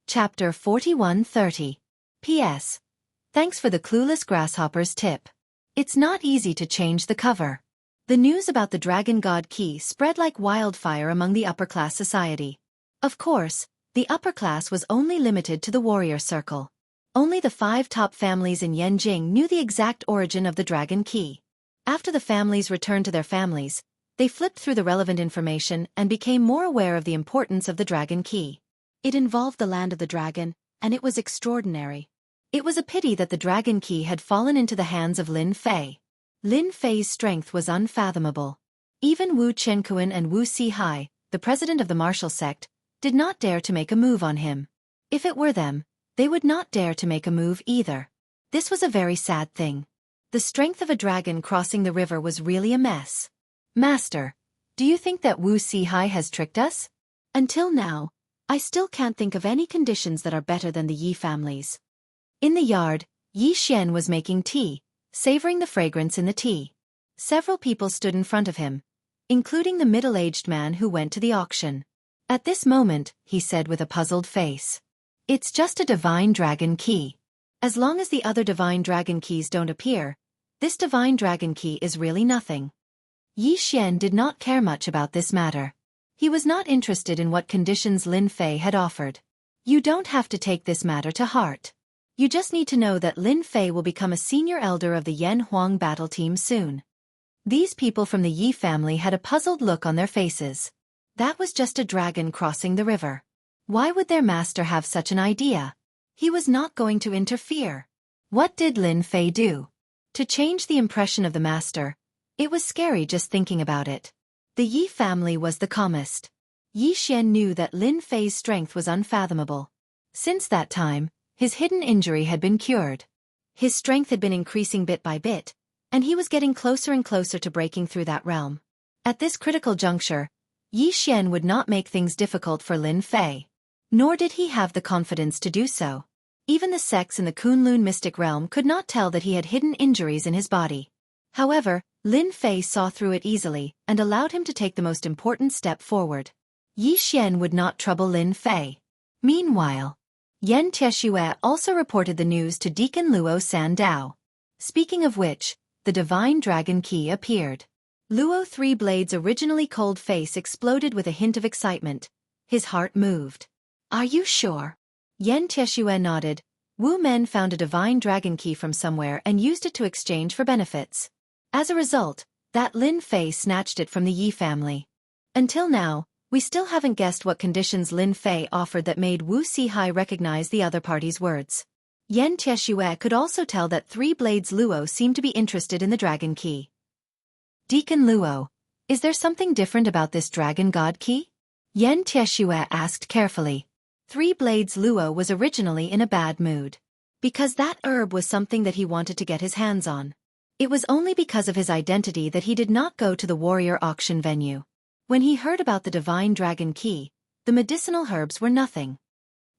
Chapter 4130. P.S. Thanks for the clueless grasshopper's tip. It's not easy to change the cover. The news about the Dragon God Key spread like wildfire among the upper-class society. Of course, the upper class was only limited to the warrior circle. Only the 5 top families in Yanjing knew the exact origin of the Dragon Key. After the families returned to their families, they flipped through the relevant information and became more aware of the importance of the Dragon Key. It involved the land of the dragon, and it was extraordinary. It was a pity that the Dragon Key had fallen into the hands of Lin Fei. Lin Fei's strength was unfathomable. Even Wu Chenkuan and Wu Sihai, the president of the martial sect, did not dare to make a move on him. If it were them, they would not dare to make a move either. This was a very sad thing. The strength of a dragon crossing the river was really a mess. Master, do you think that Wu Sihai has tricked us? Until now, I still can't think of any conditions that are better than the Yi families. In the yard, Yi Xian was making tea, savoring the fragrance in the tea. Several people stood in front of him, including the middle-aged man who went to the auction. At this moment, he said with a puzzled face, "It's just a divine dragon key. As long as the other divine dragon keys don't appear, this divine dragon key is really nothing." Yi Xian did not care much about this matter. He was not interested in what conditions Lin Fei had offered. You don't have to take this matter to heart. You just need to know that Lin Fei will become a senior elder of the Yan Huang battle team soon. These people from the Yi family had a puzzled look on their faces. That was just a dragon crossing the river. Why would their master have such an idea? He was not going to interfere. What did Lin Fei do? To change the impression of the master, it was scary just thinking about it. The Yi family was the calmest. Yi Xian knew that Lin Fei's strength was unfathomable. Since that time, his hidden injury had been cured. His strength had been increasing bit by bit, and he was getting closer and closer to breaking through that realm. At this critical juncture, Yi Xian would not make things difficult for Lin Fei. Nor did he have the confidence to do so. Even the sects in the Kunlun mystic realm could not tell that he had hidden injuries in his body. However, Lin Fei saw through it easily and allowed him to take the most important step forward. Yi Xian would not trouble Lin Fei. Meanwhile, Yan Tieshue also reported the news to Deacon Luo Sandao. Speaking of which, the divine dragon key appeared. Luo Three Blades' originally cold face exploded with a hint of excitement. His heart moved. "Are you sure?" Yan Tieshue nodded. Wu Men found a divine dragon key from somewhere and used it to exchange for benefits. As a result, that Lin Fei snatched it from the Yi family. Until now, we still haven't guessed what conditions Lin Fei offered that made Wu Sihai recognize the other party's words. Yan Tieshue could also tell that Three Blades Luo seemed to be interested in the dragon key. "Deacon Luo, is there something different about this dragon god key?" Yan Tieshue asked carefully. Three Blades Luo was originally in a bad mood. Because that herb was something that he wanted to get his hands on. It was only because of his identity that he did not go to the warrior auction venue. When he heard about the divine dragon key, the medicinal herbs were nothing.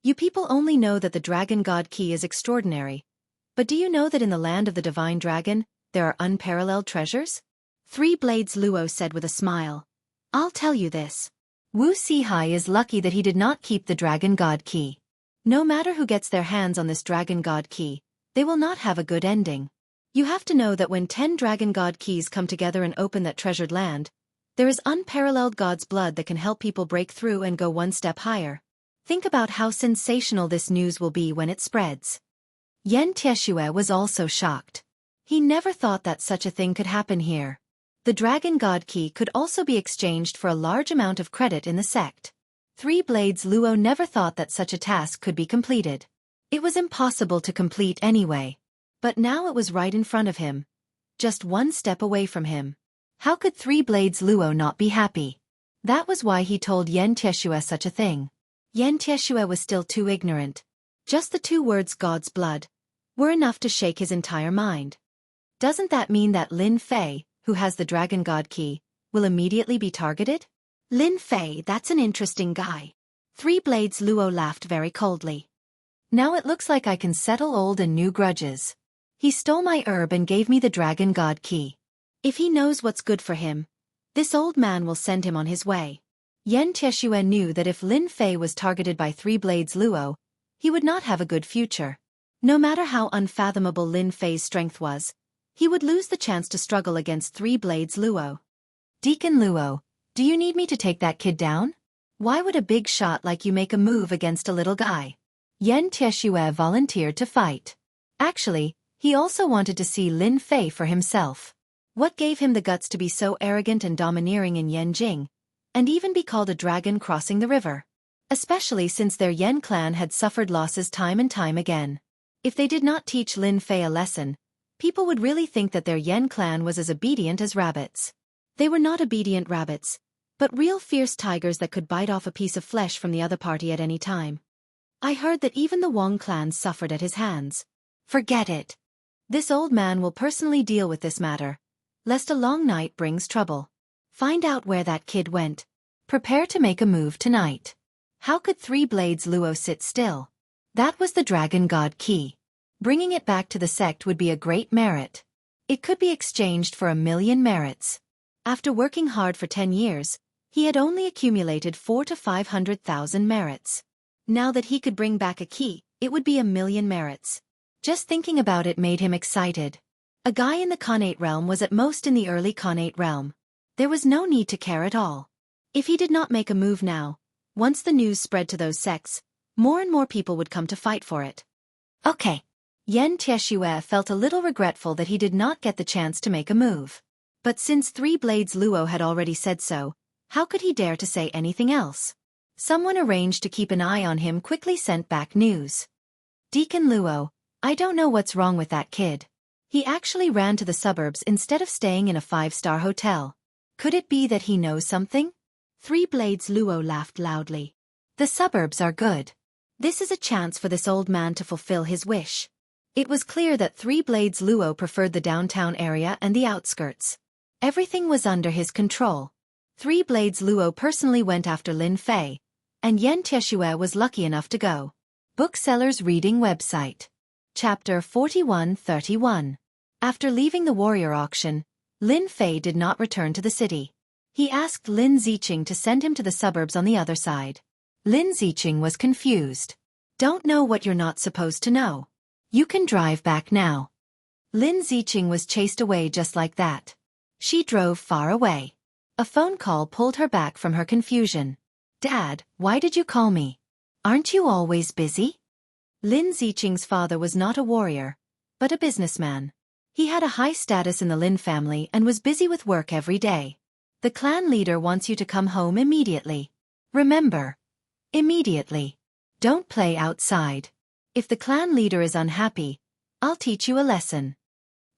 You people only know that the dragon god key is extraordinary. But do you know that in the land of the divine dragon, there are unparalleled treasures? Three Blades Luo said with a smile. "I'll tell you this. Wu Sihai is lucky that he did not keep the dragon god key. No matter who gets their hands on this dragon god key, they will not have a good ending. You have to know that when 10 dragon god keys come together and open that treasured land, there is unparalleled God's blood that can help people break through and go one step higher. Think about how sensational this news will be when it spreads." Yan Tieshue was also shocked. He never thought that such a thing could happen here. The dragon god key could also be exchanged for a large amount of credit in the sect. Three Blades Luo never thought that such a task could be completed. It was impossible to complete anyway. But now it was right in front of him. Just one step away from him. How could Three Blades Luo not be happy? That was why he told Yan Tieshue such a thing. Yan Tieshue was still too ignorant. Just the 2 words God's blood were enough to shake his entire mind. Doesn't that mean that Lin Fei, who has the dragon god key, will immediately be targeted? Lin Fei, that's an interesting guy. Three Blades Luo laughed very coldly. Now it looks like I can settle old and new grudges. He stole my herb and gave me the dragon god key. If he knows what's good for him, this old man will send him on his way. Yan Tieshue knew that if Lin Fei was targeted by Three Blades Luo, he would not have a good future. No matter how unfathomable Lin Fei's strength was, he would lose the chance to struggle against Three Blades Luo. Deacon Luo, do you need me to take that kid down? Why would a big shot like you make a move against a little guy? Yan Tieshue volunteered to fight. Actually, he also wanted to see Lin Fei for himself. What gave him the guts to be so arrogant and domineering in Yanjing, and even be called a dragon crossing the river? Especially since their Yan clan had suffered losses time and time again. If they did not teach Lin Fei a lesson, people would really think that their Yan clan was as obedient as rabbits. They were not obedient rabbits, but real fierce tigers that could bite off a piece of flesh from the other party at any time. I heard that even the Wong clan suffered at his hands. Forget it. This old man will personally deal with this matter, lest a long night brings trouble. Find out where that kid went. Prepare to make a move tonight. How could Three Blades Luo sit still? That was the Dragon God key. Bringing it back to the sect would be a great merit. It could be exchanged for 1,000,000 merits. After working hard for 10 years, he had only accumulated 400,000 to 500,000 merits. Now that he could bring back a key, it would be 1,000,000 merits. Just thinking about it made him excited. A guy in the Khanate realm was at most in the early Khanate realm. There was no need to care at all. If he did not make a move now, once the news spread to those sects, more and more people would come to fight for it. Okay. Yan Tieshue felt a little regretful that he did not get the chance to make a move. But since Three Blades Luo had already said so, how could he dare to say anything else? Someone arranged to keep an eye on him quickly sent back news. Deacon Luo, I don't know what's wrong with that kid. He actually ran to the suburbs instead of staying in a 5-star hotel. Could it be that he knows something? Three Blades Luo laughed loudly. The suburbs are good. This is a chance for this old man to fulfill his wish. It was clear that Three Blades Luo preferred the downtown area and the outskirts. Everything was under his control. Three Blades Luo personally went after Lin Fei, and Yan Tieshue was lucky enough to go. Booksellers Reading Website. Chapter 4131. After leaving the warrior auction, Lin Fei did not return to the city. He asked Lin Ziqing to send him to the suburbs on the other side. Lin Ziqing was confused. Don't know what you're not supposed to know. You can drive back now. Lin Ziqing was chased away just like that. She drove far away. A phone call pulled her back from her confusion. Dad, why did you call me? Aren't you always busy? Lin Ziqing's father was not a warrior, but a businessman. He had a high status in the Lin family and was busy with work every day. The clan leader wants you to come home immediately. Remember, immediately. Don't play outside. If the clan leader is unhappy, I'll teach you a lesson.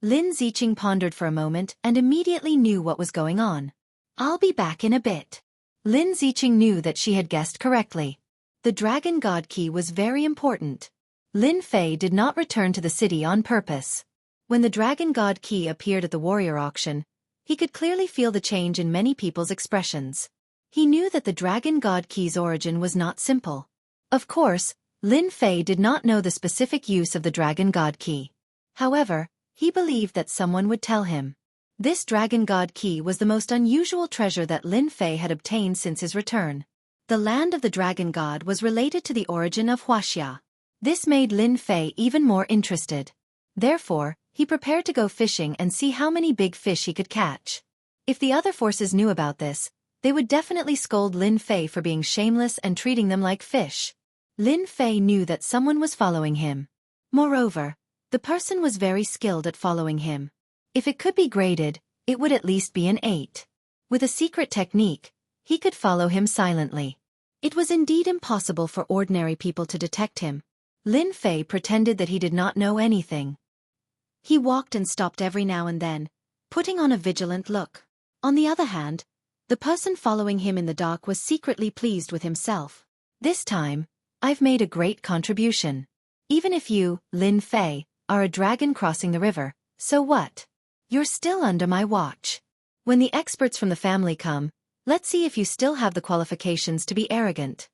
Lin Ziqing pondered for a moment and immediately knew what was going on. I'll be back in a bit. Lin Ziqing knew that she had guessed correctly. The Dragon God key was very important. Lin Fei did not return to the city on purpose. When the Dragon God key appeared at the warrior auction, he could clearly feel the change in many people's expressions. He knew that the Dragon God key's origin was not simple. Of course, Lin Fei did not know the specific use of the Dragon God key. However, he believed that someone would tell him. This Dragon God key was the most unusual treasure that Lin Fei had obtained since his return. The land of the Dragon God was related to the origin of Huaxia. This made Lin Fei even more interested. Therefore, he prepared to go fishing and see how many big fish he could catch. If the other forces knew about this, they would definitely scold Lin Fei for being shameless and treating them like fish. Lin Fei knew that someone was following him. Moreover, the person was very skilled at following him. If it could be graded, it would at least be an 8. With a secret technique, he could follow him silently. It was indeed impossible for ordinary people to detect him. Lin Fei pretended that he did not know anything. He walked and stopped every now and then, putting on a vigilant look. On the other hand, the person following him in the dark was secretly pleased with himself. This time, I've made a great contribution. Even if you, Lin Fei, are a dragon crossing the river, so what? You're still under my watch. When the experts from the family come, let's see if you still have the qualifications to be arrogant.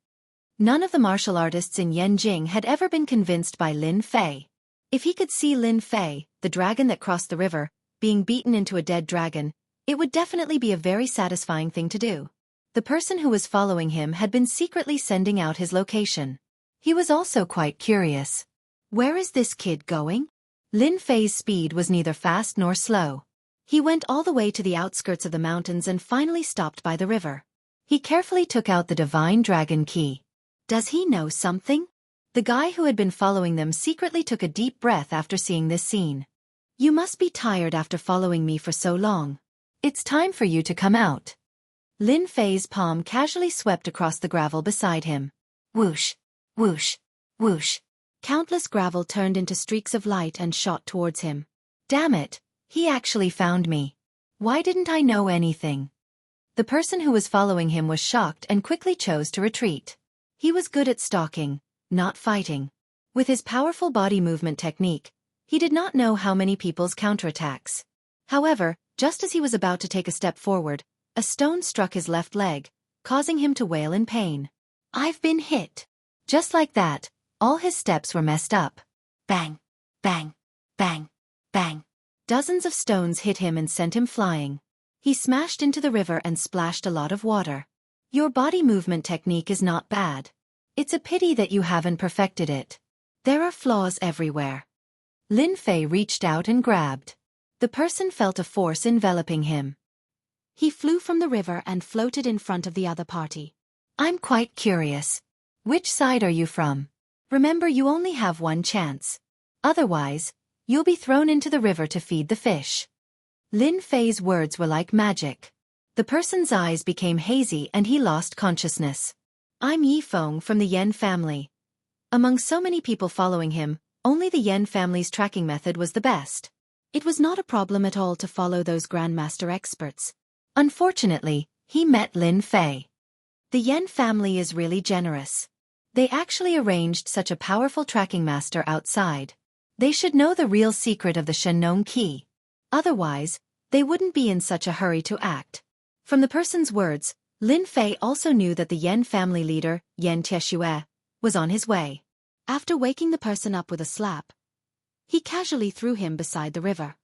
None of the martial artists in Yanjing had ever been convinced by Lin Fei. If he could see Lin Fei, the dragon that crossed the river, being beaten into a dead dragon, it would definitely be a very satisfying thing to do. The person who was following him had been secretly sending out his location. He was also quite curious. Where is this kid going? Lin Fei's speed was neither fast nor slow. He went all the way to the outskirts of the mountains and finally stopped by the river. He carefully took out the divine dragon key. Does he know something? The guy who had been following them secretly took a deep breath after seeing this scene. You must be tired after following me for so long. It's time for you to come out. Lin Fei's palm casually swept across the gravel beside him. Whoosh, whoosh, whoosh. Countless gravel turned into streaks of light and shot towards him. Damn it, he actually found me. Why didn't I know anything? The person who was following him was shocked and quickly chose to retreat. He was good at stalking, not fighting. With his powerful body movement technique, he did not know how many people's counterattacks. However, just as he was about to take a step forward, a stone struck his left leg, causing him to wail in pain. I've been hit. Just like that, all his steps were messed up. Bang, bang, bang, bang. Dozens of stones hit him and sent him flying. He smashed into the river and splashed a lot of water. Your body movement technique is not bad. It's a pity that you haven't perfected it. There are flaws everywhere. Lin Fei reached out and grabbed. The person felt a force enveloping him. He flew from the river and floated in front of the other party. I'm quite curious. Which side are you from? Remember, you only have one chance. Otherwise, you'll be thrown into the river to feed the fish. Lin Fei's words were like magic. The person's eyes became hazy and he lost consciousness. I'm Yi Feng from the Yen family. Among so many people following him, only the Yen family's tracking method was the best. It was not a problem at all to follow those grandmaster experts. Unfortunately, he met Lin Fei. The Yen family is really generous. They actually arranged such a powerful tracking master outside. They should know the real secret of the Shenong key. Otherwise, they wouldn't be in such a hurry to act. From the person's words, Lin Fei also knew that the Yen family leader, Yen Tieshue, was on his way. After waking the person up with a slap, he casually threw him beside the river.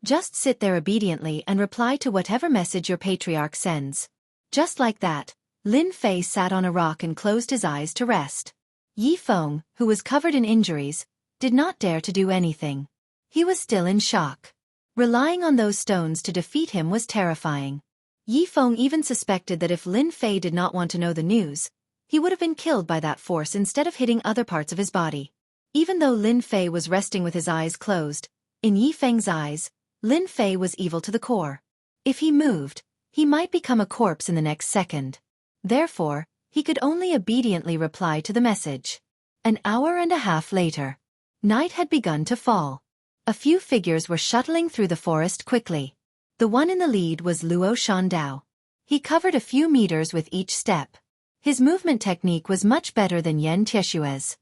Just sit there obediently and reply to whatever message your patriarch sends. Just like that, Lin Fei sat on a rock and closed his eyes to rest. Yi Feng, who was covered in injuries, did not dare to do anything. He was still in shock. Relying on those stones to defeat him was terrifying. Yi Feng even suspected that if Lin Fei did not want to know the news, he would have been killed by that force instead of hitting other parts of his body. Even though Lin Fei was resting with his eyes closed, in Yi Feng's eyes, Lin Fei was evil to the core. If he moved, he might become a corpse in the next second. Therefore, he could only obediently reply to the message. An hour and a half later, night had begun to fall. A few figures were shuttling through the forest quickly. The one in the lead was Luo Shandao. He covered a few meters with each step. His movement technique was much better than Yen Tieshue's.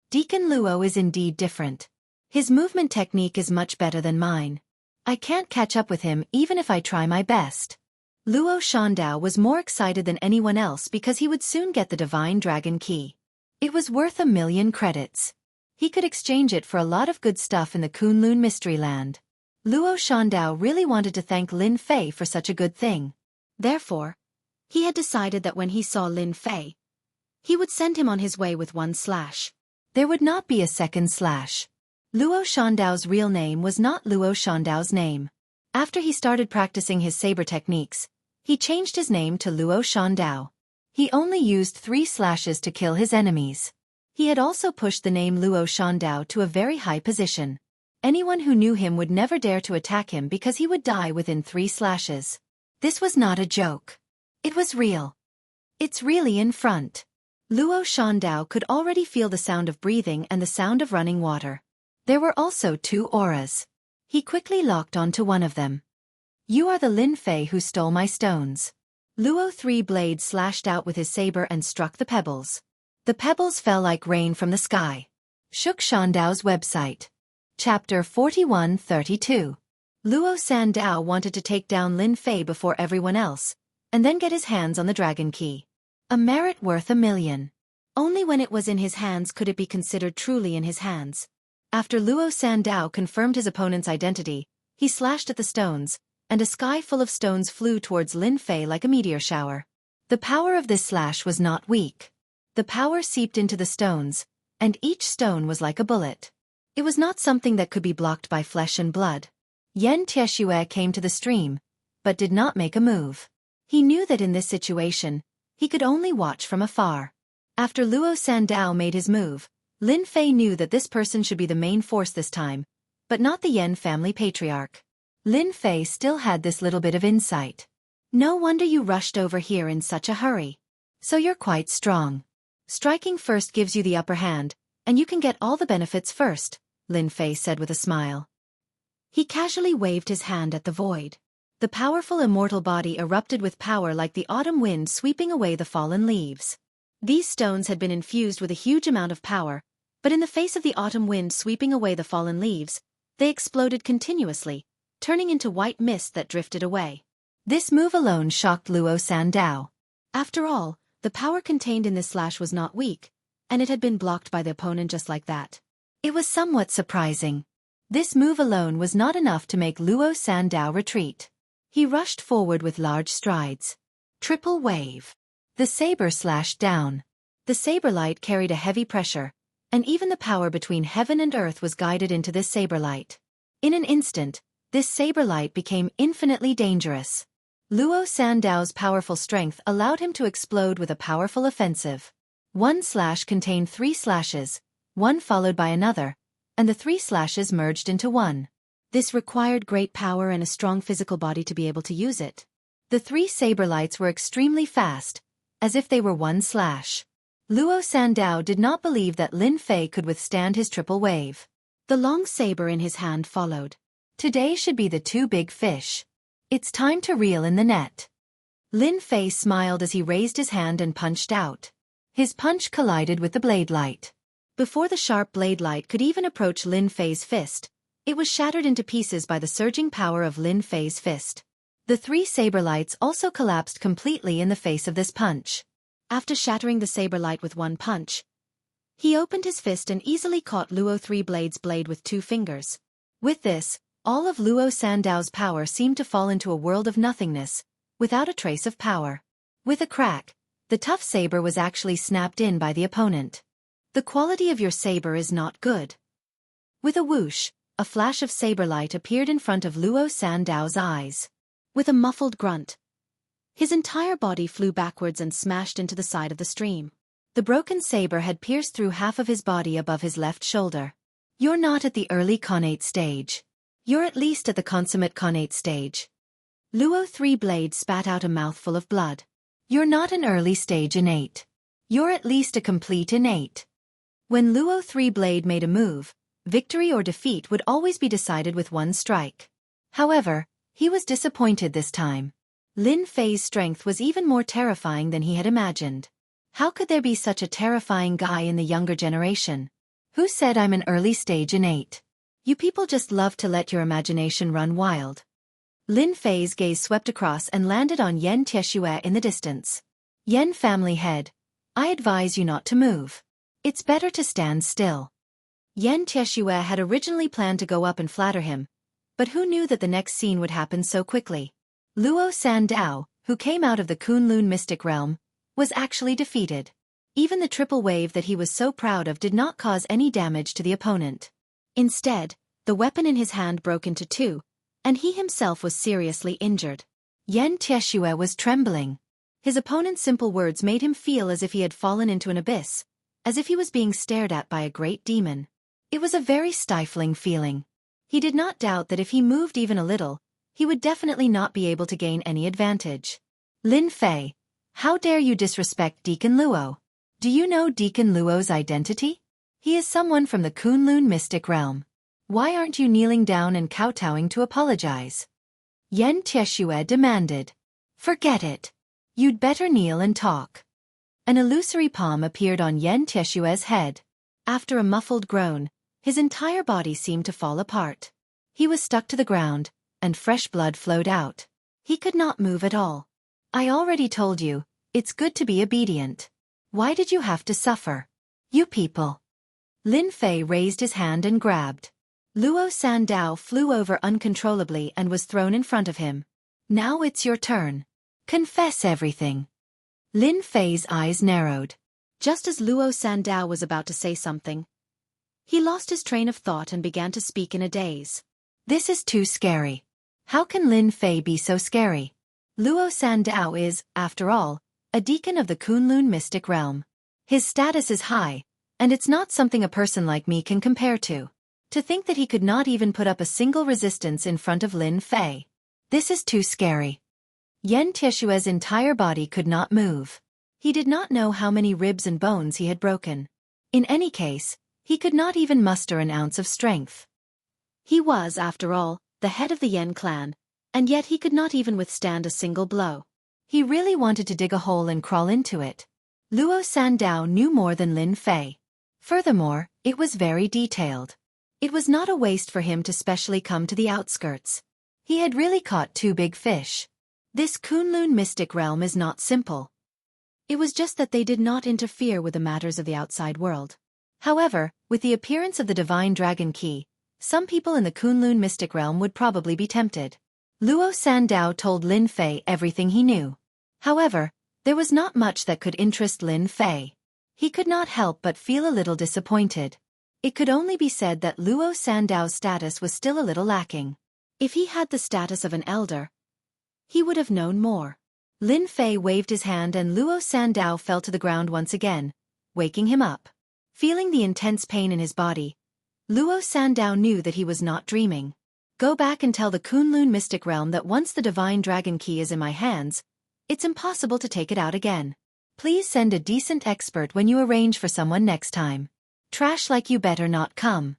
Deacon Luo is indeed different. His movement technique is much better than mine. I can't catch up with him even if I try my best. Luo Shandao was more excited than anyone else because he would soon get the Divine Dragon Key. It was worth 1,000,000 credits. He could exchange it for a lot of good stuff in the Kunlun Mystery Land. Luo Shandao really wanted to thank Lin Fei for such a good thing. Therefore, he had decided that when he saw Lin Fei, he would send him on his way with one slash. There would not be a second slash. Luo Shandao's real name was not Luo Shandao's name. After he started practicing his saber techniques, he changed his name to Luo Shandao. He only used 3 slashes to kill his enemies. He had also pushed the name Luo Shandao to a very high position. Anyone who knew him would never dare to attack him because he would die within 3 slashes. This was not a joke. It was real. It's really in front. Luo Shandao could already feel the sound of breathing and the sound of running water. There were also 2 auras. He quickly locked onto one of them. You are the Lin Fei who stole my stones. Luo 3 blades slashed out with his saber and struck the pebbles. The pebbles fell like rain from the sky. Shook Shandao's website. Chapter 4132. Luo Sandao wanted to take down Lin Fei before everyone else, and then get his hands on the dragon key. A merit worth 1,000,000. Only when it was in his hands could it be considered truly in his hands. After Luo Sandao confirmed his opponent's identity, he slashed at the stones, and a sky full of stones flew towards Lin Fei like a meteor shower. The power of this slash was not weak. The power seeped into the stones, and each stone was like a bullet. It was not something that could be blocked by flesh and blood. Yen Tieshue came to the stream, but did not make a move. He knew that in this situation, he could only watch from afar. After Luo Sandao made his move, Lin Fei knew that this person should be the main force this time, but not the Yen family patriarch. Lin Fei still had this little bit of insight. No wonder you rushed over here in such a hurry. So you're quite strong. Striking first gives you the upper hand, and you can get all the benefits first, Lin Fei said with a smile. He casually waved his hand at the void. The powerful immortal body erupted with power like the autumn wind sweeping away the fallen leaves. These stones had been infused with a huge amount of power, but in the face of the autumn wind sweeping away the fallen leaves, they exploded continuously, turning into white mist that drifted away. This move alone shocked Luo Sandao. After all, the power contained in this slash was not weak, and it had been blocked by the opponent just like that. It was somewhat surprising. This move alone was not enough to make Luo Sandao retreat. He rushed forward with large strides. Triple wave. The saber slashed down. The saber light carried a heavy pressure, and even the power between heaven and earth was guided into this saber light. In an instant, this saber light became infinitely dangerous. Luo Sandao's powerful strength allowed him to explode with a powerful offensive. One slash contained 3 slashes, one followed by another, and the 3 slashes merged into one. This required great power and a strong physical body to be able to use it. The 3 saber lights were extremely fast, as if they were one slash. Luo Sandao did not believe that Lin Fei could withstand his triple wave. The long saber in his hand followed. Today should be the 2 big fish. It's time to reel in the net. Lin Fei smiled as he raised his hand and punched out. His punch collided with the blade light. Before the sharp blade light could even approach Lin Fei's fist, it was shattered into pieces by the surging power of Lin Fei's fist. The 3 saber lights also collapsed completely in the face of this punch. After shattering the saber light with one punch, he opened his fist and easily caught Luo Three Blades' blade with 2 fingers. With this, all of Luo Sandao's power seemed to fall into a world of nothingness, without a trace of power. With a crack, the tough saber was actually snapped in by the opponent. The quality of your saber is not good. With a whoosh, a flash of saber light appeared in front of Luo Sandao's eyes. With a muffled grunt, his entire body flew backwards and smashed into the side of the stream. The broken saber had pierced through half of his body above his left shoulder. You're not at the early connate stage. You're at least at the consummate connate stage. Luo Three Blades spat out a mouthful of blood. You're not an early stage innate. You're at least a complete innate. When Luo Three Blade made a move, victory or defeat would always be decided with one strike. However, he was disappointed this time. Lin Fei's strength was even more terrifying than he had imagined. How could there be such a terrifying guy in the younger generation? Who said I'm an early stage innate? You people just love to let your imagination run wild. Lin Fei's gaze swept across and landed on Yen Tieshue in the distance. Yen family head, I advise you not to move. It's better to stand still. Yen Tieshue had originally planned to go up and flatter him, but who knew that the next scene would happen so quickly? Luo Sandao, who came out of the Kunlun mystic realm, was actually defeated. Even the triple wave that he was so proud of did not cause any damage to the opponent. Instead, the weapon in his hand broke into 2, and he himself was seriously injured. Yen Tieshue was trembling. His opponent's simple words made him feel as if he had fallen into an abyss, as if he was being stared at by a great demon. It was a very stifling feeling. He did not doubt that if he moved even a little, he would definitely not be able to gain any advantage. Lin Fei, how dare you disrespect Deacon Luo? Do you know Deacon Luo's identity? He is someone from the Kunlun mystic realm. Why aren't you kneeling down and kowtowing to apologize? Yen Tieshue demanded. Forget it. You'd better kneel and talk. An illusory palm appeared on Yen Tieshue's head. After a muffled groan, his entire body seemed to fall apart. He was stuck to the ground, and fresh blood flowed out. He could not move at all. I already told you, it's good to be obedient. Why did you have to suffer? You people. Lin Fei raised his hand and grabbed. Luo Sandao flew over uncontrollably and was thrown in front of him. Now it's your turn. Confess everything. Lin Fei's eyes narrowed. Just as Luo Sandao was about to say something, he lost his train of thought and began to speak in a daze. This is too scary. How can Lin Fei be so scary? Luo Sandao is, after all, a deacon of the Kunlun mystic realm. His status is high, and it's not something a person like me can compare to. To think that he could not even put up a single resistance in front of Lin Fei. This is too scary. Yan Tieshue's entire body could not move. He did not know how many ribs and bones he had broken. In any case, he could not even muster an ounce of strength. He was, after all, the head of the Yan clan, and yet he could not even withstand a single blow. He really wanted to dig a hole and crawl into it. Luo Sandao knew more than Lin Fei. Furthermore, it was very detailed. It was not a waste for him to specially come to the outskirts. He had really caught two big fish. This Kunlun mystic realm is not simple. It was just that they did not interfere with the matters of the outside world. However, with the appearance of the divine dragon key, some people in the Kunlun mystic realm would probably be tempted. Luo Sandao told Lin Fei everything he knew. However, there was not much that could interest Lin Fei. He could not help but feel a little disappointed. It could only be said that Luo Sandao's status was still a little lacking. If he had the status of an elder, he would have known more. Lin Fei waved his hand and Luo Sandao fell to the ground once again, waking him up. Feeling the intense pain in his body, Luo Sandao knew that he was not dreaming. Go back and tell the Kunlun mystic realm that once the divine dragon key is in my hands, it's impossible to take it out again. Please send a decent expert when you arrange for someone next time. Trash like you better not come.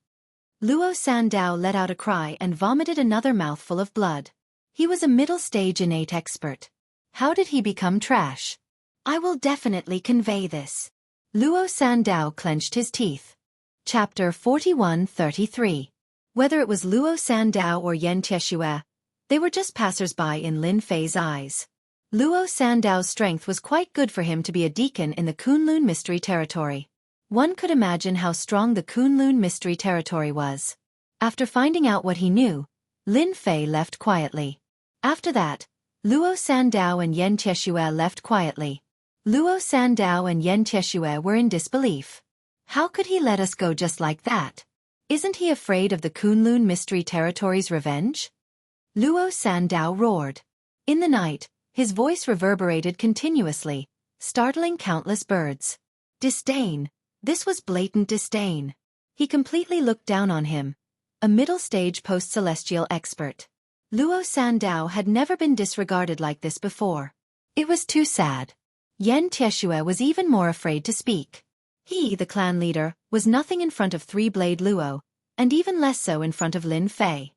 Luo Sandao let out a cry and vomited another mouthful of blood. He was a middle-stage innate expert. How did he become trash? I will definitely convey this. Luo Sandao clenched his teeth. Chapter 41-33. Whether it was Luo Sandao or Yan Tieshue, they were just passers-by in Lin Fei's eyes. Luo Sandao's strength was quite good for him to be a deacon in the Kunlun Mystery Territory. One could imagine how strong the Kunlun Mystery Territory was. After finding out what he knew, Lin Fei left quietly. After that, Luo Sandao and Yan Tieshue left quietly. Luo Sandao and Yan Tieshue were in disbelief. How could he let us go just like that? Isn't he afraid of the Kunlun Mystery Territory's revenge? Luo Sandao roared. In the night, his voice reverberated continuously, startling countless birds. Disdain. This was blatant disdain. He completely looked down on him, a middle-stage post-celestial expert. Luo Sandao had never been disregarded like this before. It was too sad. Yan Tieshue was even more afraid to speak. He, the clan leader, was nothing in front of Three-Blade Luo, and even less so in front of Lin Fei.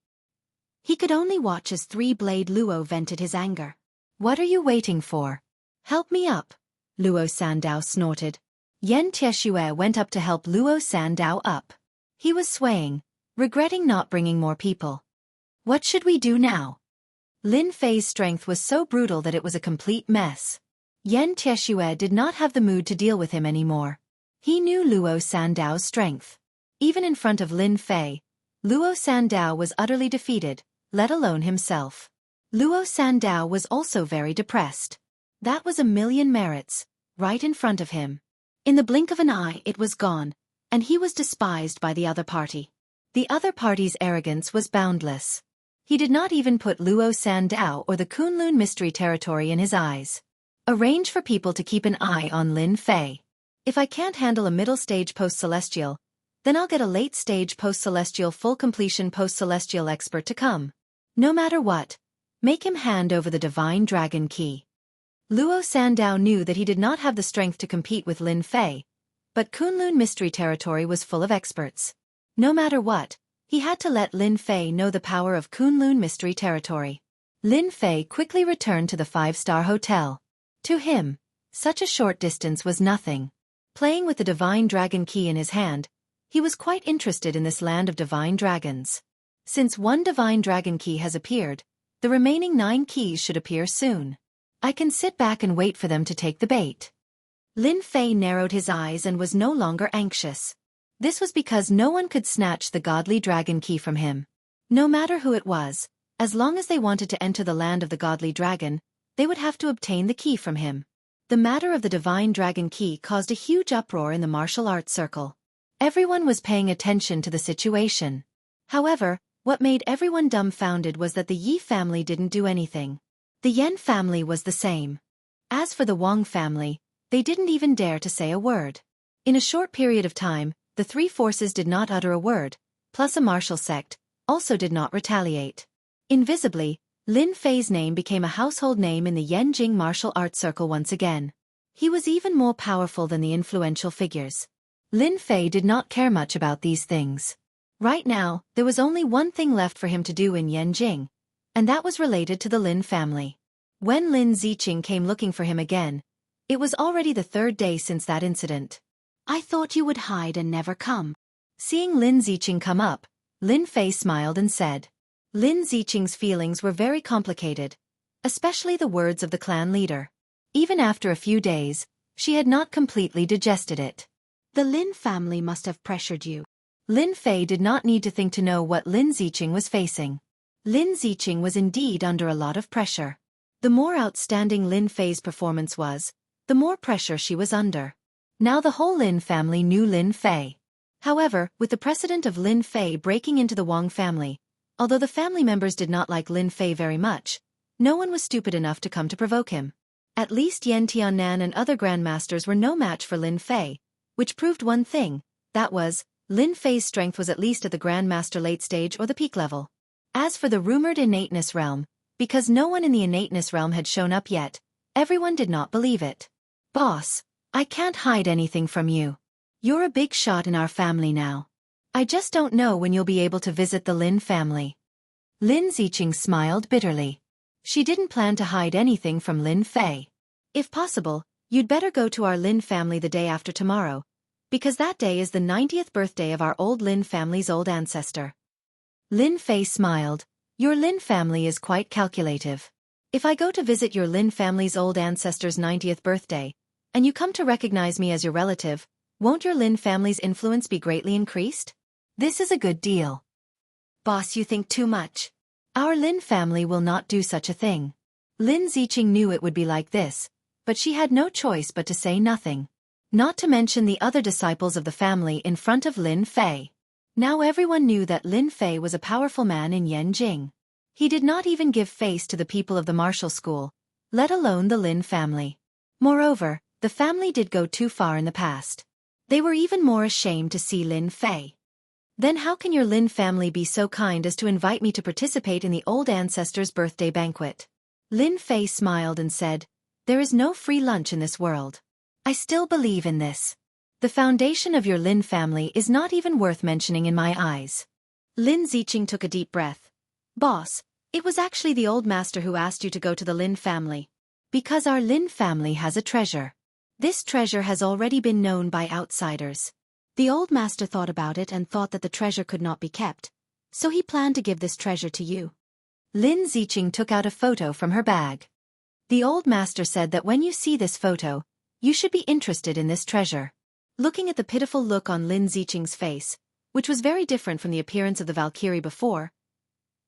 He could only watch as Three-Blade Luo vented his anger. What are you waiting for? Help me up, Luo Sandao snorted. Yan Tieshue went up to help Luo Sandao up. He was swaying, regretting not bringing more people. What should we do now? Lin Fei's strength was so brutal that it was a complete mess. Yan Tieshue did not have the mood to deal with him anymore. He knew Luo Sandao's strength. Even in front of Lin Fei, Luo Sandao was utterly defeated, let alone himself. Luo Sandao was also very depressed. That was a million merits, right in front of him. In the blink of an eye it was gone, and he was despised by the other party. The other party's arrogance was boundless. He did not even put Luo Sandao or the Kunlun Mystery Territory in his eyes. Arrange for people to keep an eye on Lin Fei. If I can't handle a middle-stage post-celestial, then I'll get a late-stage post-celestial full-completion post-celestial expert to come. No matter what, make him hand over the divine dragon key. Luo Sandao knew that he did not have the strength to compete with Lin Fei, but Kunlun Mystery Territory was full of experts. No matter what, he had to let Lin Fei know the power of Kunlun Mystery Territory. Lin Fei quickly returned to the five-star hotel. To him, such a short distance was nothing. Playing with the divine dragon key in his hand, he was quite interested in this land of divine dragons. Since one divine dragon key has appeared, the remaining 9 keys should appear soon. I can sit back and wait for them to take the bait. Lin Fei narrowed his eyes and was no longer anxious. This was because no one could snatch the godly dragon key from him. No matter who it was, as long as they wanted to enter the land of the godly dragon, they would have to obtain the key from him. The matter of the Divine Dragon Key caused a huge uproar in the martial arts circle. Everyone was paying attention to the situation. However, what made everyone dumbfounded was that the Yi family didn't do anything. The Yen family was the same. As for the Wang family, they didn't even dare to say a word. In a short period of time, the three forces did not utter a word, plus a martial sect, also did not retaliate. Invisibly, Lin Fei's name became a household name in the Yanjing martial arts circle once again. He was even more powerful than the influential figures. Lin Fei did not care much about these things. Right now, there was only one thing left for him to do in Yanjing, and that was related to the Lin family. When Lin Ziqing came looking for him again, it was already the third day since that incident. "I thought you would hide and never come." Seeing Lin Ziqing come up, Lin Fei smiled and said. Lin Ziqing's feelings were very complicated, especially the words of the clan leader. Even after a few days, she had not completely digested it. "The Lin family must have pressured you." Lin Fei did not need to think to know what Lin Ziqing was facing. Lin Ziqing was indeed under a lot of pressure. The more outstanding Lin Fei's performance was, the more pressure she was under. Now the whole Lin family knew Lin Fei. However, with the precedent of Lin Fei breaking into the Wang family, although the family members did not like Lin Fei very much, no one was stupid enough to come to provoke him. At least Yan Tiannan and other grandmasters were no match for Lin Fei, which proved one thing, that was, Lin Fei's strength was at least at the grandmaster late stage or the peak level. As for the rumored innateness realm, because no one in the innateness realm had shown up yet, everyone did not believe it. "Boss, I can't hide anything from you. You're a big shot in our family now. I just don't know when you'll be able to visit the Lin family." Lin Ziqing smiled bitterly. She didn't plan to hide anything from Lin Fei. "If possible, you'd better go to our Lin family the day after tomorrow, because that day is the 90th birthday of our old Lin family's old ancestor." Lin Fei smiled. "Your Lin family is quite calculative. If I go to visit your Lin family's old ancestor's 90th birthday, and you come to recognize me as your relative, won't your Lin family's influence be greatly increased? This is a good deal." "Boss, you think too much. Our Lin family will not do such a thing." Lin Ziqing knew it would be like this, but she had no choice but to say nothing. Not to mention the other disciples of the family in front of Lin Fei. Now everyone knew that Lin Fei was a powerful man in Yanjing. He did not even give face to the people of the martial school, let alone the Lin family. Moreover, the family did go too far in the past. They were even more ashamed to see Lin Fei. "Then how can your Lin family be so kind as to invite me to participate in the old ancestor's birthday banquet?" Lin Fei smiled and said, "There is no free lunch in this world. I still believe in this. The foundation of your Lin family is not even worth mentioning in my eyes." Lin Ziqing took a deep breath. "Boss, it was actually the old master who asked you to go to the Lin family. Because our Lin family has a treasure. This treasure has already been known by outsiders. The old master thought about it and thought that the treasure could not be kept, so he planned to give this treasure to you." Lin Ziqing took out a photo from her bag. "The old master said that when you see this photo, you should be interested in this treasure." Looking at the pitiful look on Lin Ziqing's face, which was very different from the appearance of the Valkyrie before,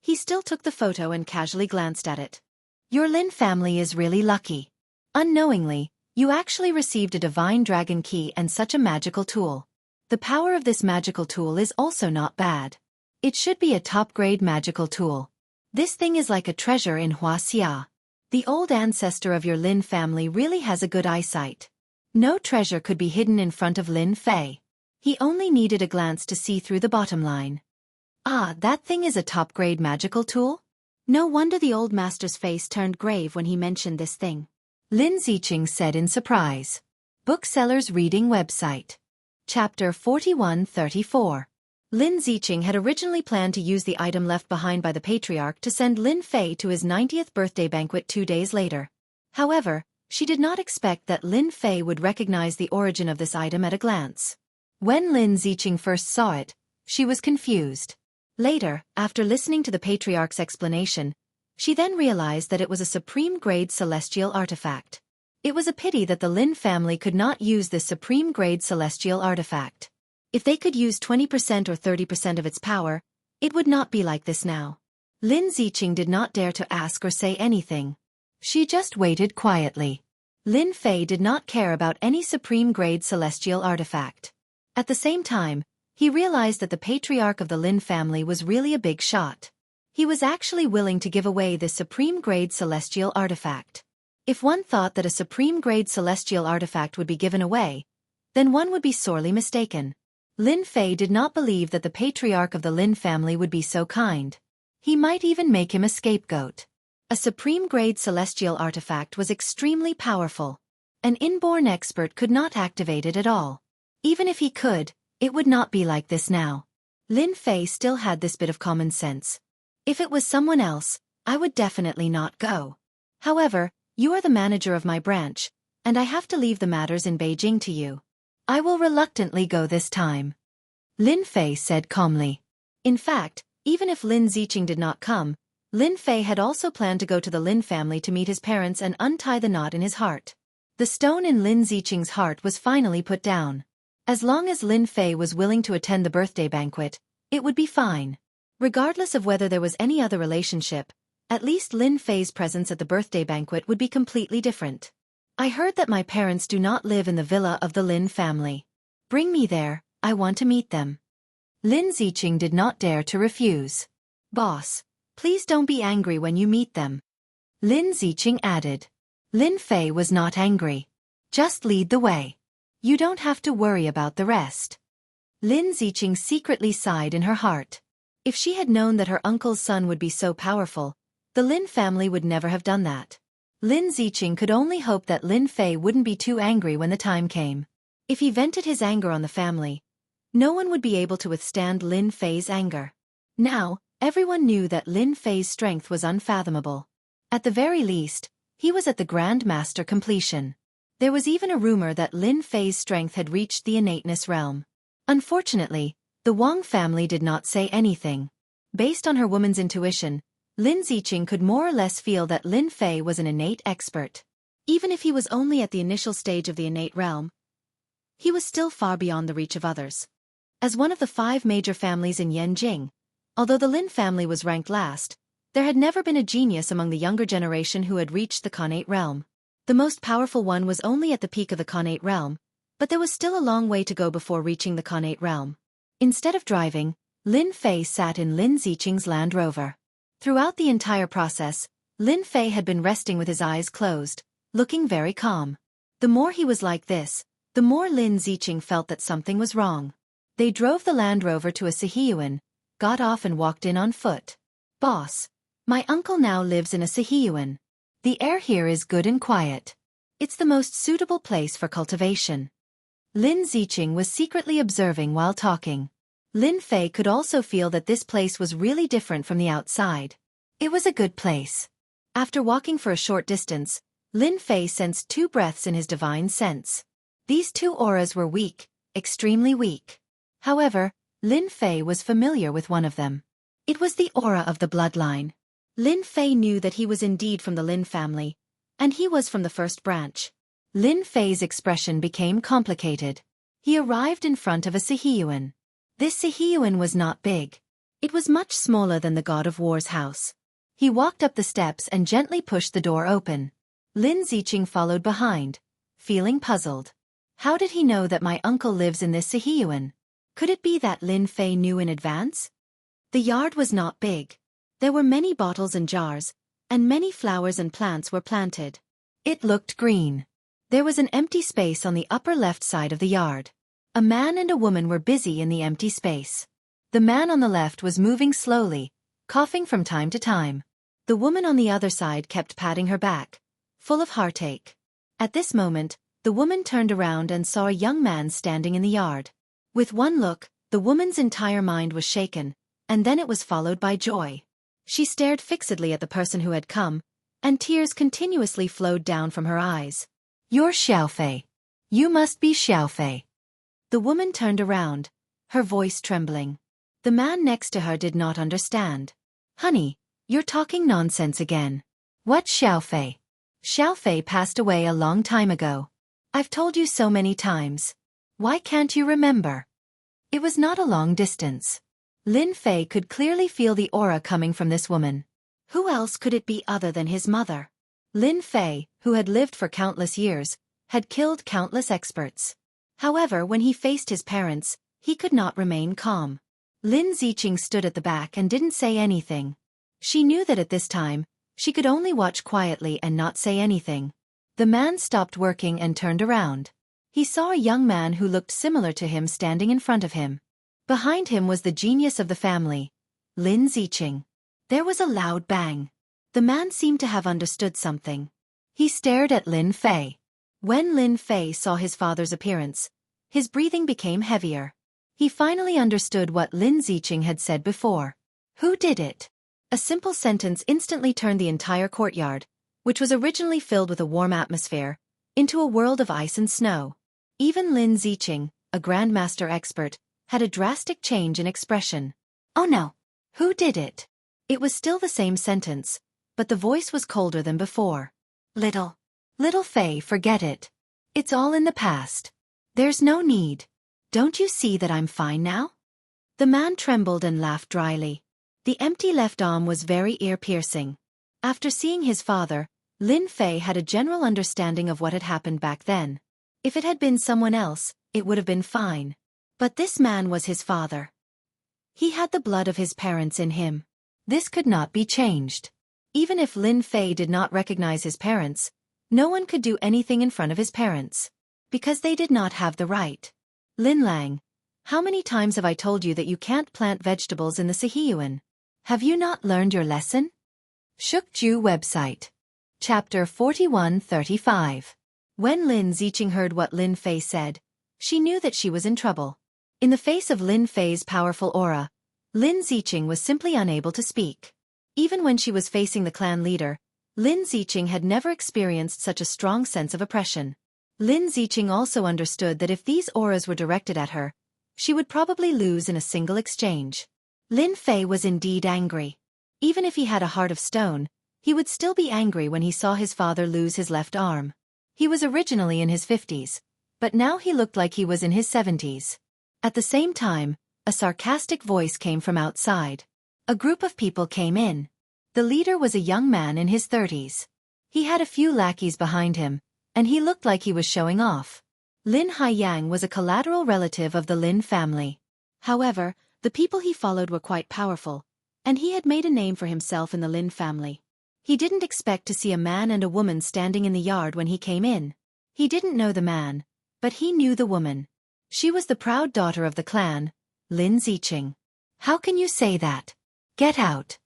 he still took the photo and casually glanced at it. "Your Lin family is really lucky. Unknowingly, you actually received a divine dragon key and such a magical tool. The power of this magical tool is also not bad. It should be a top-grade magical tool. This thing is like a treasure in Huaxia. The old ancestor of your Lin family really has a good eyesight. No treasure could be hidden in front of Lin Fei. He only needed a glance to see through the bottom line." "Ah, that thing is a top-grade magical tool?" No wonder the old master's face turned grave when he mentioned this thing. Lin Ziqing said in surprise. Bookseller's Reading Website. Chapter 4134. Lin Ziqing had originally planned to use the item left behind by the patriarch to send Lin Fei to his 90th birthday banquet 2 days later. However, she did not expect that Lin Fei would recognize the origin of this item at a glance. When Lin Ziqing first saw it, she was confused. Later, after listening to the patriarch's explanation, she then realized that it was a supreme-grade celestial artifact. It was a pity that the Lin family could not use this supreme-grade celestial artifact. If they could use 20% or 30% of its power, it would not be like this now. Lin Ziqing did not dare to ask or say anything. She just waited quietly. Lin Fei did not care about any supreme-grade celestial artifact. At the same time, he realized that the patriarch of the Lin family was really a big shot. He was actually willing to give away this supreme-grade celestial artifact. If one thought that a supreme-grade celestial artifact would be given away, then one would be sorely mistaken. Lin Fei did not believe that the patriarch of the Lin family would be so kind. He might even make him a scapegoat. A supreme-grade celestial artifact was extremely powerful. An inborn expert could not activate it at all. Even if he could, it would not be like this now. Lin Fei still had this bit of common sense. If it was someone else, I would definitely not go. However, you are the manager of my branch, and I have to leave the matters in Beijing to you. I will reluctantly go this time. Lin Fei said calmly. In fact, even if Lin Ziqing did not come, Lin Fei had also planned to go to the Lin family to meet his parents and untie the knot in his heart. The stone in Lin Ziqing's heart was finally put down. As long as Lin Fei was willing to attend the birthday banquet, it would be fine. Regardless of whether there was any other relationship, at least Lin Fei's presence at the birthday banquet would be completely different. I heard that my parents do not live in the villa of the Lin family. Bring me there, I want to meet them. Lin Ziqing did not dare to refuse. Boss, please don't be angry when you meet them. Lin Ziqing added. Lin Fei was not angry. Just lead the way. You don't have to worry about the rest. Lin Ziqing secretly sighed in her heart. If she had known that her uncle's son would be so powerful, the Lin family would never have done that. Lin Ziqing could only hope that Lin Fei wouldn't be too angry when the time came. If he vented his anger on the family, no one would be able to withstand Lin Fei's anger. Now, everyone knew that Lin Fei's strength was unfathomable. At the very least, he was at the Grand Master completion. There was even a rumor that Lin Fei's strength had reached the innateness realm. Unfortunately, the Wang family did not say anything. Based on her woman's intuition, Lin Ziqing could more or less feel that Lin Fei was an innate expert. Even if he was only at the initial stage of the innate realm, he was still far beyond the reach of others. As one of the 5 major families in Yanjing, although the Lin family was ranked last, there had never been a genius among the younger generation who had reached the Khanate realm. The most powerful one was only at the peak of the Khanate realm, but there was still a long way to go before reaching the Khanate realm. Instead of driving, Lin Fei sat in Lin Ziqing's Land Rover. Throughout the entire process, Lin Fei had been resting with his eyes closed, looking very calm. The more he was like this, the more Lin Ziqing felt that something was wrong. They drove the Land Rover to a Sihiyuan, got off and walked in on foot. Boss, my uncle now lives in a Sihiyuan. The air here is good and quiet. It's the most suitable place for cultivation. Lin Ziqing was secretly observing while talking. Lin Fei could also feel that this place was really different from the outside. It was a good place. After walking for a short distance, Lin Fei sensed 2 breaths in his divine sense. These 2 auras were weak, extremely weak. However, Lin Fei was familiar with one of them. It was the aura of the bloodline. Lin Fei knew that he was indeed from the Lin family, and he was from the first branch. Lin Fei's expression became complicated. He arrived in front of a Sihiyuan. This Sihiyuan was not big. It was much smaller than the God of War's house. He walked up the steps and gently pushed the door open. Lin Ziqing followed behind, feeling puzzled. How did he know that my uncle lives in this Sihiyuan? Could it be that Lin Fei knew in advance? The yard was not big. There were many bottles and jars, and many flowers and plants were planted. It looked green. There was an empty space on the upper left side of the yard. A man and a woman were busy in the empty space. The man on the left was moving slowly, coughing from time to time. The woman on the other side kept patting her back, full of heartache. At this moment, the woman turned around and saw a young man standing in the yard. With one look, the woman's entire mind was shaken, and then it was followed by joy. She stared fixedly at the person who had come, and tears continuously flowed down from her eyes. You're Xiaofei. You must be Xiaofei. The woman turned around, her voice trembling. The man next to her did not understand. Honey, you're talking nonsense again. What Xiaofei? Xiaofei passed away a long time ago. I've told you so many times. Why can't you remember? It was not a long distance. Lin Fei could clearly feel the aura coming from this woman. Who else could it be other than his mother? Lin Fei, who had lived for countless years, had killed countless experts. However, when he faced his parents, he could not remain calm. Lin Ziqing stood at the back and didn't say anything. She knew that at this time, she could only watch quietly and not say anything. The man stopped working and turned around. He saw a young man who looked similar to him standing in front of him. Behind him was the genius of the family, Lin Ziqing. There was a loud bang. The man seemed to have understood something. He stared at Lin Fei. When Lin Fei saw his father's appearance, his breathing became heavier. He finally understood what Lin Ziqing had said before. Who did it? A simple sentence instantly turned the entire courtyard, which was originally filled with a warm atmosphere, into a world of ice and snow. Even Lin Ziqing, a grandmaster expert, had a drastic change in expression. Oh no! Who did it? It was still the same sentence, but the voice was colder than before. Little Fei, forget it. It's all in the past. There's no need. Don't you see that I'm fine now? The man trembled and laughed dryly. The empty left arm was very ear-piercing. After seeing his father, Lin Fei had a general understanding of what had happened back then. If it had been someone else, it would have been fine. But this man was his father. He had the blood of his parents in him. This could not be changed. Even if Lin Fei did not recognize his parents, no one could do anything in front of his parents, because they did not have the right. Lin Lang, how many times have I told you that you can't plant vegetables in the Sihiyuan? Have you not learned your lesson? Shukju website. Chapter 4135. When Lin Ziqing heard what Lin Fei said, she knew that she was in trouble. In the face of Lin Fei's powerful aura, Lin Ziqing was simply unable to speak. Even when she was facing the clan leader, Lin Ziqing had never experienced such a strong sense of oppression. Lin Ziqing also understood that if these auras were directed at her, she would probably lose in a single exchange. Lin Fei was indeed angry. Even if he had a heart of stone, he would still be angry when he saw his father lose his left arm. He was originally in his 50s, but now he looked like he was in his 70s. At the same time, a sarcastic voice came from outside. A group of people came in. The leader was a young man in his 30s. He had a few lackeys behind him, and he looked like he was showing off. Lin Haiyang was a collateral relative of the Lin family. However, the people he followed were quite powerful, and he had made a name for himself in the Lin family. He didn't expect to see a man and a woman standing in the yard when he came in. He didn't know the man, but he knew the woman. She was the proud daughter of the clan, Lin Ziqing. How can you say that? Get out.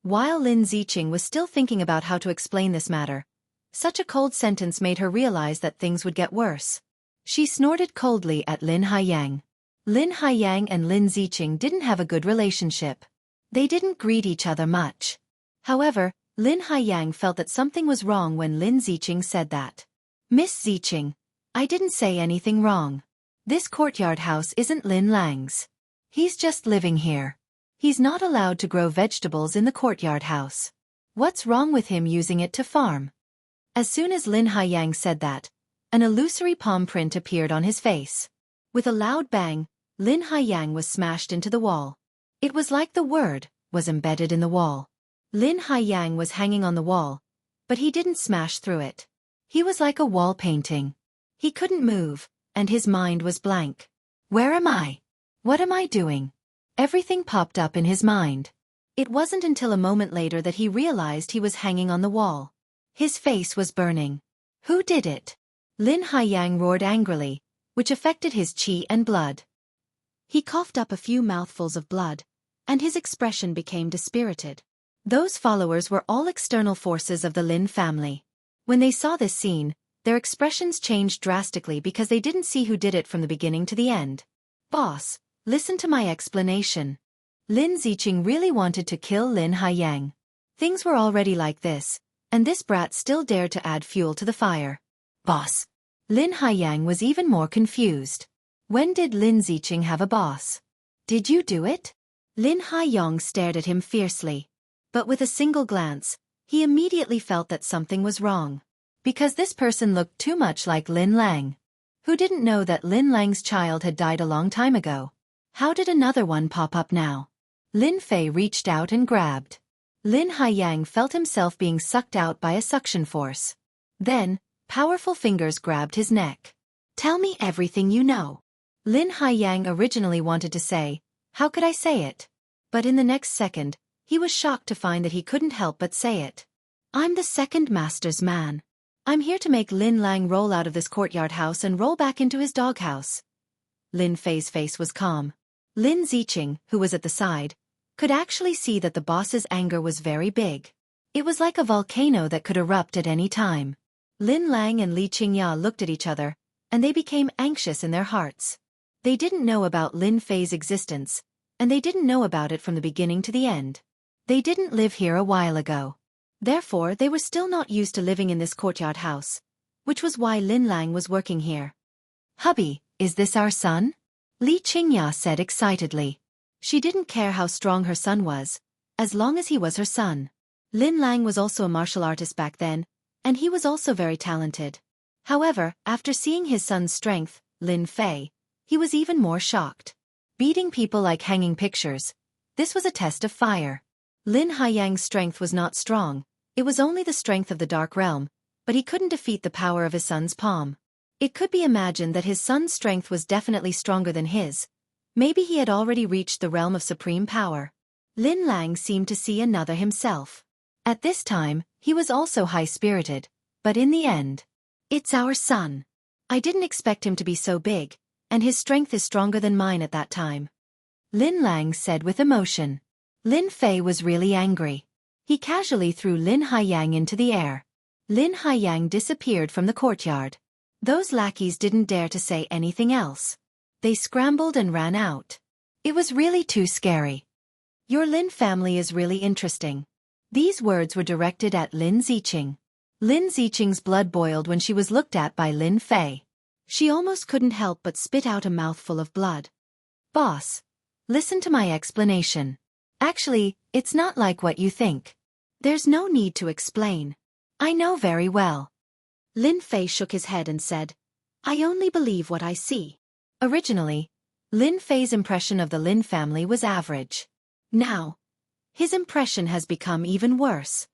While Lin Ziqing was still thinking about how to explain this matter, such a cold sentence made her realize that things would get worse. She snorted coldly at Lin Haiyang. Lin Haiyang and Lin Ziqing didn't have a good relationship. They didn't greet each other much. However, Lin Haiyang felt that something was wrong when Lin Ziqing said that. Miss Ziqing, I didn't say anything wrong. This courtyard house isn't Lin Lang's. He's just living here. He's not allowed to grow vegetables in the courtyard house. What's wrong with him using it to farm? As soon as Lin Haiyang said that, an illusory palm print appeared on his face. With a loud bang, Lin Haiyang was smashed into the wall. It was like the word was embedded in the wall. Lin Haiyang was hanging on the wall, but he didn't smash through it. He was like a wall painting. He couldn't move, and his mind was blank. Where am I? What am I doing? Everything popped up in his mind. It wasn't until a moment later that he realized he was hanging on the wall. His face was burning. Who did it? Lin Haiyang roared angrily, which affected his qi and blood. He coughed up a few mouthfuls of blood, and his expression became dispirited. Those followers were all external forces of the Lin family. When they saw this scene, their expressions changed drastically because they didn't see who did it from the beginning to the end. Boss, listen to my explanation. Lin Ziqing really wanted to kill Lin Haiyang. Things were already like this, and this brat still dared to add fuel to the fire. Boss. Lin Haiyang was even more confused. When did Lin Ziqing have a boss? Did you do it? Lin Haiyang stared at him fiercely. But with a single glance, he immediately felt that something was wrong. Because this person looked too much like Lin Lang. Who didn't know that Lin Lang's child had died a long time ago? How did another one pop up now? Lin Fei reached out and grabbed. Lin Haiyang felt himself being sucked out by a suction force. Then, powerful fingers grabbed his neck. "Tell me everything you know." Lin Haiyang originally wanted to say, "How could I say it?" But in the next second, he was shocked to find that he couldn't help but say it. "I'm the second master's man. I'm here to make Lin Lang roll out of this courtyard house and roll back into his doghouse." Lin Fei's face was calm. Lin Ziqing, who was at the side, could actually see that the boss's anger was very big. It was like a volcano that could erupt at any time. Lin Lang and Li Qingya looked at each other, and they became anxious in their hearts. They didn't know about Lin Fei's existence, and they didn't know about it from the beginning to the end. They didn't live here a while ago. Therefore, they were still not used to living in this courtyard house, which was why Lin Lang was working here. "Hubby, is this our son?" Li Qingya said excitedly. She didn't care how strong her son was, as long as he was her son. Lin Lang was also a martial artist back then, and he was also very talented. However, after seeing his son's strength, Lin Fei, he was even more shocked. Beating people like hanging pictures, this was a test of fire. Lin Haiyang's strength was not strong, it was only the strength of the Dark Realm, but he couldn't defeat the power of his son's palm. It could be imagined that his son's strength was definitely stronger than his. Maybe he had already reached the realm of supreme power. Lin Lang seemed to see another himself. At this time, he was also high-spirited, but in the end, "It's our son. I didn't expect him to be so big, and his strength is stronger than mine at that time," Lin Lang said with emotion. Lin Fei was really angry. He casually threw Lin Haiyang into the air. Lin Haiyang disappeared from the courtyard. Those lackeys didn't dare to say anything else. They scrambled and ran out. It was really too scary. "Your Lin family is really interesting." These words were directed at Lin Ziqing. Lin Ziqing's blood boiled when she was looked at by Lin Fei. She almost couldn't help but spit out a mouthful of blood. "Boss, listen to my explanation. Actually, it's not like what you think. There's no need to explain. I know very well." Lin Fei shook his head and said, "I only believe what I see." Originally, Lin Fei's impression of the Lin family was average. Now, his impression has become even worse.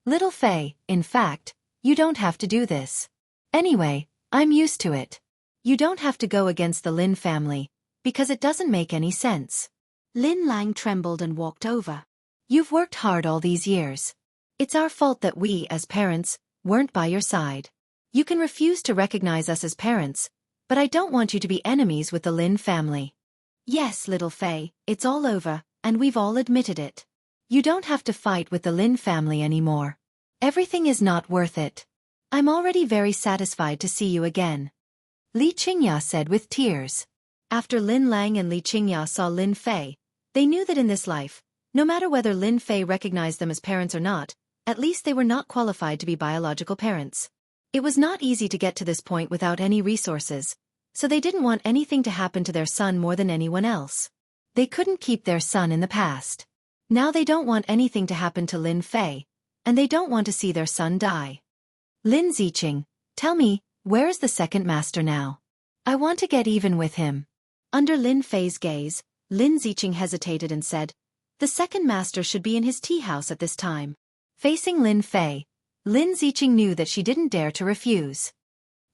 "Little Fei, in fact, you don't have to do this. Anyway, I'm used to it. You don't have to go against the Lin family, because it doesn't make any sense." Lin Lang trembled and walked over. "You've worked hard all these years. It's our fault that we, as parents, weren't by your side. You can refuse to recognize us as parents, but I don't want you to be enemies with the Lin family." "Yes, little Fei, it's all over, and we've all admitted it. You don't have to fight with the Lin family anymore. Everything is not worth it. I'm already very satisfied to see you again," Li Qingya said with tears. After Lin Lang and Li Qingya saw Lin Fei, they knew that in this life, no matter whether Lin Fei recognized them as parents or not, at least they were not qualified to be biological parents. It was not easy to get to this point without any resources, so they didn't want anything to happen to their son more than anyone else. They couldn't keep their son in the past. Now they don't want anything to happen to Lin Fei, and they don't want to see their son die. "Lin Ziqing, tell me, where is the second master now? I want to get even with him." Under Lin Fei's gaze, Lin Ziqing hesitated and said, "The second master should be in his tea house at this time." Facing Lin Fei, Lin Ziqing knew that she didn't dare to refuse.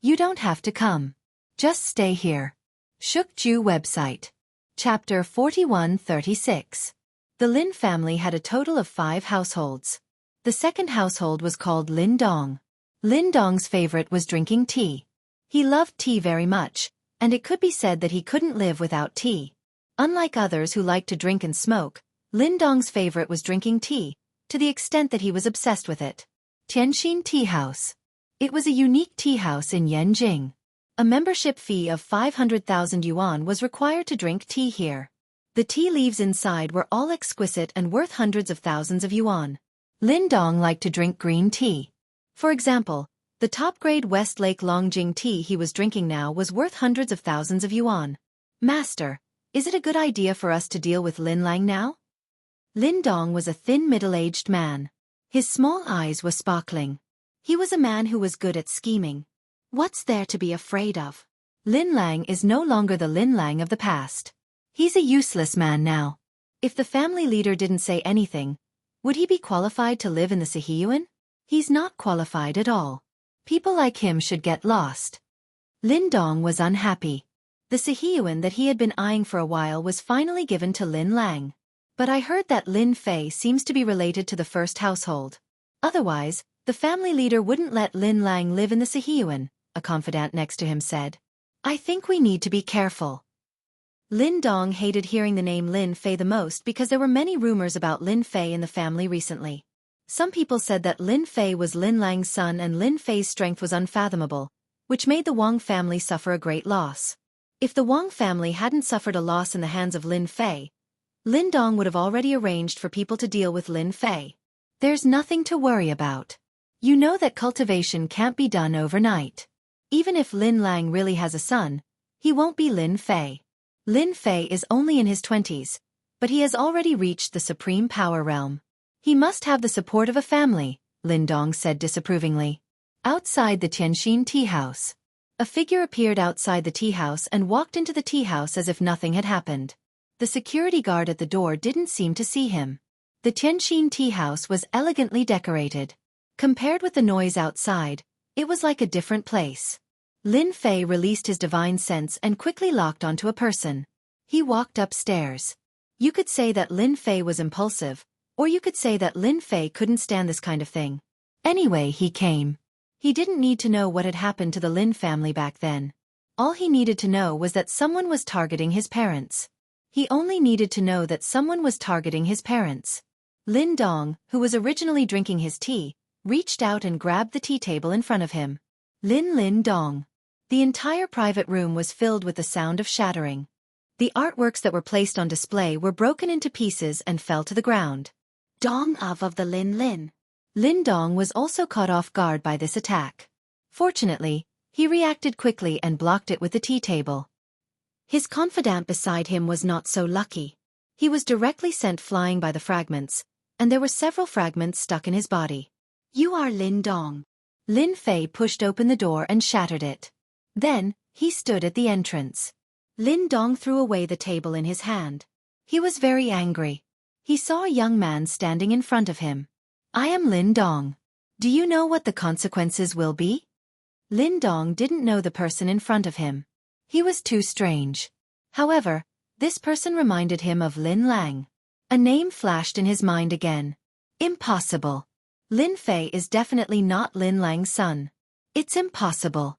"You don't have to come. Just stay here." Shukju website. Chapter 4136. The Lin family had a total of 5 households. The second household was called Lin Dong. Lin Dong's favorite was drinking tea. He loved tea very much, and it could be said that he couldn't live without tea. Unlike others who liked to drink and smoke, Lin Dong's favorite was drinking tea, to the extent that he was obsessed with it. Tianxin Tea House. It was a unique tea house in Yanjing. A membership fee of 500,000 yuan was required to drink tea here. The tea leaves inside were all exquisite and worth hundreds of thousands of yuan. Lin Dong liked to drink green tea. For example, the top-grade Westlake Longjing tea he was drinking now was worth hundreds of thousands of yuan. "Master, is it a good idea for us to deal with Lin Lang now?" Lin Dong was a thin middle-aged man. His small eyes were sparkling. He was a man who was good at scheming. What's there to be afraid of? Lin Lang is no longer the Lin Lang of the past. He's a useless man now. If the family leader didn't say anything, Would he be qualified to live in the Sihiyuan? He's not qualified at all. People like him should get lost. Lin Dong was unhappy. The Sihiyuan that he had been eyeing for a while was finally given to Lin Lang. But I heard that Lin Fei seems to be related to the first household. Otherwise, the family leader wouldn't let Lin Lang live in the Sihiyuan, a confidant next to him said. I think we need to be careful. Lin Dong hated hearing the name Lin Fei the most because there were many rumors about Lin Fei in the family recently. Some people said that Lin Fei was Lin Lang's son and Lin Fei's strength was unfathomable, which made the Wang family suffer a great loss. If the Wang family hadn't suffered a loss in the hands of Lin Fei, Lin Dong would have already arranged for people to deal with Lin Fei. There's nothing to worry about. You know that cultivation can't be done overnight. Even if Lin Lang really has a son, he won't be Lin Fei. Lin Fei is only in his 20s, but he has already reached the supreme power realm. He must have the support of a family, Lin Dong said disapprovingly. Outside the Tianxin tea house. A figure appeared outside the tea house and walked into the tea house as if nothing had happened. The security guard at the door didn't seem to see him. The Tianxin tea house was elegantly decorated. Compared with the noise outside, it was like a different place. Lin Fei released his divine sense and quickly locked onto a person. He walked upstairs. You could say that Lin Fei was impulsive, or you could say that Lin Fei couldn't stand this kind of thing. Anyway, he came. He didn't need to know what had happened to the Lin family back then. All he needed to know was that someone was targeting his parents. He only needed to know that someone was targeting his parents. Lin Dong, who was originally drinking his tea, reached out and grabbed the tea table in front of him. Lin Dong. The entire private room was filled with the sound of shattering. The artworks that were placed on display were broken into pieces and fell to the ground. Dong of the Lin. Lin Dong was also caught off guard by this attack. Fortunately, he reacted quickly and blocked it with the tea table. His confidant beside him was not so lucky. He was directly sent flying by the fragments, and there were several fragments stuck in his body. You are Lin Dong. Lin Fei pushed open the door and shattered it. Then, he stood at the entrance. Lin Dong threw away the table in his hand. He was very angry. He saw a young man standing in front of him. I am Lin Dong. Do you know what the consequences will be? Lin Dong didn't know the person in front of him. He was too strange. However, this person reminded him of Lin Lang. A name flashed in his mind again. Impossible. Lin Fei is definitely not Lin Lang's son. It's impossible.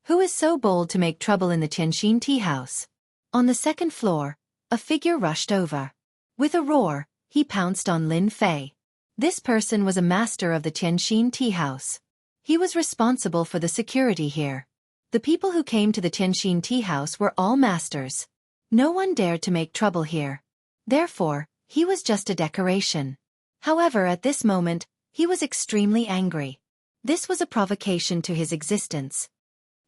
Who is so bold to make trouble in the Tianxin tea house? On the second floor, a figure rushed over. With a roar, he pounced on Lin Fei. This person was a master of the Tianxin tea house. He was responsible for the security here. The people who came to the Tianxin tea house were all masters. No one dared to make trouble here. Therefore, he was just a decoration. However, at this moment, he was extremely angry. This was a provocation to his existence.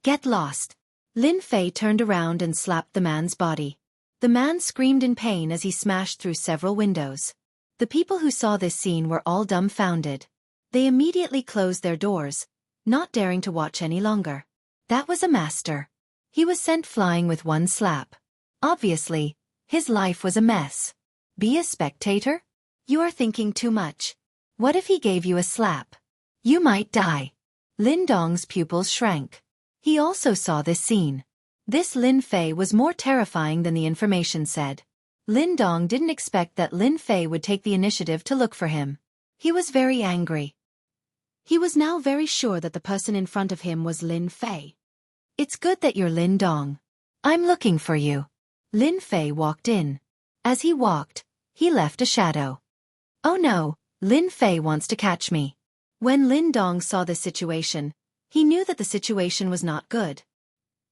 Get lost. Lin Fei turned around and slapped the man's body. The man screamed in pain as he smashed through several windows. The people who saw this scene were all dumbfounded. They immediately closed their doors, not daring to watch any longer. That was a master. He was sent flying with one slap. Obviously, his life was a mess. Be a spectator? You are thinking too much. What if he gave you a slap? You might die. Lin Dong's pupils shrank. He also saw this scene. This Lin Fei was more terrifying than the information said. Lin Dong didn't expect that Lin Fei would take the initiative to look for him. He was very angry. He was now very sure that the person in front of him was Lin Fei. It's good that you're Lin Dong. I'm looking for you. Lin Fei walked in. As he walked, he left a shadow. Oh no, Lin Fei wants to catch me. When Lin Dong saw this situation, he knew that the situation was not good.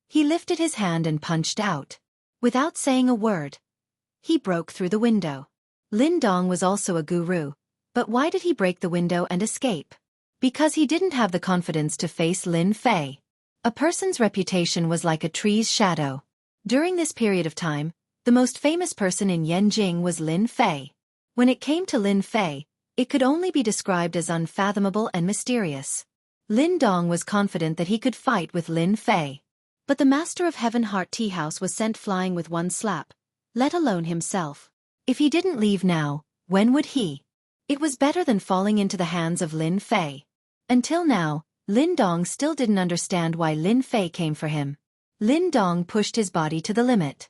He lifted his hand and punched out. Without saying a word, he broke through the window. Lin Dong was also a guru, but why did he break the window and escape? Because he didn't have the confidence to face Lin Fei. A person's reputation was like a tree's shadow. During this period of time, the most famous person in Yanjing was Lin Fei. When it came to Lin Fei, it could only be described as unfathomable and mysterious. Lin Dong was confident that he could fight with Lin Fei. But the master of Heaven Heart Tea House was sent flying with one slap, let alone himself. If he didn't leave now, when would he? It was better than falling into the hands of Lin Fei. Until now, Lin Dong still didn't understand why Lin Fei came for him. Lin Dong pushed his body to the limit.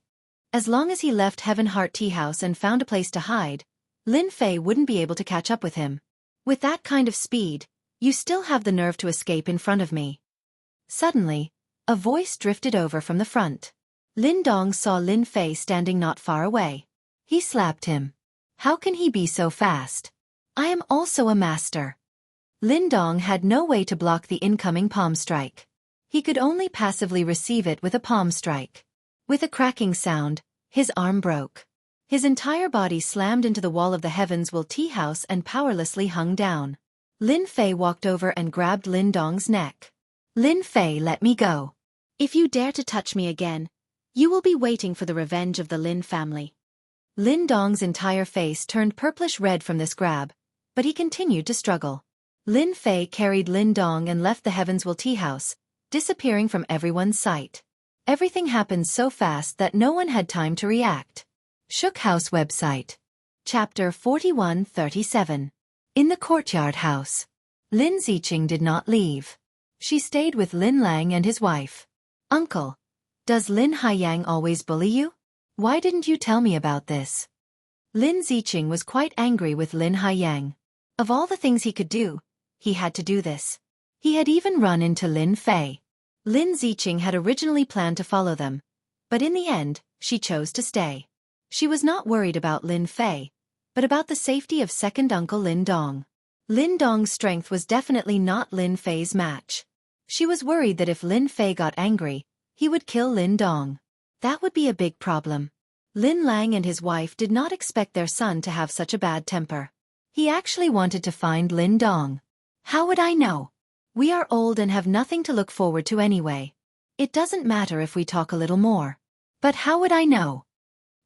As long as he left Heaven Heart Tea House and found a place to hide, Lin Fei wouldn't be able to catch up with him. With that kind of speed, you still have the nerve to escape in front of me. Suddenly, a voice drifted over from the front. Lin Dong saw Lin Fei standing not far away. He slapped him. How can he be so fast? I am also a master. Lin Dong had no way to block the incoming palm strike. He could only passively receive it with a palm strike. With a cracking sound, his arm broke. His entire body slammed into the wall of the Heaven's Will Tea House and powerlessly hung down. Lin Fei walked over and grabbed Lin Dong's neck. Lin Fei, let me go. If you dare to touch me again, you will be waiting for the revenge of the Lin family. Lin Dong's entire face turned purplish red from this grab, but he continued to struggle. Lin Fei carried Lin Dong and left the Heaven's Will Tea House, disappearing from everyone's sight. Everything happened so fast that no one had time to react. Shook House website. Chapter 4137. In the courtyard house. Lin Ziqing did not leave. She stayed with Lin Lang and his wife. Uncle, does Lin Haiyang always bully you? Why didn't you tell me about this? Lin Ziqing was quite angry with Lin Haiyang. Of all the things he could do, he had to do this. He had even run into Lin Fei. Lin Ziqing had originally planned to follow them, but in the end, she chose to stay. She was not worried about Lin Fei, but about the safety of second uncle Lin Dong. Lin Dong's strength was definitely not Lin Fei's match. She was worried that if Lin Fei got angry, he would kill Lin Dong. That would be a big problem. Lin Lang and his wife did not expect their son to have such a bad temper. He actually wanted to find Lin Dong. How would I know? We are old and have nothing to look forward to anyway. It doesn't matter if we talk a little more. But how would I know?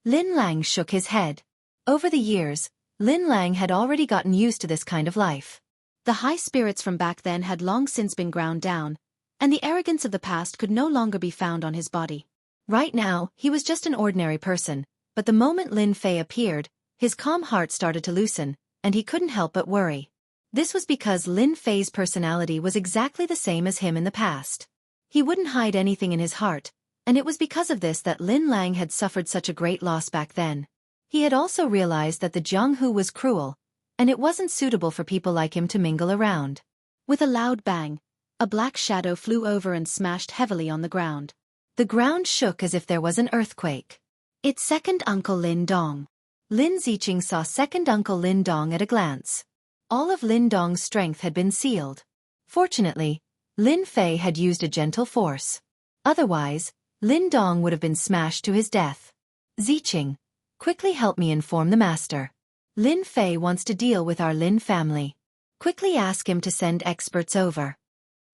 Lin Lang shook his head. Over the years, Lin Lang had already gotten used to this kind of life. The high spirits from back then had long since been ground down, and the arrogance of the past could no longer be found on his body. Right now, he was just an ordinary person, but the moment Lin Fei appeared, his calm heart started to loosen, and he couldn't help but worry. This was because Lin Fei's personality was exactly the same as him in the past. He wouldn't hide anything in his heart, and it was because of this that Lin Lang had suffered such a great loss back then. He had also realized that the Jianghu was cruel, and it wasn't suitable for people like him to mingle around. With a loud bang, a black shadow flew over and smashed heavily on the ground. The ground shook as if there was an earthquake. It's second uncle Lin Dong. Lin Ziqing saw second uncle Lin Dong at a glance. All of Lin Dong's strength had been sealed. Fortunately, Lin Fei had used a gentle force. Otherwise, Lin Dong would have been smashed to his death. Ziqing, quickly help me inform the master. Lin Fei wants to deal with our Lin family. Quickly ask him to send experts over.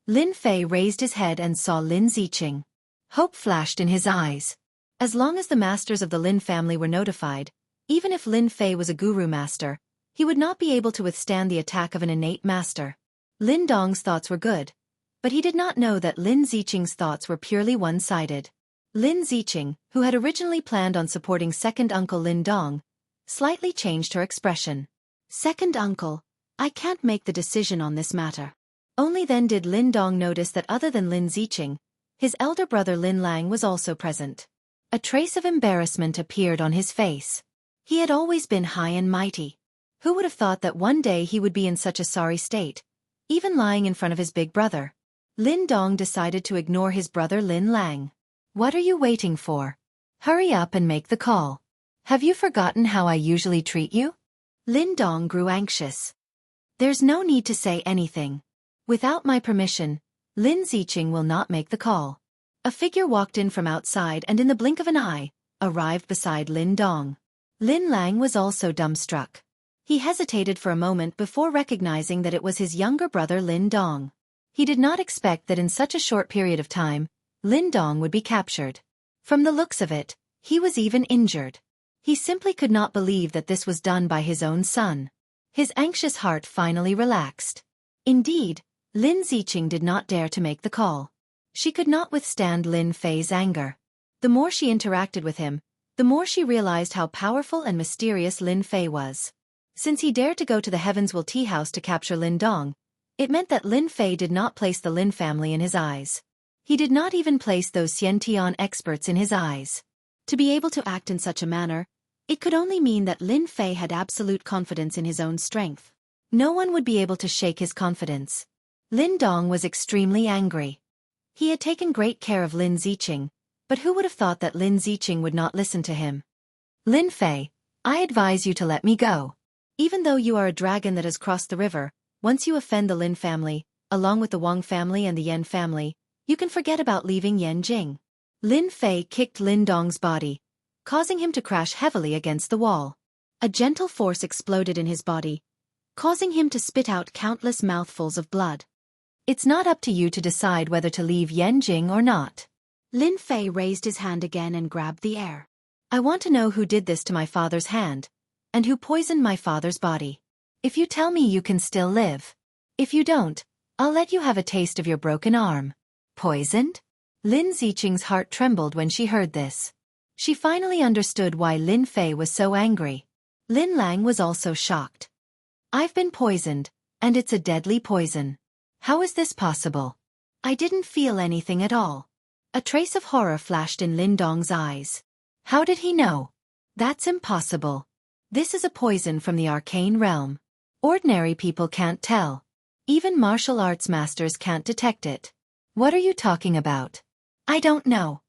Lin Fei raised his head and saw Lin Ziqing. Hope flashed in his eyes. As long as the masters of the Lin family were notified, even if Lin Fei was a guru master, he would not be able to withstand the attack of an innate master. Lin Dong's thoughts were good, but he did not know that Lin Ziqing's thoughts were purely one-sided. Lin Ziqing, who had originally planned on supporting second uncle Lin Dong, slightly changed her expression. Second uncle, I can't make the decision on this matter. Only then did Lin Dong notice that other than Lin Ziqing, his elder brother Lin Lang was also present. A trace of embarrassment appeared on his face. He had always been high and mighty. Who would have thought that one day he would be in such a sorry state, even lying in front of his big brother? Lin Dong decided to ignore his brother Lin Lang. What are you waiting for? Hurry up and make the call. Have you forgotten how I usually treat you? Lin Dong grew anxious. There's no need to say anything. Without my permission, Lin Ziqing will not make the call. A figure walked in from outside and in the blink of an eye, arrived beside Lin Dong. Lin Lang was also dumbstruck. He hesitated for a moment before recognizing that it was his younger brother Lin Dong. He did not expect that in such a short period of time, Lin Dong would be captured. From the looks of it, he was even injured. He simply could not believe that this was done by his own son. His anxious heart finally relaxed. Indeed, Lin Ziqing did not dare to make the call. She could not withstand Lin Fei's anger. The more she interacted with him, the more she realized how powerful and mysterious Lin Fei was. Since he dared to go to the Heavenswell tea house to capture Lin Dong, it meant that Lin Fei did not place the Lin family in his eyes. He did not even place those Xian Tian experts in his eyes. To be able to act in such a manner, it could only mean that Lin Fei had absolute confidence in his own strength. No one would be able to shake his confidence. Lin Dong was extremely angry. He had taken great care of Lin Ziqing, but who would have thought that Lin Ziqing would not listen to him? Lin Fei, I advise you to let me go. Even though you are a dragon that has crossed the river, once you offend the Lin family, along with the Wang family and the Yan family, you can forget about leaving Yanjing. Lin Fei kicked Lin Dong's body, causing him to crash heavily against the wall. A gentle force exploded in his body, causing him to spit out countless mouthfuls of blood. It's not up to you to decide whether to leave Yanjing or not. Lin Fei raised his hand again and grabbed the air. I want to know who did this to my father's hand, and who poisoned my father's body. If you tell me, you can still live. If you don't, I'll let you have a taste of your broken arm. Poisoned? Lin Ziqing's heart trembled when she heard this. She finally understood why Lin Fei was so angry. Lin Lang was also shocked. I've been poisoned, and it's a deadly poison. How is this possible? I didn't feel anything at all. A trace of horror flashed in Lin Dong's eyes. How did he know? That's impossible. This is a poison from the arcane realm. Ordinary people can't tell. Even martial arts masters can't detect it. What are you talking about? I don't know.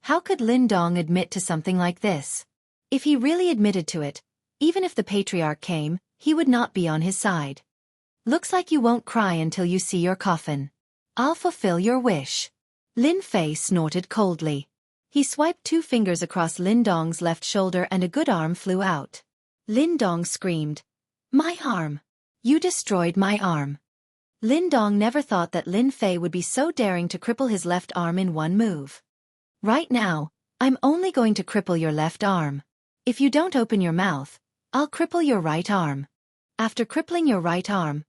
How could Lin Dong admit to something like this? If he really admitted to it, even if the patriarch came, he would not be on his side. Looks like you won't cry until you see your coffin. I'll fulfill your wish. Lin Fei snorted coldly. He swiped 2 fingers across Lin Dong's left shoulder and a good arm flew out. Lin Dong screamed, "My arm! You destroyed my arm!" Lin Dong never thought that Lin Fei would be so daring to cripple his left arm in one move. Right now, I'm only going to cripple your left arm. If you don't open your mouth, I'll cripple your right arm. After crippling your right arm,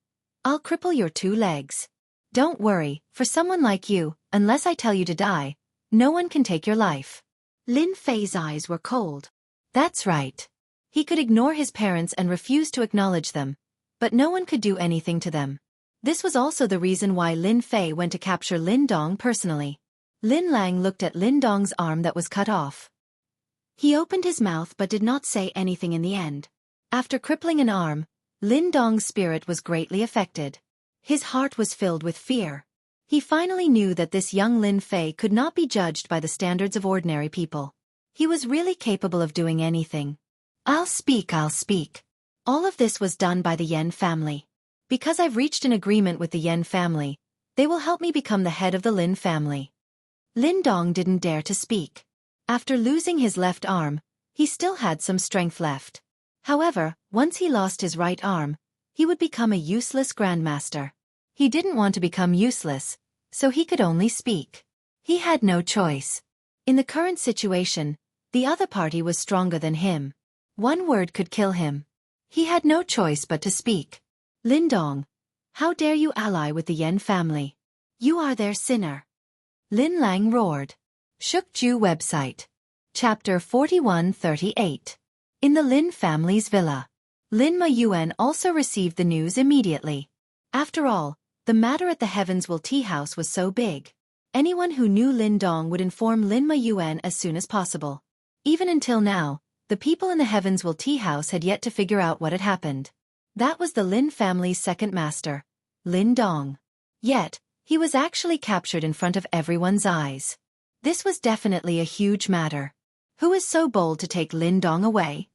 I'll cripple your 2 legs. Don't worry, for someone like you, unless I tell you to die, no one can take your life. Lin Fei's eyes were cold. That's right. He could ignore his parents and refuse to acknowledge them, but no one could do anything to them. This was also the reason why Lin Fei went to capture Lin Dong personally. Lin Lang looked at Lin Dong's arm that was cut off. He opened his mouth but did not say anything in the end. After crippling an arm, Lin Dong's spirit was greatly affected. His heart was filled with fear. He finally knew that this young Lin Fei could not be judged by the standards of ordinary people. He was really capable of doing anything. I'll speak. All of this was done by the Yan family. Because I've reached an agreement with the Yan family, they will help me become the head of the Lin family. Lin Dong didn't dare to speak. After losing his left arm, he still had some strength left. However, once he lost his right arm, he would become a useless grandmaster. He didn't want to become useless, so he could only speak. He had no choice. In the current situation, the other party was stronger than him. One word could kill him. He had no choice but to speak. Lin Dong, how dare you ally with the Yan family? You are their sinner. Lin Lang roared. Shukju website. Chapter 4138. In the Lin family's villa. Lin Ma Yuan also received the news immediately. After all, the matter at the Heavenswell tea house was so big. Anyone who knew Lin Dong would inform Lin Ma Yuan as soon as possible. Even until now, the people in the Heavenswell tea house had yet to figure out what had happened. That was the Lin family's second master, Lin Dong. Yet, he was actually captured in front of everyone's eyes. This was definitely a huge matter. Who is so bold to take Lin Dong away?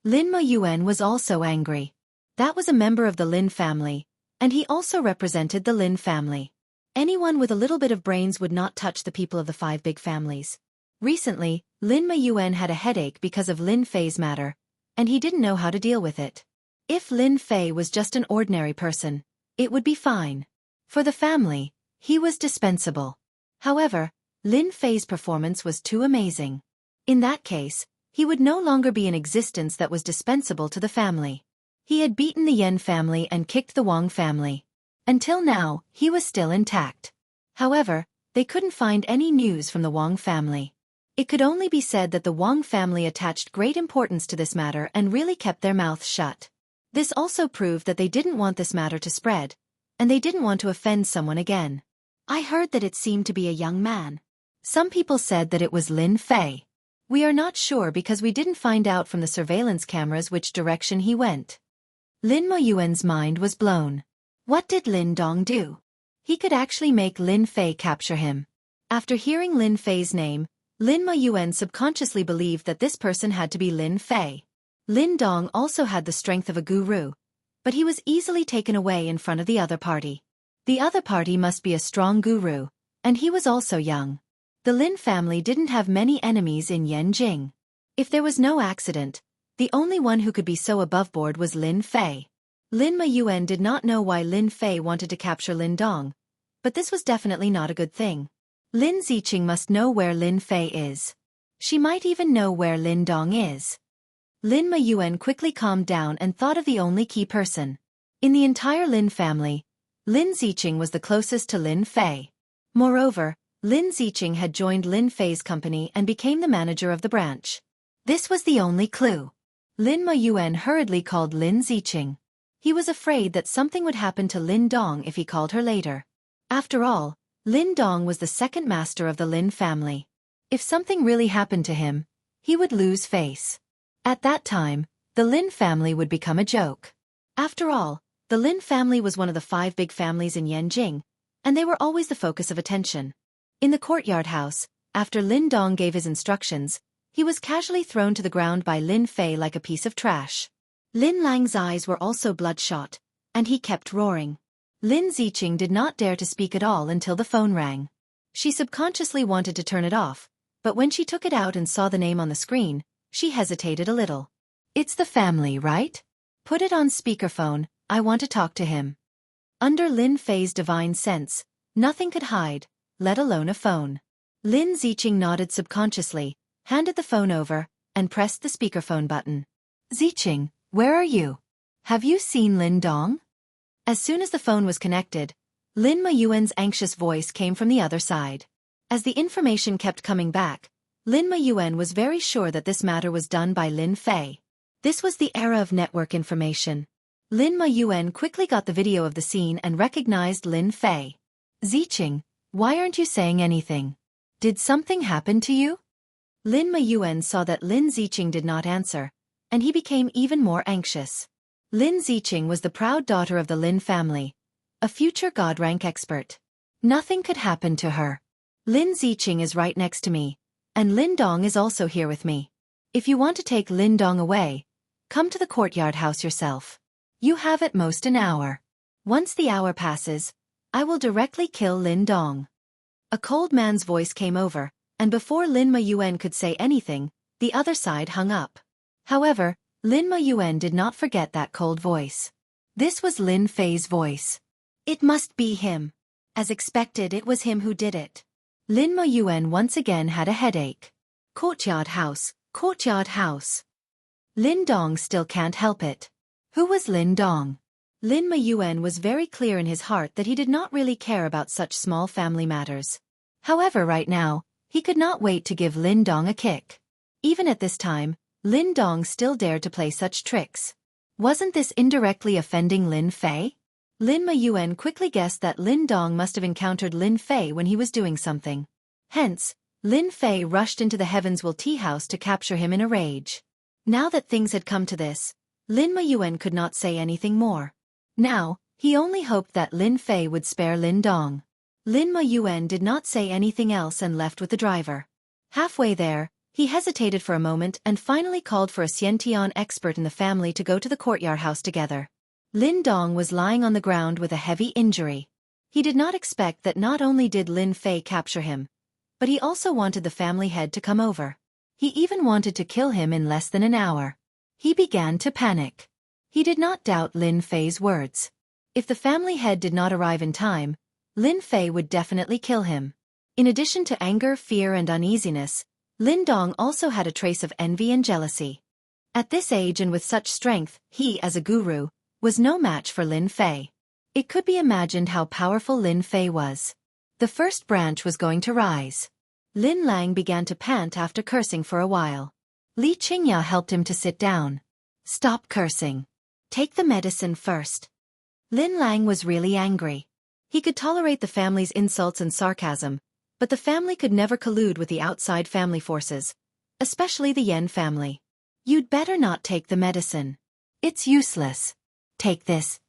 Lin Ma Yuan was also angry. That was a member of the Lin family, and he also represented the Lin family. Anyone with a little bit of brains would not touch the people of the 5 big families. Recently, Lin Ma Yuan had a headache because of Lin Fei's matter, and he didn't know how to deal with it. If Lin Fei was just an ordinary person, it would be fine. For the family, he was dispensable. However, Lin Fei's performance was too amazing. In that case, he would no longer be an existence that was dispensable to the family. He had beaten the Yan family and kicked the Wang family. Until now, he was still intact. However, they couldn't find any news from the Wang family. It could only be said that the Wang family attached great importance to this matter and really kept their mouths shut. This also proved that they didn't want this matter to spread, and they didn't want to offend someone again. I heard that it seemed to be a young man. Some people said that it was Lin Fei. We are not sure because we didn't find out from the surveillance cameras which direction he went. Lin Moyuan's mind was blown. What did Lin Dong do? He could actually make Lin Fei capture him. After hearing Lin Fei's name, Lin Moyuan subconsciously believed that this person had to be Lin Fei. Lin Dong also had the strength of a guru, but he was easily taken away in front of the other party. The other party must be a strong guru, and he was also young. The Lin family didn't have many enemies in Yanjing. If there was no accident, the only one who could be so aboveboard was Lin Fei. Lin Moyuan did not know why Lin Fei wanted to capture Lin Dong, but this was definitely not a good thing. Lin Ziqing must know where Lin Fei is. She might even know where Lin Dong is. Lin Moyuan quickly calmed down and thought of the only key person. In the entire Lin family, Lin Ziqing was the closest to Lin Fei. Moreover, Lin Ziqing had joined Lin Fei's company and became the manager of the branch. This was the only clue. Lin Moyuan hurriedly called Lin Ziqing. He was afraid that something would happen to Lin Dong if he called her later. After all, Lin Dong was the second master of the Lin family. If something really happened to him, he would lose face. At that time, the Lin family would become a joke. After all, the Lin family was one of the 5 big families in Yanjing, and they were always the focus of attention. In the courtyard house, after Lin Dong gave his instructions, he was casually thrown to the ground by Lin Fei like a piece of trash. Lin Lang's eyes were also bloodshot, and he kept roaring. Lin Ziqing did not dare to speak at all until the phone rang. She subconsciously wanted to turn it off, but when she took it out and saw the name on the screen, she hesitated a little. It's the family, right? Put it on speakerphone, I want to talk to him. Under Lin Fei's divine sense, nothing could hide, let alone a phone. Lin Ziqing nodded subconsciously, handed the phone over, and pressed the speakerphone button. Ziqing, where are you? Have you seen Lin Dong? As soon as the phone was connected, Lin Moyuan's anxious voice came from the other side. As the information kept coming back, Lin Moyuan was very sure that this matter was done by Lin Fei. This was the era of network information. Lin Moyuan quickly got the video of the scene and recognized Lin Fei. Ziqing, why aren't you saying anything? Did something happen to you? Lin Moyuan saw that Lin Ziqing did not answer, and he became even more anxious. Lin Ziqing was the proud daughter of the Lin family, a future God-rank expert. Nothing could happen to her. Lin Ziqing is right next to me, and Lin Dong is also here with me. If you want to take Lin Dong away, come to the courtyard house yourself. You have at most an hour. Once the hour passes, I will directly kill Lin Dong. A cold man's voice came over, and before Lin Moyuan could say anything, the other side hung up. However, Lin Moyuan did not forget that cold voice. This was Lin Fei's voice. It must be him. As expected, it was him who did it. Lin Moyuan once again had a headache. Courtyard house, courtyard house. Lin Dong still can't help it. Who was Lin Dong? Lin Moyuan was very clear in his heart that he did not really care about such small family matters. However, right now, he could not wait to give Lin Dong a kick. Even at this time, Lin Dong still dared to play such tricks. Wasn't this indirectly offending Lin Fei? Lin Moyuan quickly guessed that Lin Dong must have encountered Lin Fei when he was doing something. Hence, Lin Fei rushed into the Heavenswell tea house to capture him in a rage. Now that things had come to this, Lin Moyuan could not say anything more. Now, he only hoped that Lin Fei would spare Lin Dong. Lin Moyuan did not say anything else and left with the driver. Halfway there, he hesitated for a moment and finally called for a Xiantian expert in the family to go to the courtyard house together. Lin Dong was lying on the ground with a heavy injury. He did not expect that not only did Lin Fei capture him, but he also wanted the family head to come over. He even wanted to kill him in less than an hour. He began to panic. He did not doubt Lin Fei's words. If the family head did not arrive in time, Lin Fei would definitely kill him. In addition to anger, fear, and uneasiness, Lin Dong also had a trace of envy and jealousy. At this age and with such strength, he, as a guru, was no match for Lin Fei. It could be imagined how powerful Lin Fei was. The first branch was going to rise. Lin Lang began to pant after cursing for a while. Li Qingya helped him to sit down. Stop cursing. Take the medicine first. Lin Lang was really angry. He could tolerate the family's insults and sarcasm, but the family could never collude with the outside family forces, especially the Yen family. You'd better not take the medicine. It's useless. Take this.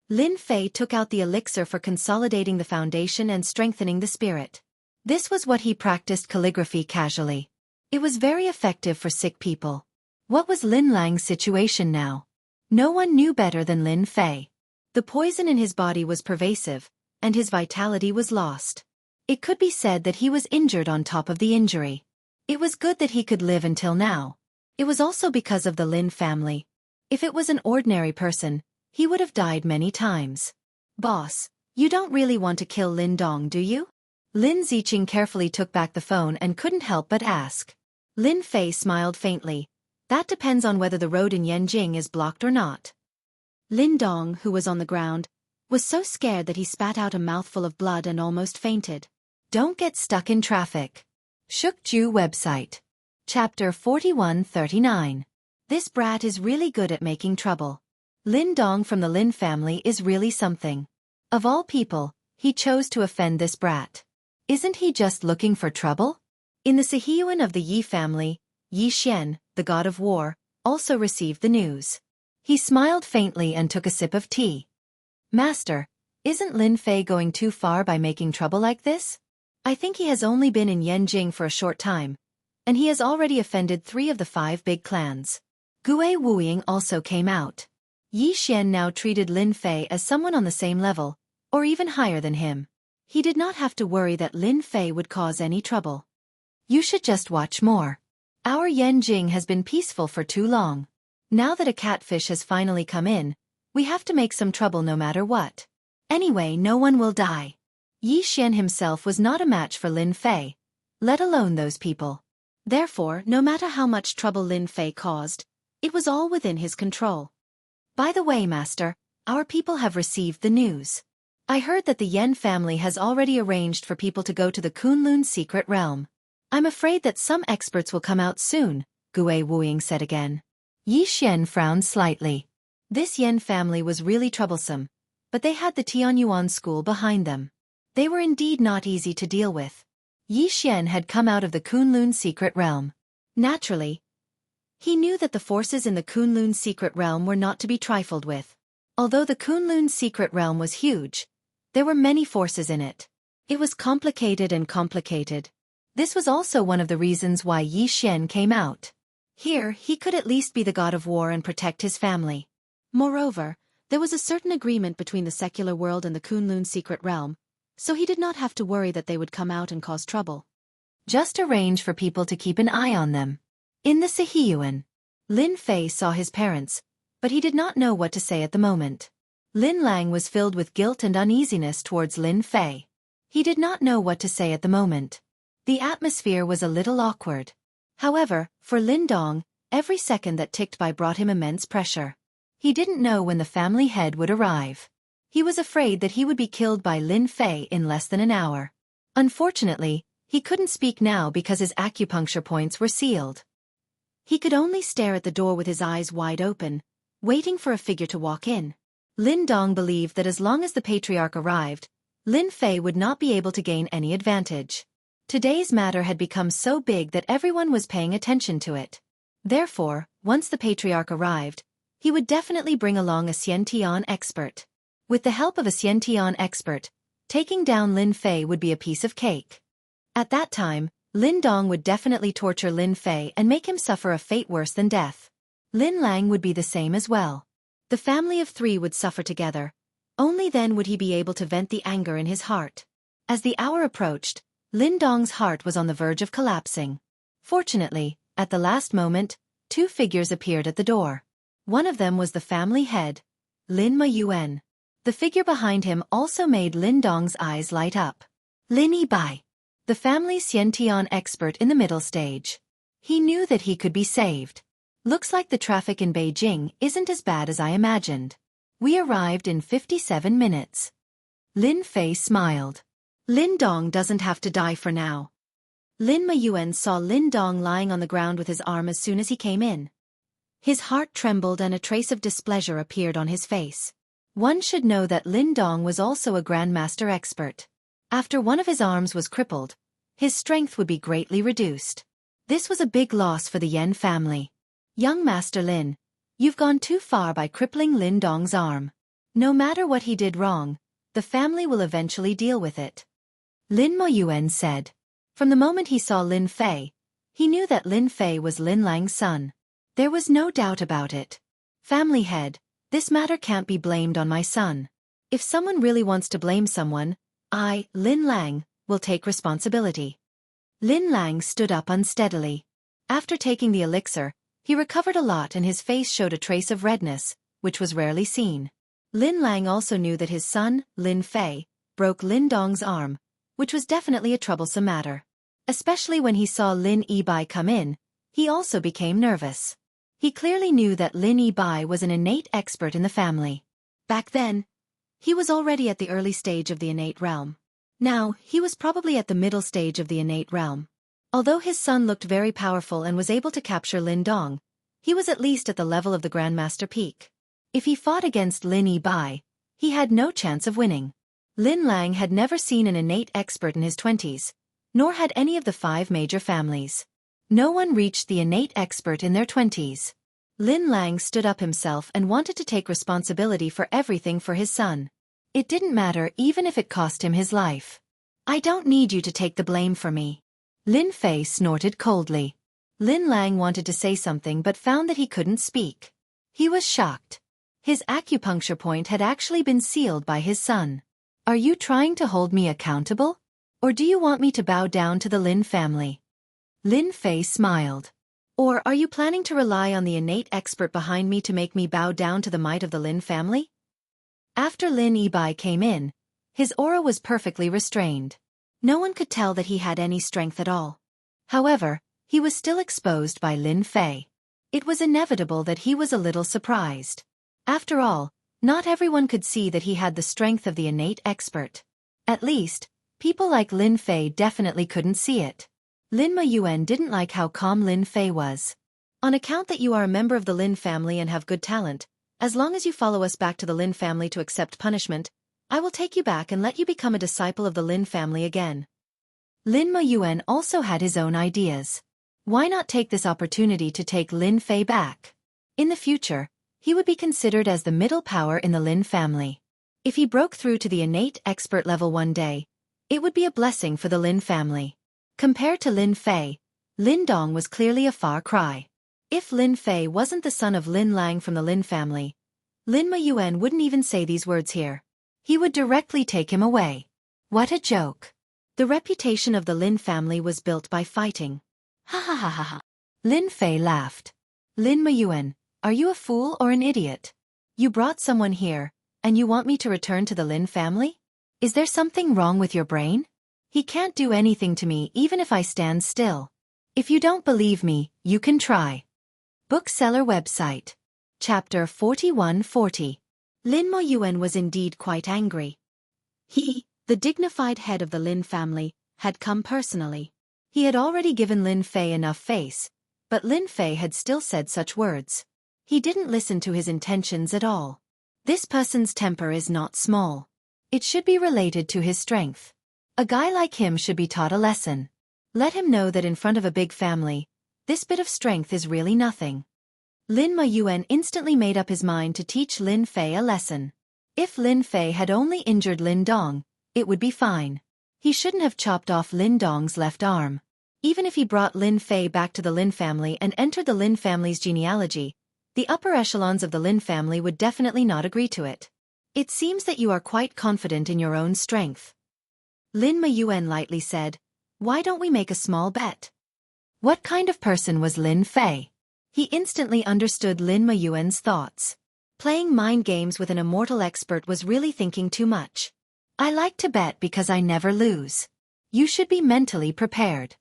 Lin Fei took out the elixir for consolidating the foundation and strengthening the spirit. This was what he practiced calligraphy casually. It was very effective for sick people. What was Lin Lang's situation now? No one knew better than Lin Fei. The poison in his body was pervasive, and his vitality was lost. It could be said that he was injured on top of the injury. It was good that he could live until now. It was also because of the Lin family. If it was an ordinary person, he would have died many times. Boss, you don't really want to kill Lin Dong, do you? Lin Ziqing carefully took back the phone and couldn't help but ask. Lin Fei smiled faintly. That depends on whether the road in Yanjing is blocked or not. Lin Dong, who was on the ground, was so scared that he spat out a mouthful of blood and almost fainted. Don't get stuck in traffic. Shukju website. Chapter 4139. This brat is really good at making trouble. Lin Dong from the Lin family is really something. Of all people, he chose to offend this brat. Isn't he just looking for trouble? In the Sihiyuan of the Yi family, Yi Xian, the god of war, also received the news. He smiled faintly and took a sip of tea. Master, isn't Lin Fei going too far by making trouble like this? I think he has only been in Yanjing for a short time, and he has already offended 3 of the 5 big clans. Gue Wuying also came out. Yi Xian now treated Lin Fei as someone on the same level, or even higher than him. He did not have to worry that Lin Fei would cause any trouble. You should just watch more. Our Yanjing has been peaceful for too long. Now that a catfish has finally come in, we have to make some trouble no matter what. Anyway, no one will die. Yi Xian himself was not a match for Lin Fei, let alone those people. Therefore, no matter how much trouble Lin Fei caused, it was all within his control. By the way, Master, our people have received the news. I heard that the Yen family has already arranged for people to go to the Kunlun secret realm. I'm afraid that some experts will come out soon, Gue Wuying said again. Yi Xian frowned slightly. This Yen family was really troublesome, but they had the Tianyuan school behind them. They were indeed not easy to deal with. Yi Xian had come out of the Kunlun secret realm. Naturally, he knew that the forces in the Kunlun secret realm were not to be trifled with. Although the Kunlun secret realm was huge, there were many forces in it. It was complicated and complicated. This was also one of the reasons why Yi Xian came out. Here, he could at least be the god of war and protect his family. Moreover, there was a certain agreement between the secular world and the Kunlun secret realm, so he did not have to worry that they would come out and cause trouble. Just arrange for people to keep an eye on them. In the Sihiyuan, Lin Fei saw his parents, but he did not know what to say at the moment. Lin Lang was filled with guilt and uneasiness towards Lin Fei. He did not know what to say at the moment. The atmosphere was a little awkward. However, for Lin Dong, every second that ticked by brought him immense pressure. He didn't know when the family head would arrive. He was afraid that he would be killed by Lin Fei in less than an hour. Unfortunately, he couldn't speak now because his acupuncture points were sealed. He could only stare at the door with his eyes wide open, waiting for a figure to walk in. Lin Dong believed that as long as the patriarch arrived, Lin Fei would not be able to gain any advantage. Today's matter had become so big that everyone was paying attention to it. Therefore, once the patriarch arrived, he would definitely bring along a Xiantian expert. With the help of a Xiantian expert, taking down Lin Fei would be a piece of cake. At that time, Lin Dong would definitely torture Lin Fei and make him suffer a fate worse than death. Lin Lang would be the same as well. The family of 3 would suffer together. Only then would he be able to vent the anger in his heart. As the hour approached, Lin Dong's heart was on the verge of collapsing. Fortunately, at the last moment, 2 figures appeared at the door. One of them was the family head, Lin Ma Yuan. The figure behind him also made Lin Dong's eyes light up. Lin Yibai, the family's Xiantian expert in the middle stage. He knew that he could be saved. Looks like the traffic in Beijing isn't as bad as I imagined. We arrived in 57 minutes. Lin Fei smiled. Lin Dong doesn't have to die for now. Lin Ma Yuan saw Lin Dong lying on the ground with his arm as soon as he came in. His heart trembled and a trace of displeasure appeared on his face. One should know that Lin Dong was also a grandmaster expert. After one of his arms was crippled, his strength would be greatly reduced. This was a big loss for the Yen family. Young Master Lin, you've gone too far by crippling Lin Dong's arm. No matter what he did wrong, the family will eventually deal with it. Lin Moyuan said. From the moment he saw Lin Fei, he knew that Lin Fei was Lin Lang's son. There was no doubt about it. Family head, this matter can't be blamed on my son. If someone really wants to blame someone, I, Lin Lang, will take responsibility. Lin Lang stood up unsteadily. After taking the elixir, he recovered a lot and his face showed a trace of redness, which was rarely seen. Lin Lang also knew that his son, Lin Fei, broke Lin Dong's arm, which was definitely a troublesome matter. Especially when he saw Lin Yibai come in, he also became nervous. He clearly knew that Lin Yibai was an innate expert in the family. Back then, he was already at the early stage of the innate realm. Now, he was probably at the middle stage of the innate realm. Although his son looked very powerful and was able to capture Lin Dong, he was at least at the level of the Grandmaster peak. If he fought against Lin Yibai, he had no chance of winning. Lin Lang had never seen an innate expert in his 20s, nor had any of the 5 major families. No one reached the innate expert in their 20s. Lin Lang stood up himself and wanted to take responsibility for everything for his son. It didn't matter even if it cost him his life. I don't need you to take the blame for me. Lin Fei snorted coldly. Lin Lang wanted to say something but found that he couldn't speak. He was shocked. His acupuncture point had actually been sealed by his son. Are you trying to hold me accountable? Or do you want me to bow down to the Lin family? Lin Fei smiled. Or are you planning to rely on the innate expert behind me to make me bow down to the might of the Lin family? After Lin Yibai came in, his aura was perfectly restrained. No one could tell that he had any strength at all. However, he was still exposed by Lin Fei. It was inevitable that he was a little surprised. After all, not everyone could see that he had the strength of the innate expert. At least, people like Lin Fei definitely couldn't see it. Lin Moyuan didn't like how calm Lin Fei was. On account that you are a member of the Lin family and have good talent, as long as you follow us back to the Lin family to accept punishment, I will take you back and let you become a disciple of the Lin family again. Lin Moyuan also had his own ideas. Why not take this opportunity to take Lin Fei back? In the future, he would be considered as the middle power in the Lin family. If he broke through to the innate expert level one day, it would be a blessing for the Lin family. Compared to Lin Fei, Lin Dong was clearly a far cry. If Lin Fei wasn't the son of Lin Lang from the Lin family, Lin Moyuan wouldn't even say these words here. He would directly take him away. What a joke. The reputation of the Lin family was built by fighting. Ha ha ha ha ha. Lin Fei laughed. Lin Moyuan, are you a fool or an idiot? You brought someone here, and you want me to return to the Lin family? Is there something wrong with your brain? He can't do anything to me even if I stand still. If you don't believe me, you can try. Bookseller website. Chapter 4140. Lin Moyuan was indeed quite angry. He, the dignified head of the Lin family, had come personally. He had already given Lin Fei enough face, but Lin Fei had still said such words. He didn't listen to his intentions at all. This person's temper is not small. It should be related to his strength. A guy like him should be taught a lesson. Let him know that in front of a big family, this bit of strength is really nothing. Lin Moyuan instantly made up his mind to teach Lin Fei a lesson. If Lin Fei had only injured Lin Dong, it would be fine. He shouldn't have chopped off Lin Dong's left arm. Even if he brought Lin Fei back to the Lin family and entered the Lin family's genealogy, the upper echelons of the Lin family would definitely not agree to it. It seems that you are quite confident in your own strength. Lin Moyuan lightly said, why don't we make a small bet? What kind of person was Lin Fei? He instantly understood Lin Moyuan's thoughts. Playing mind games with an immortal expert was really thinking too much. I like to bet because I never lose. You should be mentally prepared.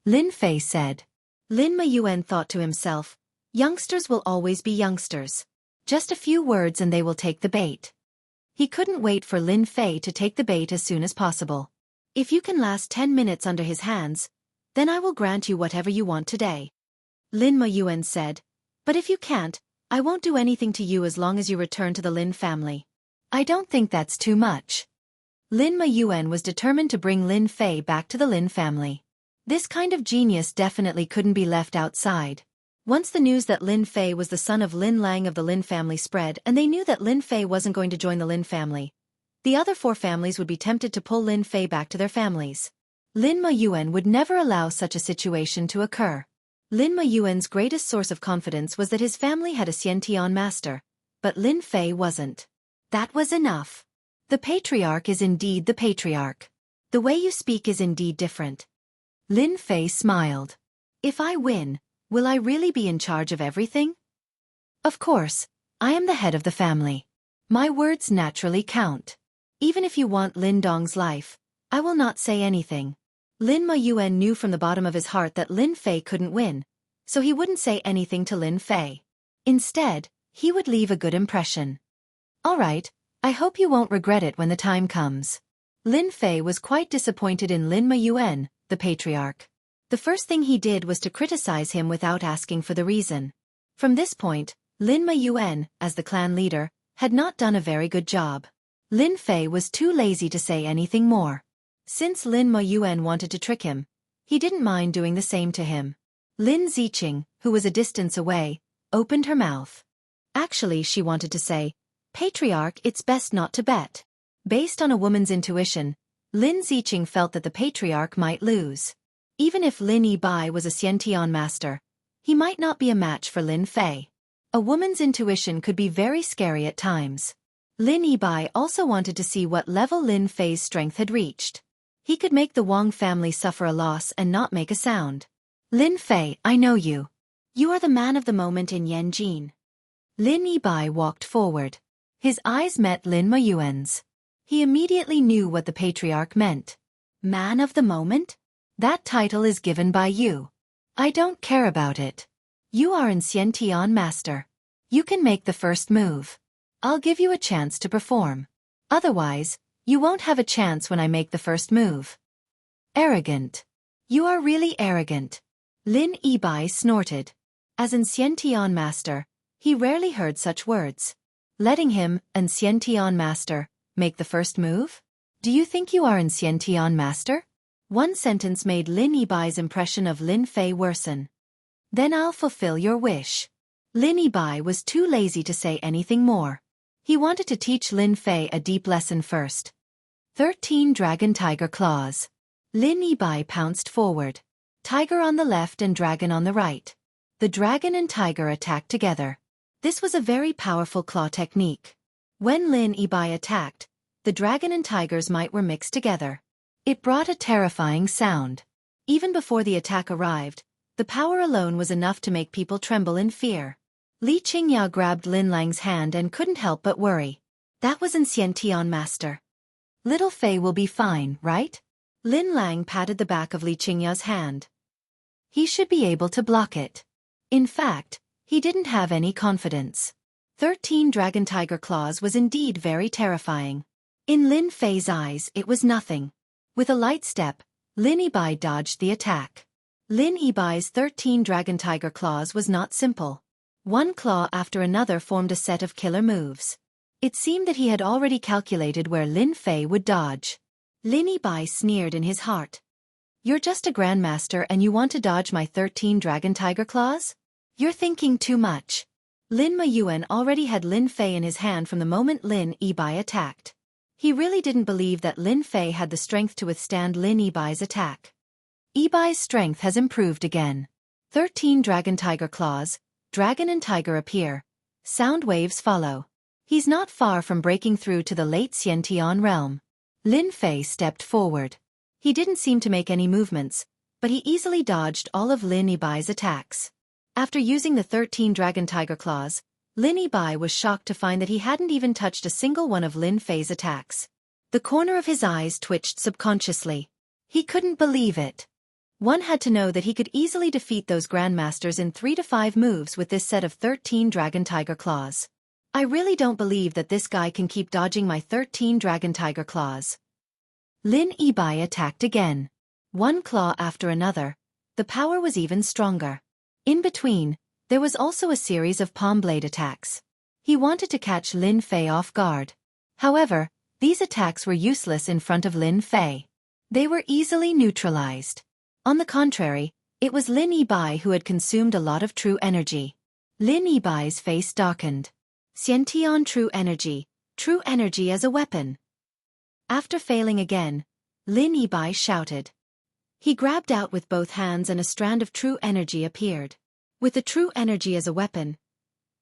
Lin Fei said. Lin Moyuan thought to himself, youngsters will always be youngsters. Just a few words and they will take the bait. He couldn't wait for Lin Fei to take the bait as soon as possible. If you can last 10 minutes under his hands, then I will grant you whatever you want today. Lin Moyuan said, But if you can't, I won't do anything to you as long as you return to the Lin family. I don't think that's too much. Lin Mayuan was determined to bring Lin Fei back to the Lin family. This kind of genius definitely couldn't be left outside. Once the news that Lin Fei was the son of Lin Lang of the Lin family spread and they knew that Lin Fei wasn't going to join the Lin family, the other 4 families would be tempted to pull Lin Fei back to their families. Lin Mayuan would never allow such a situation to occur. Lin Mayuan's greatest source of confidence was that his family had a Xiantian master, but Lin Fei wasn't. That was enough. The patriarch is indeed the patriarch. The way you speak is indeed different. Lin Fei smiled. If I win, will I really be in charge of everything? Of course, I am the head of the family. My words naturally count. Even if you want Lin Dong's life, I will not say anything. Lin Mayuan knew from the bottom of his heart that Lin Fei couldn't win, so he wouldn't say anything to Lin Fei. Instead, he would leave a good impression. All right, I hope you won't regret it when the time comes. Lin Fei was quite disappointed in Lin Mayuan, the patriarch. The first thing he did was to criticize him without asking for the reason. From this point, Lin Mayuan, as the clan leader, had not done a very good job. Lin Fei was too lazy to say anything more. Since Lin Mayuan wanted to trick him, he didn't mind doing the same to him. Lin Ziqing, who was a distance away, opened her mouth. Actually, she wanted to say, "Patriarch, it's best not to bet." Based on a woman's intuition, Lin Ziqing felt that the patriarch might lose. Even if Lin Yibai was a Xiantian master, he might not be a match for Lin Fei. A woman's intuition could be very scary at times. Lin Yibai also wanted to see what level Lin Fei's strength had reached. He could make the Wang family suffer a loss and not make a sound. Lin Fei, I know you. You are the man of the moment in Yanjin. Lin Yibai walked forward. His eyes met Lin Mayuan's. He immediately knew what the patriarch meant. Man of the moment? That title is given by you. I don't care about it. You are an Xiantian master. You can make the first move. I'll give you a chance to perform. Otherwise, you won't have a chance when I make the first move. Arrogant. You are really arrogant. Lin Yibai snorted. As an Xiantian master, he rarely heard such words. Letting him, an Xiantian master, make the first move? Do you think you are an Xiantian master? One sentence made Lin Yibai's impression of Lin Fei worsen. Then I'll fulfill your wish. Lin Yibai was too lazy to say anything more. He wanted to teach Lin Fei a deep lesson first. 13 Dragon Tiger Claws. Lin Yibai pounced forward. Tiger on the left and dragon on the right. The dragon and tiger attacked together. This was a very powerful claw technique. When Lin Yibai attacked, the dragon and tiger's might were mixed together. It brought a terrifying sound. Even before the attack arrived, the power alone was enough to make people tremble in fear. Li Qingya grabbed Lin Lang's hand and couldn't help but worry. That was an Xiantian master. Little Fei will be fine, right? Lin Lang patted the back of Li Qingya's hand. He should be able to block it. In fact, he didn't have any confidence. 13 Dragon Tiger Claws was indeed very terrifying. In Lin Fei's eyes, it was nothing. With a light step, Lin Yibai dodged the attack. Lin Yibai's 13 Dragon Tiger Claws was not simple. One claw after another formed a set of killer moves. It seemed that he had already calculated where Lin Fei would dodge. Lin Yibai sneered in his heart. You're just a grandmaster and you want to dodge my 13 Dragon Tiger Claws? You're thinking too much. Lin Mayuan already had Lin Fei in his hand from the moment Lin Yibai attacked. He really didn't believe that Lin Fei had the strength to withstand Lin Yibai's attack. Yibai's strength has improved again. 13 Dragon Tiger Claws, dragon and tiger appear. Sound waves follow. He's not far from breaking through to the late Xiantian realm. Lin Fei stepped forward. He didn't seem to make any movements, but he easily dodged all of Lin Yibai's attacks. After using the 13 Dragon Tiger Claws, Lin Yibai was shocked to find that he hadn't even touched a single one of Lin Fei's attacks. The corner of his eyes twitched subconsciously. He couldn't believe it. One had to know that he could easily defeat those grandmasters in 3 to 5 moves with this set of 13 Dragon Tiger Claws. I really don't believe that this guy can keep dodging my 13 Dragon Tiger Claws. Lin Yibai attacked again. One claw after another. The power was even stronger. In between, There was also a series of palm blade attacks. He wanted to catch Lin Fei off guard. However, these attacks were useless in front of Lin Fei. They were easily neutralized. On the contrary, it was Lin Yibai who had consumed a lot of true energy. Lin Yibai's face darkened. Xiantian true energy as a weapon. After failing again, Lin Yibai shouted. He grabbed out with both hands and a strand of true energy appeared. With the true energy as a weapon,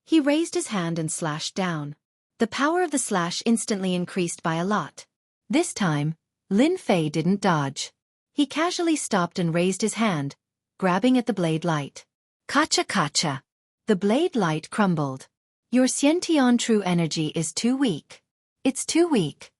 he raised his hand and slashed down. The power of the slash instantly increased by a lot. This time, Lin Fei didn't dodge. He casually stopped and raised his hand, grabbing at the blade light. Kacha kacha. The blade light crumbled. Your Xiantian true energy is too weak. It's too weak.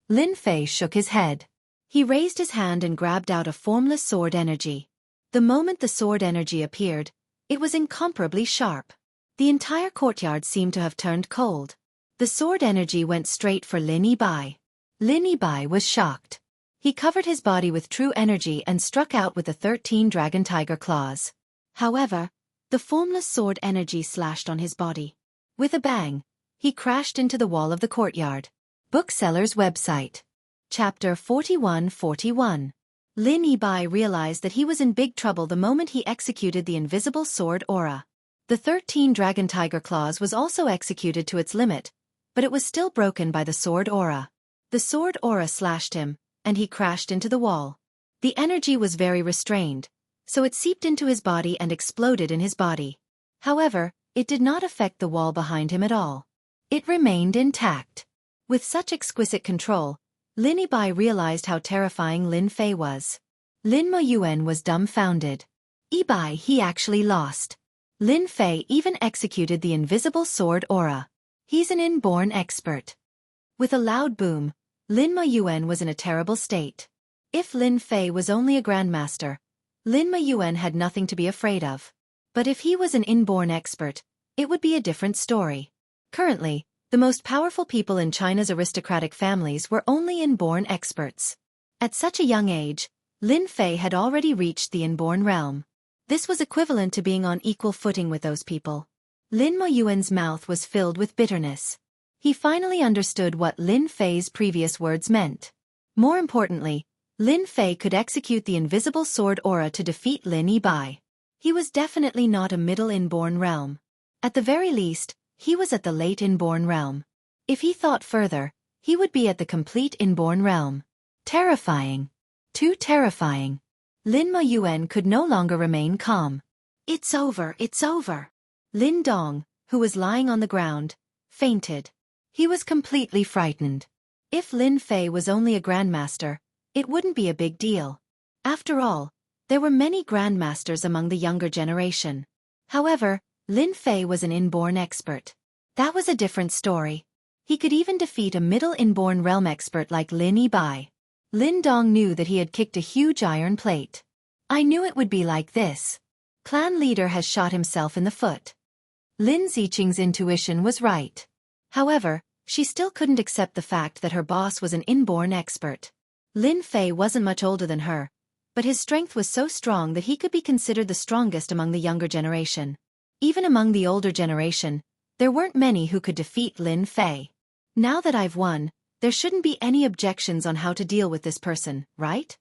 Lin Fei shook his head. He raised his hand and grabbed out a formless sword energy. The moment the sword energy appeared, it was incomparably sharp. The entire courtyard seemed to have turned cold. The sword energy went straight for Lin Yibai. Lin Yibai was shocked. He covered his body with true energy and struck out with the 13 dragon tiger claws. However, the formless sword energy slashed on his body. With a bang, he crashed into the wall of the courtyard. Bookseller's website. Chapter 41-41. Lin Yibai realized that he was in big trouble the moment he executed the invisible sword aura. The 13 dragon tiger claws was also executed to its limit, but it was still broken by the sword aura. The sword aura slashed him, and he crashed into the wall. The energy was very restrained, so it seeped into his body and exploded in his body. However, it did not affect the wall behind him at all. It remained intact. With such exquisite control, Lin Yibai realized how terrifying Lin Fei was. Lin Moyuan was dumbfounded. Yibai, he actually lost. Lin Fei even executed the invisible sword aura. He's an inborn expert. With a loud boom, Lin Moyuan was in a terrible state. If Lin Fei was only a grandmaster, Lin Moyuan had nothing to be afraid of. But if he was an inborn expert, it would be a different story. Currently, the most powerful people in China's aristocratic families were only inborn experts. At such a young age, Lin Fei had already reached the inborn realm. This was equivalent to being on equal footing with those people. Lin Moyuan's mouth was filled with bitterness. He finally understood what Lin Fei's previous words meant. More importantly, Lin Fei could execute the invisible sword aura to defeat Lin Yibai. He was definitely not a middle inborn realm. At the very least, he was at the late inborn realm. If he thought further, he would be at the complete inborn realm. Terrifying. Too terrifying. Lin Moyuan could no longer remain calm. It's over, it's over. Lin Dong, who was lying on the ground, fainted. He was completely frightened. If Lin Fei was only a grandmaster, it wouldn't be a big deal. After all, there were many grandmasters among the younger generation. However, Lin Fei was an inborn expert. That was a different story. He could even defeat a middle inborn realm expert like Lin Yibai. Lin Dong knew that he had kicked a huge iron plate. I knew it would be like this. Clan leader has shot himself in the foot. Lin Ziqing's intuition was right. However, she still couldn't accept the fact that her boss was an inborn expert. Lin Fei wasn't much older than her, but his strength was so strong that he could be considered the strongest among the younger generation. Even among the older generation, there weren't many who could defeat Lin Fei. Now that I've won, there shouldn't be any objections on how to deal with this person, right?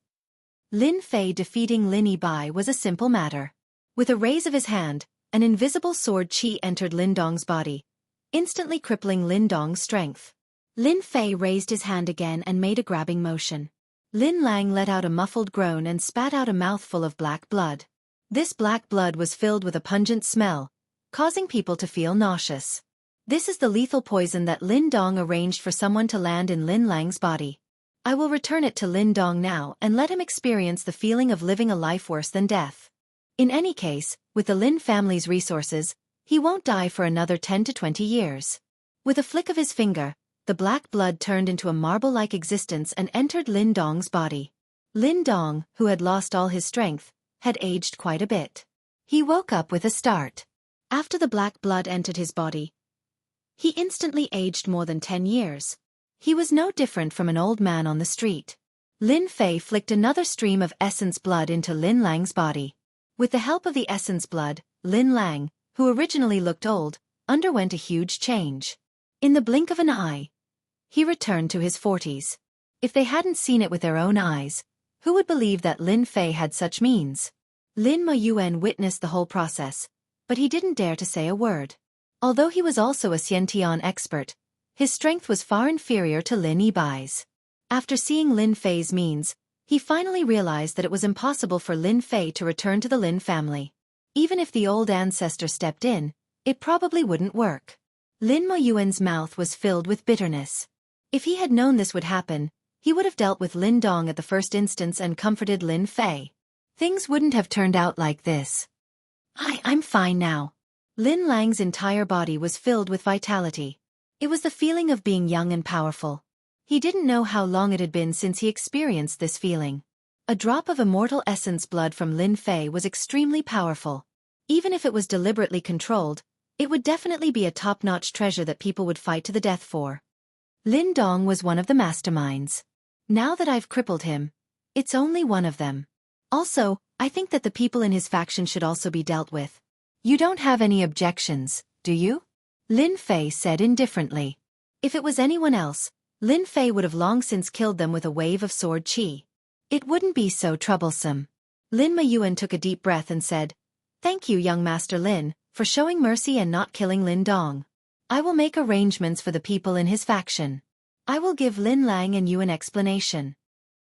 Lin Fei defeating Lin Yibai was a simple matter. With a raise of his hand, an invisible sword qi entered Lin Dong's body, instantly crippling Lin Dong's strength. Lin Fei raised his hand again and made a grabbing motion. Lin Lang let out a muffled groan and spat out a mouthful of black blood. This black blood was filled with a pungent smell, causing people to feel nauseous. This is the lethal poison that Lin Dong arranged for someone to land in Lin Lang's body. I will return it to Lin Dong now and let him experience the feeling of living a life worse than death. In any case, with the Lin family's resources, he won't die for another 10 to 20 years. With a flick of his finger, the black blood turned into a marble-like existence and entered Lin Dong's body. Lin Dong, who had lost all his strength, had aged quite a bit. He woke up with a start. After the black blood entered his body, he instantly aged more than 10 years. He was no different from an old man on the street. Lin Fei flicked another stream of essence blood into Lin Lang's body. With the help of the essence blood, Lin Lang, who originally looked old, underwent a huge change. In the blink of an eye, he returned to his 40s. If they hadn't seen it with their own eyes, who would believe that Lin Fei had such means? Lin Muyuan witnessed the whole process, but he didn't dare to say a word. Although he was also a Xiantian expert, his strength was far inferior to Lin Yibai's. After seeing Lin Fei's means, he finally realized that it was impossible for Lin Fei to return to the Lin family. Even if the old ancestor stepped in, it probably wouldn't work. Lin Muyuan's mouth was filled with bitterness. If he had known this would happen, he would have dealt with Lin Dong at the first instance and comforted Lin Fei. Things wouldn't have turned out like this. I'm fine now. Lin Lang's entire body was filled with vitality. It was the feeling of being young and powerful. He didn't know how long it had been since he experienced this feeling. A drop of immortal essence blood from Lin Fei was extremely powerful. Even if it was deliberately controlled, it would definitely be a top-notch treasure that people would fight to the death for. Lin Dong was one of the masterminds. Now that I've crippled him, it's only one of them. Also, I think that the people in his faction should also be dealt with. You don't have any objections, do you? Lin Fei said indifferently. If it was anyone else, Lin Fei would have long since killed them with a wave of sword qi. It wouldn't be so troublesome. Lin Muyuan took a deep breath and said, "Thank you, young Master Lin, for showing mercy and not killing Lin Dong. I will make arrangements for the people in his faction. I will give Lin Lang and you an explanation."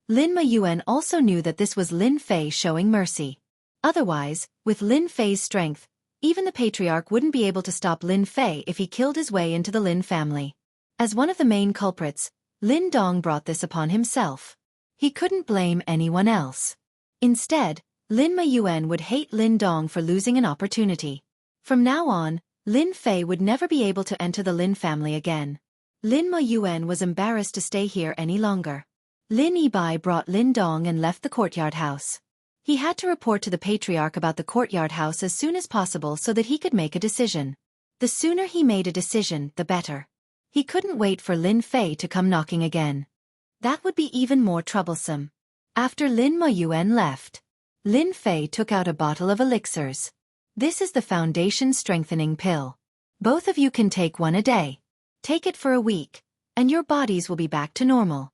Lin Muyuan also knew that this was Lin Fei showing mercy. Otherwise, with Lin Fei's strength, even the patriarch wouldn't be able to stop Lin Fei if he killed his way into the Lin family. As one of the main culprits, Lin Dong brought this upon himself. He couldn't blame anyone else. Instead, Lin Muyuan would hate Lin Dong for losing an opportunity. From now on, Lin Fei would never be able to enter the Lin family again. Lin Muyuan was embarrassed to stay here any longer. Lin Yibai brought Lin Dong and left the courtyard house. He had to report to the patriarch about the courtyard house as soon as possible so that he could make a decision. The sooner he made a decision, the better. He couldn't wait for Lin Fei to come knocking again. That would be even more troublesome. After Lin Muyuan left, Lin Fei took out a bottle of elixirs. This is the foundation strengthening pill. Both of you can take one a day. Take it for a week, and your bodies will be back to normal.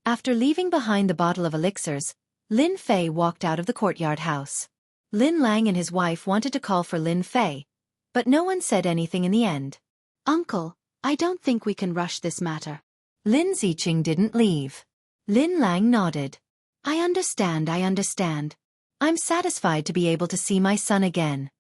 After leaving behind the bottle of elixirs, Lin Fei walked out of the courtyard house. Lin Lang and his wife wanted to call for Lin Fei, but no one said anything in the end. "Uncle, I don't think we can rush this matter." Lin Ziqing didn't leave. Lin Lang nodded. I understand. I'm satisfied to be able to see my son again."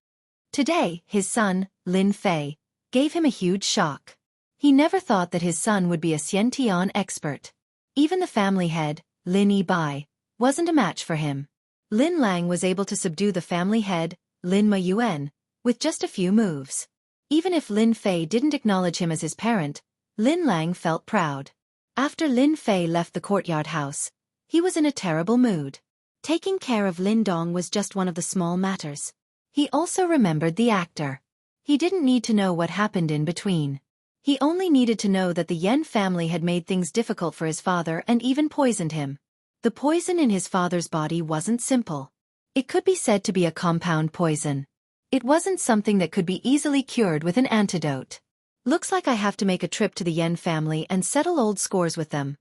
Today, his son, Lin Fei, gave him a huge shock. He never thought that his son would be a Xiantian expert. Even the family head, Lin Yibai, wasn't a match for him. Lin Lang was able to subdue the family head, Lin Muyuan, with just a few moves. Even if Lin Fei didn't acknowledge him as his parent, Lin Lang felt proud. After Lin Fei left the courtyard house, he was in a terrible mood. Taking care of Lin Dong was just one of the small matters. He also remembered the actor. He didn't need to know what happened in between. He only needed to know that the Yen family had made things difficult for his father and even poisoned him. The poison in his father's body wasn't simple. It could be said to be a compound poison. It wasn't something that could be easily cured with an antidote. Looks like I have to make a trip to the Yen family and settle old scores with them.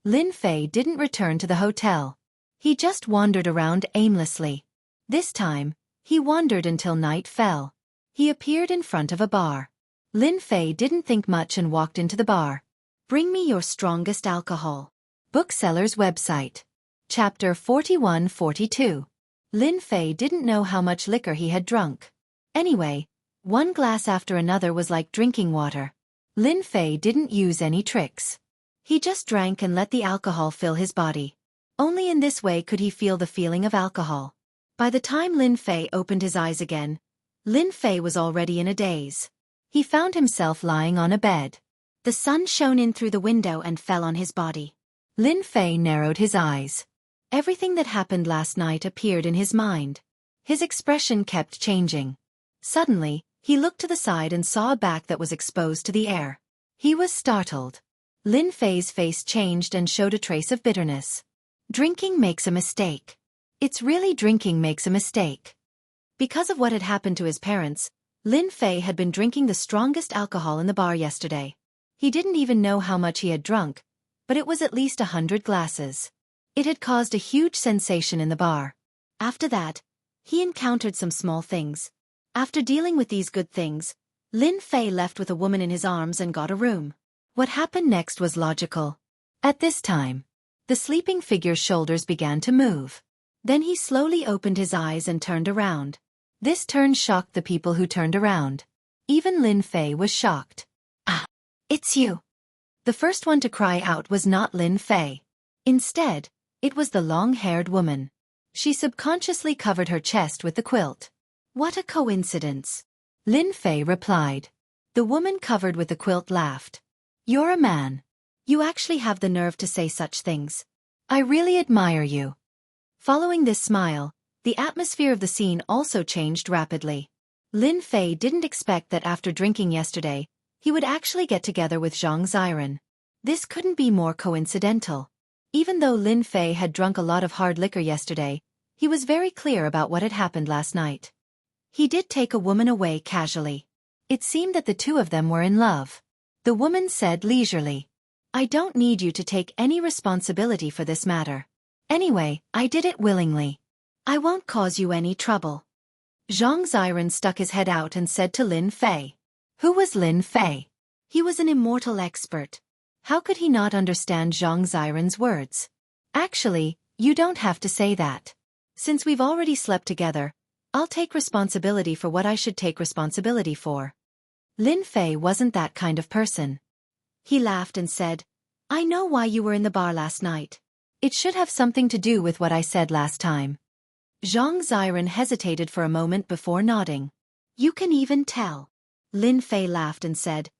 Lin Fei didn't return to the hotel. He just wandered around aimlessly. This time, he wandered until night fell. He appeared in front of a bar. Lin Fei didn't think much and walked into the bar. "Bring me your strongest alcohol." Bookseller's website. Chapter 41-42. Lin Fei didn't know how much liquor he had drunk. Anyway, one glass after another was like drinking water. Lin Fei didn't use any tricks. He just drank and let the alcohol fill his body. Only in this way could he feel the feeling of alcohol. By the time Lin Fei opened his eyes again, Lin Fei was already in a daze. He found himself lying on a bed. The sun shone in through the window and fell on his body. Lin Fei narrowed his eyes. Everything that happened last night appeared in his mind. His expression kept changing. Suddenly, he looked to the side and saw a back that was exposed to the air. He was startled. Lin Fei's face changed and showed a trace of bitterness. Drinking makes a mistake. It's really drinking makes a mistake. Because of what had happened to his parents, Lin Fei had been drinking the strongest alcohol in the bar yesterday. He didn't even know how much he had drunk, but it was at least 100 glasses. It had caused a huge sensation in the bar. After that, he encountered some small things. After dealing with these good things, Lin Fei left with a woman in his arms and got a room. What happened next was logical. At this time, the sleeping figure's shoulders began to move. Then he slowly opened his eyes and turned around. This turn shocked the people who turned around. Even Lin Fei was shocked. "Ah, it's you." The first one to cry out was not Lin Fei. Instead, it was the long-haired woman. She subconsciously covered her chest with the quilt. "What a coincidence," Lin Fei replied. The woman covered with the quilt laughed. "You're a man. You actually have the nerve to say such things. I really admire you." Following this smile, the atmosphere of the scene also changed rapidly. Lin Fei didn't expect that after drinking yesterday, he would actually get together with Zhang Ziren. This couldn't be more coincidental. Even though Lin Fei had drunk a lot of hard liquor yesterday, he was very clear about what had happened last night. He did take a woman away casually. It seemed that the two of them were in love. The woman said leisurely, "I don't need you to take any responsibility for this matter. Anyway, I did it willingly. I won't cause you any trouble." Zhang Ziren stuck his head out and said to Lin Fei. Who was Lin Fei? He was an immortal expert. How could he not understand Zhang Ziren's words? "Actually, you don't have to say that. Since we've already slept together, I'll take responsibility for what I should take responsibility for." Lin Fei wasn't that kind of person. He laughed and said, "I know why you were in the bar last night. It should have something to do with what I said last time." Zhang Ziren hesitated for a moment before nodding. "You can even tell." Lin Fei laughed and said,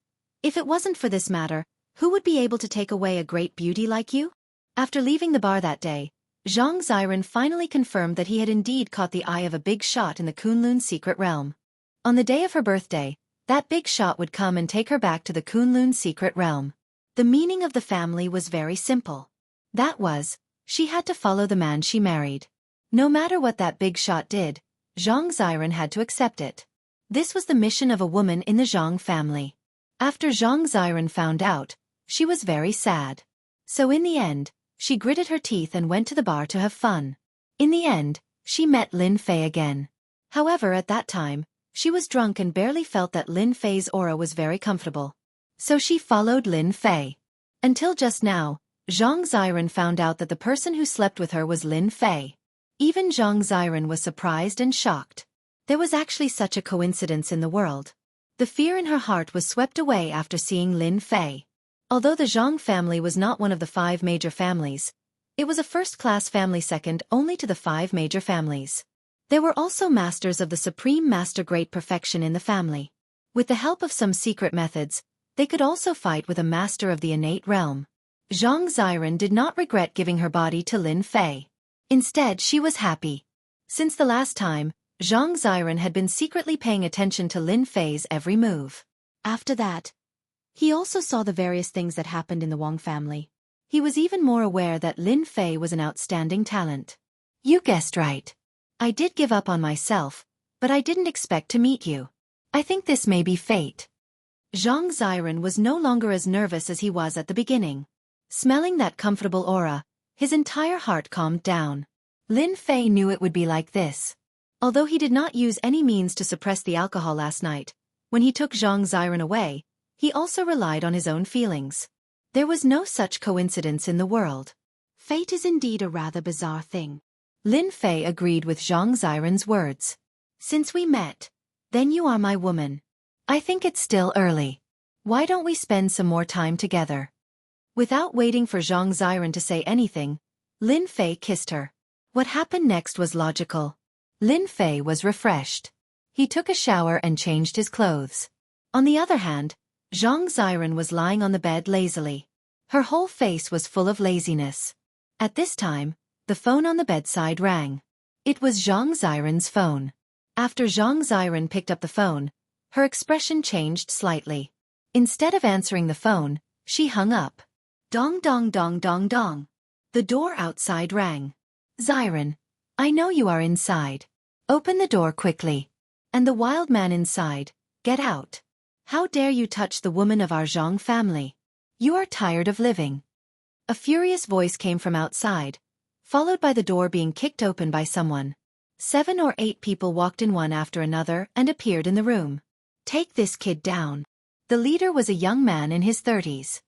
"If it wasn't for this matter, who would be able to take away a great beauty like you?" After leaving the bar that day, Zhang Ziren finally confirmed that he had indeed caught the eye of a big shot in the Kunlun secret realm. On the day of her birthday, that big shot would come and take her back to the Kunlun secret realm. The meaning of the family was very simple. That was, she had to follow the man she married. No matter what that big shot did, Zhang Ziren had to accept it. This was the mission of a woman in the Zhang family. After Zhang Ziren found out, she was very sad. So in the end, she gritted her teeth and went to the bar to have fun. In the end, she met Lin Fei again. However, at that time, she was drunk and barely felt that Lin Fei's aura was very comfortable. So she followed Lin Fei. Until just now, Zhang Ziren found out that the person who slept with her was Lin Fei. Even Zhang Ziren was surprised and shocked. There was actually such a coincidence in the world. The fear in her heart was swept away after seeing Lin Fei. Although the Zhang family was not one of the 5 major families, it was a first-class family second only to the 5 major families. There were also masters of the Supreme Master Great Perfection in the family. With the help of some secret methods, they could also fight with a master of the innate realm. Zhang Ziren did not regret giving her body to Lin Fei. Instead, she was happy. Since the last time, Zhang Ziren had been secretly paying attention to Lin Fei's every move. After that, he also saw the various things that happened in the Wang family. He was even more aware that Lin Fei was an outstanding talent. "You guessed right. I did give up on myself, but I didn't expect to meet you. I think this may be fate." Zhang Ziren was no longer as nervous as he was at the beginning. Smelling that comfortable aura, his entire heart calmed down. Lin Fei knew it would be like this. Although he did not use any means to suppress the alcohol last night, when he took Zhang Ziren away, he also relied on his own feelings. There was no such coincidence in the world. Fate is indeed a rather bizarre thing. Lin Fei agreed with Zhang Ziren's words. "Since we met, then you are my woman. I think it's still early. Why don't we spend some more time together?" Without waiting for Zhang Ziren to say anything, Lin Fei kissed her. What happened next was logical. Lin Fei was refreshed. He took a shower and changed his clothes. On the other hand, Zhang Ziren was lying on the bed lazily. Her whole face was full of laziness. At this time, the phone on the bedside rang. It was Zhang Ziren's phone. After Zhang Ziren picked up the phone, her expression changed slightly. Instead of answering the phone, she hung up. Dong dong dong dong dong. The door outside rang. "Ziren, I know you are inside. Open the door quickly." And the wild man inside, "Get out. How dare you touch the woman of our Zhang family? You are tired of living." A furious voice came from outside, followed by the door being kicked open by someone. 7 or 8 people walked in one after another and appeared in the room. "Take this kid down." The leader was a young man in his 30s.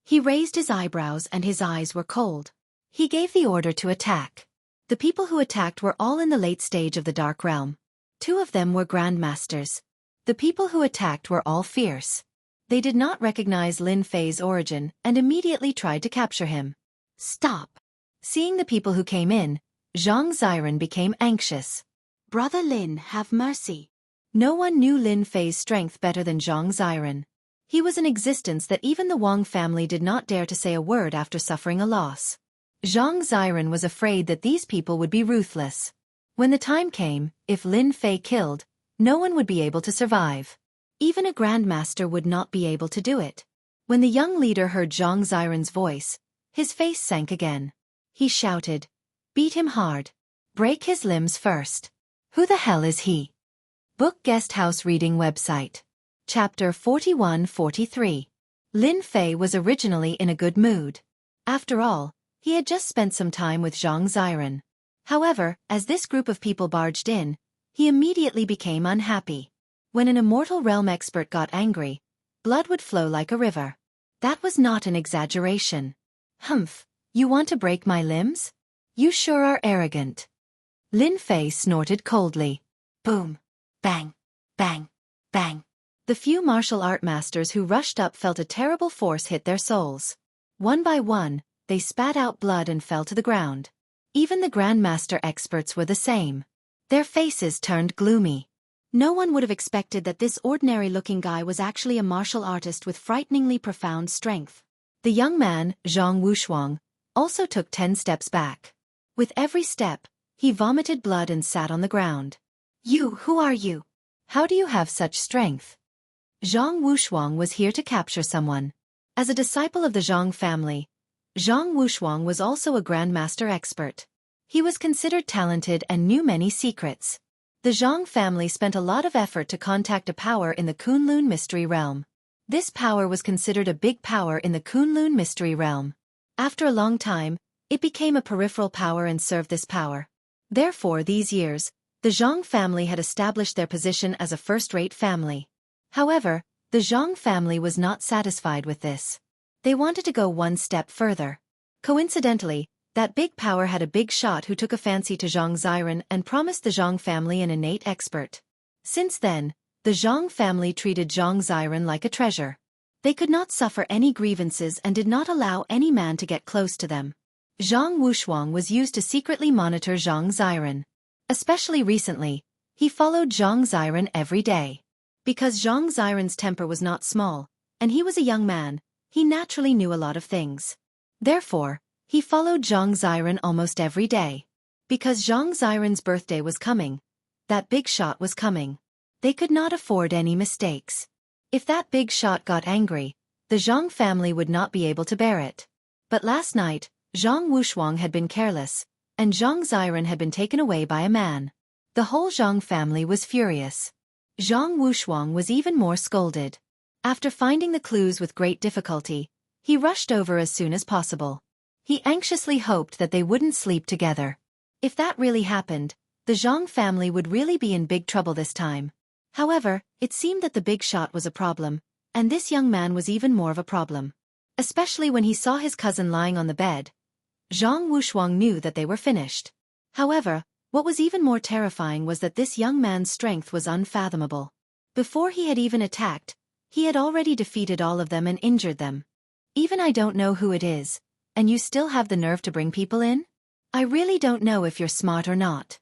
He raised his eyebrows and his eyes were cold. He gave the order to attack. The people who attacked were all in the late stage of the Dark Realm. 2 of them were grandmasters. The people who attacked were all fierce. They did not recognize Lin Fei's origin and immediately tried to capture him. "Stop." Seeing the people who came in, Zhang Ziren became anxious. "Brother Lin, have mercy." No one knew Lin Fei's strength better than Zhang Ziren. He was an existence that even the Wang family did not dare to say a word after suffering a loss. Zhang Ziren was afraid that these people would be ruthless. When the time came, if Lin Fei killed, no one would be able to survive. Even a grandmaster would not be able to do it. When the young leader heard Zhang Ziren's voice, his face sank again. He shouted, "Beat him hard. Break his limbs first." Who the hell is he? Book Guest House Reading Website. Chapter 41-43. Lin Fei was originally in a good mood. After all, he had just spent some time with Zhang Ziren. However, as this group of people barged in, he immediately became unhappy. When an immortal realm expert got angry, blood would flow like a river. That was not an exaggeration. "Humph, you want to break my limbs? You sure are arrogant." Lin Fei snorted coldly. Boom. Bang. Bang. Bang. The few martial art masters who rushed up felt a terrible force hit their souls. One by one, they spat out blood and fell to the ground. Even the grandmaster experts were the same. Their faces turned gloomy. No one would have expected that this ordinary-looking guy was actually a martial artist with frighteningly profound strength. The young man, Zhang Wushuang, also took 10 steps back. With every step, he vomited blood and sat on the ground. Who are you? How do you have such strength?" Zhang Wushuang was here to capture someone. As a disciple of the Zhang family, Zhang Wushuang was also a grandmaster expert. He was considered talented and knew many secrets. The Zhang family spent a lot of effort to contact a power in the Kunlun mystery realm. This power was considered a big power in the Kunlun mystery realm. After a long time, it became a peripheral power and served this power. Therefore, these years, the Zhang family had established their position as a first-rate family. However, the Zhang family was not satisfied with this. They wanted to go one step further. Coincidentally, that big power had a big shot who took a fancy to Zhang Ziren and promised the Zhang family an innate expert. Since then, the Zhang family treated Zhang Ziren like a treasure. They could not suffer any grievances and did not allow any man to get close to them. Zhang Wushuang was used to secretly monitor Zhang Ziren. Especially recently, he followed Zhang Ziren every day. Because Zhang Ziren's temper was not small, and he was a young man, he naturally knew a lot of things. Therefore, he followed Zhang Ziren almost every day. Because Zhang Ziren's birthday was coming, that big shot was coming. They could not afford any mistakes. If that big shot got angry, the Zhang family would not be able to bear it. But last night, Zhang Wushuang had been careless, and Zhang Ziren had been taken away by a man. The whole Zhang family was furious. Zhang Wushuang was even more scolded. After finding the clues with great difficulty, he rushed over as soon as possible. He anxiously hoped that they wouldn't sleep together. If that really happened, the Zhang family would really be in big trouble this time. However, it seemed that the big shot was a problem, and this young man was even more of a problem. Especially when he saw his cousin lying on the bed. Zhang Wushuang knew that they were finished. However, what was even more terrifying was that this young man's strength was unfathomable. Before he had even attacked, he had already defeated all of them and injured them. Even I don't know who it is, and you still have the nerve to bring people in? I really don't know if you're smart or not.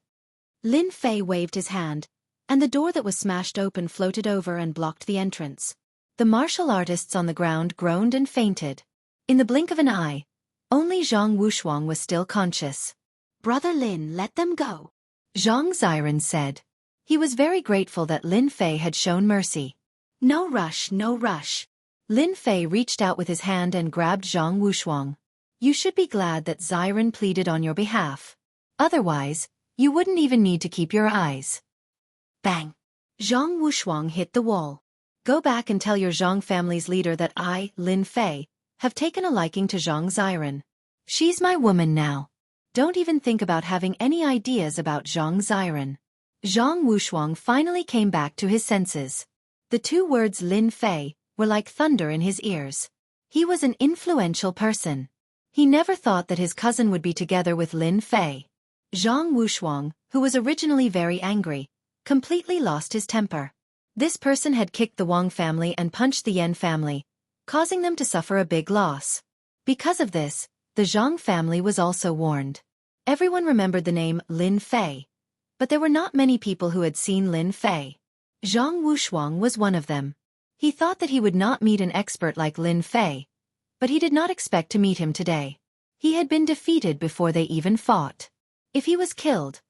Lin Fei waved his hand, and the door that was smashed open floated over and blocked the entrance. The martial artists on the ground groaned and fainted. In the blink of an eye, only Zhang Wushuang was still conscious. "Brother Lin, let them go," Zhang Ziren said. He was very grateful that Lin Fei had shown mercy. "No rush, no rush." Lin Fei reached out with his hand and grabbed Zhang Wushuang. "You should be glad that Ziren pleaded on your behalf. Otherwise, you wouldn't even need to keep your eyes." Bang! Zhang Wushuang hit the wall. Go back and tell your Zhang family's leader that I, Lin Fei, have taken a liking to Zhang Xiren. She's my woman now. Don't even think about having any ideas about Zhang Xiren. Zhang Wushuang finally came back to his senses. The two words Lin Fei were like thunder in his ears. He was an influential person. He never thought that his cousin would be together with Lin Fei. Zhang Wushuang, who was originally very angry, completely lost his temper. This person had kicked the Wang family and punched the Yan family, causing them to suffer a big loss. Because of this, the Zhang family was also warned. Everyone remembered the name Lin Fei, but there were not many people who had seen Lin Fei. Zhang Wushuang was one of them. He thought that he would not meet an expert like Lin Fei, but he did not expect to meet him today. He had been defeated before they even fought. If he was killed.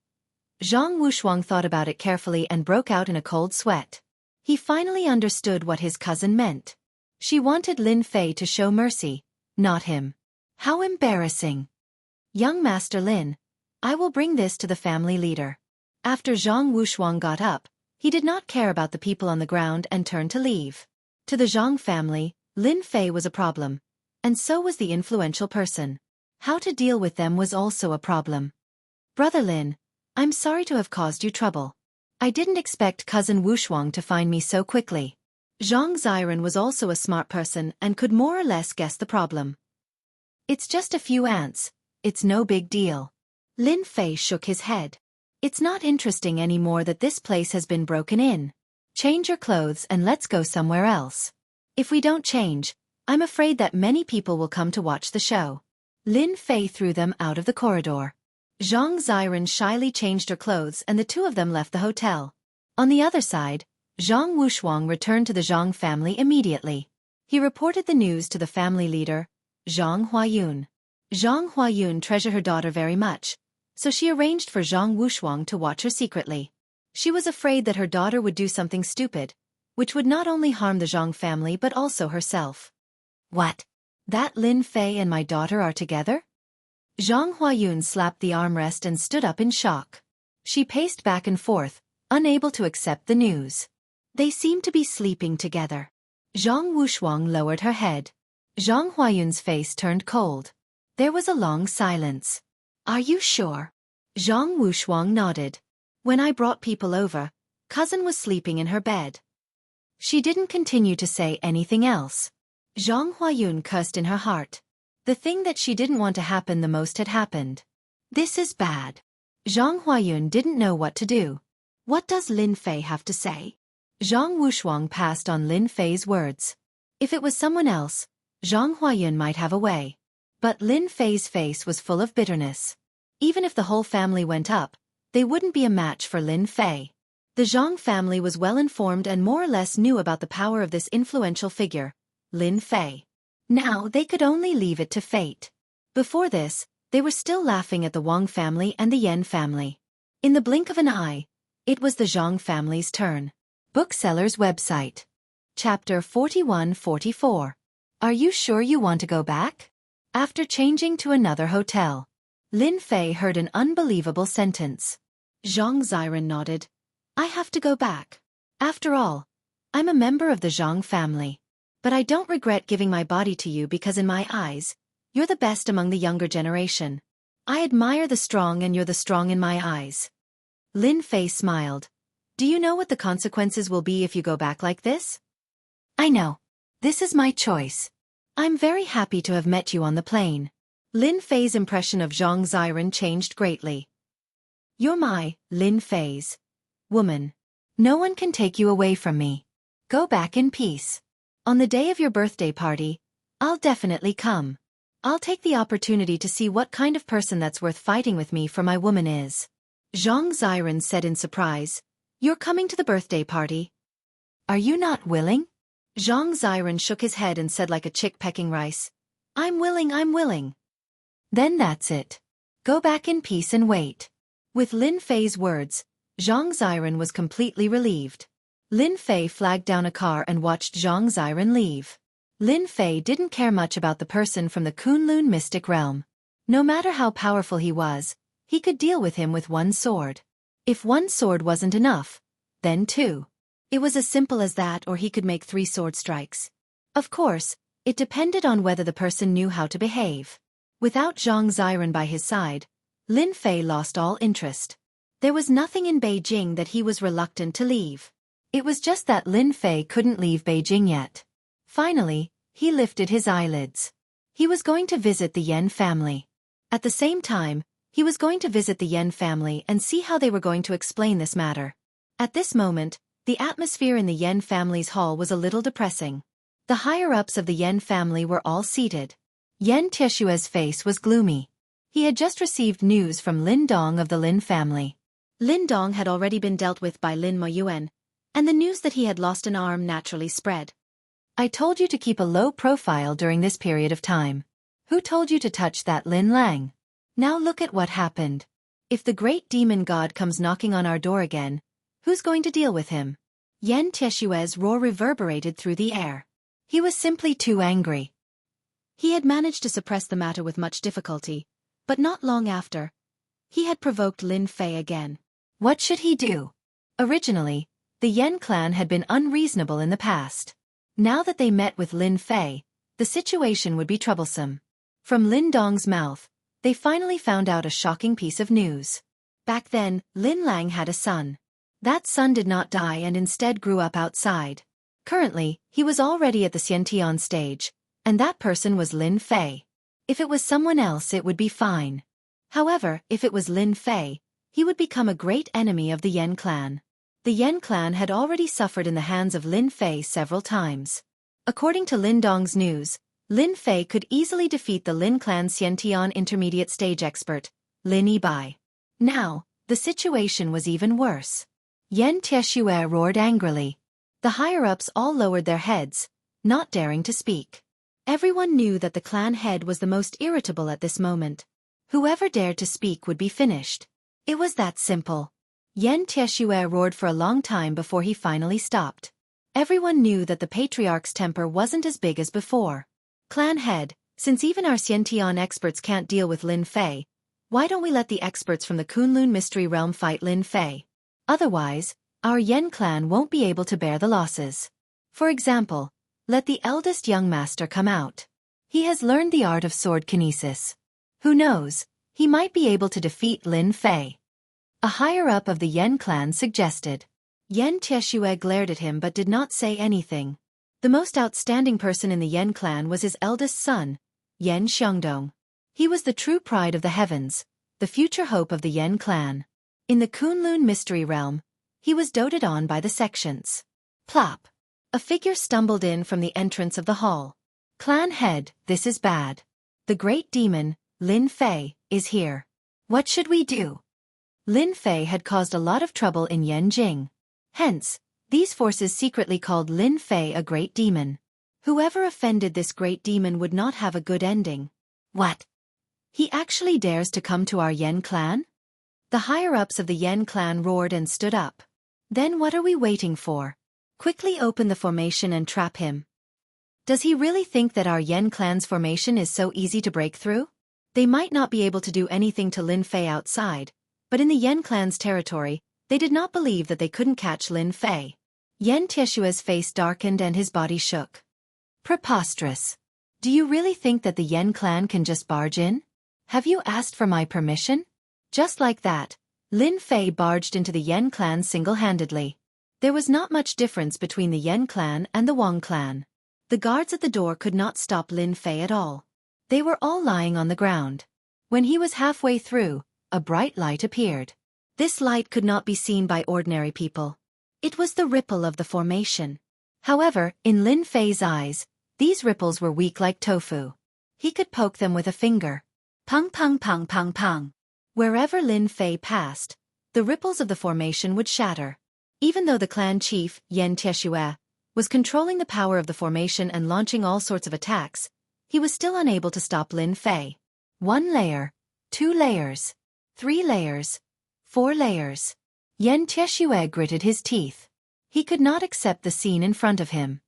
Zhang Wushuang thought about it carefully and broke out in a cold sweat. He finally understood what his cousin meant. She wanted Lin Fei to show mercy, not him. How embarrassing. Young Master Lin, I will bring this to the family leader. After Zhang Wushuang got up, he did not care about the people on the ground and turned to leave. To the Zhang family, Lin Fei was a problem, and so was the influential person. How to deal with them was also a problem. Brother Lin, I'm sorry to have caused you trouble. I didn't expect cousin Wushuang to find me so quickly. Zhang Xiren was also a smart person and could more or less guess the problem. It's just a few ants. It's no big deal. Lin Fei shook his head. It's not interesting anymore that this place has been broken in. Change your clothes and let's go somewhere else. If we don't change, I'm afraid that many people will come to watch the show. Lin Fei threw them out of the corridor. Zhang Xiren shyly changed her clothes and the two of them left the hotel. On the other side, Zhang Wushuang returned to the Zhang family immediately. He reported the news to the family leader, Zhang Huayun. Zhang Huayun treasured her daughter very much, so she arranged for Zhang Wushuang to watch her secretly. She was afraid that her daughter would do something stupid, which would not only harm the Zhang family but also herself. What? That Lin Fei and my daughter are together? Zhang Huayun slapped the armrest and stood up in shock. She paced back and forth, unable to accept the news. They seemed to be sleeping together. Zhang Wushuang lowered her head. Zhang Huayun's face turned cold. There was a long silence. Are you sure? Zhang Wushuang nodded. When I brought people over, cousin was sleeping in her bed. She didn't continue to say anything else. Zhang Huayun cursed in her heart. The thing that she didn't want to happen the most had happened. This is bad. Zhang Huayun didn't know what to do. What does Lin Fei have to say? Zhang Wushuang passed on Lin Fei's words. If it was someone else, Zhang Huayun might have a way. But Lin Fei's face was full of bitterness. Even if the whole family went up, they wouldn't be a match for Lin Fei. The Zhang family was well informed and more or less knew about the power of this influential figure, Lin Fei. Now they could only leave it to fate. Before this, they were still laughing at the Wang family and the Yan family. In the blink of an eye, it was the Zhang family's turn. Bookseller's website. Chapter 41-44. Are you sure you want to go back? After changing to another hotel, Lin Fei heard an unbelievable sentence. Zhang Xiren nodded. I have to go back. After all, I'm a member of the Zhang family. But I don't regret giving my body to you because in my eyes, you're the best among the younger generation. I admire the strong and you're the strong in my eyes. Lin Fei smiled. Do you know what the consequences will be if you go back like this? I know. This is my choice. I'm very happy to have met you on the plane. Lin Fei's impression of Zhang Xiren changed greatly. You're my, Lin Fei's, woman. No one can take you away from me. Go back in peace. On the day of your birthday party, I'll definitely come. I'll take the opportunity to see what kind of person that's worth fighting with me for my woman is. Zhang Xiren said in surprise. You're coming to the birthday party? Are you not willing? Zhang Xiren shook his head and said like a chick pecking rice. I'm willing, I'm willing. Then that's it. Go back in peace and wait. With Lin Fei's words, Zhang Xiren was completely relieved. Lin Fei flagged down a car and watched Zhang Xiren leave. Lin Fei didn't care much about the person from the Kunlun mystic realm. No matter how powerful he was, he could deal with him with one sword. If one sword wasn't enough, then 2. It was as simple as that, or he could make 3 sword strikes. Of course, it depended on whether the person knew how to behave. Without Zhang Ziren by his side, Lin Fei lost all interest. There was nothing in Beijing that he was reluctant to leave. It was just that Lin Fei couldn't leave Beijing yet. Finally, he lifted his eyelids. He was going to visit the Yen family. At the same time, he was going to visit the Yen family and see how they were going to explain this matter. At this moment, the atmosphere in the Yen family's hall was a little depressing. The higher-ups of the Yen family were all seated. Yen Tieshue's face was gloomy. He had just received news from Lin Dong of the Lin family. Lin Dong had already been dealt with by Lin Moyuan, and the news that he had lost an arm naturally spread. I told you to keep a low profile during this period of time. Who told you to touch that Lin Lang? Now look at what happened. If the great demon god comes knocking on our door again, who's going to deal with him? Yen Tieshue's roar reverberated through the air. He was simply too angry. He had managed to suppress the matter with much difficulty, but not long after, he had provoked Lin Fei again. What should he do? Originally, the Yen clan had been unreasonable in the past. Now that they met with Lin Fei, the situation would be troublesome. From Lin Dong's mouth, they finally found out a shocking piece of news. Back then, Lin Lang had a son. That son did not die and instead grew up outside. Currently, he was already at the Xiantian stage, and that person was Lin Fei. If it was someone else, it would be fine. However, if it was Lin Fei, he would become a great enemy of the Yen clan. The Yen clan had already suffered in the hands of Lin Fei several times. According to Lin Dong's news, Lin Fei could easily defeat the Lin clan's Xiantian intermediate stage expert, Lin Yibai. Now, the situation was even worse. Yen Tieshue roared angrily. The higher-ups all lowered their heads, not daring to speak. Everyone knew that the clan head was the most irritable at this moment. Whoever dared to speak would be finished. It was that simple. Yen Tieshue roared for a long time before he finally stopped. Everyone knew that the patriarch's temper wasn't as big as before. Clan head, since even our Xiantian experts can't deal with Lin Fei, why don't we let the experts from the Kunlun Mystery Realm fight Lin Fei? Otherwise, our Yen clan won't be able to bear the losses. For example, let the eldest young master come out. He has learned the art of sword kinesis. Who knows, he might be able to defeat Lin Fei. A higher-up of the Yen clan suggested. Yen Tieshue glared at him but did not say anything. The most outstanding person in the Yen clan was his eldest son, Yen Xiongdong. He was the true pride of the heavens, the future hope of the Yen clan. In the Kunlun Mystery Realm, he was doted on by the sections. Plop! A figure stumbled in from the entrance of the hall. Clan head, this is bad. The great demon, Lin Fei, is here. What should we do? Lin Fei had caused a lot of trouble in Yanjing. Hence, these forces secretly called Lin Fei a great demon. Whoever offended this great demon would not have a good ending. What? He actually dares to come to our Yen clan? The higher-ups of the Yen clan roared and stood up. Then what are we waiting for? Quickly open the formation and trap him. Does he really think that our Yen clan's formation is so easy to break through? They might not be able to do anything to Lin Fei outside, but in the Yen clan's territory, they did not believe that they couldn't catch Lin Fei. Yen Tieshue's face darkened and his body shook. Preposterous. Do you really think that the Yen clan can just barge in? Have you asked for my permission? Just like that, Lin Fei barged into the Yen clan single-handedly. There was not much difference between the Yen clan and the Wang clan. The guards at the door could not stop Lin Fei at all. They were all lying on the ground. When he was halfway through, a bright light appeared. This light could not be seen by ordinary people. It was the ripple of the formation. However, in Lin Fei's eyes, these ripples were weak like tofu. He could poke them with a finger. Pung pung pung pung pung. Wherever Lin Fei passed, the ripples of the formation would shatter. Even though the clan chief, Yen Tieshue, was controlling the power of the formation and launching all sorts of attacks, he was still unable to stop Lin Fei. 1 layer, 2 layers, 3 layers, 4 layers. Yen Tieshue gritted his teeth. He could not accept the scene in front of him.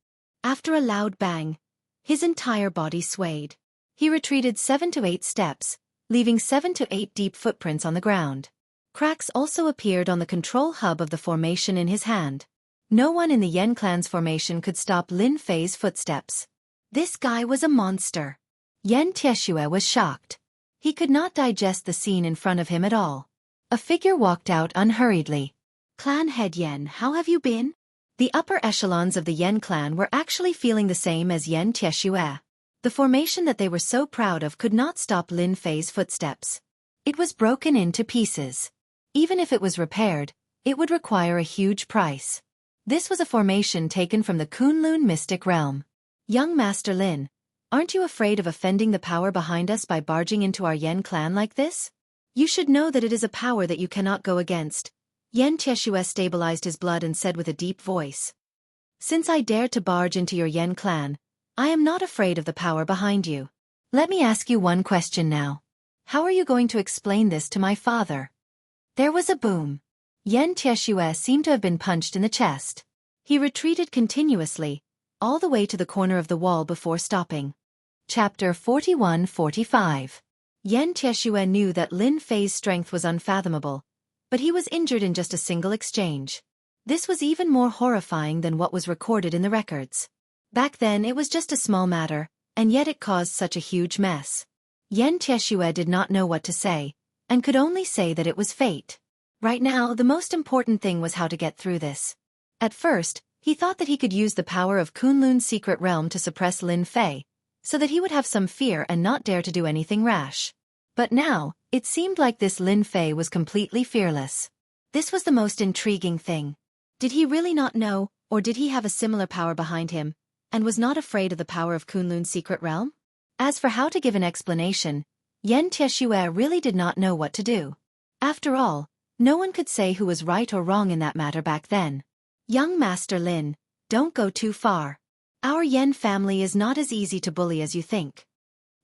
After a loud bang, his entire body swayed. He retreated 7 to 8 steps, leaving 7 to 8 deep footprints on the ground. Cracks also appeared on the control hub of the formation in his hand. No one in the Yen clan's formation could stop Lin Fei's footsteps. This guy was a monster. Yen Tieshue was shocked. He could not digest the scene in front of him at all. A figure walked out unhurriedly. "Clan head Yen, how have you been?" The upper echelons of the Yen clan were actually feeling the same as Yen Tieshue. The formation that they were so proud of could not stop Lin Fei's footsteps. It was broken into pieces. Even if it was repaired, it would require a huge price. This was a formation taken from the Kunlun mystic realm. "Young Master Lin, aren't you afraid of offending the power behind us by barging into our Yen clan like this? You should know that it is a power that you cannot go against." Yen Tieshue stabilized his blood and said with a deep voice. "Since I dared to barge into your Yen clan, I am not afraid of the power behind you. Let me ask you one question now. How are you going to explain this to my father?" There was a boom. Yen Tieshue seemed to have been punched in the chest. He retreated continuously, all the way to the corner of the wall before stopping. Chapter 41-45. Yen Tieshue knew that Lin Fei's strength was unfathomable, but he was injured in just a single exchange. This was even more horrifying than what was recorded in the records. Back then it was just a small matter, and yet it caused such a huge mess. Yen Tieshue did not know what to say, and could only say that it was fate. Right now the most important thing was how to get through this. At first, he thought that he could use the power of Kunlun's secret realm to suppress Lin Fei, so that he would have some fear and not dare to do anything rash. But now, it seemed like this Lin Fei was completely fearless. This was the most intriguing thing. Did he really not know, or did he have a similar power behind him, and was not afraid of the power of Kunlun's secret realm? As for how to give an explanation, Yen Tieshue really did not know what to do. After all, no one could say who was right or wrong in that matter back then. "Young Master Lin, don't go too far. Our Yen family is not as easy to bully as you think."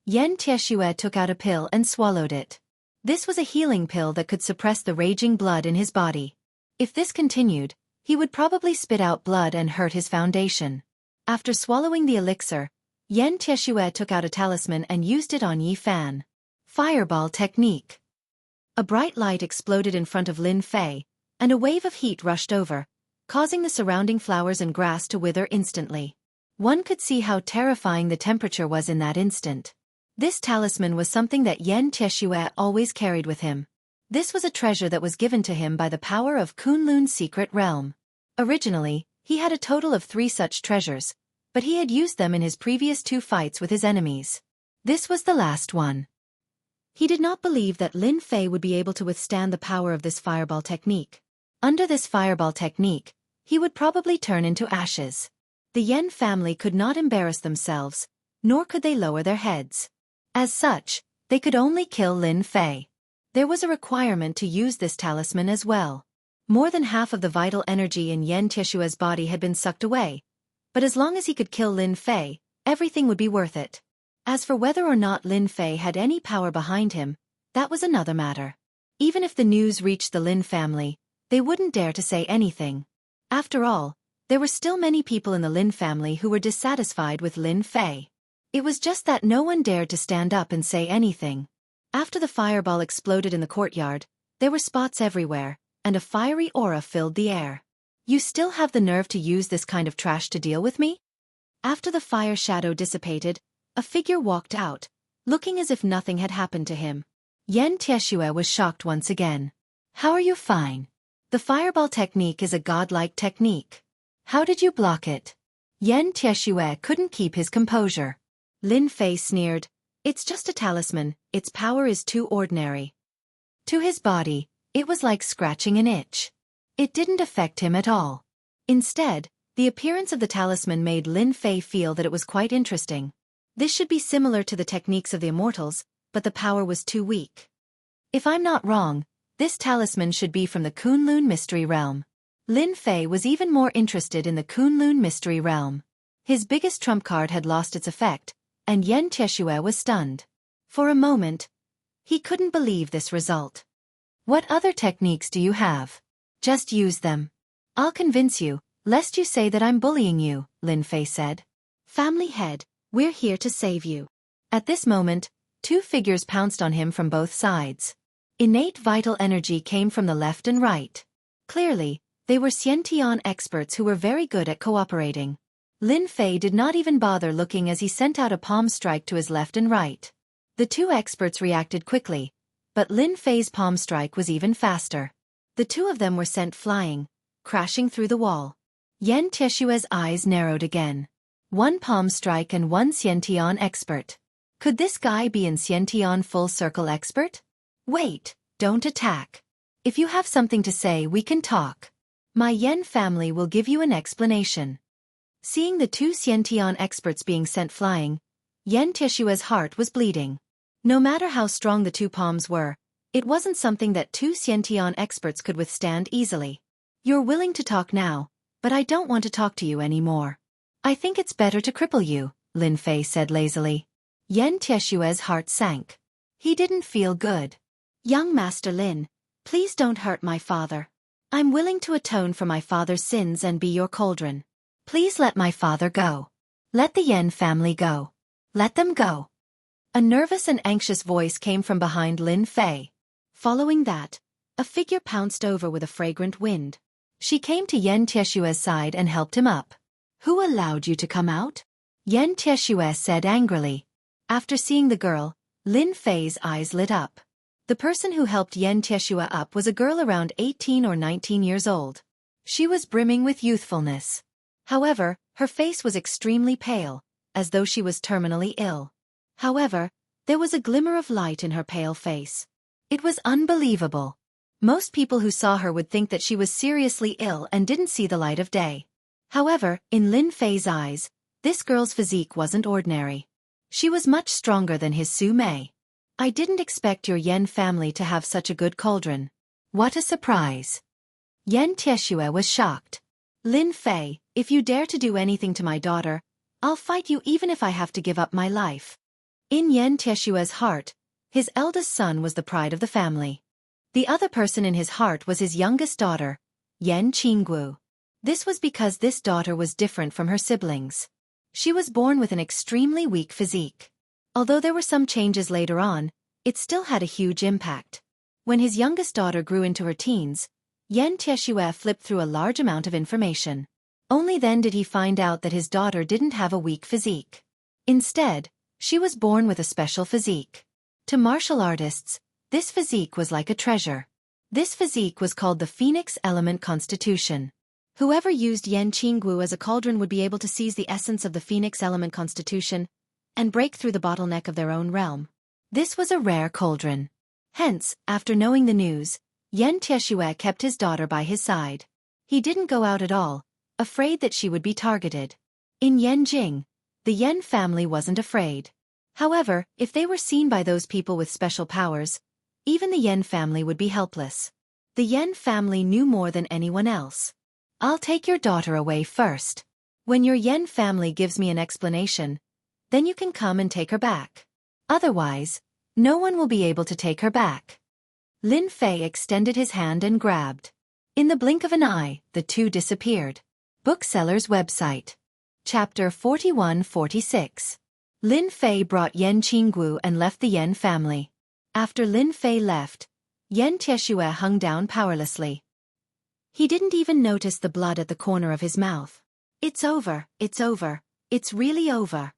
Yen Tieshue took out a pill and swallowed it. This was a healing pill that could suppress the raging blood in his body. If this continued, he would probably spit out blood and hurt his foundation. After swallowing the elixir, Yen Tieshue took out a talisman and used it on Yi Fan. Fireball technique. A bright light exploded in front of Lin Fei, and a wave of heat rushed over, causing the surrounding flowers and grass to wither instantly. One could see how terrifying the temperature was in that instant. This talisman was something that Yen Tieshue always carried with him. This was a treasure that was given to him by the power of Kunlun's secret realm. Originally, he had a total of 3 such treasures, but he had used them in his previous 2 fights with his enemies. This was the last one. He did not believe that Lin Fei would be able to withstand the power of this fireball technique. Under this fireball technique, he would probably turn into ashes. The Yen family could not embarrass themselves, nor could they lower their heads. As such, they could only kill Lin Fei. There was a requirement to use this talisman as well. More than half of the vital energy in Yen Tieshue's body had been sucked away, but as long as he could kill Lin Fei, everything would be worth it. As for whether or not Lin Fei had any power behind him, that was another matter. Even if the news reached the Lin family, they wouldn't dare to say anything. After all, there were still many people in the Lin family who were dissatisfied with Lin Fei. It was just that no one dared to stand up and say anything. After the fireball exploded in the courtyard, there were spots everywhere, and a fiery aura filled the air. "You still have the nerve to use this kind of trash to deal with me?" After the fire shadow dissipated, a figure walked out, looking as if nothing had happened to him. Yen Tieshue was shocked once again. "How are you fine? The fireball technique is a godlike technique. How did you block it?" Yen Tieshue couldn't keep his composure. Lin Fei sneered, "It's just a talisman, its power is too ordinary." To his body, it was like scratching an itch. It didn't affect him at all. Instead, the appearance of the talisman made Lin Fei feel that it was quite interesting. This should be similar to the techniques of the immortals, but the power was too weak. If I'm not wrong, this talisman should be from the Kunlun mystery realm. Lin Fei was even more interested in the Kunlun mystery realm. His biggest trump card had lost its effect, and Yen Tieshue was stunned. For a moment, he couldn't believe this result. "What other techniques do you have? Just use them. I'll convince you, lest you say that I'm bullying you," Lin Fei said. "Family head, we're here to save you." At this moment, 2 figures pounced on him from both sides. Innate vital energy came from the left and right. Clearly, they were Xiantian experts who were very good at cooperating. Lin Fei did not even bother looking as he sent out a palm strike to his left and right. The two experts reacted quickly, but Lin Fei's palm strike was even faster. The two of them were sent flying, crashing through the wall. Yan Tieshue's eyes narrowed again. One palm strike and one Xiantian expert. Could this guy be an Xiantian full circle expert? Wait, don't attack. If you have something to say, we can talk. My Yen family will give you an explanation. Seeing the two Xiantian experts being sent flying, Yan Tieshue's heart was bleeding. No matter how strong the two palms were, it wasn't something that two Xiantian experts could withstand easily. You're willing to talk now, but I don't want to talk to you anymore. I think it's better to cripple you, Lin Fei said lazily. Yan Tieshue's heart sank. He didn't feel good. Young Master Lin, please don't hurt my father. I'm willing to atone for my father's sins and be your cauldron. Please let my father go. Let the Yan family go. Let them go. A nervous and anxious voice came from behind Lin Fei. Following that, a figure pounced over with a fragrant wind. She came to Yan Tieshue's side and helped him up. Who allowed you to come out? Yan Tieshue said angrily. After seeing the girl, Lin Fei's eyes lit up. The person who helped Yan Tieshue up was a girl around 18 or 19 years old. She was brimming with youthfulness. However, her face was extremely pale, as though she was terminally ill. However, there was a glimmer of light in her pale face. It was unbelievable. Most people who saw her would think that she was seriously ill and didn't see the light of day. However, in Lin Fei's eyes, this girl's physique wasn't ordinary. She was much stronger than his Su Mei. I didn't expect your Yan family to have such a good cauldron. What a surprise. Yan Tieshue was shocked. Lin Fei, if you dare to do anything to my daughter, I'll fight you even if I have to give up my life. In Yan Tieshue's heart, his eldest son was the pride of the family. The other person in his heart was his youngest daughter, Yan Qinggu. This was because this daughter was different from her siblings. She was born with an extremely weak physique. Although there were some changes later on, it still had a huge impact. When his youngest daughter grew into her teens, Yan Tieshue flipped through a large amount of information. Only then did he find out that his daughter didn't have a weak physique. Instead, she was born with a special physique. To martial artists, this physique was like a treasure. This physique was called the Phoenix Element Constitution. Whoever used Yan Qinggu as a cauldron would be able to seize the essence of the Phoenix Element Constitution and break through the bottleneck of their own realm. This was a rare cauldron. Hence, after knowing the news, Yan Tieshue kept his daughter by his side. He didn't go out at all, afraid that she would be targeted. In Yanjing, the Yan family wasn't afraid. However, if they were seen by those people with special powers, even the Yan family would be helpless. The Yan family knew more than anyone else. I'll take your daughter away first. When your Yan family gives me an explanation, then you can come and take her back. Otherwise, no one will be able to take her back. Lin Fei extended his hand and grabbed. In the blink of an eye, the two disappeared. Bookseller's website. Chapter 41-46. Lin Fei brought Yan Qinggu and left the Yan family. After Lin Fei left, Yan Tieshue hung down powerlessly. He didn't even notice the blood at the corner of his mouth. It's over, it's over, it's really over.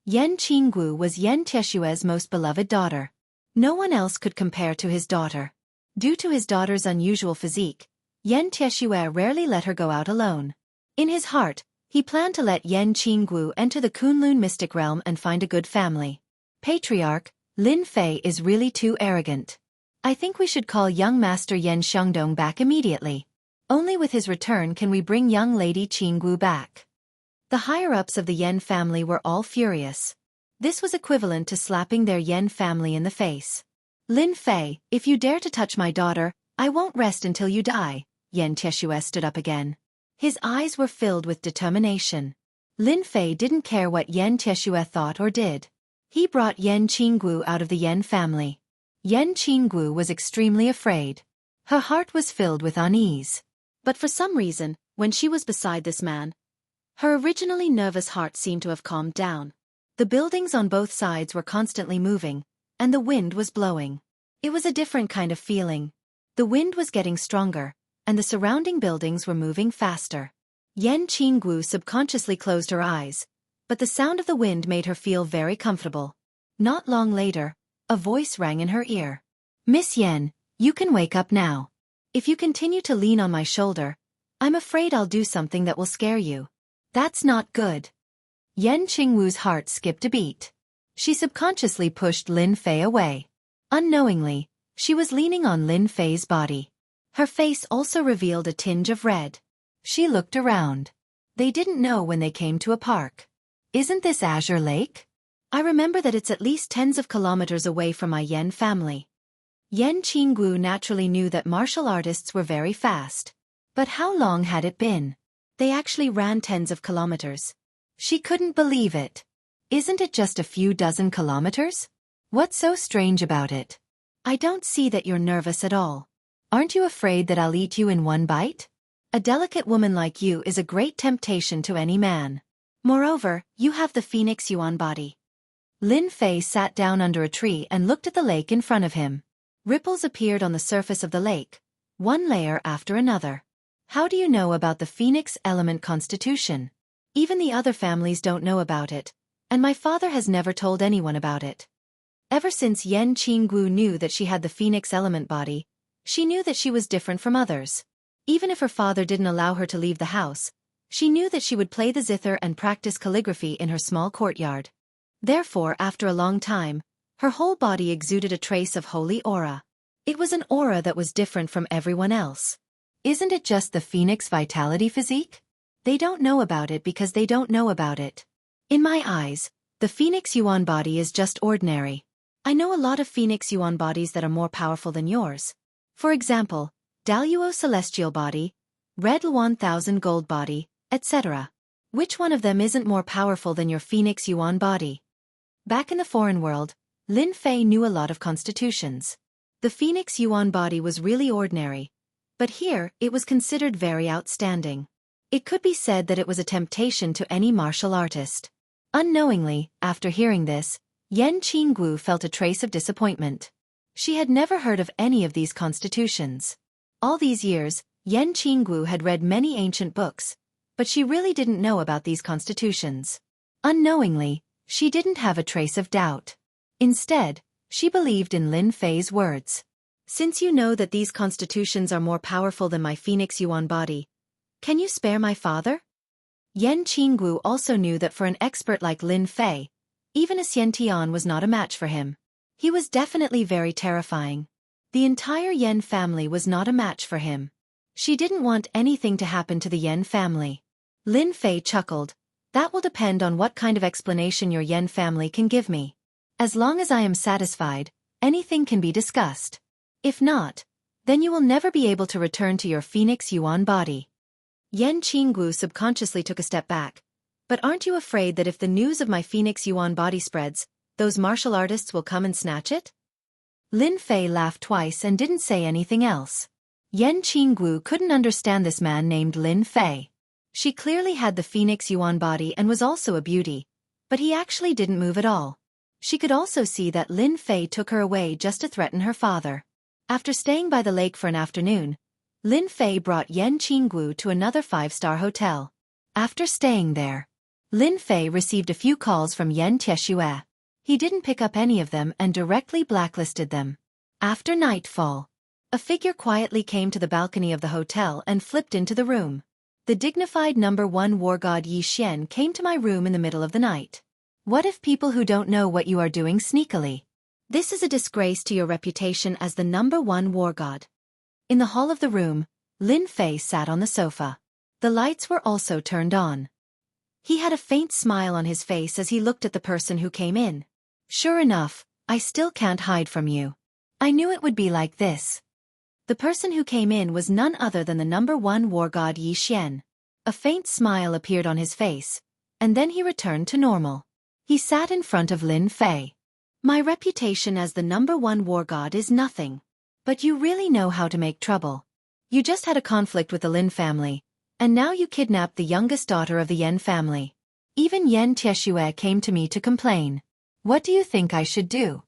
Yan Qinggu was Yan Tieshue's most beloved daughter. No one else could compare to his daughter. Due to his daughter's unusual physique, Yan Tieshue rarely let her go out alone. In his heart, he planned to let Yan Qinggu enter the Kunlun mystic realm and find a good family. Patriarch, Lin Fei is really too arrogant. I think we should call young Master Yan Xiangdong back immediately. Only with his return can we bring young Lady Qinggu back. The higher-ups of the Yan family were all furious. This was equivalent to slapping their Yan family in the face. Lin Fei, if you dare to touch my daughter, I won't rest until you die. Yan Tieshue stood up again. His eyes were filled with determination. Lin Fei didn't care what Yan Tieshue thought or did. He brought Yan Qinggu out of the Yan family. Yan Qinggu was extremely afraid. Her heart was filled with unease. But for some reason, when she was beside this man, her originally nervous heart seemed to have calmed down. The buildings on both sides were constantly moving, and the wind was blowing. It was a different kind of feeling. The wind was getting stronger, and the surrounding buildings were moving faster. Yen Qinggu subconsciously closed her eyes, but the sound of the wind made her feel very comfortable. Not long later, a voice rang in her ear. "Miss Yen, you can wake up now. If you continue to lean on my shoulder, I'm afraid I'll do something that will scare you. That's not good." Yen Qingwu's heart skipped a beat. She subconsciously pushed Lin Fei away. Unknowingly, she was leaning on Lin Fei's body. Her face also revealed a tinge of red. She looked around. They didn't know when they came to a park. "Isn't this Azure Lake? I remember that it's at least tens of kilometers away from my Yen family." Yen Qinggu naturally knew that martial artists were very fast. But how long had it been? They actually ran tens of kilometers. She couldn't believe it. "Isn't it just a few dozen kilometers? What's so strange about it? I don't see that you're nervous at all. Aren't you afraid that I'll eat you in one bite? A delicate woman like you is a great temptation to any man. Moreover, you have the Phoenix Yuan body." Lin Fei sat down under a tree and looked at the lake in front of him. Ripples appeared on the surface of the lake, one layer after another. "How do you know about the Phoenix element constitution? Even the other families don't know about it, and my father has never told anyone about it." Ever since Yen Qinggu knew that she had the Phoenix element body, she knew that she was different from others. Even if her father didn't allow her to leave the house, she knew that she would play the zither and practice calligraphy in her small courtyard. Therefore, after a long time, her whole body exuded a trace of holy aura. It was an aura that was different from everyone else. Isn't it just the Phoenix vitality physique? They don't know about it because they don't know about it. In my eyes, the Phoenix Yuan body is just ordinary. I know a lot of Phoenix Yuan bodies that are more powerful than yours. For example, Daluo Celestial body, Red 1000 Gold body, etc. Which one of them isn't more powerful than your Phoenix Yuan body? Back in the foreign world, Lin Fei knew a lot of constitutions. The Phoenix Yuan body was really ordinary, but here it was considered very outstanding. It could be said that it was a temptation to any martial artist. Unknowingly, after hearing this, Yen Qinggu felt a trace of disappointment. She had never heard of any of these constitutions. All these years, Yen Qinggu had read many ancient books, but she really didn't know about these constitutions. Unknowingly, she didn't have a trace of doubt. Instead, she believed in Lin Fei's words. "Since you know that these constitutions are more powerful than my Phoenix Yuan body, can you spare my father?" Yen Qinggu also knew that for an expert like Lin Fei, even a Xiantian was not a match for him. He was definitely very terrifying. The entire Yen family was not a match for him. She didn't want anything to happen to the Yen family. Lin Fei chuckled. "That will depend on what kind of explanation your Yen family can give me. As long as I am satisfied, anything can be discussed. If not, then you will never be able to return to your Phoenix Yuan body." Yen Qinggu subconsciously took a step back. "But aren't you afraid that if the news of my Phoenix Yuan body spreads, those martial artists will come and snatch it?" Lin Fei laughed twice and didn't say anything else. Yen Qinggu couldn't understand this man named Lin Fei. She clearly had the Phoenix Yuan body and was also a beauty, but he actually didn't move at all. She could also see that Lin Fei took her away just to threaten her father. After staying by the lake for an afternoon, Lin Fei brought Yen Qinggu to another 5-star hotel. After staying there, Lin Fei received a few calls from Yen Tieshue. He didn't pick up any of them and directly blacklisted them. After nightfall, a figure quietly came to the balcony of the hotel and flipped into the room. "The dignified #1 war god Yi Xian came to my room in the middle of the night. What if people who don't know what you are doing sneakily? This is a disgrace to your reputation as the #1 war god." In the hall of the room, Lin Fei sat on the sofa. The lights were also turned on. He had a faint smile on his face as he looked at the person who came in. "Sure enough, I still can't hide from you. I knew it would be like this." The person who came in was none other than the #1 war god Yi Xian. A faint smile appeared on his face, and then he returned to normal. He sat in front of Lin Fei. "My reputation as the #1 war god is nothing. But you really know how to make trouble. You just had a conflict with the Lin family, and now you kidnapped the youngest daughter of the Yen family. Even Yen Tieshue came to me to complain. What do you think I should do?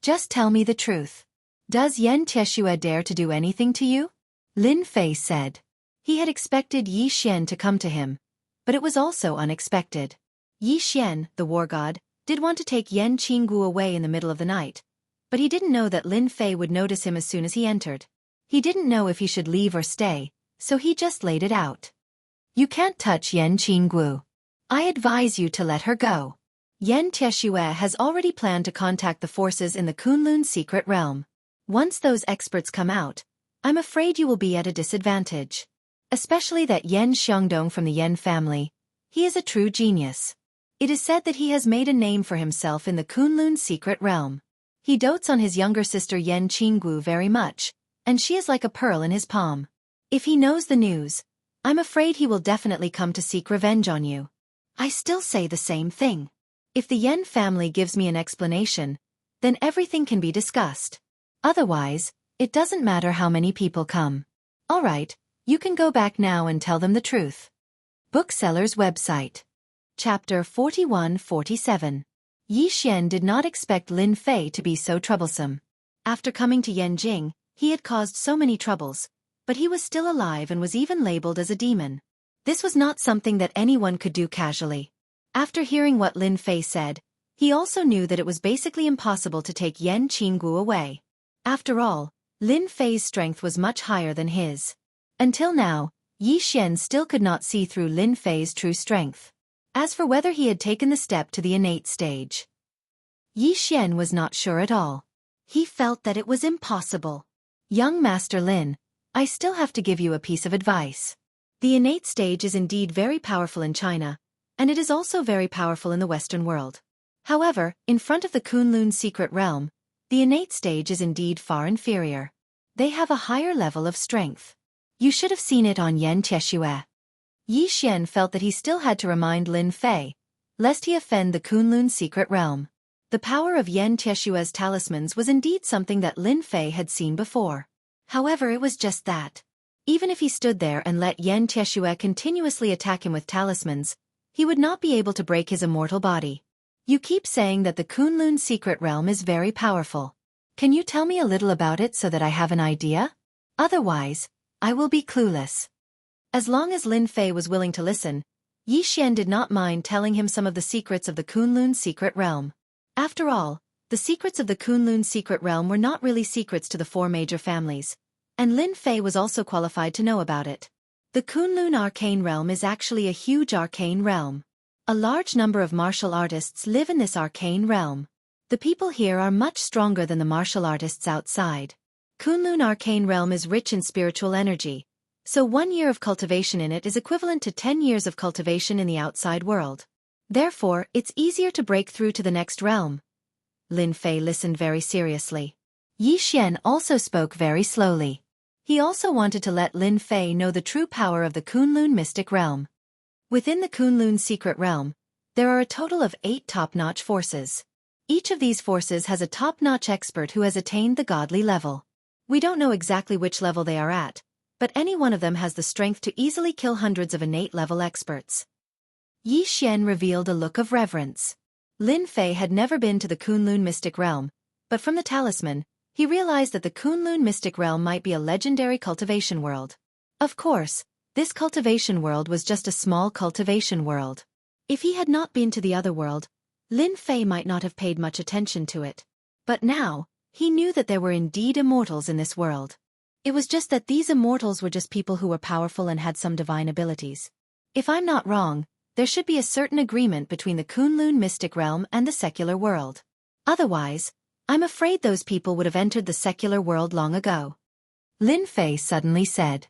Just tell me the truth. Does Yen Tieshue dare to do anything to you? Lin Fei said. He had expected Yi Xian to come to him, but it was also unexpected. Yi Xian, the war god, did want to take Yen Qinggu away in the middle of the night, but he didn't know that Lin Fei would notice him as soon as he entered. He didn't know if he should leave or stay, so he just laid it out. You can't touch Yen Qinggu. I advise you to let her go. Yen Tieshue has already planned to contact the forces in the Kunlun secret realm. Once those experts come out, I'm afraid you will be at a disadvantage. Especially that Yen Xiongdong from the Yen family. He is a true genius. It is said that he has made a name for himself in the Kunlun secret realm. He dotes on his younger sister Yen Qinggu very much, and she is like a pearl in his palm. If he knows the news, I'm afraid he will definitely come to seek revenge on you. I still say the same thing. If the Yen family gives me an explanation, then everything can be discussed. Otherwise, it doesn't matter how many people come. All right, you can go back now and tell them the truth. Bookseller's website. Chapter 41-47. Yi Xian did not expect Lin Fei to be so troublesome. After coming to Yanjing, he had caused so many troubles, but he was still alive and was even labeled as a demon. This was not something that anyone could do casually. After hearing what Lin Fei said, he also knew that it was basically impossible to take Yen Qinggu away. After all, Lin Fei's strength was much higher than his. Until now, Yi Xian still could not see through Lin Fei's true strength. As for whether he had taken the step to the innate stage, Yi Xian was not sure at all. He felt that it was impossible. Young Master Lin, I still have to give you a piece of advice. The innate stage is indeed very powerful in China, and it is also very powerful in the Western world. However, in front of the Kunlun secret realm, the innate stage is indeed far inferior. They have a higher level of strength. You should have seen it on Yen Tieshue. Yi Xian felt that he still had to remind Lin Fei, lest he offend the Kunlun secret realm. The power of Yen Tieshue's talismans was indeed something that Lin Fei had seen before. However, it was just that. Even if he stood there and let Yen Tieshue continuously attack him with talismans, he would not be able to break his immortal body. You keep saying that the Kunlun secret realm is very powerful. Can you tell me a little about it so that I have an idea? Otherwise, I will be clueless. As long as Lin Fei was willing to listen, Yi Xian did not mind telling him some of the secrets of the Kunlun secret realm. After all, the secrets of the Kunlun secret realm were not really secrets to the four major families, and Lin Fei was also qualified to know about it. The Kunlun arcane realm is actually a huge arcane realm. A large number of martial artists live in this arcane realm. The people here are much stronger than the martial artists outside. Kunlun arcane realm is rich in spiritual energy, so 1 year of cultivation in it is equivalent to 10 years of cultivation in the outside world. Therefore, it's easier to break through to the next realm. Lin Fei listened very seriously. Yi Xian also spoke very slowly. He also wanted to let Lin Fei know the true power of the Kunlun mystic realm. Within the Kunlun secret realm, there are a total of 8 top-notch forces. Each of these forces has a top-notch expert who has attained the godly level. We don't know exactly which level they are at, but any one of them has the strength to easily kill hundreds of innate level experts. Yi Xian revealed a look of reverence. Lin Fei had never been to the Kunlun mystic realm, but from the talisman, he realized that the Kunlun mystic realm might be a legendary cultivation world. Of course, this cultivation world was just a small cultivation world. If he had not been to the other world, Lin Fei might not have paid much attention to it. But now, he knew that there were indeed immortals in this world. It was just that these immortals were just people who were powerful and had some divine abilities. If I'm not wrong, there should be a certain agreement between the Kunlun mystic realm and the secular world. Otherwise, I'm afraid those people would have entered the secular world long ago. Lin Fei suddenly said.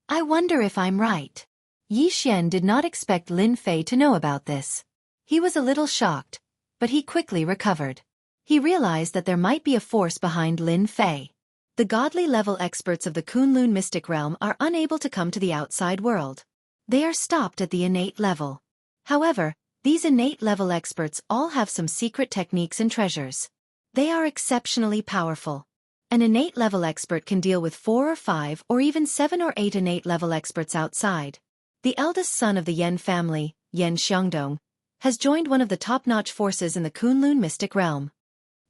I wonder if I'm right. Yi Xian did not expect Lin Fei to know about this. He was a little shocked, but he quickly recovered. He realized that there might be a force behind Lin Fei. The godly level experts of the Kunlun mystic realm are unable to come to the outside world. They are stopped at the innate level. However, these innate level experts all have some secret techniques and treasures. They are exceptionally powerful. An innate level expert can deal with 4 or 5 or even 7 or 8 innate level experts outside. The eldest son of the Yen family, Yen Xiongdong, has joined one of the top-notch forces in the Kunlun mystic realm.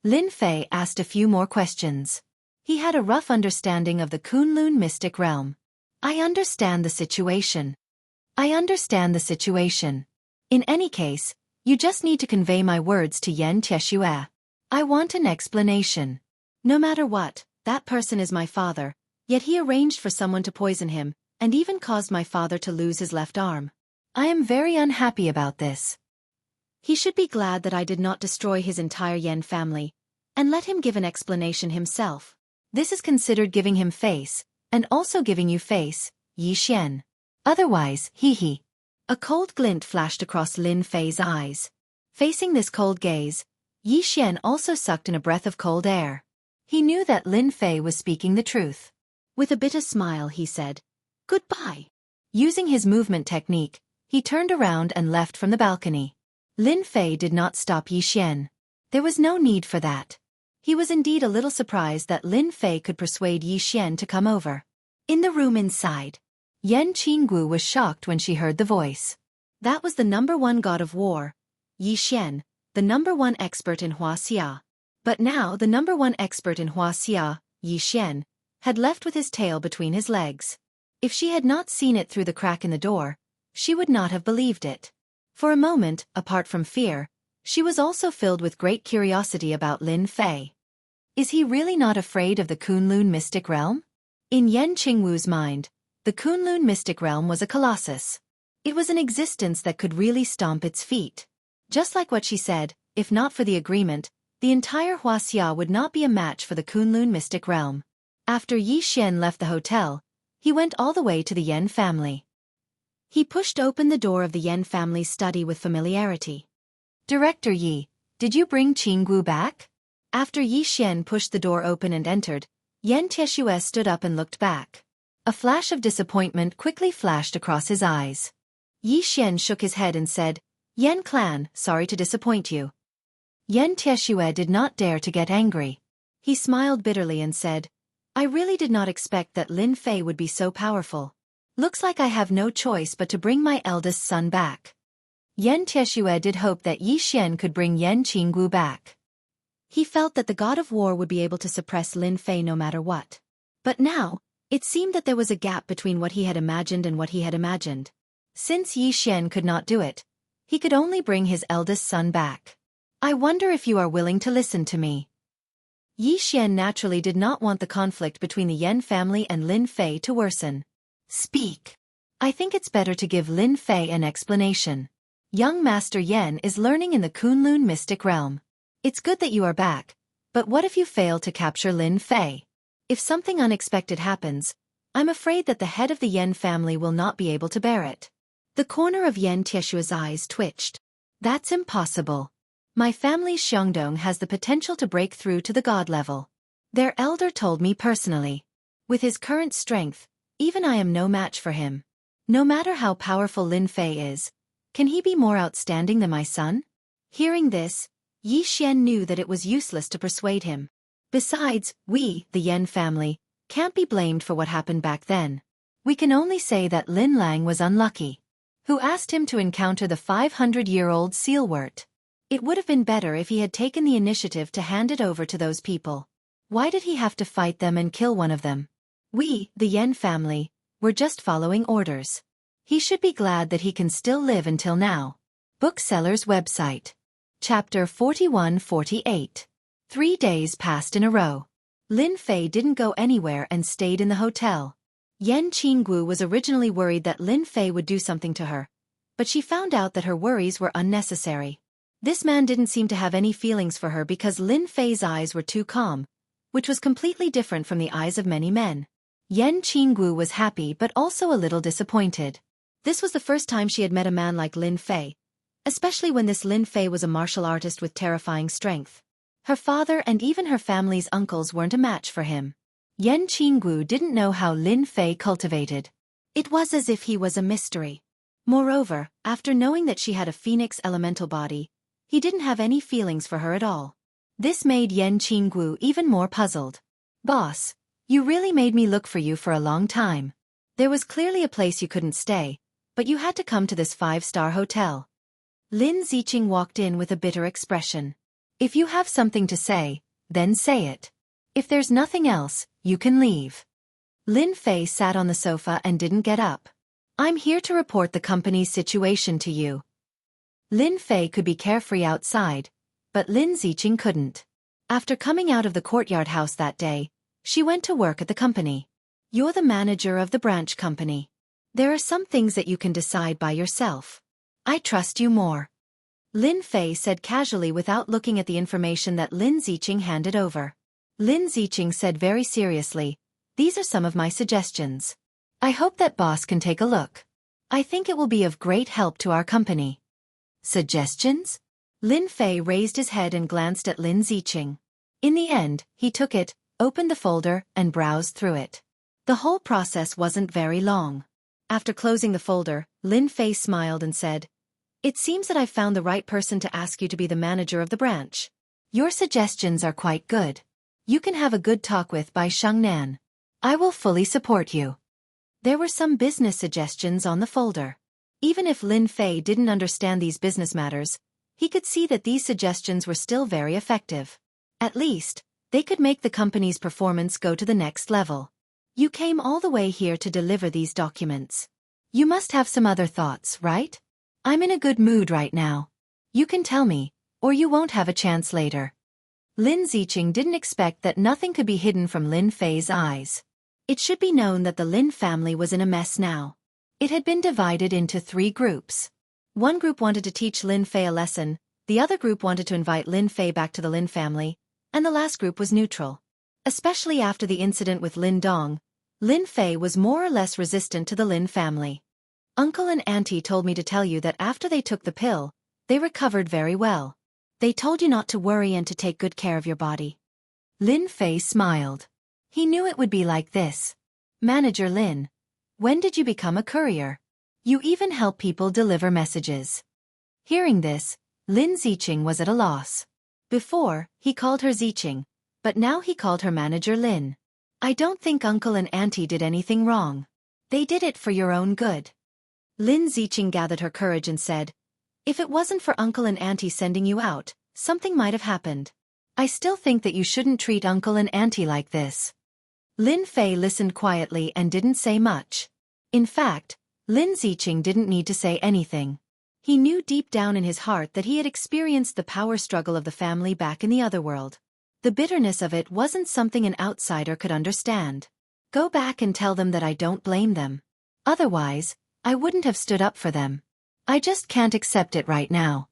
Lin Fei asked a few more questions. He had a rough understanding of the Kunlun mystic realm. I understand the situation. I understand the situation. In any case, you just need to convey my words to Yen Tieshue. I want an explanation. No matter what, that person is my father, yet he arranged for someone to poison him, and even caused my father to lose his left arm. I am very unhappy about this. He should be glad that I did not destroy his entire Yen family, and let him give an explanation himself. This is considered giving him face, and also giving you face, Yi Xian. Otherwise, hee. A cold glint flashed across Lin Fei's eyes. Facing this cold gaze, Yi Xian also sucked in a breath of cold air. He knew that Lin Fei was speaking the truth. With a bitter smile he said, "Goodbye." Using his movement technique, he turned around and left from the balcony. Lin Fei did not stop Yi Xian. There was no need for that. He was indeed a little surprised that Lin Fei could persuade Yi Xian to come over. In the room inside, Yan Qinggu was shocked when she heard the voice. That was the #1 god of war, Yi Xian, the #1 expert in Huaxia. But now the #1 expert in Huaxia, Yi Xian, had left with his tail between his legs. If she had not seen it through the crack in the door, she would not have believed it. For a moment, apart from fear, she was also filled with great curiosity about Lin Fei. Is he really not afraid of the Kunlun mystic realm? In Yan Qingwu's mind, the Kunlun mystic realm was a colossus. It was an existence that could really stomp its feet. Just like what she said, if not for the agreement, the entire Huaxia would not be a match for the Kunlun mystic realm. After Yi Xian left the hotel, he went all the way to the Yen family. He pushed open the door of the Yen family's study with familiarity. "Director Yi, did you bring Qinggu back?" After Yi Xian pushed the door open and entered, Yen Tieshue stood up and looked back. A flash of disappointment quickly flashed across his eyes. Yi Xian shook his head and said, "Yen clan, sorry to disappoint you." Yen Tieshue did not dare to get angry. He smiled bitterly and said, "I really did not expect that Lin Fei would be so powerful. Looks like I have no choice but to bring my eldest son back." Yen Tieshue did hope that Yi Xian could bring Yan Qinggu back. He felt that the god of war would be able to suppress Lin Fei no matter what. But now, it seemed that there was a gap between what he had imagined and what he had imagined. Since Yi Xian could not do it, he could only bring his eldest son back. "I wonder if you are willing to listen to me." Yi Xian naturally did not want the conflict between the Yen family and Lin Fei to worsen. "Speak. I think it's better to give Lin Fei an explanation. Young Master Yen is learning in the Kunlun mystic realm. It's good that you are back, but what if you fail to capture Lin Fei? If something unexpected happens, I'm afraid that the head of the Yen family will not be able to bear it." The corner of Yen Tieshua's eyes twitched. "That's impossible. My family's Xiongdong has the potential to break through to the god level. Their elder told me personally. With his current strength, even I am no match for him. No matter how powerful Lin Fei is, can he be more outstanding than my son?" Hearing this, Yi Xian knew that it was useless to persuade him. Besides, we, the Yen family, can't be blamed for what happened back then. We can only say that Lin Lang was unlucky. Who asked him to encounter the 500-year-old sealwort? It would have been better if he had taken the initiative to hand it over to those people. Why did he have to fight them and kill one of them? We, the Yen family, were just following orders. He should be glad that he can still live until now. Bookseller's website. Chapter 41-48. 3 days passed in a row. Lin Fei didn't go anywhere and stayed in the hotel. Yan Qinggu was originally worried that Lin Fei would do something to her, but she found out that her worries were unnecessary. This man didn't seem to have any feelings for her because Lin Fei's eyes were too calm, which was completely different from the eyes of many men. Yan Qinggu was happy but also a little disappointed. This was the first time she had met a man like Lin Fei, especially when this Lin Fei was a martial artist with terrifying strength. Her father and even her family's uncles weren't a match for him. Yan Qinggu didn't know how Lin Fei cultivated. It was as if he was a mystery. Moreover, after knowing that she had a phoenix elemental body, he didn't have any feelings for her at all. This made Yan Qinggu even more puzzled. "Boss, you really made me look for you for a long time. There was clearly a place you couldn't stay, but you had to come to this 5-star hotel." Lin Ziqing walked in with a bitter expression. "If you have something to say, then say it. If there's nothing else, you can leave. Lin Fei sat on the sofa and didn't get up. I'm here to report the company's situation to you. Lin Fei could be carefree outside, but Lin Ziqing couldn't. After coming out of the courtyard house that day, she went to work at the company. You're the manager of the branch company. There are some things that you can decide by yourself. I trust you more. Lin Fei said casually without looking at the information that Lin Ziqing handed over. Lin Ziqing said very seriously, these are some of my suggestions. I hope that boss can take a look. I think it will be of great help to our company. Suggestions? Lin Fei raised his head and glanced at Lin Ziqing. In the end, he took it, opened the folder, and browsed through it. The whole process wasn't very long. After closing the folder, Lin Fei smiled and said, it seems that I've found the right person to ask you to be the manager of the branch. Your suggestions are quite good. You can have a good talk with Bai Shengnan. I will fully support you. There were some business suggestions on the folder. Even if Lin Fei didn't understand these business matters, he could see that these suggestions were still very effective. At least, they could make the company's performance go to the next level. You came all the way here to deliver these documents. You must have some other thoughts, right? I'm in a good mood right now. You can tell me, or you won't have a chance later. Lin Ziqing didn't expect that nothing could be hidden from Lin Fei's eyes. It should be known that the Lin family was in a mess now. It had been divided into 3 groups. One group wanted to teach Lin Fei a lesson, the other group wanted to invite Lin Fei back to the Lin family, and the last group was neutral. Especially after the incident with Lin Dong, Lin Fei was more or less resistant to the Lin family. Uncle and Auntie told me to tell you that after they took the pill, they recovered very well. They told you not to worry and to take good care of your body. Lin Fei smiled. He knew it would be like this. Manager Lin, when did you become a courier? You even help people deliver messages. Hearing this, Lin Ziqing was at a loss. Before, he called her Ziqing, but now he called her Manager Lin. I don't think Uncle and Auntie did anything wrong. They did it for your own good. Lin Ziqing gathered her courage and said, if it wasn't for Uncle and Auntie sending you out, something might have happened. I still think that you shouldn't treat Uncle and Auntie like this. Lin Fei listened quietly and didn't say much. In fact, Lin Ziqing didn't need to say anything. He knew deep down in his heart that he had experienced the power struggle of the family back in the other world. The bitterness of it wasn't something an outsider could understand. Go back and tell them that I don't blame them. Otherwise, I wouldn't have stood up for them. I just can't accept it right now.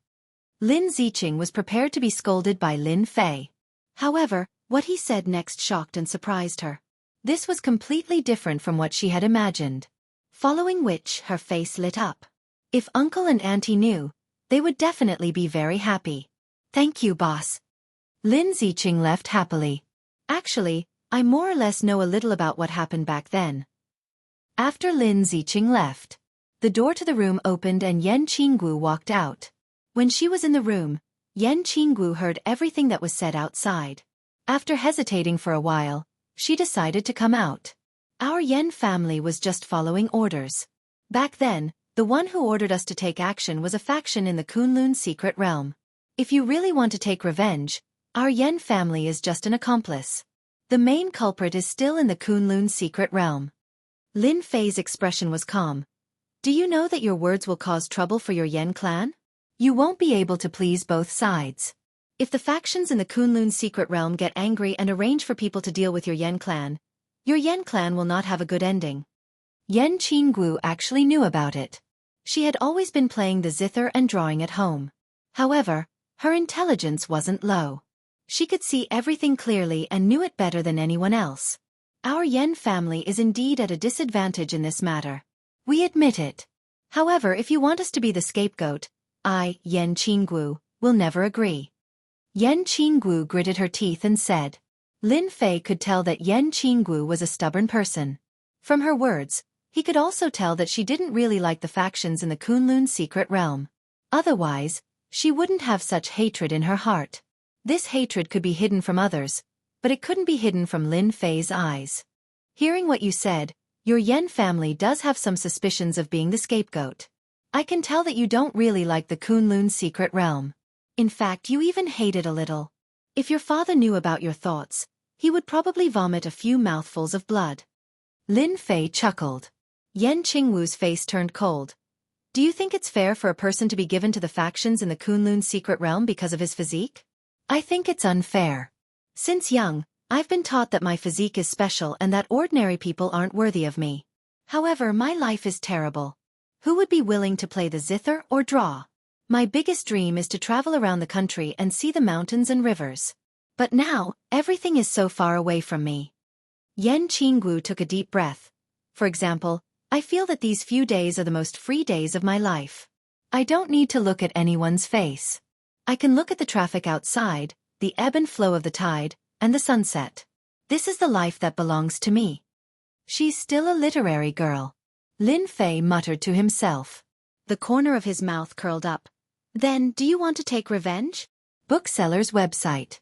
Lin Ziqing was prepared to be scolded by Lin Fei. However, what he said next shocked and surprised her. This was completely different from what she had imagined. Following which, her face lit up. If Uncle and Auntie knew, they would definitely be very happy. Thank you, boss. Lin Ziqing left happily. Actually, I more or less know a little about what happened back then. After Lin Ziqing left, the door to the room opened and Yan Qinggu walked out. When she was in the room, Yan Qinggu heard everything that was said outside. After hesitating for a while, she decided to come out. Our Yan family was just following orders. Back then, the one who ordered us to take action was a faction in the Kunlun secret realm. If you really want to take revenge, our Yan family is just an accomplice. The main culprit is still in the Kunlun secret realm. Lin Fei's expression was calm. Do you know that your words will cause trouble for your Yan clan? You won't be able to please both sides. If the factions in the Kunlun secret realm get angry and arrange for people to deal with your Yan clan will not have a good ending. Yan Qinggu actually knew about it. She had always been playing the zither and drawing at home. However, her intelligence wasn't low. She could see everything clearly and knew it better than anyone else. Our Yan family is indeed at a disadvantage in this matter. We admit it. However, if you want us to be the scapegoat, I, Yan Qinggu, will never agree. Yan Qinggu gritted her teeth and said. Lin Fei could tell that Yan Qinggu was a stubborn person. From her words, he could also tell that she didn't really like the factions in the Kunlun secret realm. Otherwise, she wouldn't have such hatred in her heart. This hatred could be hidden from others, but it couldn't be hidden from Lin Fei's eyes. Hearing what you said, your Yan family does have some suspicions of being the scapegoat. I can tell that you don't really like the Kunlun secret realm. In fact, you even hate it a little. If your father knew about your thoughts, he would probably vomit a few mouthfuls of blood. Lin Fei chuckled. Yan Qingwu's face turned cold. Do you think it's fair for a person to be given to the factions in the Kunlun's secret realm because of his physique? I think it's unfair. Since young, I've been taught that my physique is special and that ordinary people aren't worthy of me. However, my life is terrible. Who would be willing to play the zither or draw? My biggest dream is to travel around the country and see the mountains and rivers. But now, everything is so far away from me. Yan Qingwu took a deep breath. For example, I feel that these few days are the most free days of my life. I don't need to look at anyone's face. I can look at the traffic outside, the ebb and flow of the tide, and the sunset. This is the life that belongs to me. She's still a literary girl. Lin Fei muttered to himself. The corner of his mouth curled up. Then, do you want to take revenge? Bookseller's website.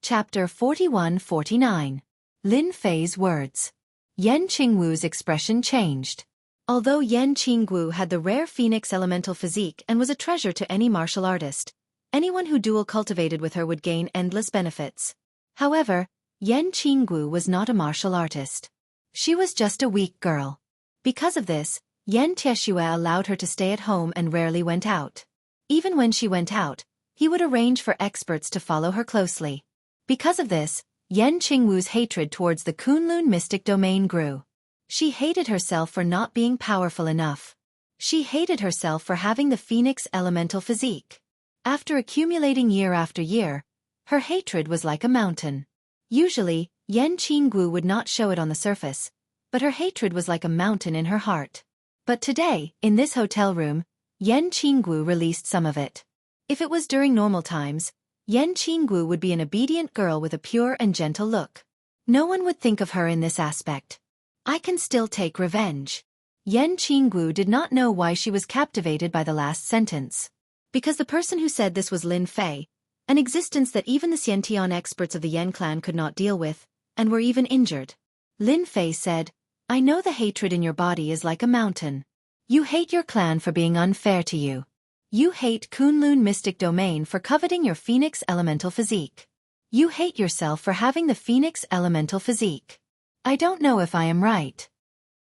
Chapter 41-49. Lin Fei's words. Yan Qingwu's expression changed. Although Yan Qingwu had the rare phoenix elemental physique and was a treasure to any martial artist, anyone who dual cultivated with her would gain endless benefits. However, Yan Qingwu was not a martial artist. She was just a weak girl. Because of this, Yan Tieshue allowed her to stay at home and rarely went out. Even when she went out, he would arrange for experts to follow her closely. Because of this, Yan Qingwu's hatred towards the Kunlun mystic domain grew. She hated herself for not being powerful enough. She hated herself for having the phoenix elemental physique. After accumulating year after year, her hatred was like a mountain. Usually, Yan Qingwu would not show it on the surface, but her hatred was like a mountain in her heart. But today, in this hotel room, Yan Qingwu released some of it. If it was during normal times, Yan Qingwu would be an obedient girl with a pure and gentle look. No one would think of her in this aspect. I can still take revenge. Yan Qingwu did not know why she was captivated by the last sentence. Because the person who said this was Lin Fei, an existence that even the Xiantian experts of the Yan clan could not deal with, and were even injured. Lin Fei said, I know the hatred in your body is like a mountain. You hate your clan for being unfair to you. You hate Kunlun mystic domain for coveting your phoenix elemental physique. You hate yourself for having the phoenix elemental physique. I don't know if I am right.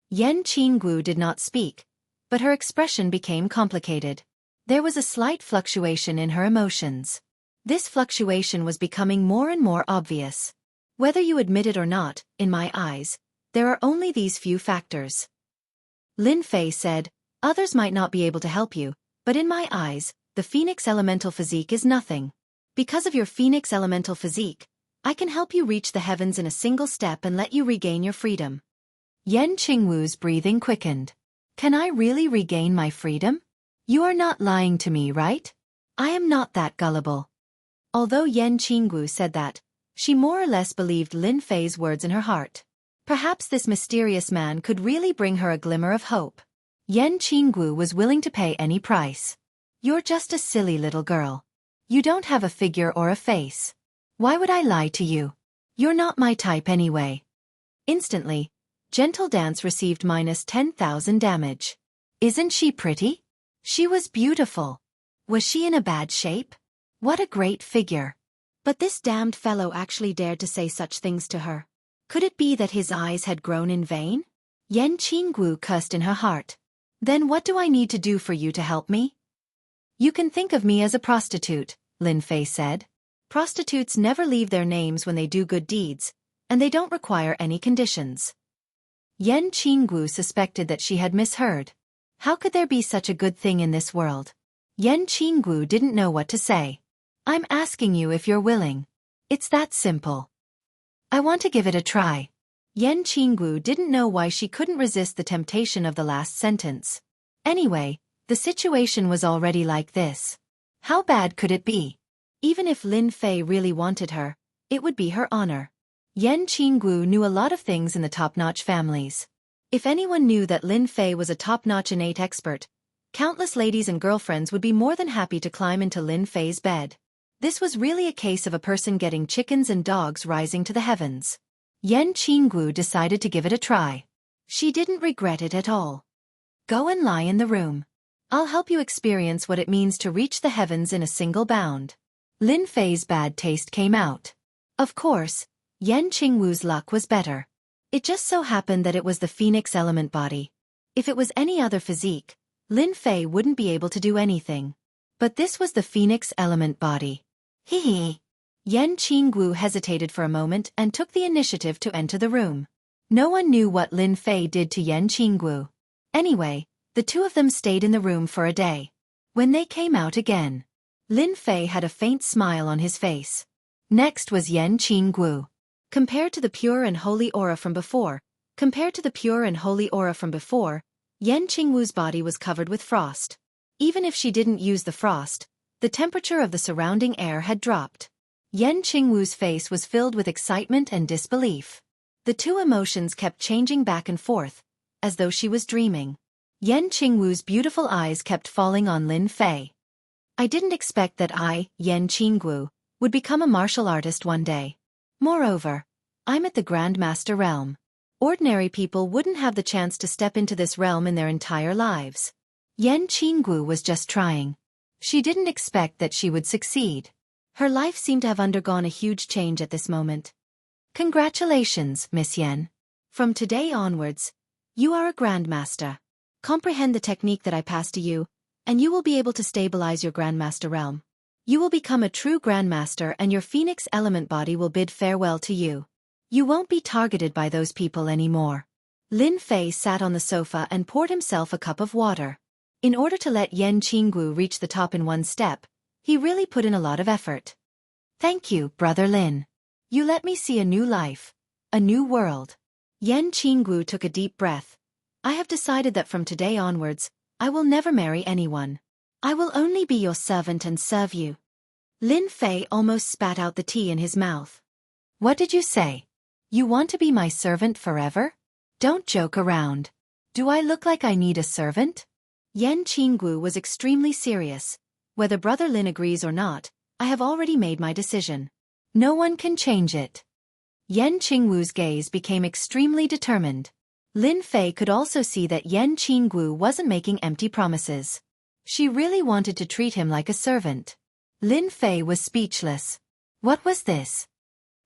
Yan Qingwu did not speak, but her expression became complicated. There was a slight fluctuation in her emotions. This fluctuation was becoming more and more obvious. Whether you admit it or not, in my eyes, there are only these few factors. Lin Fei said, others might not be able to help you, but in my eyes, the phoenix elemental physique is nothing. Because of your phoenix elemental physique, I can help you reach the heavens in a single step and let you regain your freedom. Yan Qingwu's breathing quickened. Can I really regain my freedom? You are not lying to me, right? I am not that gullible. Although Yan Qingwu said that, she more or less believed Lin Fei's words in her heart. Perhaps this mysterious man could really bring her a glimmer of hope. Yan Qingwu was willing to pay any price. You're just a silly little girl. You don't have a figure or a face. Why would I lie to you? You're not my type anyway. Instantly, Gentle Dance received minus 10,000 damage. Isn't she pretty? She was beautiful. Was she in a bad shape? What a great figure. But this damned fellow actually dared to say such things to her. Could it be that his eyes had grown in vain? Yan Qingwu cursed in her heart. Then what do I need to do for you to help me? You can think of me as a prostitute, Lin Fei said. Prostitutes never leave their names when they do good deeds, and they don't require any conditions. Yan Qingwu suspected that she had misheard. How could there be such a good thing in this world? Yan Qingwu didn't know what to say. I'm asking you if you're willing. It's that simple. I want to give it a try. Yan Qingwu didn't know why she couldn't resist the temptation of the last sentence. Anyway, the situation was already like this. How bad could it be? Even if Lin Fei really wanted her, it would be her honor. Yan Qingwu knew a lot of things in the top-notch families. If anyone knew that Lin Fei was a top-notch innate expert, countless ladies and girlfriends would be more than happy to climb into Lin Fei's bed. This was really a case of a person getting chickens and dogs rising to the heavens. Yan Qingwu decided to give it a try. She didn't regret it at all. Go and lie in the room. I'll help you experience what it means to reach the heavens in a single bound. Lin Fei's bad taste came out. Of course, Yan Qingwu's luck was better. It just so happened that it was the Phoenix element body. If it was any other physique, Lin Fei wouldn't be able to do anything. But this was the Phoenix element body. Hee hee. Yan Qingwu hesitated for a moment and took the initiative to enter the room. No one knew what Lin Fei did to Yan Qingwu. Anyway, the two of them stayed in the room for a day. When they came out again, Lin Fei had a faint smile on his face. Next was Yan Qingwu. Compared to the pure and holy aura from before, Yan Qingwu's body was covered with frost. Even if she didn't use the frost, the temperature of the surrounding air had dropped. Yan Qingwu's face was filled with excitement and disbelief. The two emotions kept changing back and forth, as though she was dreaming. Yan Qingwu's beautiful eyes kept falling on Lin Fei. I didn't expect that I, Yan Qingwu, would become a martial artist one day. Moreover, I'm at the Grandmaster realm. Ordinary people wouldn't have the chance to step into this realm in their entire lives. Yan Qingwu was just trying. She didn't expect that she would succeed. Her life seemed to have undergone a huge change at this moment. Congratulations, Miss Yan. From today onwards, you are a Grandmaster. Comprehend the technique that I pass to you, and you will be able to stabilize your Grandmaster realm. You will become a true Grandmaster and your Phoenix element body will bid farewell to you. You won't be targeted by those people anymore. Lin Fei sat on the sofa and poured himself a cup of water. In order to let Yan Qingwu reach the top in one step, he really put in a lot of effort. Thank you, Brother Lin. You let me see a new life, a new world. Yan Qingwu took a deep breath. I have decided that from today onwards, I will never marry anyone. I will only be your servant and serve you. Lin Fei almost spat out the tea in his mouth. What did you say? You want to be my servant forever? Don't joke around. Do I look like I need a servant? Yan Qingwu was extremely serious. Whether Brother Lin agrees or not, I have already made my decision. No one can change it. Yan Qingwu's gaze became extremely determined. Lin Fei could also see that Yan Qingwu wasn't making empty promises. She really wanted to treat him like a servant. Lin Fei was speechless. What was this?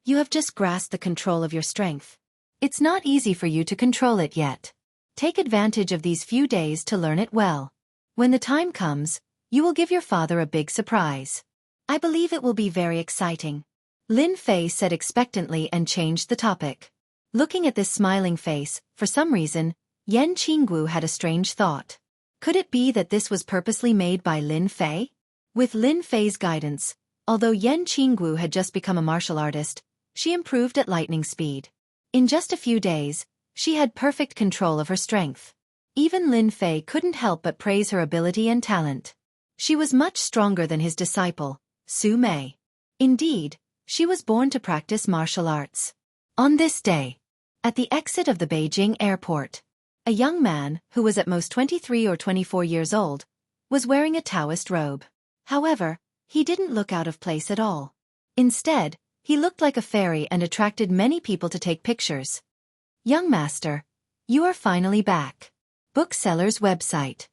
You have just grasped the control of your strength. It's not easy for you to control it yet. Take advantage of these few days to learn it well. When the time comes, you will give your father a big surprise. I believe it will be very exciting. Lin Fei said expectantly and changed the topic. Looking at this smiling face, for some reason, Yan Qingwu had a strange thought. Could it be that this was purposely made by Lin Fei? With Lin Fei's guidance, although Yan Qingwu had just become a martial artist, she improved at lightning speed. In just a few days, she had perfect control of her strength. Even Lin Fei couldn't help but praise her ability and talent. She was much stronger than his disciple, Su Mei. Indeed, she was born to practice martial arts. On this day, at the exit of the Beijing airport, a young man, who was at most 23 or 24 years old, was wearing a Taoist robe. However, he didn't look out of place at all. Instead, he looked like a fairy and attracted many people to take pictures. Young master, you are finally back. Bookseller's website.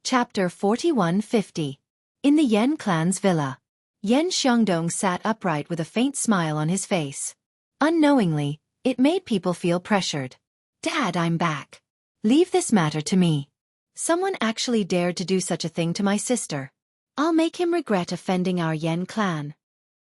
Chapter 4150. In the Yan clan's villa. Yan Xiongdong sat upright with a faint smile on his face. Unknowingly, it made people feel pressured. Dad, I'm back. Leave this matter to me. Someone actually dared to do such a thing to my sister. I'll make him regret offending our Yan clan.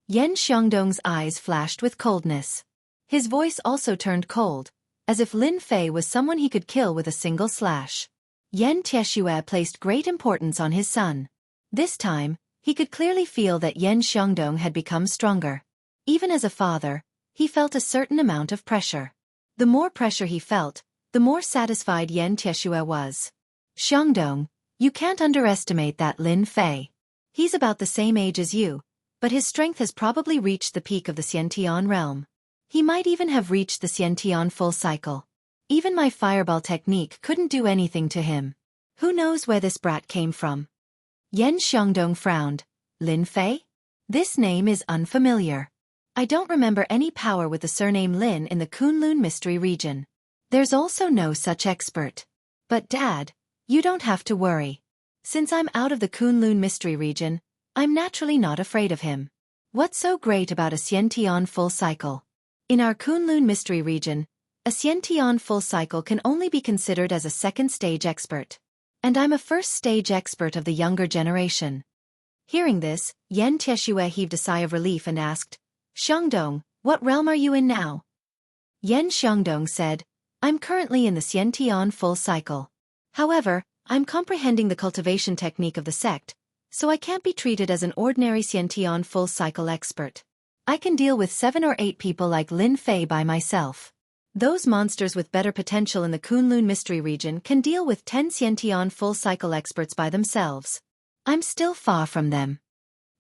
Yan Xiongdong's eyes flashed with coldness. His voice also turned cold, as if Lin Fei was someone he could kill with a single slash. Yan Tieshue placed great importance on his son. This time, he could clearly feel that Yan Xiongdong had become stronger. Even as a father, he felt a certain amount of pressure. The more pressure he felt, the more satisfied Yan Tieshue was. Xiongdong, you can't underestimate that Lin Fei. He's about the same age as you, but his strength has probably reached the peak of the Xiantian realm. He might even have reached the Xiantian full cycle. Even my fireball technique couldn't do anything to him. Who knows where this brat came from? Yan Xiongdong frowned. Lin Fei? This name is unfamiliar. I don't remember any power with the surname Lin in the Kunlun mystery region. There's also no such expert. But Dad, you don't have to worry. Since I'm out of the Kunlun mystery region, I'm naturally not afraid of him. What's so great about a Xiantian full cycle? In our Kunlun mystery region, a Xiantian full cycle can only be considered as a second stage expert. And I'm a first stage expert of the younger generation. Hearing this, Yan Tieshue heaved a sigh of relief and asked, Xiangdong, what realm are you in now? Yan Xiangdong said, I'm currently in the Xiantian full cycle. However, I'm comprehending the cultivation technique of the sect, so I can't be treated as an ordinary Xiantian full cycle expert. I can deal with 7 or 8 people like Lin Fei by myself. Those monsters with better potential in the Kunlun mystery region can deal with 10 Xiantian full cycle experts by themselves. I'm still far from them.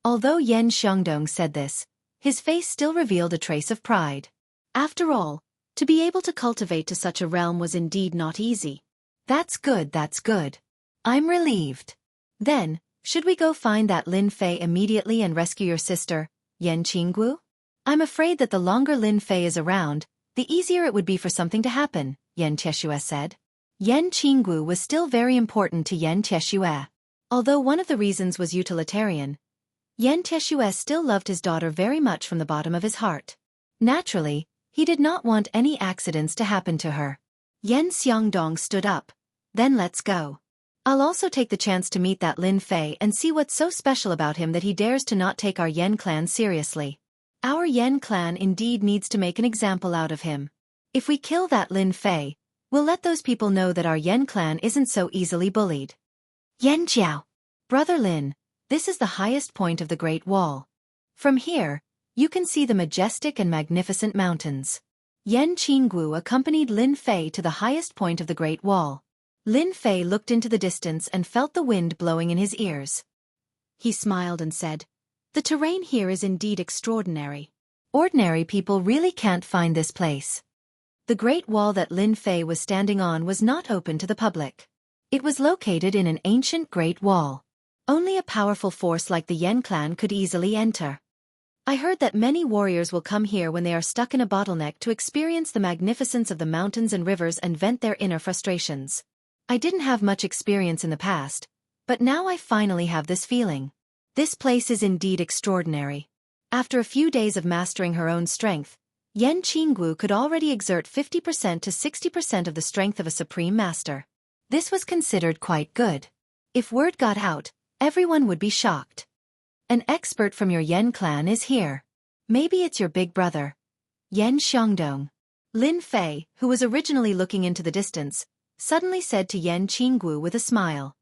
Although Yan Xiangdong said this, his face still revealed a trace of pride. After all, to be able to cultivate to such a realm was indeed not easy. That's good, that's good. I'm relieved. Then, should we go find that Lin Fei immediately and rescue your sister, Yan Qinggu? I'm afraid that the longer Lin Fei is around, the easier it would be for something to happen, Yan Tieshue said. Yan Qinggu was still very important to Yan Tieshue. Although one of the reasons was utilitarian, Yan Tieshue still loved his daughter very much from the bottom of his heart. Naturally, he did not want any accidents to happen to her. Yan Xiangdong stood up. Then let's go. I'll also take the chance to meet that Lin Fei and see what's so special about him that he dares to not take our Yan clan seriously. Our Yan clan indeed needs to make an example out of him. If we kill that Lin Fei, we'll let those people know that our Yan clan isn't so easily bullied. Yan Jiao. Brother Lin, this is the highest point of the Great Wall. From here, you can see the majestic and magnificent mountains. Yan Qinggu accompanied Lin Fei to the highest point of the Great Wall. Lin Fei looked into the distance and felt the wind blowing in his ears. He smiled and said, The terrain here is indeed extraordinary. Ordinary people really can't find this place. The Great Wall that Lin Fei was standing on was not open to the public. It was located in an ancient Great Wall. Only a powerful force like the Yan clan could easily enter. I heard that many warriors will come here when they are stuck in a bottleneck to experience the magnificence of the mountains and rivers and vent their inner frustrations. I didn't have much experience in the past, but now I finally have this feeling. This place is indeed extraordinary. After a few days of mastering her own strength, Yan Qinggu could already exert 50% to 60% of the strength of a supreme master. This was considered quite good. If word got out, everyone would be shocked. An expert from your Yan clan is here. Maybe it's your big brother. Yan Xiangdong. Lin Fei, who was originally looking into the distance, suddenly said to Yan Qinggu with a smile.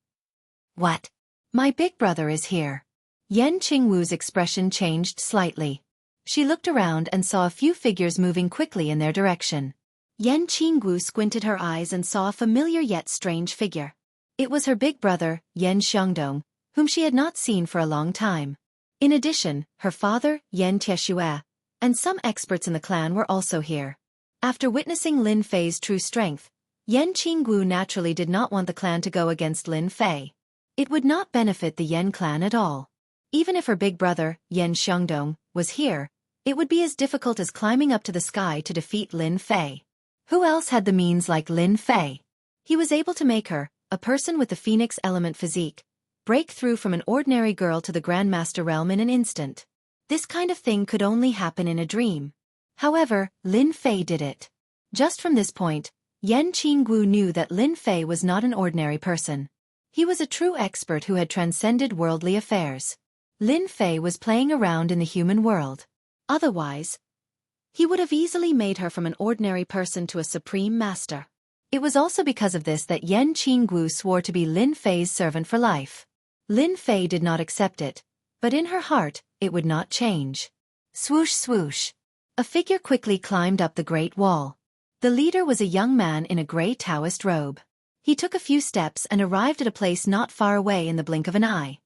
What? My big brother is here. Yan Qingwu's expression changed slightly. She looked around and saw a few figures moving quickly in their direction. Yan Qinggu squinted her eyes and saw a familiar yet strange figure. It was her big brother, Yan Xiangdong, whom she had not seen for a long time. In addition, her father, Yan Tieshue, and some experts in the clan were also here. After witnessing Lin Fei's true strength, Yan Qinggu naturally did not want the clan to go against Lin Fei. It would not benefit the Yan clan at all. Even if her big brother, Yan Xiangdong, was here, it would be as difficult as climbing up to the sky to defeat Lin Fei. Who else had the means like Lin Fei? He was able to make her, a person with the phoenix element physique, break through from an ordinary girl to the Grandmaster realm in an instant. This kind of thing could only happen in a dream. However, Lin Fei did it. Just from this point, Yan Qinggu knew that Lin Fei was not an ordinary person. He was a true expert who had transcended worldly affairs. Lin Fei was playing around in the human world. Otherwise, he would have easily made her from an ordinary person to a supreme master. It was also because of this that Yan Qinggu swore to be Lin Fei's servant for life. Lin Fei did not accept it, but in her heart, it would not change. Swoosh swoosh. A figure quickly climbed up the Great Wall. The leader was a young man in a gray Taoist robe. He took a few steps and arrived at a place not far away in the blink of an eye.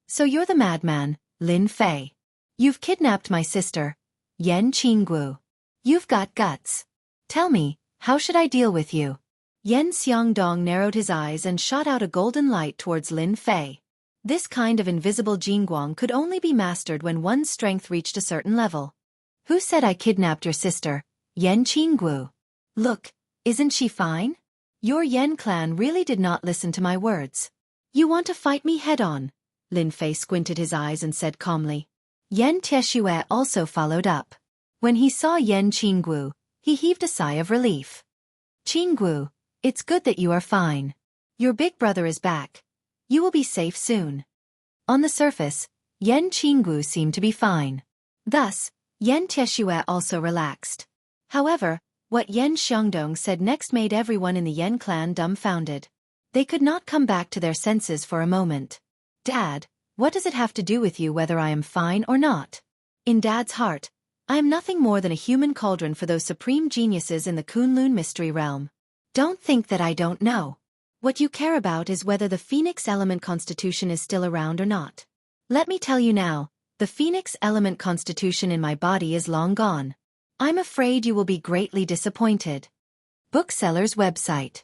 So you're the madman, Lin Fei. You've kidnapped my sister, Yan Qinggu. You've got guts. Tell me, how should I deal with you? Yan Xiangdong narrowed his eyes and shot out a golden light towards Lin Fei. This kind of invisible jingguang could only be mastered when one's strength reached a certain level. Who said I kidnapped your sister, Yan Qinggu? Look, isn't she fine? Your Yan clan really did not listen to my words. You want to fight me head-on? Lin Fei squinted his eyes and said calmly. Yan Tieshue also followed up. When he saw Yen Qinggu, he heaved a sigh of relief. Qinggu, it's good that you are fine. Your big brother is back. You will be safe soon. On the surface, Yen Qinggu seemed to be fine. Thus, Yen Tieshue also relaxed. However, what Yen Xiongdong said next made everyone in the Yen clan dumbfounded. They could not come back to their senses for a moment. Dad, what does it have to do with you whether I am fine or not? In Dad's heart, I am nothing more than a human cauldron for those supreme geniuses in the Kunlun mystery realm. Don't think that I don't know. What you care about is whether the Phoenix element constitution is still around or not. Let me tell you now, the Phoenix element constitution in my body is long gone. I'm afraid you will be greatly disappointed. Bookseller's website.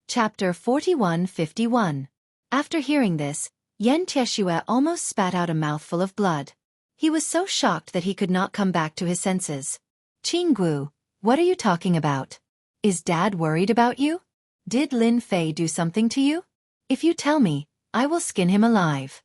Chapter 4151. After hearing this, Yen Tieshue almost spat out a mouthful of blood. He was so shocked that he could not come back to his senses. Qinggu, what are you talking about? Is Dad worried about you? Did Lin Fei do something to you? If you tell me, I will skin him alive.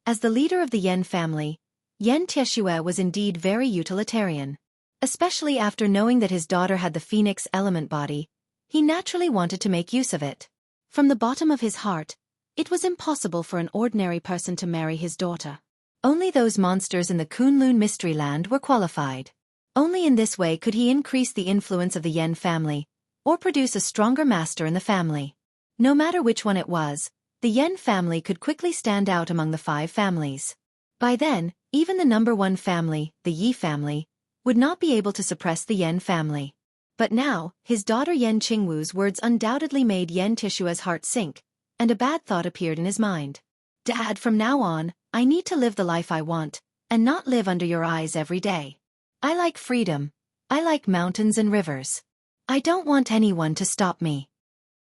As the leader of the Yen family, Yen Tieshue was indeed very utilitarian. Especially after knowing that his daughter had the Phoenix element body, he naturally wanted to make use of it. From the bottom of his heart, it was impossible for an ordinary person to marry his daughter. Only those monsters in the Kunlun Mystery Land were qualified. Only in this way could he increase the influence of the Yen family, or produce a stronger master in the family. No matter which one it was, the Yen family could quickly stand out among the 5 families. By then, even the number 1 family, the Yi family, would not be able to suppress the Yen family. But now, his daughter Yen Qingwu's words undoubtedly made Yen Tieshue's heart sink, and a bad thought appeared in his mind. Dad, from now on, I need to live the life I want, and not live under your eyes every day. I like freedom. I like mountains and rivers. I don't want anyone to stop me.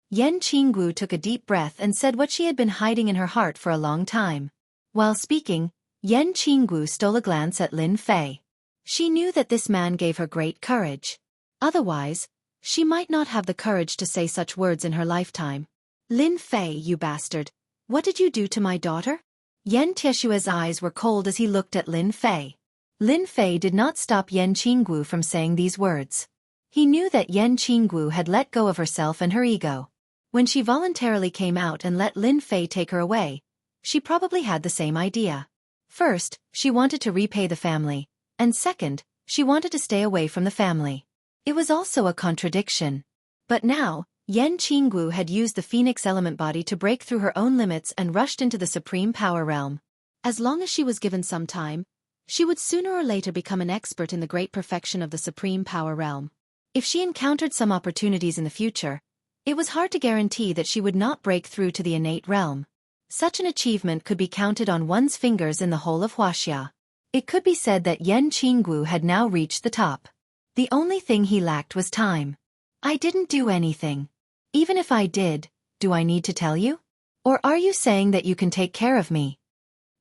Yen Qinggu took a deep breath and said what she had been hiding in her heart for a long time. While speaking, Yen Qinggu stole a glance at Lin Fei. She knew that this man gave her great courage. Otherwise, she might not have the courage to say such words in her lifetime. Lin Fei, you bastard. What did you do to my daughter? Yen Tieshue's eyes were cold as he looked at Lin Fei. Lin Fei did not stop Yen Qinggu from saying these words. He knew that Yen Qinggu had let go of herself and her ego. When she voluntarily came out and let Lin Fei take her away, she probably had the same idea. First, she wanted to repay the family, and second, she wanted to stay away from the family. It was also a contradiction. But now, Yen Qinggu had used the Phoenix element body to break through her own limits and rushed into the supreme power realm. As long as she was given some time, she would sooner or later become an expert in the great perfection of the supreme power realm. If she encountered some opportunities in the future, it was hard to guarantee that she would not break through to the innate realm. Such an achievement could be counted on one's fingers in the whole of Huaxia. It could be said that Yen Qinggu had now reached the top. The only thing he lacked was time. I didn't do anything. Even if I did, do I need to tell you? Or are you saying that you can take care of me?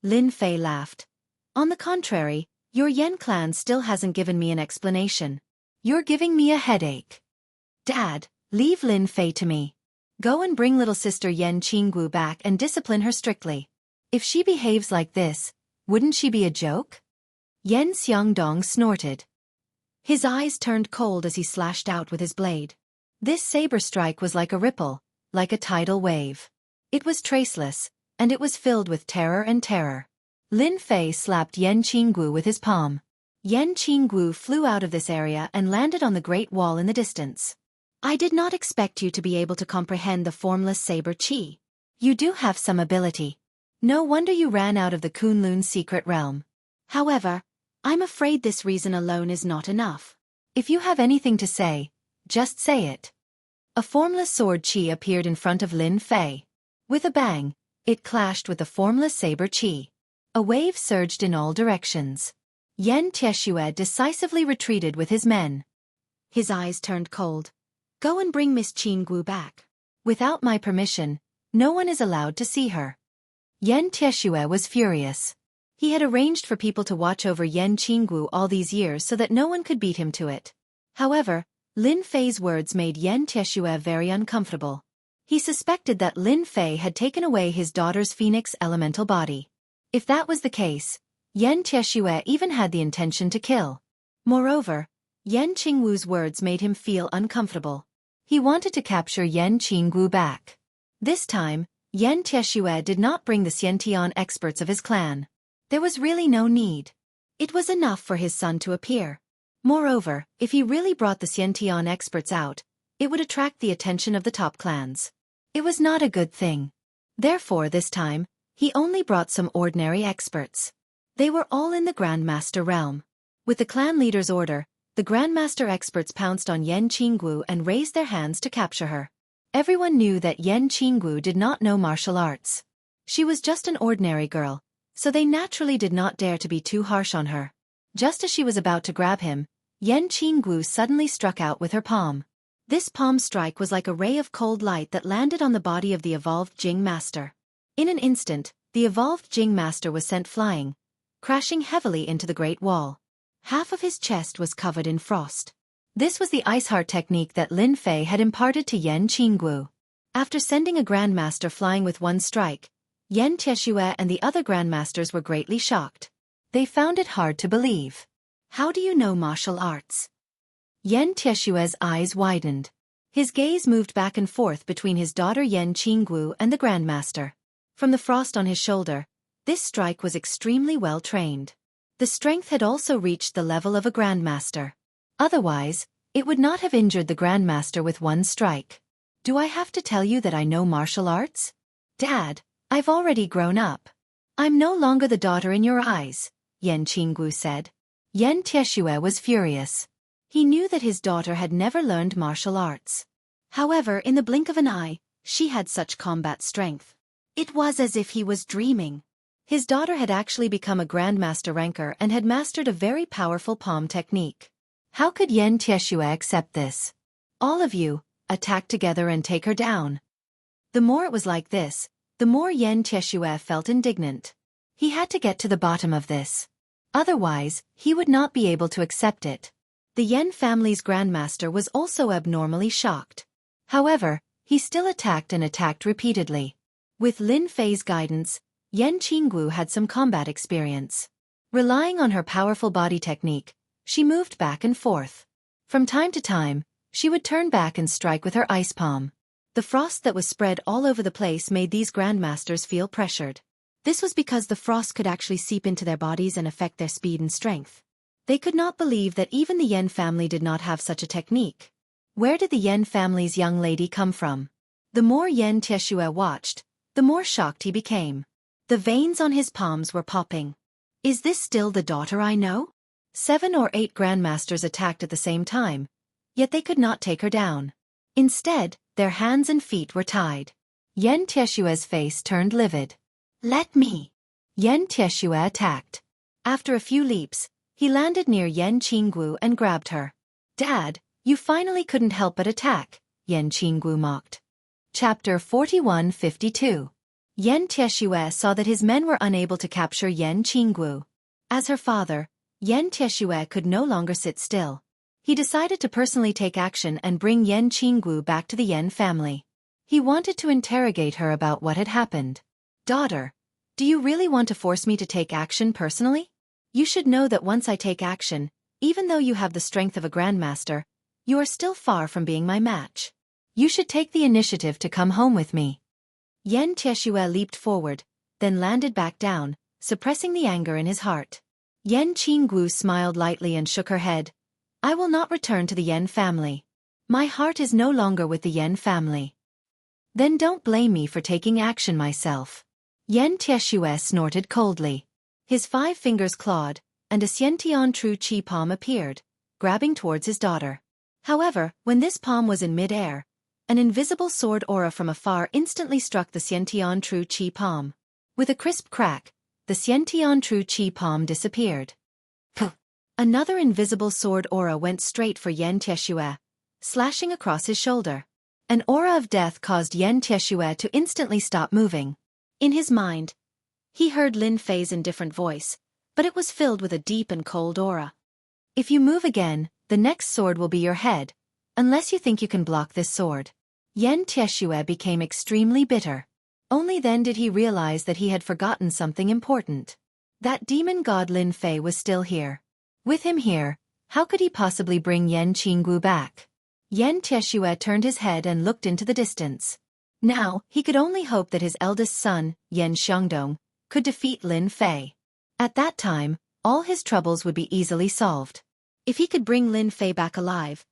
Lin Fei laughed. On the contrary, your Yen clan still hasn't given me an explanation. You're giving me a headache. Dad, leave Lin Fei to me. Go and bring little sister Yen Qinggu back and discipline her strictly. If she behaves like this, wouldn't she be a joke? Yen Xiongdong snorted. His eyes turned cold as he slashed out with his blade. This saber strike was like a ripple, like a tidal wave. It was traceless, and it was filled with terror and terror. Lin Fei slapped Yen Qinggu with his palm. Yen Qinggu flew out of this area and landed on the great wall in the distance. I did not expect you to be able to comprehend the formless saber qi. You do have some ability. No wonder you ran out of the Kunlun secret realm. However, I'm afraid this reason alone is not enough. If you have anything to say, just say it. A formless sword qi appeared in front of Lin Fei. With a bang, it clashed with the formless saber qi. A wave surged in all directions. Yen Tieshue decisively retreated with his men. His eyes turned cold. Go and bring Miss Qinggu back. Without my permission, no one is allowed to see her. Yen Tieshue was furious. He had arranged for people to watch over Yen Qinggu all these years so that no one could beat him to it. However, Lin Fei's words made Yen Tieshue very uncomfortable. He suspected that Lin Fei had taken away his daughter's Phoenix elemental body. If that was the case, Yen Tieshue even had the intention to kill. Moreover, Yan Qingwu's words made him feel uncomfortable. He wanted to capture Yan Qingwu back. This time, Yan Tieshue did not bring the Xiantian experts of his clan. There was really no need. It was enough for his son to appear. Moreover, if he really brought the Xiantian experts out, it would attract the attention of the top clans. It was not a good thing. Therefore this time, he only brought some ordinary experts. They were all in the Grandmaster realm. With the clan leader's order, the Grandmaster experts pounced on Yan Qingwu and raised their hands to capture her. Everyone knew that Yan Qingwu did not know martial arts. She was just an ordinary girl, so they naturally did not dare to be too harsh on her. Just as she was about to grab him, Yan Qingwu suddenly struck out with her palm. This palm strike was like a ray of cold light that landed on the body of the evolved Jing Master. In an instant, the evolved Jing Master was sent flying, crashing heavily into the Great Wall. Half of his chest was covered in frost. This was the Ice Heart technique that Lin Fei had imparted to Yan Qingwu. After sending a Grandmaster flying with one strike, Yan Tieshue and the other Grandmasters were greatly shocked. They found it hard to believe. How do you know martial arts? Yan Tieshue's eyes widened. His gaze moved back and forth between his daughter Yan Qingwu and the Grandmaster. From the frost on his shoulder, this strike was extremely well trained. The strength had also reached the level of a Grandmaster. Otherwise, it would not have injured the Grandmaster with one strike. Do I have to tell you that I know martial arts? Dad, I've already grown up. I'm no longer the daughter in your eyes, Yan Qingwu said. Yan Tieshue was furious. He knew that his daughter had never learned martial arts. However, in the blink of an eye, she had such combat strength. It was as if he was dreaming. His daughter had actually become a Grandmaster ranker and had mastered a very powerful palm technique. How could Yan Tieshue accept this? All of you, attack together and take her down. The more it was like this, the more Yan Tieshue felt indignant. He had to get to the bottom of this. Otherwise, he would not be able to accept it. The Yan family's Grandmaster was also abnormally shocked. However, he still attacked and attacked repeatedly. With Lin Fei's guidance, Yan Qingwu had some combat experience. Relying on her powerful body technique, she moved back and forth. From time to time, she would turn back and strike with her ice palm. The frost that was spread all over the place made these Grandmasters feel pressured. This was because the frost could actually seep into their bodies and affect their speed and strength. They could not believe that even the Yan family did not have such a technique. Where did the Yan family's young lady come from? The more Yan Tieshue watched, the more shocked he became. The veins on his palms were popping. Is this still the daughter I know? 7 or 8 Grandmasters attacked at the same time, yet they could not take her down. Instead, their hands and feet were tied. Yan Tieshue's face turned livid. Let me! Yan Tieshue attacked. After a few leaps, he landed near Yan Qingwu and grabbed her. Dad, you finally couldn't help but attack, Yan Qingwu mocked. Chapter 41-52. Yan Tieshue saw that his men were unable to capture Yan Qingwu. As her father, Yan Tieshue could no longer sit still. He decided to personally take action and bring Yan Qingwu back to the Yan family. He wanted to interrogate her about what had happened. Daughter, do you really want to force me to take action personally? You should know that once I take action, even though you have the strength of a Grandmaster, you are still far from being my match. You should take the initiative to come home with me. Yan Tieshue leaped forward, then landed back down, suppressing the anger in his heart. Yan Qingwu smiled lightly and shook her head. I will not return to the Yan family. My heart is no longer with the Yan family. Then don't blame me for taking action myself. Yan Tieshue snorted coldly. His 5 fingers clawed, and a Xiantian true chi palm appeared, grabbing towards his daughter. However, when this palm was in mid-air, an invisible sword aura from afar instantly struck the Xiantian true chi palm. With a crisp crack, the Xiantian true chi palm disappeared. Another invisible sword aura went straight for Yan Tieshue, slashing across his shoulder. An aura of death caused Yan Tieshue to instantly stop moving. In his mind, he heard Lin Fei's indifferent voice, but it was filled with a deep and cold aura. If you move again, the next sword will be your head, unless you think you can block this sword. Yan Tieshue became extremely bitter. Only then did he realize that he had forgotten something important. That demon god Lin Fei was still here. With him here, How could he possibly bring Yan Qinggu back? Yan Tieshue turned his head and looked into the distance. Now, he could only hope that his eldest son, Yan Xiongdong, could defeat Lin Fei. At that time, all his troubles would be easily solved. If he could bring Lin Fei back alive,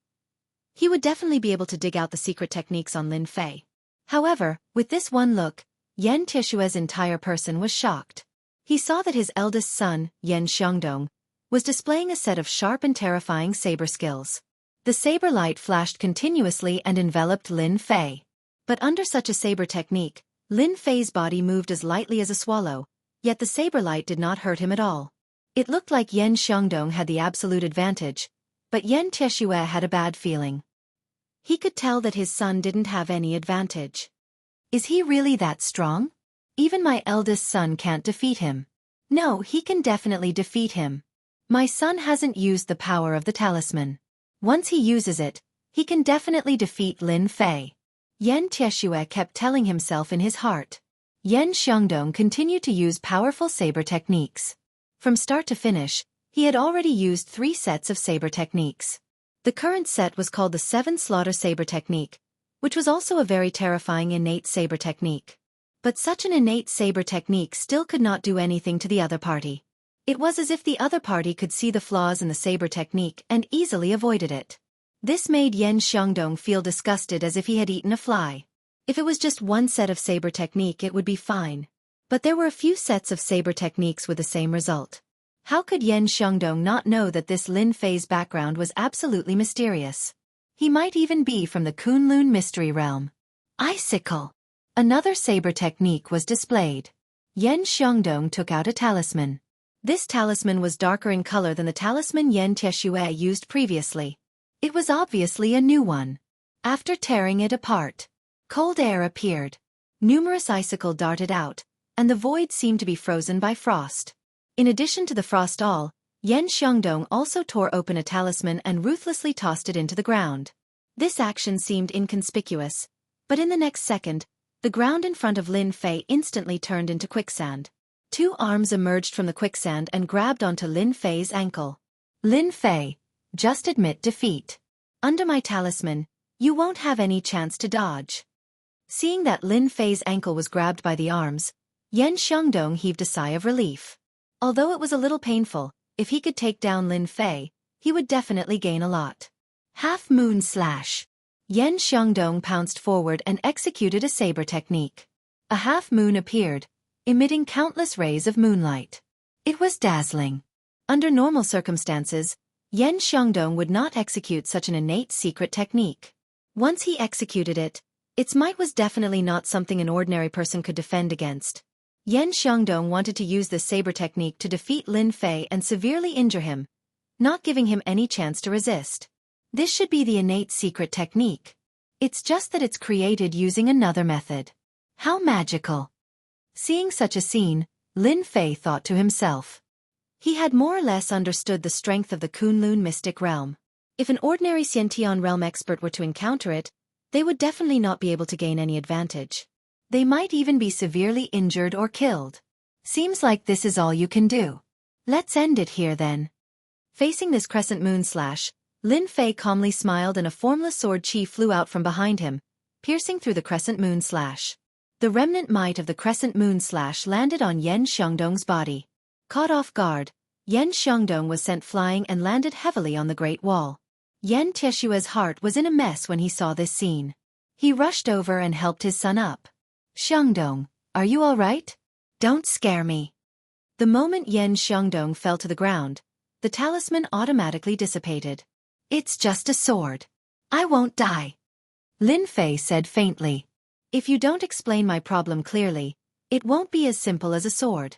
he would definitely be able to dig out the secret techniques on Lin Fei. However, with this one look, Yan Tieshue's entire person was shocked. He saw that his eldest son, Yan Xiongdong, was displaying a set of sharp and terrifying saber skills. The saber light flashed continuously and enveloped Lin Fei. But under such a saber technique, Lin Fei's body moved as lightly as a swallow, yet the saber light did not hurt him at all. It looked like Yan Xiongdong had the absolute advantage, but Yan Tieshue had a bad feeling. He could tell that his son didn't have any advantage. Is he really that strong? Even my eldest son can't defeat him. No, he can definitely defeat him. My son hasn't used the power of the talisman. Once he uses it, he can definitely defeat Lin Fei. Yan Tieshue kept telling himself in his heart. Yan Xiongdong continued to use powerful saber techniques. From start to finish, he had already used 3 sets of saber techniques. The current set was called the 7 Slaughter Saber Technique, which was also a very terrifying innate saber technique. But such an innate saber technique still could not do anything to the other party. It was as if the other party could see the flaws in the saber technique and easily avoided it. This made Yan Xiongdong feel disgusted as if he had eaten a fly. If it was just one set of saber technique it would be fine. But there were a few sets of saber techniques with the same result. How could Yan Xiongdong not know that this Lin Fei's background was absolutely mysterious? He might even be from the Kunlun mystery realm. Icicle. Another saber technique was displayed. Yan Xiongdong took out a talisman. This talisman was darker in color than the talisman Yan Tieshue used previously. It was obviously a new one. After tearing it apart, cold air appeared. Numerous icicles darted out, and the void seemed to be frozen by frost. In addition to the frost all, Yan Xiongdong also tore open a talisman and ruthlessly tossed it into the ground. This action seemed inconspicuous, but in the next second, the ground in front of Lin Fei instantly turned into quicksand. 2 arms emerged from the quicksand and grabbed onto Lin Fei's ankle. Lin Fei, just admit defeat. Under my talisman, you won't have any chance to dodge. Seeing that Lin Fei's ankle was grabbed by the arms, Yan Xiongdong heaved a sigh of relief. Although it was a little painful, if he could take down Lin Fei, he would definitely gain a lot. Half Moon Slash. Yan Xiongdong pounced forward and executed a saber technique. A half moon appeared, emitting countless rays of moonlight. It was dazzling. Under normal circumstances, Yan Xiongdong would not execute such an innate secret technique. Once he executed it, its might was definitely not something an ordinary person could defend against. Yan Xiongdong wanted to use this saber technique to defeat Lin Fei and severely injure him, not giving him any chance to resist. This should be the innate secret technique. It's just that it's created using another method. How magical! Seeing such a scene, Lin Fei thought to himself. He had more or less understood the strength of the Kunlun mystic realm. If an ordinary Xiantian realm expert were to encounter it, they would definitely not be able to gain any advantage. They might even be severely injured or killed. Seems like this is all you can do. Let's end it here then. Facing this crescent moon slash, Lin Fei calmly smiled and a formless sword chi flew out from behind him, piercing through the crescent moon slash. The remnant might of the crescent moon slash landed on Yan Xiongdong's body. Caught off guard, Yan Xiongdong was sent flying and landed heavily on the Great Wall. Yan Tieshue's heart was in a mess when he saw this scene. He rushed over and helped his son up. Xiongdong, are you all right? Don't scare me. The moment Yan Xiongdong fell to the ground, the talisman automatically dissipated. It's just a sword. I won't die. Lin Fei said faintly. If you don't explain my problem clearly, it won't be as simple as a sword.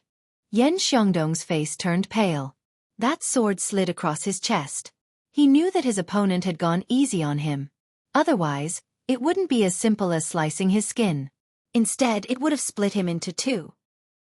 Yan Xiongdong's face turned pale. That sword slid across his chest. He knew that his opponent had gone easy on him. Otherwise, it wouldn't be as simple as slicing his skin. Instead, it would have split him into 2.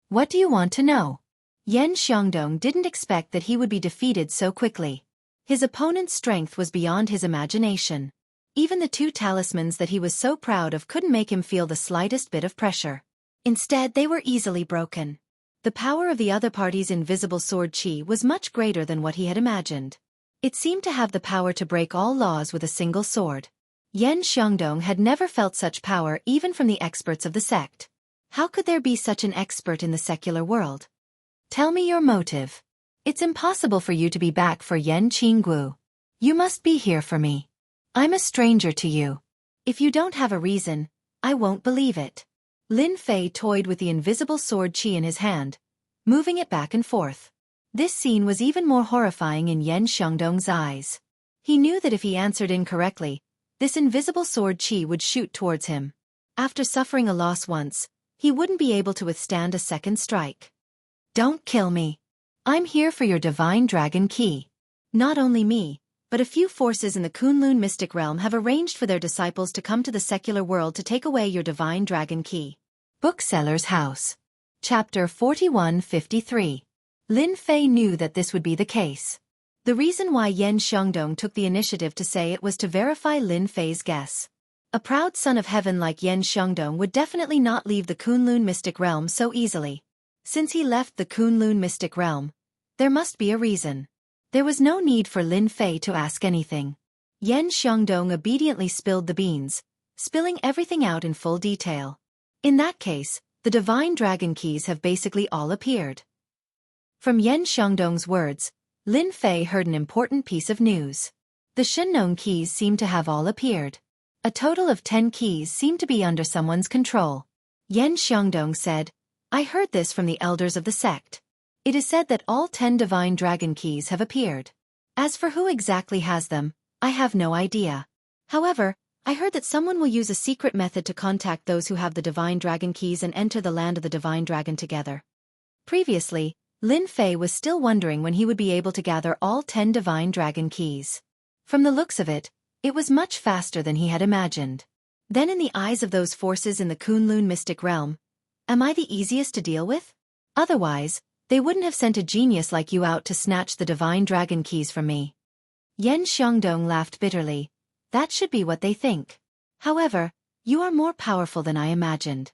What do you want to know? Yan Xiongdong didn't expect that he would be defeated so quickly. His opponent's strength was beyond his imagination. Even the 2 talismans that he was so proud of couldn't make him feel the slightest bit of pressure. Instead, they were easily broken. The power of the other party's invisible sword chi was much greater than what he had imagined. It seemed to have the power to break all laws with a single sword. Yen Xiongdong had never felt such power even from the experts of the sect. How could there be such an expert in the secular world? Tell me your motive. It's impossible for you to be back for Yen Qinggu. You must be here for me. I'm a stranger to you. If you don't have a reason, I won't believe it. Lin Fei toyed with the invisible sword qi in his hand, moving it back and forth. This scene was even more horrifying in Yen Xiongdong's eyes. He knew that if he answered incorrectly, this invisible sword qi would shoot towards him. After suffering a loss once, he wouldn't be able to withstand a second strike. Don't kill me. I'm here for your divine dragon key. Not only me, but a few forces in the Kunlun mystic realm have arranged for their disciples to come to the secular world to take away your divine dragon key. Bookseller's House. Chapter 4153. Lin Fei knew that this would be the case. The reason why Yen Xiongdong took the initiative to say it was to verify Lin Fei's guess. A proud son of heaven like Yen Xiongdong would definitely not leave the Kunlun mystic realm so easily. Since he left the Kunlun mystic realm, there must be a reason. There was no need for Lin Fei to ask anything. Yen Xiongdong obediently spilled the beans, spilling everything out in full detail. In that case, the divine dragon keys have basically all appeared. From Yen Xiongdong's words, Lin Fei heard an important piece of news. The Shenong keys seem to have all appeared. A total of 10 keys seem to be under someone's control. Yen Xiongdong said, I heard this from the elders of the sect. It is said that all 10 divine dragon keys have appeared. As for who exactly has them, I have no idea. However, I heard that someone will use a secret method to contact those who have the divine dragon keys and enter the land of the divine dragon together. Previously, Lin Fei was still wondering when he would be able to gather all 10 divine dragon keys. From the looks of it, it was much faster than he had imagined. Then in the eyes of those forces in the Kunlun mystic realm, am I the easiest to deal with? Otherwise, they wouldn't have sent a genius like you out to snatch the divine dragon keys from me. Yen Xiongdong laughed bitterly. That should be what they think. However, you are more powerful than I imagined.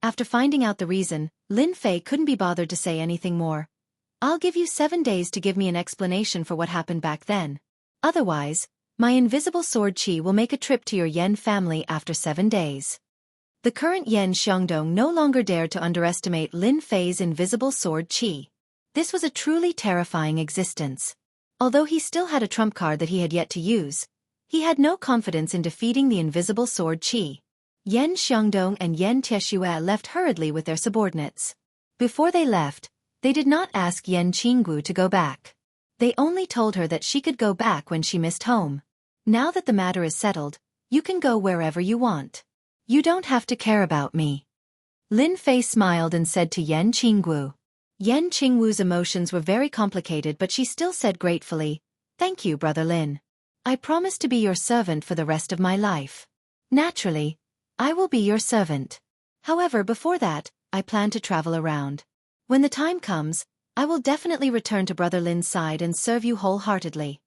After finding out the reason, Lin Fei couldn't be bothered to say anything more. I'll give you 7 days to give me an explanation for what happened back then. Otherwise, my invisible sword qi will make a trip to your Yen family after 7 days. The current Yen Xiongdong no longer dared to underestimate Lin Fei's invisible sword qi. This was a truly terrifying existence. Although he still had a trump card that he had yet to use, he had no confidence in defeating the invisible sword qi. Yen Xiongdong and Yen Tieshue left hurriedly with their subordinates. Before they left, they did not ask Yen Qinggu to go back. They only told her that she could go back when she missed home. Now that the matter is settled, you can go wherever you want. You don't have to care about me. Lin Fei smiled and said to Yen Qinggu. Yen Qingwu's emotions were very complicated, but she still said gratefully, Thank you, Brother Lin. I promise to be your servant for the rest of my life. Naturally, I will be your servant. However, before that, I plan to travel around. When the time comes, I will definitely return to Brother Lin's side and serve you wholeheartedly.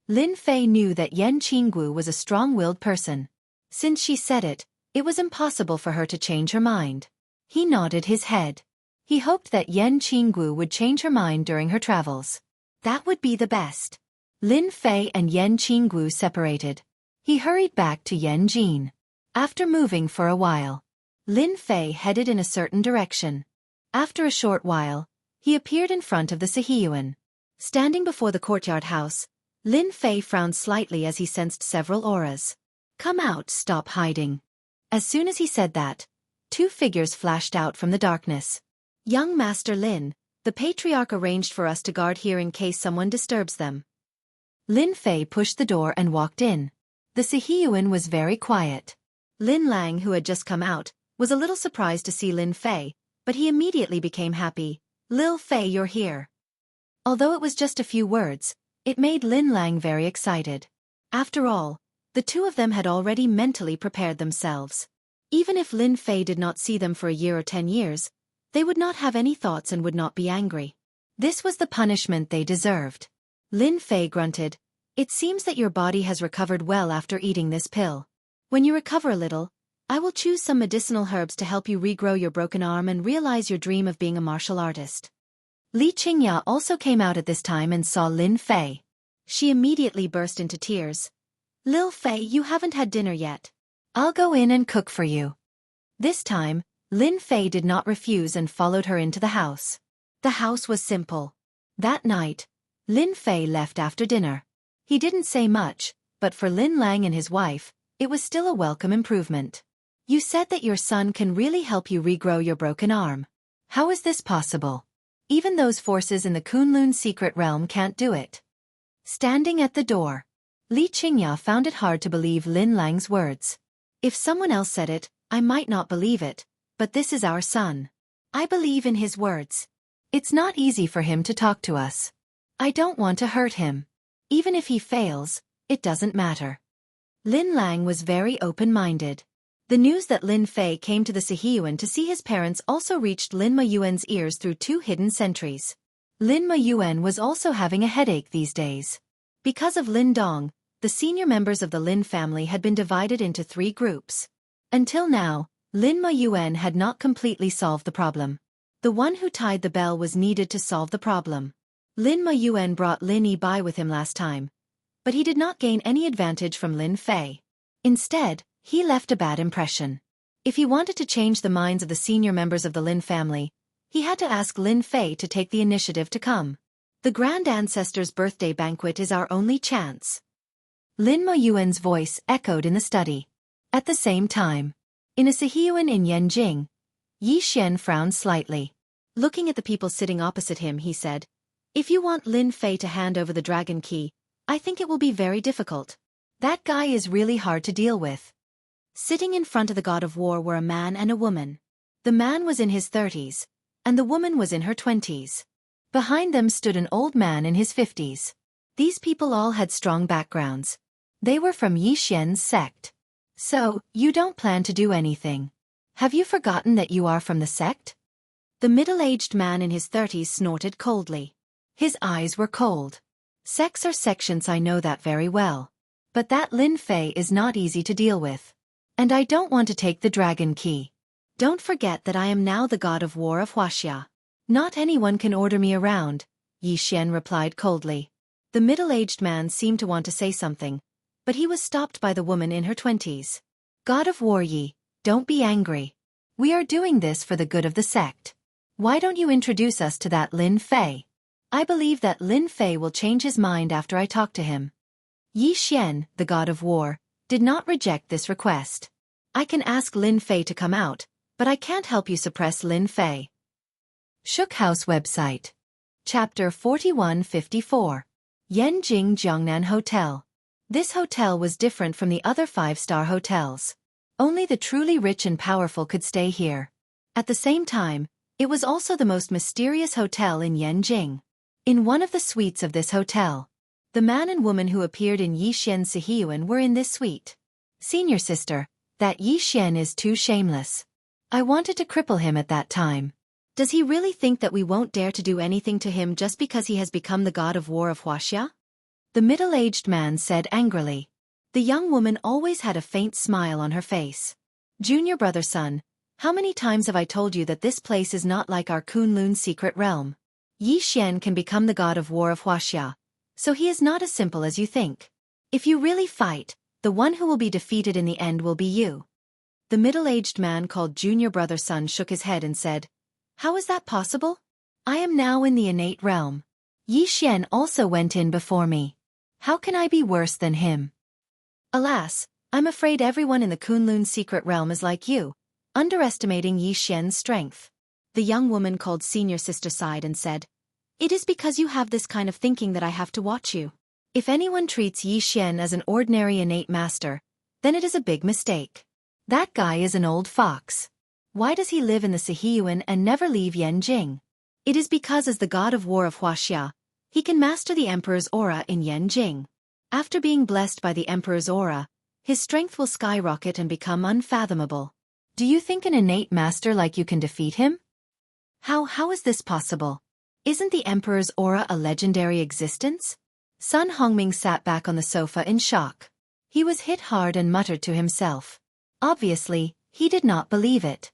Lin Fei knew that Yen Qinggu was a strong-willed person. Since she said it, it was impossible for her to change her mind. He nodded his head. He hoped that Yen Qinggu would change her mind during her travels. That would be the best. Lin Fei and Yen Qinggu separated. He hurried back to Yen Jin. After moving for a while, Lin Fei headed in a certain direction. After a short while, he appeared in front of the Sihiyuan. Standing before the courtyard house, Lin Fei frowned slightly as he sensed several auras. Come out, stop hiding. As soon as he said that, 2 figures flashed out from the darkness. Young Master Lin, the patriarch arranged for us to guard here in case someone disturbs them. Lin Fei pushed the door and walked in. The Sihiyuan was very quiet. Lin Lang, who had just come out, was a little surprised to see Lin Fei, but he immediately became happy. Lil Fei, you're here. Although it was just a few words, it made Lin Lang very excited. After all, the 2 of them had already mentally prepared themselves. Even if Lin Fei did not see them for a year or 10 years, they would not have any thoughts and would not be angry. This was the punishment they deserved. Lin Fei grunted, It seems that your body has recovered well after eating this pill. When you recover a little, I will choose some medicinal herbs to help you regrow your broken arm and realize your dream of being a martial artist. Li Qingya also came out at this time and saw Lin Fei. She immediately burst into tears. Lil Fei, you haven't had dinner yet. I'll go in and cook for you. This time, Lin Fei did not refuse and followed her into the house. The house was simple. That night, Lin Fei left after dinner. He didn't say much, but for Lin Lang and his wife, it was still a welcome improvement. You said that your son can really help you regrow your broken arm. How is this possible? Even those forces in the Kunlun secret realm can't do it. Standing at the door, Li Qingya found it hard to believe Lin Lang's words. If someone else said it, I might not believe it, but this is our son. I believe in his words. It's not easy for him to talk to us. I don't want to hurt him. Even if he fails, it doesn't matter. Lin Lang was very open-minded. The news that Lin Fei came to the Sihiyuan to see his parents also reached Lin Mayuan's ears through 2 hidden sentries. Lin Mayuan was also having a headache these days. Because of Lin Dong, the senior members of the Lin family had been divided into 3 groups. Until now, Lin Mayuan had not completely solved the problem. The one who tied the bell was needed to solve the problem. Lin Mayuan brought Lin Yi by with him last time, but he did not gain any advantage from Lin Fei. Instead, he left a bad impression. If he wanted to change the minds of the senior members of the Lin family, he had to ask Lin Fei to take the initiative to come. The Grand Ancestor's birthday banquet is our only chance. Lin Mayuan's voice echoed in the study. At the same time, in a Sihiyuan in Yanjing, Yi Xian frowned slightly. Looking at the people sitting opposite him, he said, "If you want Lin Fei to hand over the dragon key, I think it will be very difficult. That guy is really hard to deal with." Sitting in front of the god of war were a man and a woman. The man was in his 30s, and the woman was in her 20s. Behind them stood an old man in his 50s. These people all had strong backgrounds. They were from Yi Xian's sect. "So, you don't plan to do anything? Have you forgotten that you are from the sect?" The middle-aged man in his 30s snorted coldly. His eyes were cold. "Sects are sections, I know that very well. But that Lin Fei is not easy to deal with. And I don't want to take the dragon key. Don't forget that I am now the god of war of Huaxia. Not anyone can order me around," Yi Xian replied coldly. The middle-aged man seemed to want to say something, but he was stopped by the woman in her 20s. "God of war Yi, don't be angry. We are doing this for the good of the sect. Why don't you introduce us to that Lin Fei? I believe that Lin Fei will change his mind after I talk to him." Yi Xian, the god of war, did not reject this request. "I can ask Lin Fei to come out, but I can't help you suppress Lin Fei." Shook House website. Chapter 4154. Yanjing Jiangnan Hotel. This hotel was different from the other 5-star hotels. Only the truly rich and powerful could stay here. At the same time, it was also the most mysterious hotel in Yanjing. In one of the suites of this hotel, the man and woman who appeared in Yi Xian's Sihiyuan were in this suite. "Senior sister, that Yi Xian is too shameless. I wanted to cripple him at that time. Does he really think that we won't dare to do anything to him just because he has become the god of war of Huaxia?" The middle-aged man said angrily. The young woman always had a faint smile on her face. "Junior brother son, how many times have I told you that this place is not like our Kunlun secret realm? Yi Xian can become the god of war of Huaxia, so he is not as simple as you think. If you really fight, the one who will be defeated in the end will be you." The middle-aged man called Junior brother son shook his head and said, "How is that possible? I am now in the innate realm. Yi Xian also went in before me. How can I be worse than him? Alas, I'm afraid everyone in the Kunlun secret realm is like you, underestimating Yi Xian's strength." The young woman called senior sister sighed and said, "It is because you have this kind of thinking that I have to watch you. If anyone treats Yi Xian as an ordinary innate master, then it is a big mistake. That guy is an old fox. Why does he live in the Sihiyuan and never leave Yanjing? It is because as the god of war of Huaxia, he can master the emperor's aura in Yanjing. After being blessed by the emperor's aura, his strength will skyrocket and become unfathomable. Do you think an innate master like you can defeat him? How is this possible? Isn't the emperor's aura a legendary existence?" Sun Hongming sat back on the sofa in shock. He was hit hard and muttered to himself. Obviously, he did not believe it.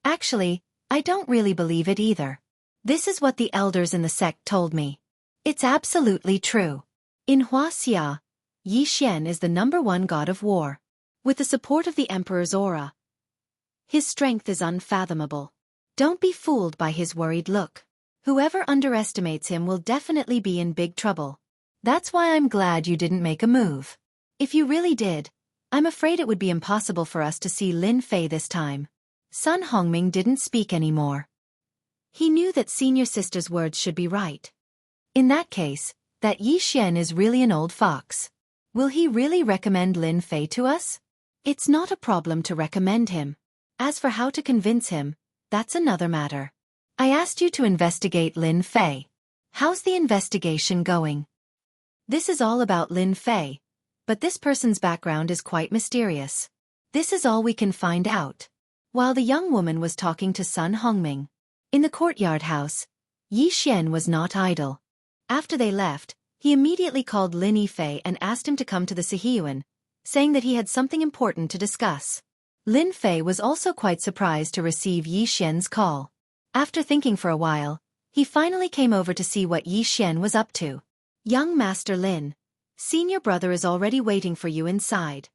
"Actually, I don't really believe it either. This is what the elders in the sect told me. It's absolutely true. In Huaxia, Yi Xian is the #1 god of war. With the support of the Emperor's aura, his strength is unfathomable. Don't be fooled by his worried look. Whoever underestimates him will definitely be in big trouble. That's why I'm glad you didn't make a move. If you really did, I'm afraid it would be impossible for us to see Lin Fei this time. Sun Hongming didn't speak anymore. He knew that senior sister's words should be right. In that case, that Yi Xian is really an old fox. Will he really recommend Lin Fei to us? It's not a problem to recommend him. As for how to convince him, that's another matter. I asked you to investigate Lin Fei. How's the investigation going? This is all about Lin Fei, but this person's background is quite mysterious. This is all we can find out. While the young woman was talking to Sun Hongming in the courtyard house, Yi Xian was not idle. After they left, he immediately called Lin Yifei and asked him to come to the Sihiyuan, saying that he had something important to discuss. Lin Fei was also quite surprised to receive Yi Xian's call. After thinking for a while, he finally came over to see what Yi Xian was up to. Young Master Lin, senior brother is already waiting for you inside.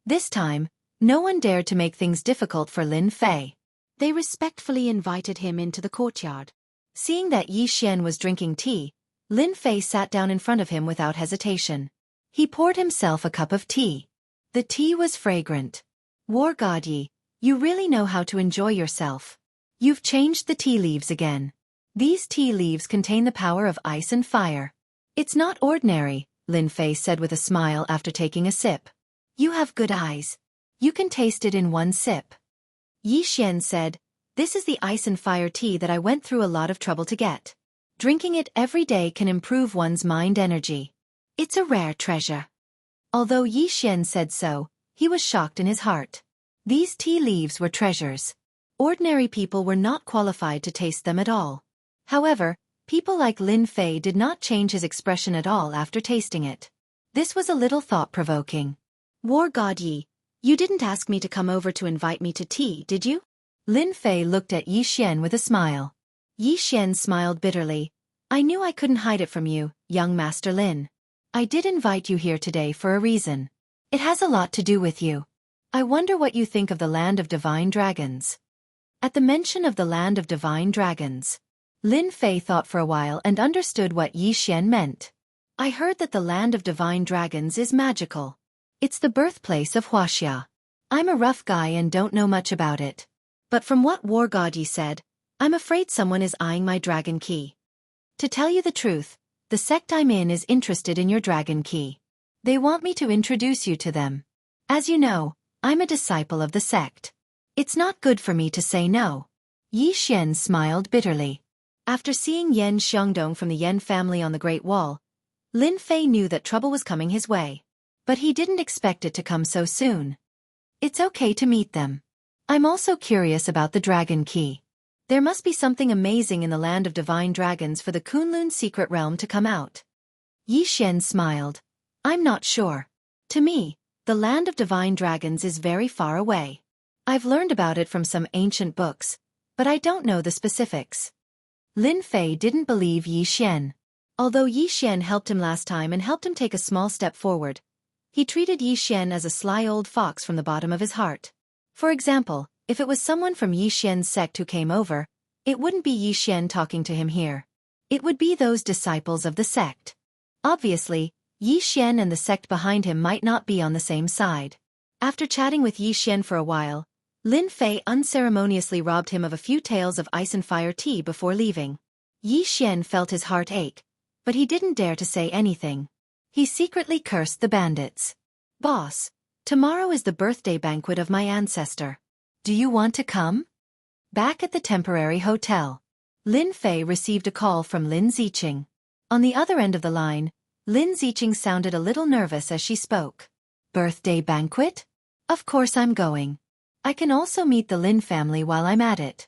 This time, no one dared to make things difficult for Lin Fei. They respectfully invited him into the courtyard. Seeing that Yi Xian was drinking tea, Lin Fei sat down in front of him without hesitation. He poured himself a cup of tea. The tea was fragrant. War God Yi, you really know how to enjoy yourself. You've changed the tea leaves again. These tea leaves contain the power of ice and fire. It's not ordinary, Lin Fei said with a smile after taking a sip. You have good eyes. You can taste it in one sip. Yi Xian said, this is the ice and fire tea that I went through a lot of trouble to get. Drinking it every day can improve one's mind energy. It's a rare treasure. Although Yi Xian said so, he was shocked in his heart. These tea leaves were treasures. Ordinary people were not qualified to taste them at all. However, people like Lin Fei did not change his expression at all after tasting it. This was a little thought-provoking. War God Yi, you didn't ask me to come over to invite me to tea, did you? Lin Fei looked at Yi Xian with a smile. Yi Xian smiled bitterly. I knew I couldn't hide it from you, young Master Lin. I did invite you here today for a reason. It has a lot to do with you. I wonder what you think of the land of divine dragons. At the mention of the land of divine dragons, Lin Fei thought for a while and understood what Yi Xian meant. I heard that the land of divine dragons is magical. It's the birthplace of Huaxia. I'm a rough guy and don't know much about it. But from what War God Yi said, I'm afraid someone is eyeing my dragon key. To tell you the truth, the sect I'm in is interested in your dragon key. They want me to introduce you to them. As you know, I'm a disciple of the sect. It's not good for me to say no. Yi Xian smiled bitterly. After seeing Yan Xiongdong from the Yan family on the Great Wall, Lin Fei knew that trouble was coming his way. But he didn't expect it to come so soon. It's okay to meet them. I'm also curious about the dragon key. There must be something amazing in the land of divine dragons for the Kunlun secret realm to come out. Yi Xian smiled. I'm not sure. To me, the land of divine dragons is very far away. I've learned about it from some ancient books, but I don't know the specifics. Lin Fei didn't believe Yi Xian. Although Yi Xian helped him last time and helped him take a small step forward, he treated Yi Xian as a sly old fox from the bottom of his heart. For example, if it was someone from Yi Xian's sect who came over, it wouldn't be Yi Xian talking to him here. It would be those disciples of the sect. Obviously, Yi Xian and the sect behind him might not be on the same side. After chatting with Yi Xian for a while, Lin Fei unceremoniously robbed him of a few taels of ice and fire tea before leaving. Yi Xian felt his heart ache, but he didn't dare to say anything. He secretly cursed the bandits. Boss, tomorrow is the birthday banquet of my ancestor. Do you want to come? Back at the temporary hotel, Lin Fei received a call from Lin Ziqing. On the other end of the line, Lin Ziqing sounded a little nervous as she spoke. Birthday banquet? Of course I'm going. I can also meet the Lin family while I'm at it.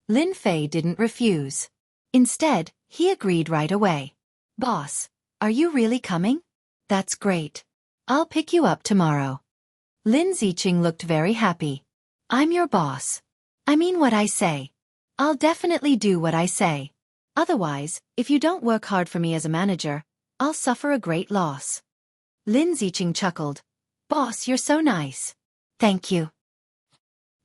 Lin Fei didn't refuse. Instead, he agreed right away. Boss, are you really coming? That's great. I'll pick you up tomorrow. Lin Ziqing looked very happy. I'm your boss. I mean what I say. I'll definitely do what I say. Otherwise, if you don't work hard for me as a manager, I'll suffer a great loss. Lin Ziqing chuckled. Boss, you're so nice. Thank you.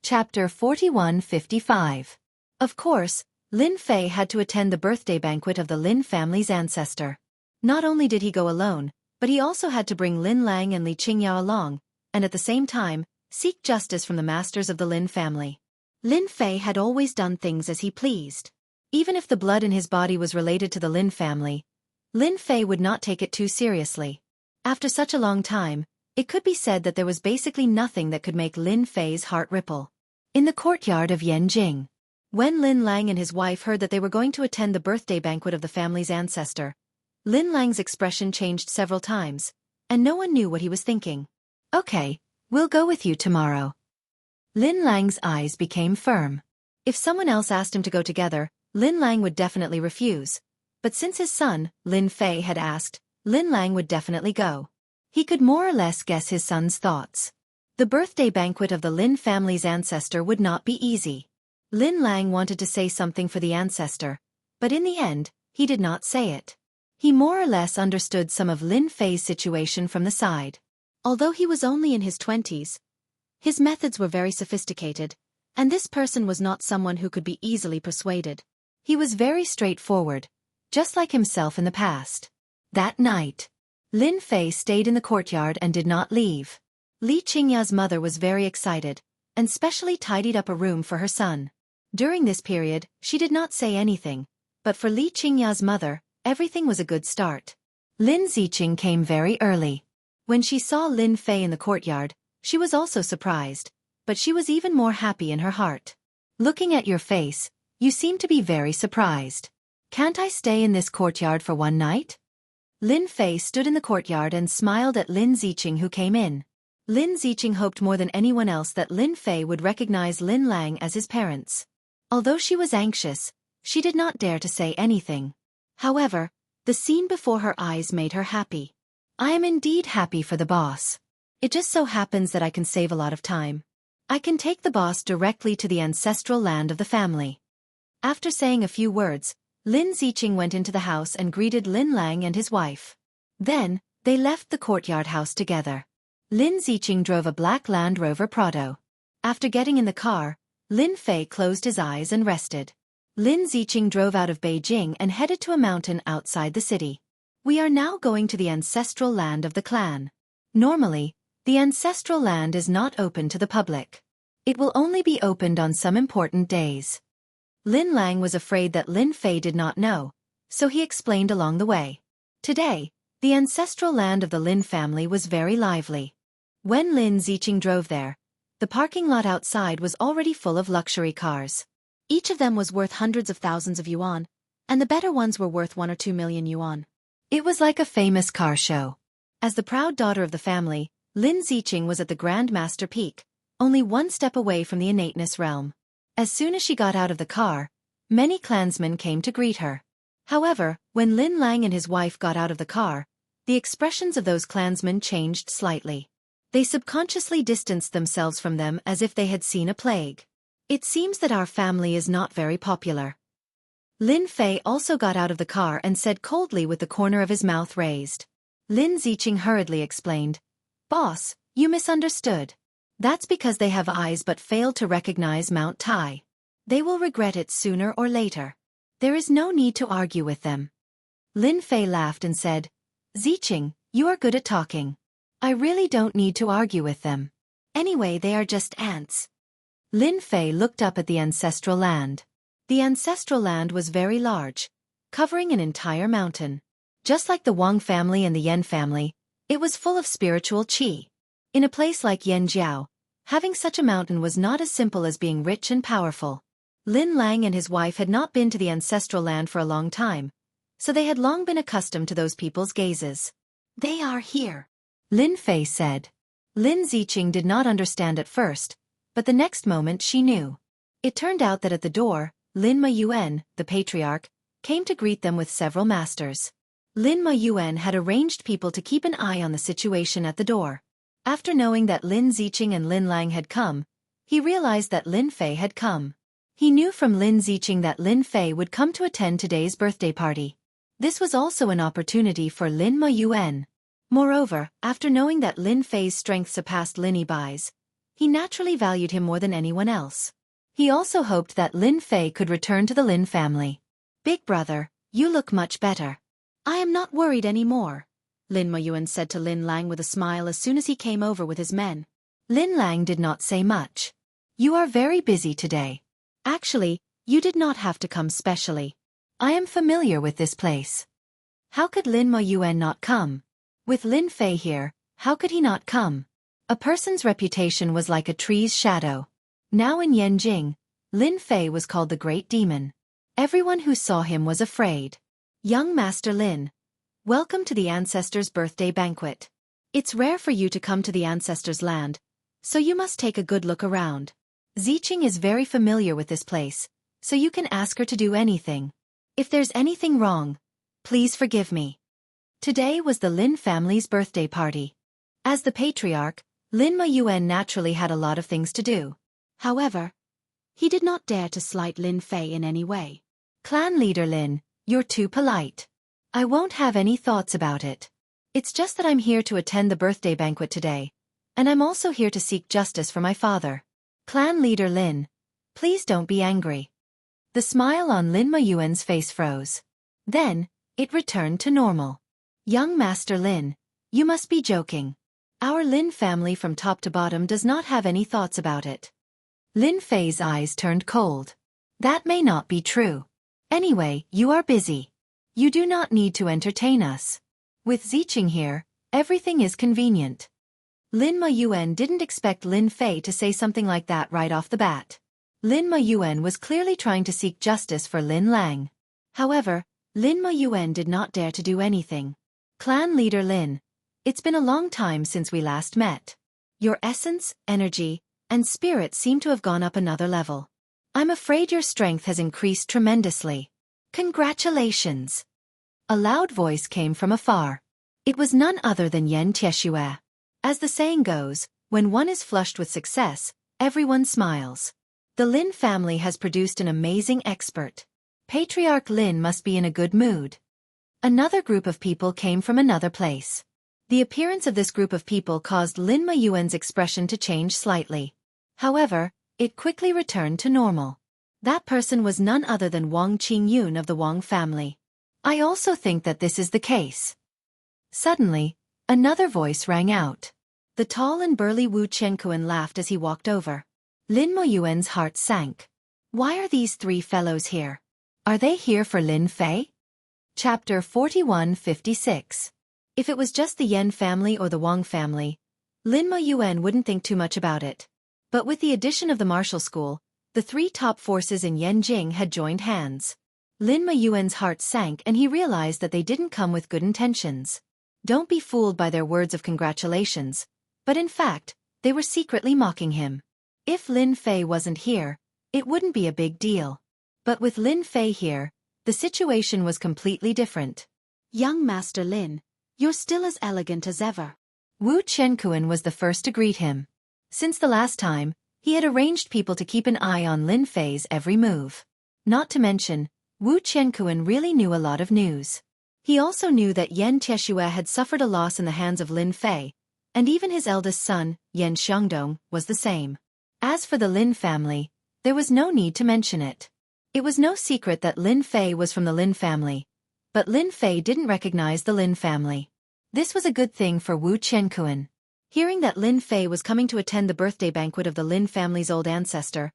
Chapter 4155. Of course, Lin Fei had to attend the birthday banquet of the Lin family's ancestor. Not only did he go alone, but he also had to bring Lin Lang and Li Qingyao along, and at the same time, seek justice from the masters of the Lin family. Lin Fei had always done things as he pleased. Even if the blood in his body was related to the Lin family, Lin Fei would not take it too seriously. After such a long time, it could be said that there was basically nothing that could make Lin Fei's heart ripple. In the courtyard of Yanjing, when Lin Lang and his wife heard that they were going to attend the birthday banquet of the family's ancestor, Lin Lang's expression changed several times, and no one knew what he was thinking. Okay, we'll go with you tomorrow. Lin Lang's eyes became firm. If someone else asked him to go together, Lin Lang would definitely refuse. But since his son, Lin Fei, had asked, Lin Lang would definitely go. He could more or less guess his son's thoughts. The birthday banquet of the Lin family's ancestor would not be easy. Lin Lang wanted to say something for the ancestor, but in the end, he did not say it. He more or less understood some of Lin Fei's situation from the side. Although he was only in his 20s, his methods were very sophisticated, and this person was not someone who could be easily persuaded. He was very straightforward, just like himself in the past. That night, Lin Fei stayed in the courtyard and did not leave. Li Qingya's mother was very excited, and specially tidied up a room for her son. During this period, she did not say anything, but for Li Qingya's mother, everything was a good start. Lin Ziqing came very early. When she saw Lin Fei in the courtyard, she was also surprised, but she was even more happy in her heart. Looking at your face, you seem to be very surprised. Can't I stay in this courtyard for one night? Lin Fei stood in the courtyard and smiled at Lin Ziqing, who came in. Lin Ziqing hoped more than anyone else that Lin Fei would recognize Lin Lang as his parents. Although she was anxious, she did not dare to say anything. However, the scene before her eyes made her happy. I am indeed happy for the boss. It just so happens that I can save a lot of time. I can take the boss directly to the ancestral land of the family. After saying a few words, Lin Ziqing went into the house and greeted Lin Lang and his wife. Then, they left the courtyard house together. Lin Ziqing drove a black Land Rover Prado. After getting in the car, Lin Fei closed his eyes and rested. Lin Ziqing drove out of Beijing and headed to a mountain outside the city. We are now going to the ancestral land of the clan. Normally, the ancestral land is not open to the public. It will only be opened on some important days. Lin Lang was afraid that Lin Fei did not know, so he explained along the way. Today, the ancestral land of the Lin family was very lively. When Lin Ziqing drove there, the parking lot outside was already full of luxury cars. Each of them was worth hundreds of thousands of yuan, and the better ones were worth 1 or 2 million yuan. It was like a famous car show. As the proud daughter of the family, Lin Ziqing was at the Grand Master Peak, only one step away from the innateness realm. As soon as she got out of the car, many clansmen came to greet her. However, when Lin Lang and his wife got out of the car, the expressions of those clansmen changed slightly. They subconsciously distanced themselves from them as if they had seen a plague. It seems that our family is not very popular. Lin Fei also got out of the car and said coldly with the corner of his mouth raised. Lin Ziqing hurriedly explained, "Boss, you misunderstood. That's because they have eyes but failed to recognize Mount Tai. They will regret it sooner or later. There is no need to argue with them." Lin Fei laughed and said, "Ziqing, you are good at talking. I really don't need to argue with them. Anyway, they are just ants." Lin Fei looked up at the ancestral land. The ancestral land was very large, covering an entire mountain. Just like the Wang family and the Yan family, it was full of spiritual qi. In a place like Yanjiao, having such a mountain was not as simple as being rich and powerful. Lin Lang and his wife had not been to the ancestral land for a long time, so they had long been accustomed to those people's gazes. "They are here," Lin Fei said. Lin Ziqing did not understand at first, but the next moment she knew. It turned out that at the door, Lin Ma Yuan, the patriarch, came to greet them with several masters. Lin Ma Yuan had arranged people to keep an eye on the situation at the door. After knowing that Lin Ziqing and Lin Lang had come, he realized that Lin Fei had come. He knew from Lin Ziqing that Lin Fei would come to attend today's birthday party. This was also an opportunity for Lin Yuen. Moreover, after knowing that Lin Fei's strength surpassed Lin Bai's, he naturally valued him more than anyone else. He also hoped that Lin Fei could return to the Lin family. "Big brother, you look much better. I am not worried anymore," Lin Yuen said to Lin Lang with a smile as soon as he came over with his men. Lin Lang did not say much. "You are very busy today. Actually, you did not have to come specially. I am familiar with this place." How could Lin Yuen not come? With Lin Fei here, how could he not come? A person's reputation was like a tree's shadow. Now in Yanjing, Lin Fei was called the Great Demon. Everyone who saw him was afraid. "Young Master Lin, welcome to the Ancestors' birthday banquet. It's rare for you to come to the Ancestors' land, so you must take a good look around. Ziqing is very familiar with this place, so you can ask her to do anything. If there's anything wrong, please forgive me." Today was the Lin family's birthday party. As the patriarch, Lin Yuen naturally had a lot of things to do. However, he did not dare to slight Lin Fei in any way. "Clan leader Lin, you're too polite. I won't have any thoughts about it. It's just that I'm here to attend the birthday banquet today, and I'm also here to seek justice for my father. Clan leader Lin, please don't be angry." The smile on Lin Yuen's face froze. Then, it returned to normal. "Young Master Lin, you must be joking. Our Lin family from top to bottom does not have any thoughts about it." Lin Fei's eyes turned cold. "That may not be true. Anyway, you are busy. You do not need to entertain us. With Ziqing here, everything is convenient." Lin Yuen didn't expect Lin Fei to say something like that right off the bat. Lin Yuen was clearly trying to seek justice for Lin Lang. However, Lin Yuen did not dare to do anything. "Clan leader Lin, it's been a long time since we last met. Your essence, energy, and spirit seem to have gone up another level. I'm afraid your strength has increased tremendously. Congratulations." A loud voice came from afar. It was none other than Yen Tieshue. As the saying goes, when one is flushed with success, everyone smiles. The Lin family has produced an amazing expert. Patriarch Lin must be in a good mood. Another group of people came from another place. The appearance of this group of people caused Lin Yuen's expression to change slightly. However, it quickly returned to normal. That person was none other than Wang Qingyun of the Wang family. "I also think that this is the case." Suddenly, another voice rang out. The tall and burly Wu Qiankuan laughed as he walked over. Lin Yuen's heart sank. Why are these three fellows here? Are they here for Lin Fei? Chapter 4156. If it was just the Yen family or the Wang family, Lin Yuen wouldn't think too much about it. But with the addition of the martial school, the three top forces in Yanjing had joined hands. Lin Yuen's heart sank and he realized that they didn't come with good intentions. Don't be fooled by their words of congratulations, but in fact, they were secretly mocking him. If Lin Fei wasn't here, it wouldn't be a big deal. But with Lin Fei here, the situation was completely different. "Young Master Lin, you're still as elegant as ever." Wu Qiankuan was the first to greet him. Since the last time, he had arranged people to keep an eye on Lin Fei's every move. Not to mention, Wu Qiankuan really knew a lot of news. He also knew that Yen Tieshue had suffered a loss in the hands of Lin Fei, and even his eldest son, Yen Xiongdong, was the same. As for the Lin family, there was no need to mention it. It was no secret that Lin Fei was from the Lin family, but Lin Fei didn't recognize the Lin family. This was a good thing for Wu Qiankuan. Hearing that Lin Fei was coming to attend the birthday banquet of the Lin family's old ancestor,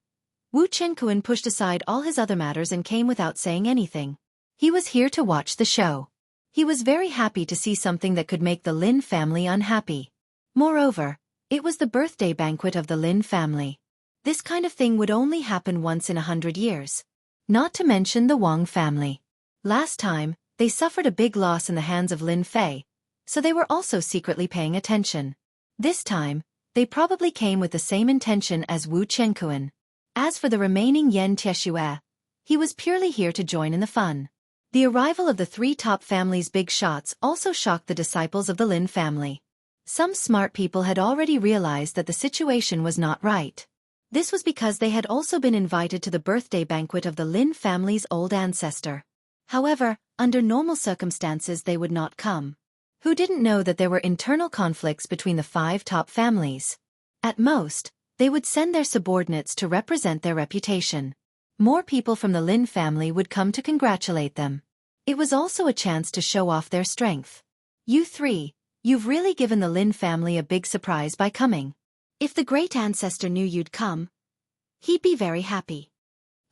Wu Qiankuan pushed aside all his other matters and came without saying anything. He was here to watch the show. He was very happy to see something that could make the Lin family unhappy. Moreover, it was the birthday banquet of the Lin family. This kind of thing would only happen once in 100 years. Not to mention the Wang family. Last time, they suffered a big loss in the hands of Lin Fei, so they were also secretly paying attention. This time, they probably came with the same intention as Wu Qiankuan. As for the remaining Yen Tieshue, he was purely here to join in the fun. The arrival of the three top families' big shots also shocked the disciples of the Lin family. Some smart people had already realized that the situation was not right. This was because they had also been invited to the birthday banquet of the Lin family's old ancestor. However, under normal circumstances they would not come. Who didn't know that there were internal conflicts between the 5 top families? At most, they would send their subordinates to represent their reputation. More people from the Lin family would come to congratulate them. It was also a chance to show off their strength. You 3, you've really given the Lin family a big surprise by coming. If the great ancestor knew you'd come, he'd be very happy.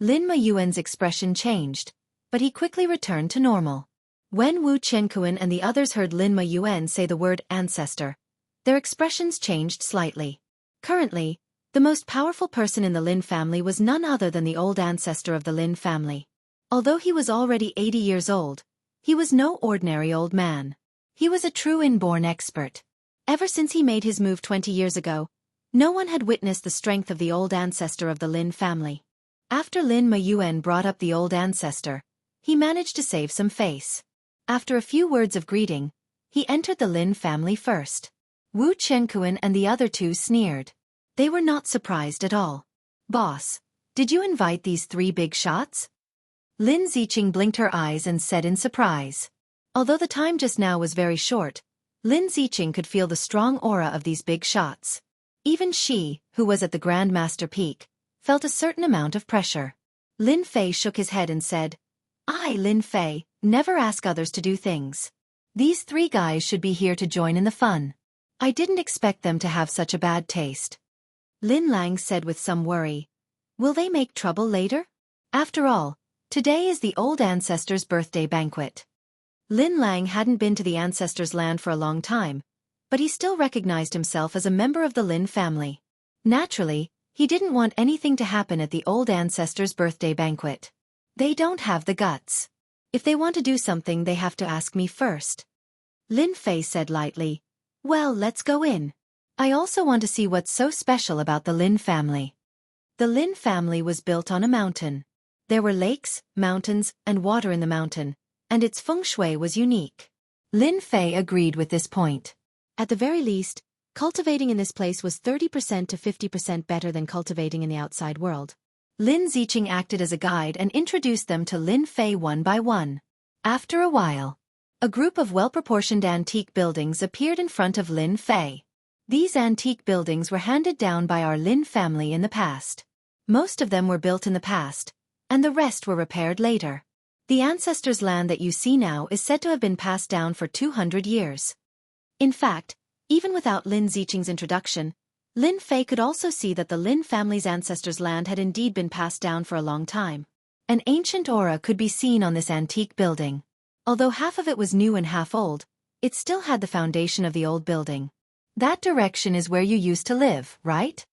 Lin Mayuan's expression changed, but he quickly returned to normal. When Wu Qiankuan and the others heard Lin Mayuan say the word ancestor, their expressions changed slightly. Currently, the most powerful person in the Lin family was none other than the old ancestor of the Lin family. Although he was already 80 years old, he was no ordinary old man. He was a true inborn expert. Ever since he made his move 20 years ago, no one had witnessed the strength of the old ancestor of the Lin family. After Lin Mayuan brought up the old ancestor, he managed to save some face. After a few words of greeting, he entered the Lin family first. Wu Qiankuan and the other 2 sneered. They were not surprised at all. Boss, did you invite these 3 big shots? Lin Ziqing blinked her eyes and said in surprise. Although the time just now was very short, Lin Ziqing could feel the strong aura of these big shots. Even she, who was at the Grandmaster peak, felt a certain amount of pressure. Lin Fei shook his head and said, I, Lin Fei, never ask others to do things. These 3 guys should be here to join in the fun. I didn't expect them to have such a bad taste. Lin Lang said with some worry. Will they make trouble later? After all, today is the old ancestor's birthday banquet. Lin Lang hadn't been to the ancestor's land for a long time, but he still recognized himself as a member of the Lin family. Naturally, he didn't want anything to happen at the old ancestor's birthday banquet. They don't have the guts. If they want to do something they have to ask me first. Lin Fei said lightly, well, let's go in. I also want to see what's so special about the Lin family. The Lin family was built on a mountain. There were lakes, mountains, and water in the mountain, and its feng shui was unique. Lin Fei agreed with this point. At the very least, cultivating in this place was 30% to 50% better than cultivating in the outside world. Lin Ziqing acted as a guide and introduced them to Lin Fei one by one. After a while, a group of well-proportioned antique buildings appeared in front of Lin Fei. These antique buildings were handed down by our Lin family in the past. Most of them were built in the past, and the rest were repaired later. The ancestors' land that you see now is said to have been passed down for 200 years. In fact, even without Lin Ziqing's introduction, Lin Fei could also see that the Lin family's ancestors' land had indeed been passed down for a long time. An ancient aura could be seen on this antique building. Although half of it was new and half old, it still had the foundation of the old building. That direction is where you used to live, right?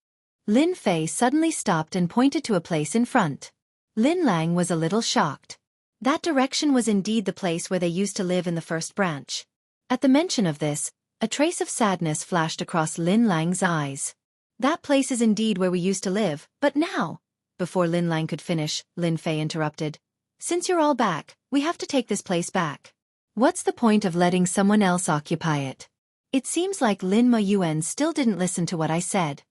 Lin Fei suddenly stopped and pointed to a place in front. Lin Lang was a little shocked. That direction was indeed the place where they used to live in the first branch. At the mention of this, a trace of sadness flashed across Lin Lang's eyes. That place is indeed where we used to live, but now, before Lin Lang could finish, Lin Fei interrupted. Since you're all back, we have to take this place back. What's the point of letting someone else occupy it? It seems like Lin Mayuan still didn't listen to what I said.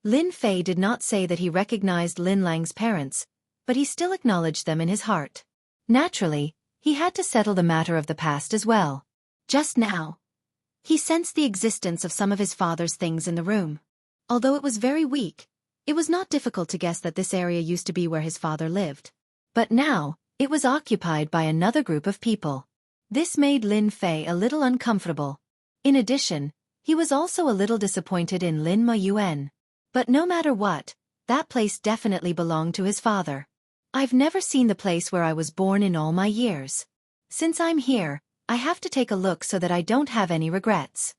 Lin Fei did not say that he recognized Lin Lang's parents, but he still acknowledged them in his heart. Naturally, he had to settle the matter of the past as well. Just now, he sensed the existence of some of his father's things in the room. Although it was very weak, it was not difficult to guess that this area used to be where his father lived. But now, it was occupied by another group of people. This made Lin Fei a little uncomfortable. In addition, he was also a little disappointed in Lin Mayuan. But no matter what, that place definitely belonged to his father. I've never seen the place where I was born in all my years. Since I'm here, I have to take a look so that I don't have any regrets.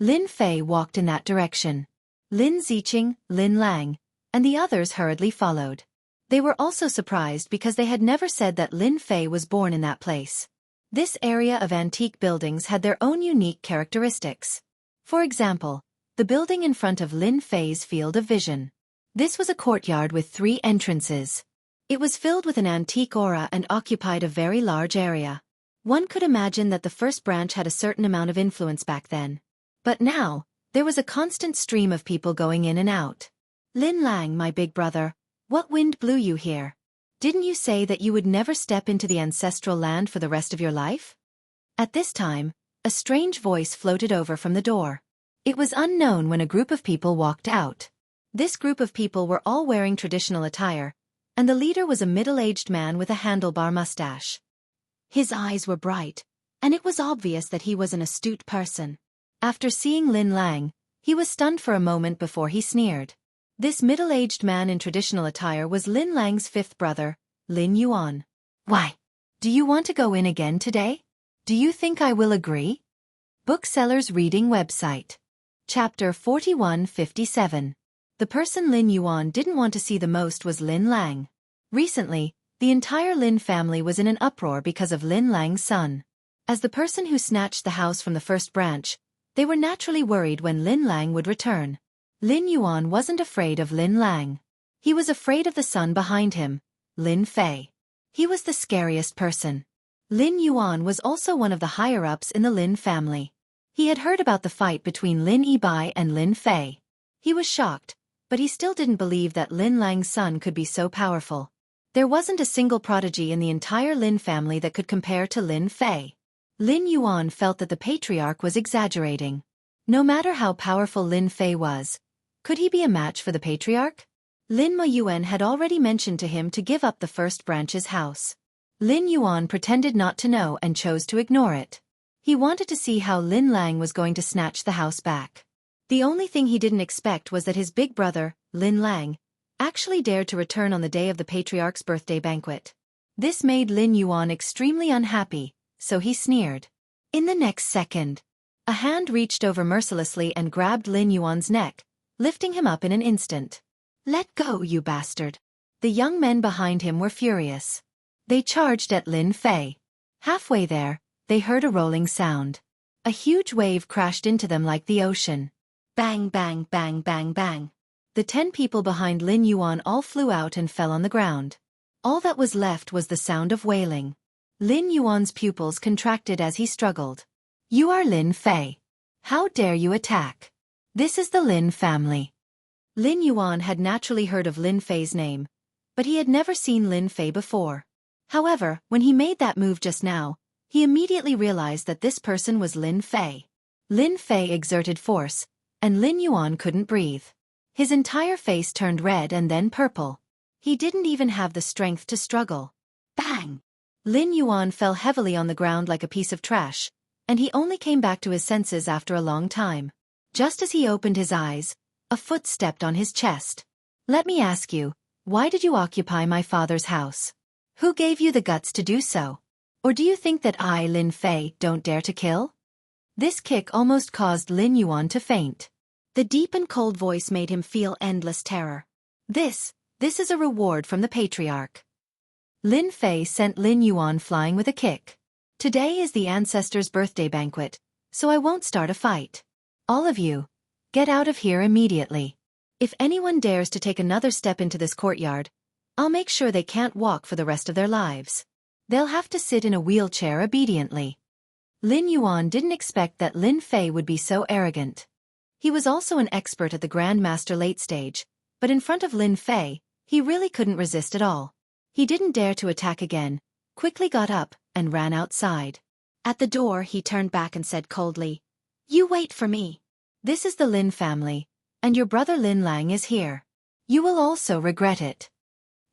Lin Fei walked in that direction. Lin Ziqing, Lin Lang, and the others hurriedly followed. They were also surprised because they had never said that Lin Fei was born in that place. This area of antique buildings had their own unique characteristics. For example, the building in front of Lin Fei's field of vision. This was a courtyard with 3 entrances. It was filled with an antique aura and occupied a very large area. One could imagine that the first branch had a certain amount of influence back then. But now, there was a constant stream of people going in and out. Lin Lang, my big brother, what wind blew you here? Didn't you say that you would never step into the ancestral land for the rest of your life? At this time, a strange voice floated over from the door. It was unknown when a group of people walked out. This group of people were all wearing traditional attire, and the leader was a middle-aged man with a handlebar mustache. His eyes were bright, and it was obvious that he was an astute person. After seeing Lin Lang, he was stunned for a moment before he sneered. This middle-aged man in traditional attire was Lin Lang's fifth brother, Lin Yuan. Why? Do you want to go in again today? Do you think I will agree? Bookseller's Reading Website. Chapter 4157. The person Lin Yuan didn't want to see the most was Lin Lang. Recently, the entire Lin family was in an uproar because of Lin Lang's son. As the person who snatched the house from the first branch, they were naturally worried when Lin Lang would return. Lin Yuan wasn't afraid of Lin Lang. He was afraid of the son behind him, Lin Fei. He was the scariest person. Lin Yuan was also one of the higher-ups in the Lin family. He had heard about the fight between Lin Yibai and Lin Fei. He was shocked, but he still didn't believe that Lin Lang's son could be so powerful. There wasn't a single prodigy in the entire Lin family that could compare to Lin Fei. Lin Yuan felt that the patriarch was exaggerating. No matter how powerful Lin Fei was, could he be a match for the patriarch? Lin Muyuan had already mentioned to him to give up the first branch's house. Lin Yuan pretended not to know and chose to ignore it. He wanted to see how Lin Lang was going to snatch the house back. The only thing he didn't expect was that his big brother, Lin Lang, actually dared to return on the day of the patriarch's birthday banquet. This made Lin Yuan extremely unhappy, so he sneered. In the next second, a hand reached over mercilessly and grabbed Lin Yuan's neck, lifting him up in an instant. "Let go, you bastard." The young men behind him were furious. They charged at Lin Fei. Halfway there, they heard a rolling sound. A huge wave crashed into them like the ocean. Bang, bang, bang, bang, bang. The 10 people behind Lin Yuan all flew out and fell on the ground. All that was left was the sound of wailing. Lin Yuan's pupils contracted as he struggled. "You are Lin Fei. How dare you attack? This is the Lin family." Lin Yuan had naturally heard of Lin Fei's name, but he had never seen Lin Fei before. However, when he made that move just now, he immediately realized that this person was Lin Fei. Lin Fei exerted force, and Lin Yuan couldn't breathe. His entire face turned red and then purple. He didn't even have the strength to struggle. Bang! Lin Yuan fell heavily on the ground like a piece of trash, and he only came back to his senses after a long time. Just as he opened his eyes, a foot stepped on his chest. "Let me ask you, why did you occupy my father's house? Who gave you the guts to do so? Or do you think that I, Lin Fei, don't dare to kill?" This kick almost caused Lin Yuan to faint. The deep and cold voice made him feel endless terror. This is a reward from the patriarch." Lin Fei sent Lin Yuan flying with a kick. "Today is the ancestor's birthday banquet, so I won't start a fight. All of you, get out of here immediately. If anyone dares to take another step into this courtyard, I'll make sure they can't walk for the rest of their lives. They'll have to sit in a wheelchair obediently." Lin Yuan didn't expect that Lin Fei would be so arrogant. He was also an expert at the Grandmaster late stage, but in front of Lin Fei, he really couldn't resist at all. He didn't dare to attack again, quickly got up, and ran outside. At the door he turned back and said coldly, "You wait for me. This is the Lin family, and your brother Lin Lang is here. You will also regret it."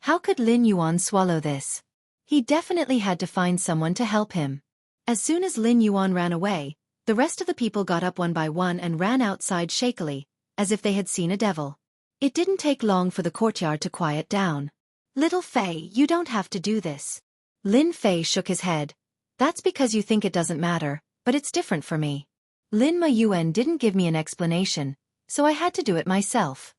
How could Lin Yuan swallow this? He definitely had to find someone to help him. As soon as Lin Yuan ran away, the rest of the people got up one by one and ran outside shakily, as if they had seen a devil. It didn't take long for the courtyard to quiet down. "Little Fei, you don't have to do this." Lin Fei shook his head. "That's because you think it doesn't matter, but it's different for me. Lin Muyuan didn't give me an explanation, so I had to do it myself."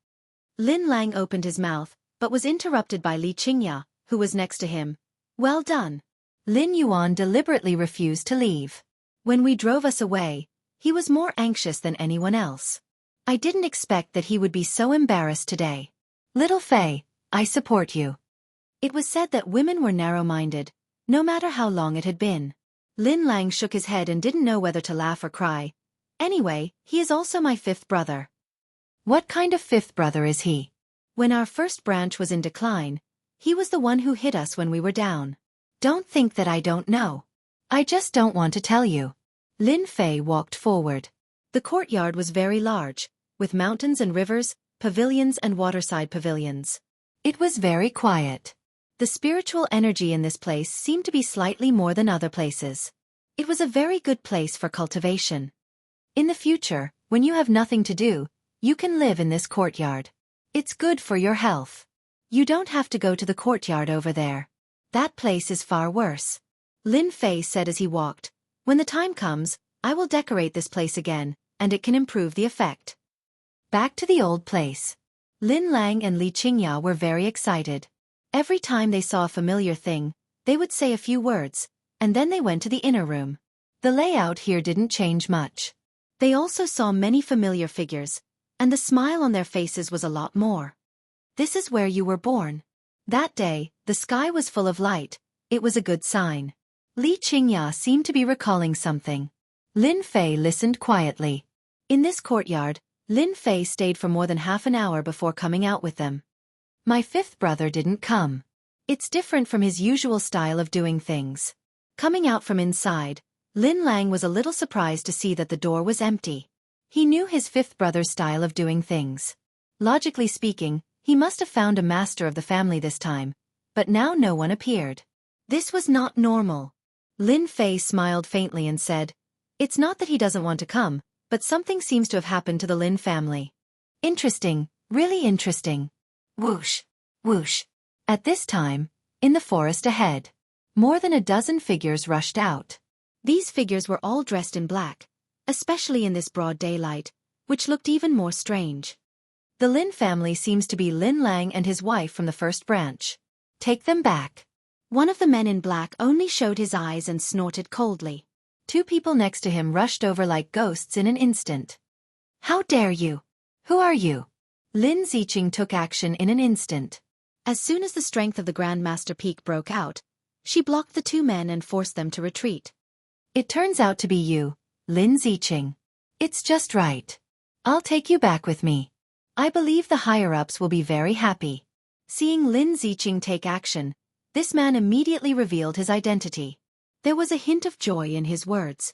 Lin Lang opened his mouth, but was interrupted by Li Qingya, who was next to him. "Well done." Lin Yuan deliberately refused to leave. "When we drove us away, he was more anxious than anyone else. I didn't expect that he would be so embarrassed today. Little Fei, I support you." It was said that women were narrow-minded, no matter how long it had been. Lin Lang shook his head and didn't know whether to laugh or cry. "Anyway, he is also my fifth brother." "What kind of fifth brother is he?" "When our first branch was in decline, He was the one who hit us when we were down. Don't think that I don't know. I just don't want to tell you. Lin Fei walked forward. The courtyard was very large, with mountains and rivers, pavilions and waterside pavilions. It was very quiet. The spiritual energy in this place seemed to be slightly more than other places. It was a very good place for cultivation. In the future, when you have nothing to do, you can live in this courtyard. It's good for your health. You don't have to go to the courtyard over there. That place is far worse. Lin Fei said as he walked, "When the time comes, I will decorate this place again, and it can improve the effect." Back to the old place. Lin Lang and Li Qingya were very excited. Every time they saw a familiar thing, they would say a few words, and then they went to the inner room. The layout here didn't change much. They also saw many familiar figures, and the smile on their faces was a lot more. This is where you were born. That day, the sky was full of light. It was a good sign. Li Qingya seemed to be recalling something. Lin Fei listened quietly. In this courtyard, Lin Fei stayed for more than half an hour before coming out with them. My fifth brother didn't come. It's different from his usual style of doing things. Coming out from inside, Lin Lang was a little surprised to see that the door was empty. He knew his fifth brother's style of doing things. Logically speaking, he must have found a master of the family this time, but now no one appeared. This was not normal. Lin Fei smiled faintly and said, "It's not that he doesn't want to come, but something seems to have happened to the Lin family. Interesting, really interesting." Whoosh, whoosh. At this time, in the forest ahead, more than a dozen figures rushed out. These figures were all dressed in black, especially in this broad daylight, which looked even more strange. The Lin family seems to be Lin Lang and his wife from the first branch. Take them back. One of the men in black only showed his eyes and snorted coldly. Two people next to him rushed over like ghosts in an instant. How dare you? Who are you? Lin Ziqing took action in an instant. As soon as the strength of the Grandmaster Peak broke out, she blocked the two men and forced them to retreat. It turns out to be you, Lin Ziqing. It's just right. I'll take you back with me. I believe the higher-ups will be very happy. Seeing Lin Ziqing take action, this man immediately revealed his identity. There was a hint of joy in his words.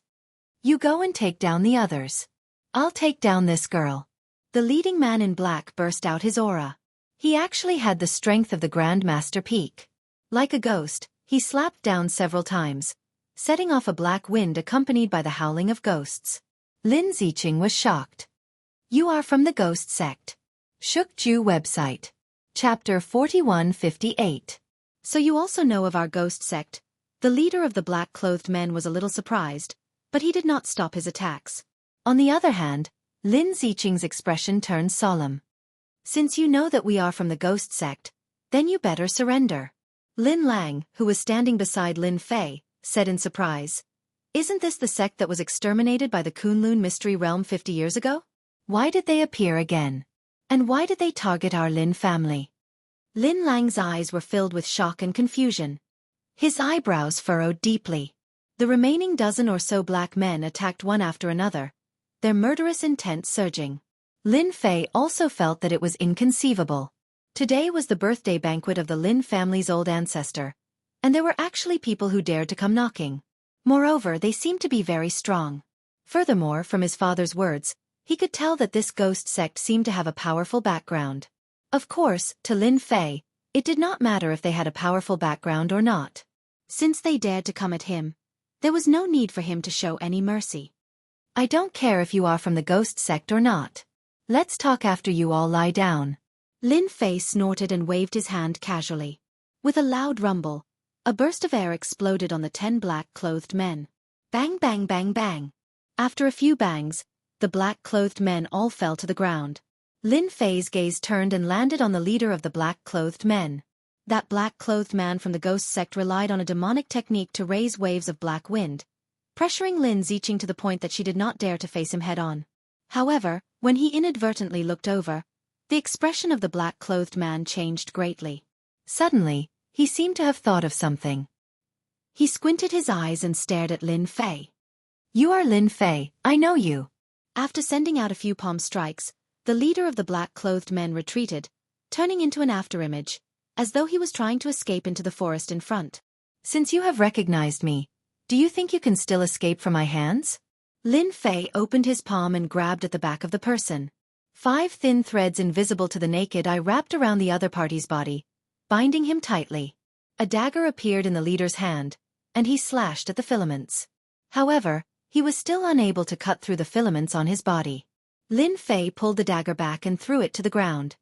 You go and take down the others. I'll take down this girl. The leading man in black burst out his aura. He actually had the strength of the Grandmaster Peak. Like a ghost, he slapped down several times, setting off a black wind accompanied by the howling of ghosts. Lin Ziqing was shocked. You are from the ghost sect. Shukju website. Chapter 4158. So you also know of our ghost sect. The leader of the black-clothed men was a little surprised, but he did not stop his attacks. On the other hand, Lin Ziqing's expression turned solemn. Since you know that we are from the ghost sect, then you better surrender. Lin Lang, who was standing beside Lin Fei, said in surprise. Isn't this the sect that was exterminated by the Kunlun Mystery Realm 50 years ago? Why did they appear again? And why did they target our Lin family? Lin Lang's eyes were filled with shock and confusion. His eyebrows furrowed deeply. The remaining dozen or so black men attacked one after another, their murderous intent surging. Lin Fei also felt that it was inconceivable. Today was the birthday banquet of the Lin family's old ancestor, and there were actually people who dared to come knocking. Moreover, they seemed to be very strong. Furthermore, from his father's words, he could tell that this ghost sect seemed to have a powerful background. Of course, to Lin Fei, it did not matter if they had a powerful background or not. Since they dared to come at him, there was no need for him to show any mercy. I don't care if you are from the ghost sect or not. Let's talk after you all lie down. Lin Fei snorted and waved his hand casually. With a loud rumble, a burst of air exploded on the 10 black-clothed men. Bang bang bang bang. After a few bangs, the black-clothed men all fell to the ground. Lin Fei's gaze turned and landed on the leader of the black-clothed men. That black-clothed man from the ghost sect relied on a demonic technique to raise waves of black wind, pressuring Lin Ziqing to the point that she did not dare to face him head-on. However, when he inadvertently looked over, the expression of the black-clothed man changed greatly. Suddenly, he seemed to have thought of something. He squinted his eyes and stared at Lin Fei. You are Lin Fei, I know you. After sending out a few palm strikes, the leader of the black-clothed men retreated, turning into an afterimage, as though he was trying to escape into the forest in front. Since you have recognized me, do you think you can still escape from my hands? Lin Fei opened his palm and grabbed at the back of the person. 5 thin threads invisible to the naked eye wrapped around the other party's body, binding him tightly. A dagger appeared in the leader's hand, and he slashed at the filaments. However, he was still unable to cut through the filaments on his body. Lin Fei pulled the dagger back and threw it to the ground.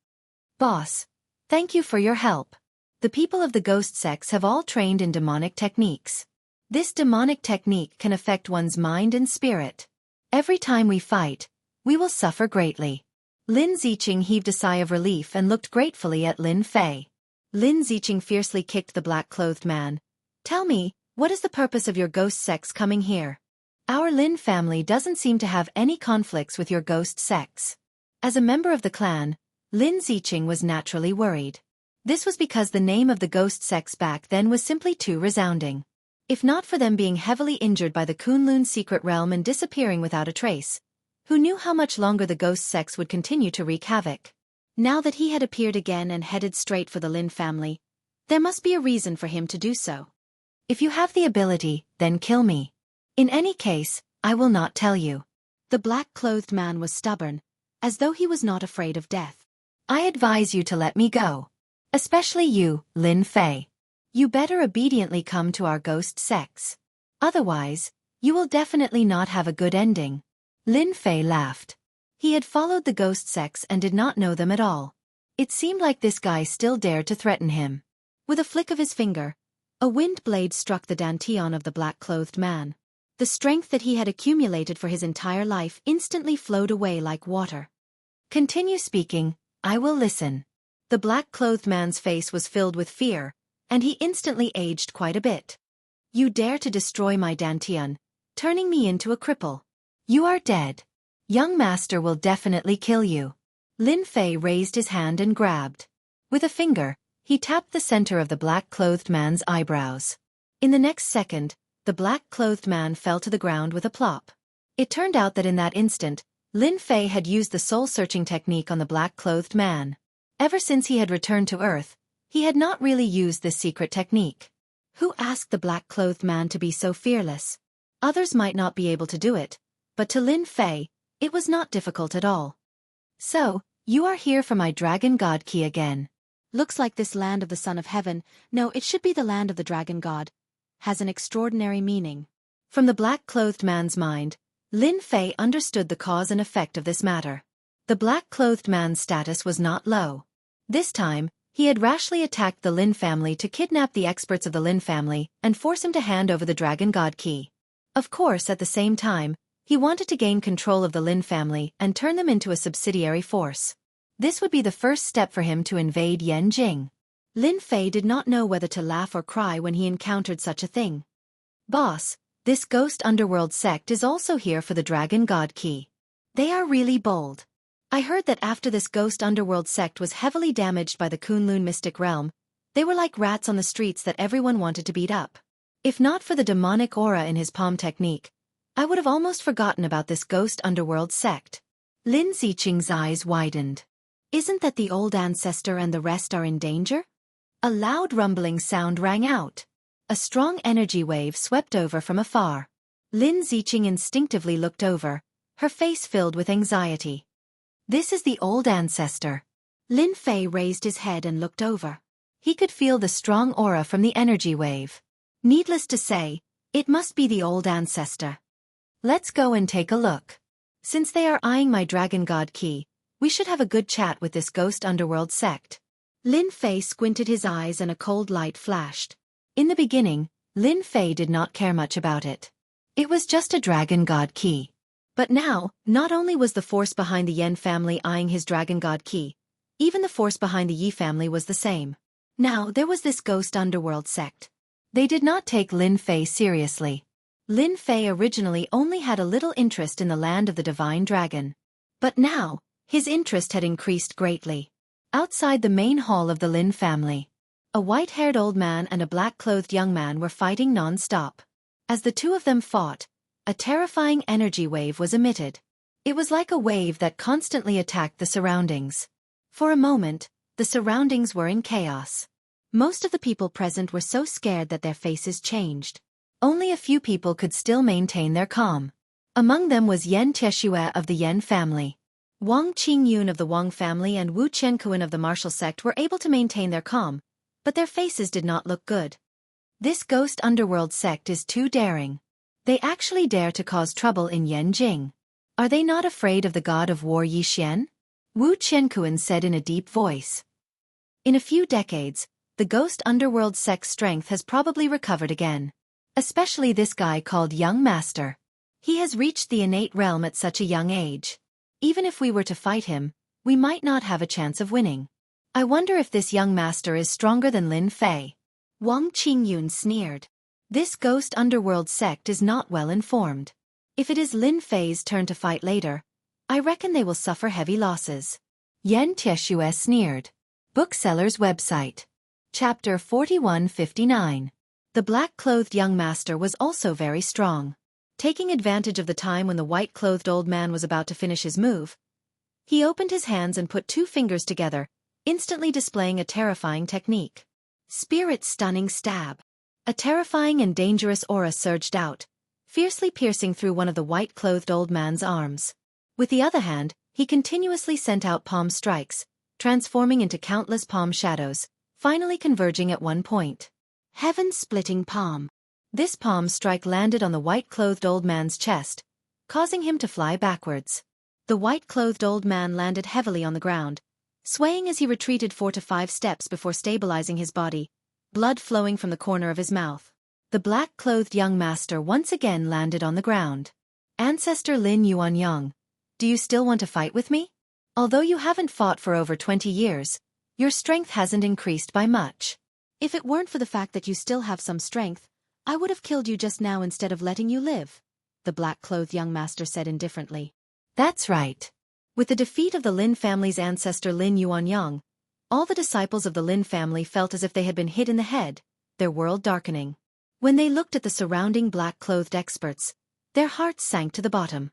Boss, thank you for your help. The people of the ghost sects have all trained in demonic techniques. This demonic technique can affect one's mind and spirit. Every time we fight, we will suffer greatly. Lin Ziqing heaved a sigh of relief and looked gratefully at Lin Fei. Lin Ziqing fiercely kicked the black-clothed man. Tell me, what is the purpose of your ghost sects coming here? Our Lin family doesn't seem to have any conflicts with your ghost sects. As a member of the clan, Lin Ziqing was naturally worried. This was because the name of the ghost sects back then was simply too resounding. If not for them being heavily injured by the Kunlun secret realm and disappearing without a trace, who knew how much longer the ghost sects would continue to wreak havoc? Now that he had appeared again and headed straight for the Lin family, there must be a reason for him to do so. If you have the ability, then kill me. In any case, I will not tell you. The black-clothed man was stubborn, as though he was not afraid of death. I advise you to let me go. Especially you, Lin Fei. You better obediently come to our ghost sects. Otherwise, you will definitely not have a good ending. Lin Fei laughed. He had followed the ghost sects and did not know them at all. It seemed like this guy still dared to threaten him. With a flick of his finger, a wind blade struck the dantian of the black-clothed man. The strength that he had accumulated for his entire life instantly flowed away like water. Continue speaking, I will listen. The black-clothed man's face was filled with fear, and he instantly aged quite a bit. You dare to destroy my dantian, turning me into a cripple. You are dead. Young master will definitely kill you. Lin Fei raised his hand and grabbed. With a finger, he tapped the center of the black-clothed man's eyebrows. In the next second, the black-clothed man fell to the ground with a plop. It turned out that in that instant, Lin Fei had used the soul-searching technique on the black-clothed man. Ever since he had returned to Earth, he had not really used this secret technique. Who asked the black-clothed man to be so fearless? Others might not be able to do it, but to Lin Fei, it was not difficult at all. So, you are here for my dragon god key again. Looks like this land of the Son of Heaven, no, it should be the land of the dragon god, has an extraordinary meaning. From the black-clothed man's mind, Lin Fei understood the cause and effect of this matter. The black-clothed man's status was not low. This time, he had rashly attacked the Lin family to kidnap the experts of the Lin family and force him to hand over the dragon god key. Of course, at the same time, he wanted to gain control of the Lin family and turn them into a subsidiary force. This would be the first step for him to invade Yanjing. Lin Fei did not know whether to laugh or cry when he encountered such a thing. Boss, this ghost underworld sect is also here for the dragon god key. They are really bold. I heard that after this ghost underworld sect was heavily damaged by the Kunlun mystic realm, they were like rats on the streets that everyone wanted to beat up. If not for the demonic aura in his palm technique, I would have almost forgotten about this ghost underworld sect. Lin Ziqing's eyes widened. Isn't that the old ancestor and the rest are in danger? A loud rumbling sound rang out. A strong energy wave swept over from afar. Lin Ziqing instinctively looked over, her face filled with anxiety. This is the old ancestor. Lin Fei raised his head and looked over. He could feel the strong aura from the energy wave. Needless to say, it must be the old ancestor. Let's go and take a look. Since they are eyeing my dragon god key, we should have a good chat with this ghost underworld sect. Lin Fei squinted his eyes and a cold light flashed. In the beginning, Lin Fei did not care much about it. It was just a dragon god key. But now, not only was the force behind the Yen family eyeing his dragon god key, even the force behind the Yi family was the same. Now there was this ghost underworld sect. They did not take Lin Fei seriously. Lin Fei originally only had a little interest in the land of the divine dragon. But now, his interest had increased greatly. Outside the main hall of the Lin family, a white-haired old man and a black-clothed young man were fighting non-stop. As the two of them fought, a terrifying energy wave was emitted. It was like a wave that constantly attacked the surroundings. For a moment, the surroundings were in chaos. Most of the people present were so scared that their faces changed. Only a few people could still maintain their calm. Among them was Yen Tieshue of the Yen family. Wang Qingyun of the Wang family and Wu Qiankuan of the martial sect were able to maintain their calm, but their faces did not look good. This ghost underworld sect is too daring. They actually dare to cause trouble in Yanjing. Are they not afraid of the god of war Yixian? Wu Qiankuan said in a deep voice. In a few decades, the ghost underworld sect's strength has probably recovered again. Especially this guy called Young Master. He has reached the innate realm at such a young age. Even if we were to fight him, we might not have a chance of winning. I wonder if this young master is stronger than Lin Fei. Wang Qingyun sneered. This ghost underworld sect is not well informed. If it is Lin Fei's turn to fight later, I reckon they will suffer heavy losses. Yen Tieshue sneered. Bookseller's website. Chapter 4159. The black-clothed young master was also very strong. Taking advantage of the time when the white-clothed old man was about to finish his move, he opened his hands and put 2 fingers together, instantly displaying a terrifying technique. Spirit Stunning Stab. A terrifying and dangerous aura surged out, fiercely piercing through one of the white-clothed old man's arms. With the other hand, he continuously sent out palm strikes, transforming into countless palm shadows, finally converging at one point. Heaven-splitting palm. This palm strike landed on the white-clothed old man's chest, causing him to fly backwards. The white-clothed old man landed heavily on the ground, swaying as he retreated 4 to 5 steps before stabilizing his body, blood flowing from the corner of his mouth. The black-clothed young master once again landed on the ground. Ancestor Lin Yuanyang, do you still want to fight with me? Although you haven't fought for over 20 years, your strength hasn't increased by much. If it weren't for the fact that you still have some strength, I would have killed you just now instead of letting you live, the black-clothed young master said indifferently. That's right. With the defeat of the Lin family's ancestor Lin Yuanyang, all the disciples of the Lin family felt as if they had been hit in the head, their world darkening. When they looked at the surrounding black-clothed experts, their hearts sank to the bottom.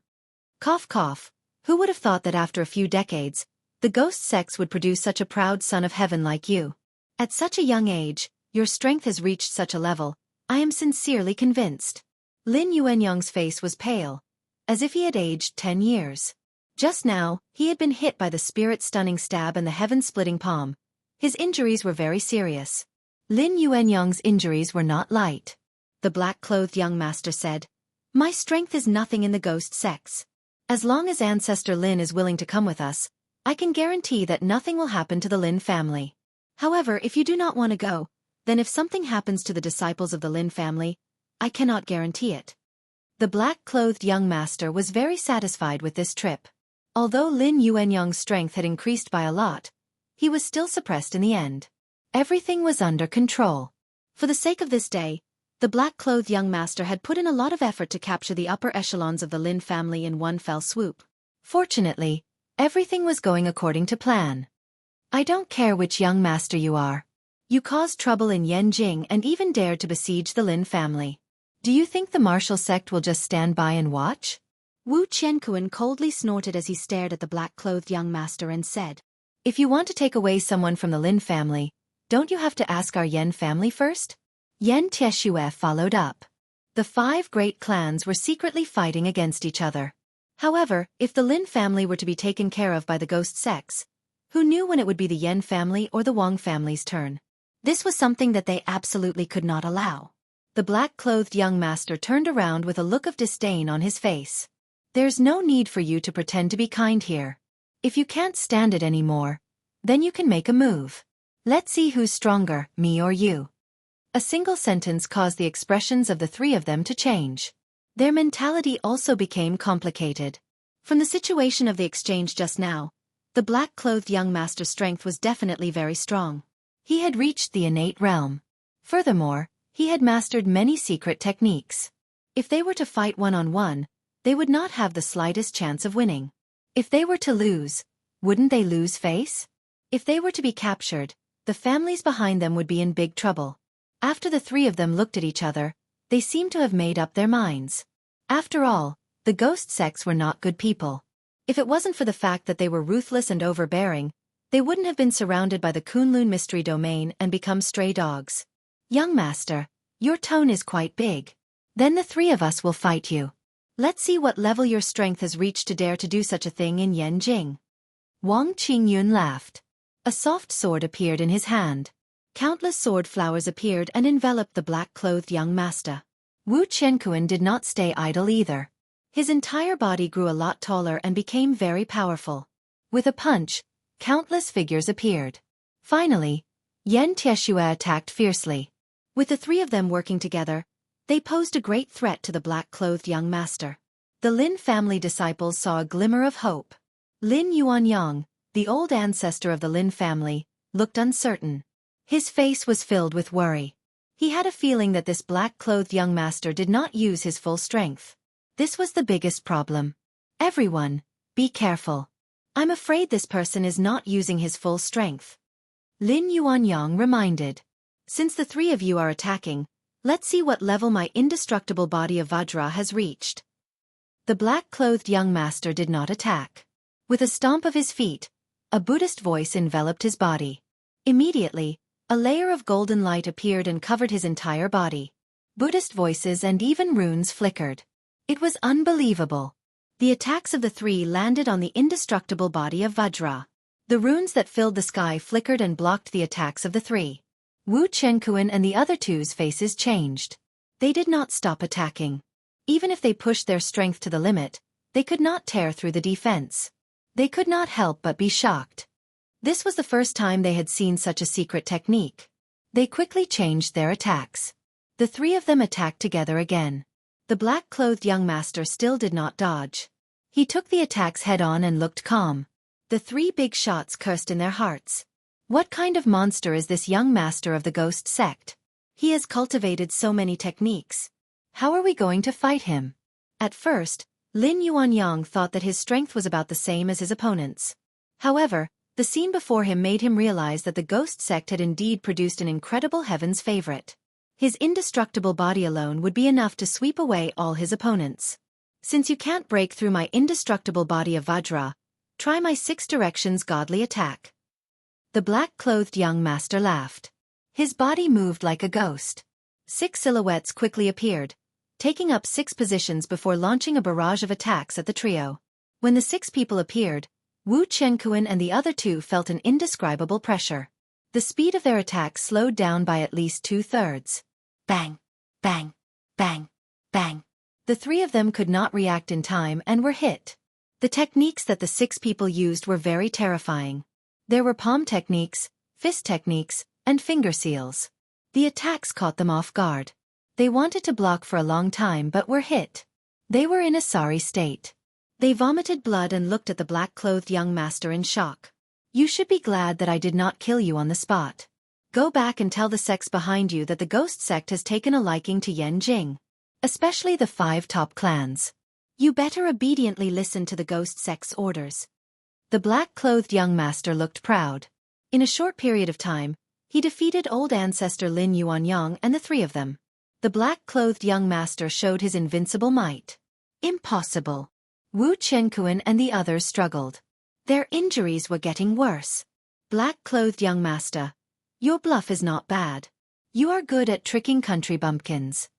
Cough cough, who would have thought that after a few decades, the ghost sects would produce such a proud son of heaven like you? At such a young age, your strength has reached such a level, I am sincerely convinced. Lin Yuanyang's face was pale, as if he had aged 10 years. Just now, he had been hit by the spirit-stunning stab and the heaven-splitting palm. His injuries were very serious. Lin Yuanyang's injuries were not light. The black-clothed young master said, My strength is nothing in the ghost sects. As long as Ancestor Lin is willing to come with us, I can guarantee that nothing will happen to the Lin family. However, if you do not want to go, then if something happens to the disciples of the Lin family, I cannot guarantee it. The black-clothed young master was very satisfied with this trip. Although Lin Yuanyang's strength had increased by a lot, he was still suppressed in the end. Everything was under control. For the sake of this day, the black-clothed young master had put in a lot of effort to capture the upper echelons of the Lin family in one fell swoop. Fortunately, everything was going according to plan. I don't care which young master you are. You caused trouble in Yanjing and even dared to besiege the Lin family. Do you think the martial sect will just stand by and watch? Wu Qiankuan coldly snorted as he stared at the black-clothed young master and said, If you want to take away someone from the Lin family, don't you have to ask our Yen family first? Yen Tieshue followed up. The 5 great clans were secretly fighting against each other. However, if the Lin family were to be taken care of by the ghost sects, who knew when it would be the Yen family or the Wang family's turn? This was something that they absolutely could not allow. The black-clothed young master turned around with a look of disdain on his face. There's no need for you to pretend to be kind here. If you can't stand it anymore, then you can make a move. Let's see who's stronger, me or you. A single sentence caused the expressions of the 3 of them to change. Their mentality also became complicated. From the situation of the exchange just now, the black-clothed young master's strength was definitely very strong. He had reached the innate realm. Furthermore, he had mastered many secret techniques. If they were to fight one-on-one, they would not have the slightest chance of winning. If they were to lose, wouldn't they lose face? If they were to be captured, the families behind them would be in big trouble. After the 3 of them looked at each other, they seemed to have made up their minds. After all, the ghost sects were not good people. If it wasn't for the fact that they were ruthless and overbearing, they wouldn't have been surrounded by the Kunlun mystery domain and become stray dogs. Young master, your tone is quite big. Then the three of us will fight you. Let's see what level your strength has reached to dare to do such a thing in Yanjing. Wang Qingyun laughed. A soft sword appeared in his hand. Countless sword flowers appeared and enveloped the black-clothed young master. Wu Qiankuan did not stay idle either. His entire body grew a lot taller and became very powerful. With a punch, countless figures appeared. Finally, Yan Tieshue attacked fiercely. With the three of them working together, they posed a great threat to the black-clothed young master. The Lin family disciples saw a glimmer of hope. Lin Yuanyang, the old ancestor of the Lin family, looked uncertain. His face was filled with worry. He had a feeling that this black-clothed young master did not use his full strength. This was the biggest problem. Everyone, be careful. I'm afraid this person is not using his full strength. Lin Yuanyang reminded. Since the three of you are attacking, let's see what level my indestructible body of Vajra has reached. The black-clothed young master did not attack. With a stomp of his feet, a Buddhist voice enveloped his body. Immediately, a layer of golden light appeared and covered his entire body. Buddhist voices and even runes flickered. It was unbelievable. The attacks of the three landed on the indestructible body of Vajra. The runes that filled the sky flickered and blocked the attacks of the three. Wu Qiankuan and the other two's faces changed. They did not stop attacking. Even if they pushed their strength to the limit, they could not tear through the defense. They could not help but be shocked. This was the first time they had seen such a secret technique. They quickly changed their attacks. The three of them attacked together again. The black-clothed young master still did not dodge. He took the attacks head-on and looked calm. The three big shots cursed in their hearts. What kind of monster is this young master of the ghost sect? He has cultivated so many techniques. How are we going to fight him? At first, Lin Yuanyang thought that his strength was about the same as his opponent's. However, the scene before him made him realize that the ghost sect had indeed produced an incredible heaven's favorite. His indestructible body alone would be enough to sweep away all his opponents. Since you can't break through my indestructible body of Vajra, try my 6 directions godly attack. The black-clothed young master laughed. His body moved like a ghost. 6 silhouettes quickly appeared, taking up 6 positions before launching a barrage of attacks at the trio. When the 6 people appeared, Wu Qiankuan and the other 2 felt an indescribable pressure. The speed of their attacks slowed down by at least 2/3. Bang, bang, bang, bang. The 3 of them could not react in time and were hit. The techniques that the 6 people used were very terrifying. There were palm techniques, fist techniques, and finger seals. The attacks caught them off guard. They wanted to block for a long time but were hit. They were in a sorry state. They vomited blood and looked at the black-clothed young master in shock. You should be glad that I did not kill you on the spot. Go back and tell the sects behind you that the ghost sect has taken a liking to Yanjing. Especially the 5 top clans. You better obediently listen to the ghost sect's orders. The black-clothed young master looked proud. In a short period of time, he defeated old ancestor Lin Yuanyang and the 3 of them. The black-clothed young master showed his invincible might. Impossible. Wu Qiankuan and the others struggled. Their injuries were getting worse. Black-clothed young master, your bluff is not bad. You are good at tricking country bumpkins.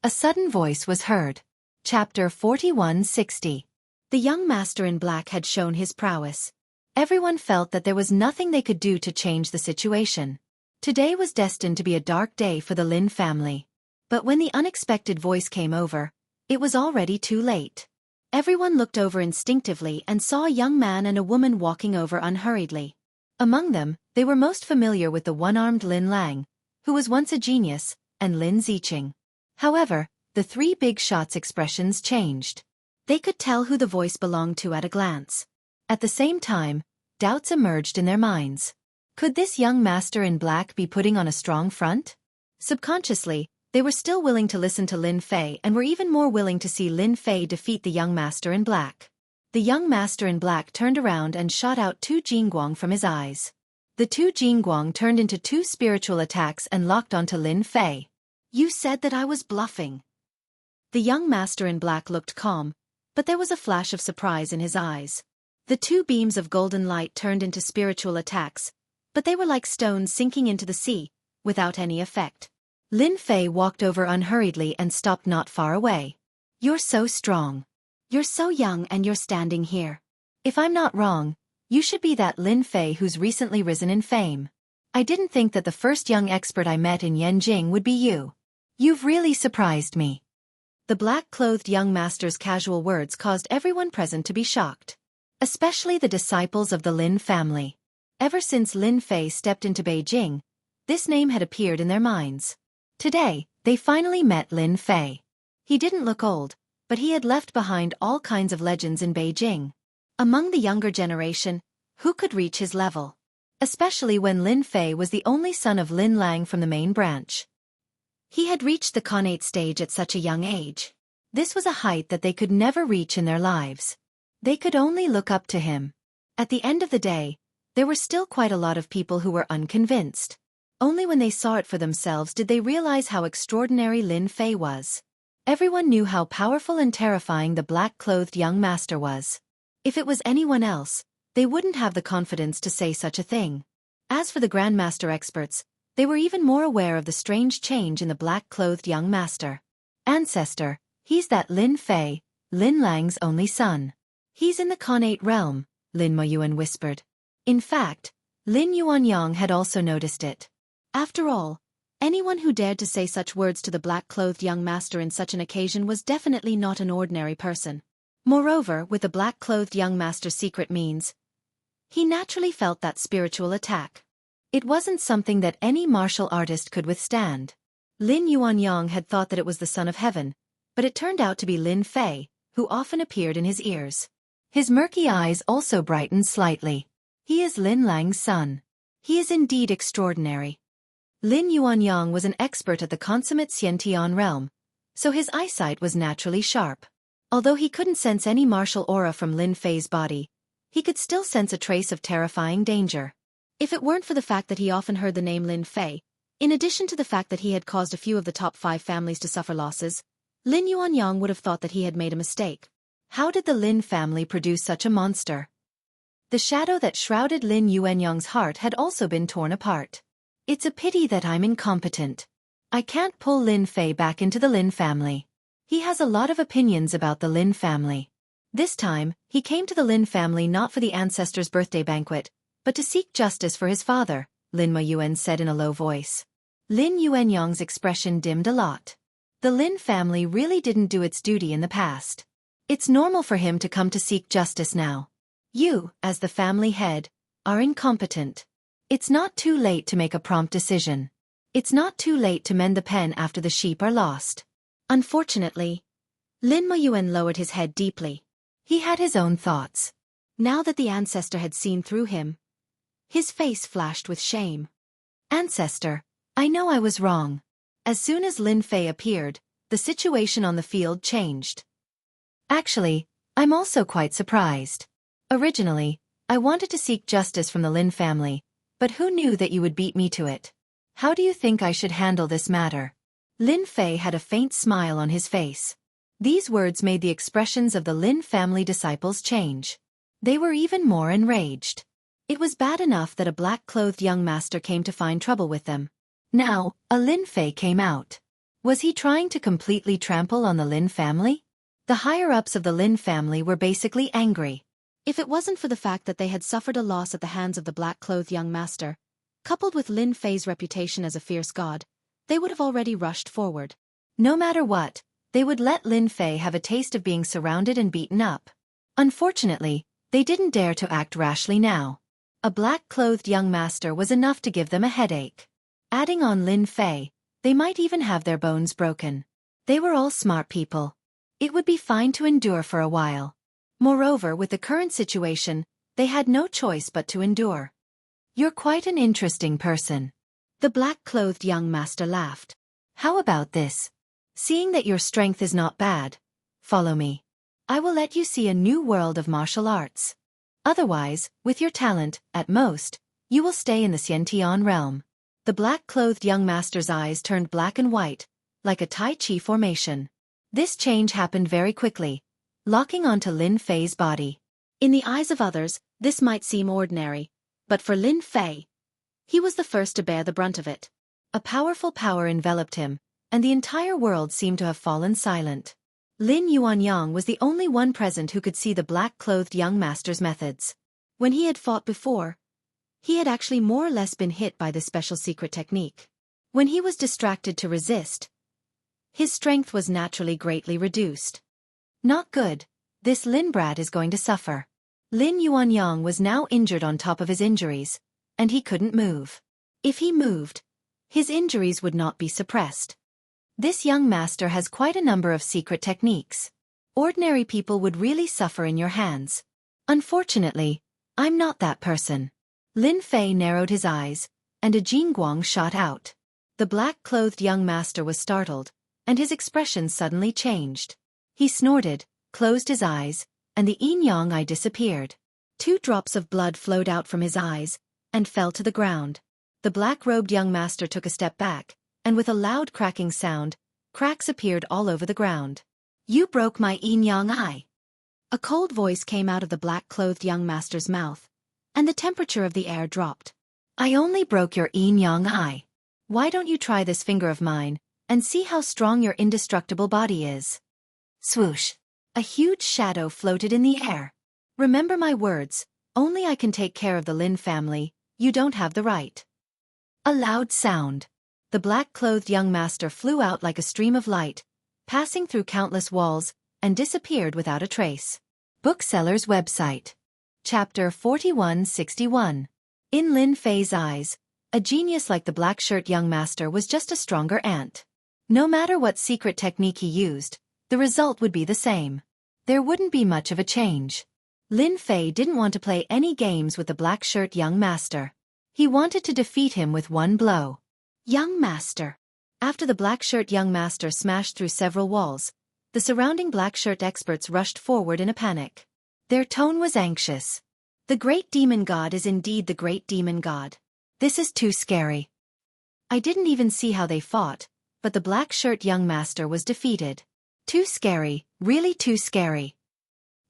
A sudden voice was heard. Chapter 4160. The young master in black had shown his prowess. Everyone felt that there was nothing they could do to change the situation. Today was destined to be a dark day for the Lin family. But when the unexpected voice came over, it was already too late. Everyone looked over instinctively and saw a young man and a woman walking over unhurriedly. Among them, they were most familiar with the one-armed Lin Lang, who was once a genius, and Lin Ziqing. However, the 3 big shots' expressions changed. They could tell who the voice belonged to at a glance. At the same time, doubts emerged in their minds. Could this young master in black be putting on a strong front? Subconsciously, they were still willing to listen to Lin Fei and were even more willing to see Lin Fei defeat the young master in black. The young master in black turned around and shot out 2 jingguang from his eyes. The 2 jingguang turned into 2 spiritual attacks and locked onto Lin Fei. You said that I was bluffing. The young master in black looked calm, but there was a flash of surprise in his eyes. The two beams of golden light turned into spiritual attacks, but they were like stones sinking into the sea, without any effect. Lin Fei walked over unhurriedly and stopped not far away. You're so strong. You're so young and you're standing here. If I'm not wrong, you should be that Lin Fei who's recently risen in fame. I didn't think that the first young expert I met in Yanjing would be you. You've really surprised me. The black-clothed young master's casual words caused everyone present to be shocked. Especially the disciples of the Lin family. Ever since Lin Fei stepped into Beijing, this name had appeared in their minds. Today, they finally met Lin Fei. He didn't look old, but he had left behind all kinds of legends in Beijing. Among the younger generation, who could reach his level? Especially when Lin Fei was the only son of Lin Lang from the main branch. He had reached the Khanate stage at such a young age. This was a height that they could never reach in their lives. They could only look up to him. At the end of the day, there were still quite a lot of people who were unconvinced. Only when they saw it for themselves did they realize how extraordinary Lin Fei was. Everyone knew how powerful and terrifying the black-clothed young master was. If it was anyone else, they wouldn't have the confidence to say such a thing. As for the Grandmaster experts, they were even more aware of the strange change in the black-clothed young master. Ancestor, he's that Lin Fei, Lin Lang's only son. He's in the Khanate realm, Lin Moyuan whispered. In fact, Lin Yuanyang had also noticed it. After all, anyone who dared to say such words to the black-clothed young master in such an occasion was definitely not an ordinary person. Moreover, with the black-clothed young master's secret means, he naturally felt that spiritual attack. It wasn't something that any martial artist could withstand. Lin Yuanyang had thought that it was the son of heaven, but it turned out to be Lin Fei, who often appeared in his ears. His murky eyes also brightened slightly. He is Lin Lang's son. He is indeed extraordinary. Lin Yuanyang was an expert at the consummate Xiantian realm, so his eyesight was naturally sharp. Although he couldn't sense any martial aura from Lin Fei's body, he could still sense a trace of terrifying danger. If it weren't for the fact that he often heard the name Lin Fei, in addition to the fact that he had caused a few of the top 5 families to suffer losses, Lin Yuanyang would have thought that he had made a mistake. How did the Lin family produce such a monster? The shadow that shrouded Lin Yuanyang's heart had also been torn apart. It's a pity that I'm incompetent. I can't pull Lin Fei back into the Lin family. He has a lot of opinions about the Lin family. This time, he came to the Lin family not for the ancestor's birthday banquet, but to seek justice for his father, Lin Moyuan said in a low voice. Lin Yuanyang's expression dimmed a lot. The Lin family really didn't do its duty in the past. It's normal for him to come to seek justice now. You, as the family head, are incompetent. It's not too late to make a prompt decision. It's not too late to mend the pen after the sheep are lost. Unfortunately, Lin Moyuan lowered his head deeply. He had his own thoughts. Now that the ancestor had seen through him, his face flashed with shame. Ancestor, I know I was wrong. As soon as Lin Fei appeared, the situation on the field changed. Actually, I'm also quite surprised. Originally, I wanted to seek justice from the Lin family, but who knew that you would beat me to it? How do you think I should handle this matter? Lin Fei had a faint smile on his face. These words made the expressions of the Lin family disciples change. They were even more enraged. It was bad enough that a black-clothed young master came to find trouble with them. Now, a Lin Fei came out. Was he trying to completely trample on the Lin family? The higher-ups of the Lin family were basically angry. If it wasn't for the fact that they had suffered a loss at the hands of the black-clothed young master, coupled with Lin Fei's reputation as a fierce god, they would have already rushed forward. No matter what, they would let Lin Fei have a taste of being surrounded and beaten up. Unfortunately, they didn't dare to act rashly now. A black-clothed young master was enough to give them a headache. Adding on Lin Fei, they might even have their bones broken. They were all smart people. It would be fine to endure for a while. Moreover, with the current situation, they had no choice but to endure. You're quite an interesting person. The black-clothed young master laughed. How about this? Seeing that your strength is not bad, follow me. I will let you see a new world of martial arts. Otherwise, with your talent, at most, you will stay in the Xiantian realm. The black-clothed young master's eyes turned black and white, like a Tai Chi formation. This change happened very quickly, locking onto Lin Fei's body. In the eyes of others, this might seem ordinary, but for Lin Fei, he was the first to bear the brunt of it. A powerful power enveloped him, and the entire world seemed to have fallen silent. Lin Yuanyang was the only one present who could see the black-clothed young master's methods. When he had fought before, he had actually more or less been hit by this special secret technique. When he was distracted to resist, his strength was naturally greatly reduced. Not good. This Lin brat is going to suffer. Lin Yuanyang was now injured on top of his injuries, and he couldn't move. If he moved, his injuries would not be suppressed. This young master has quite a number of secret techniques. Ordinary people would really suffer in your hands. Unfortunately, I'm not that person. Lin Fei narrowed his eyes, and a jingguang shot out. The black-clothed young master was startled, and his expression suddenly changed. He snorted, closed his eyes, and the yin-yang eye disappeared. 2 drops of blood flowed out from his eyes, and fell to the ground. The black-robed young master took a step back, and with a loud cracking sound, cracks appeared all over the ground. You broke my yin-yang eye. A cold voice came out of the black-clothed young master's mouth, and the temperature of the air dropped. I only broke your yin-yang eye. Why don't you try this finger of mine, and see how strong your indestructible body is? Swoosh. A huge shadow floated in the air. Remember my words, only I can take care of the Lin family, you don't have the right. A loud sound. The black-clothed young master flew out like a stream of light, passing through countless walls, and disappeared without a trace. Bookseller's website. Chapter 4161. In Lin Fei's eyes, a genius like the black-shirt young master was just a stronger ant. No matter what secret technique he used, the result would be the same. There wouldn't be much of a change. Lin Fei didn't want to play any games with the black-shirt young master. He wanted to defeat him with one blow. Young master. After the black-shirt young master smashed through several walls, the surrounding black-shirt experts rushed forward in a panic. Their tone was anxious. The great demon god is indeed the great demon god. This is too scary. I didn't even see how they fought, but the black-shirt young master was defeated. Too scary, really too scary.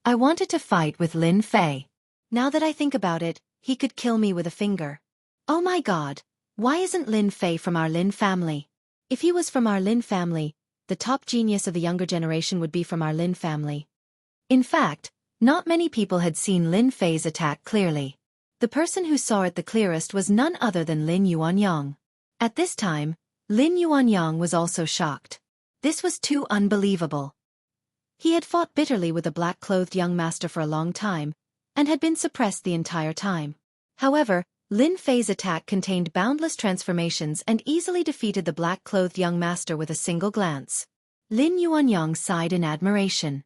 I wanted to fight with Lin Fei. Now that I think about it, he could kill me with a finger. Oh my god, why isn't Lin Fei from our Lin family? If he was from our Lin family, the top genius of the younger generation would be from our Lin family. In fact, not many people had seen Lin Fei's attack clearly. The person who saw it the clearest was none other than Lin Yuanyang. At this time, Lin Yuanyang was also shocked. This was too unbelievable. He had fought bitterly with the black-clothed young master for a long time, and had been suppressed the entire time. However, Lin Fei's attack contained boundless transformations and easily defeated the black-clothed young master with a single glance. Lin Yuanyang sighed in admiration.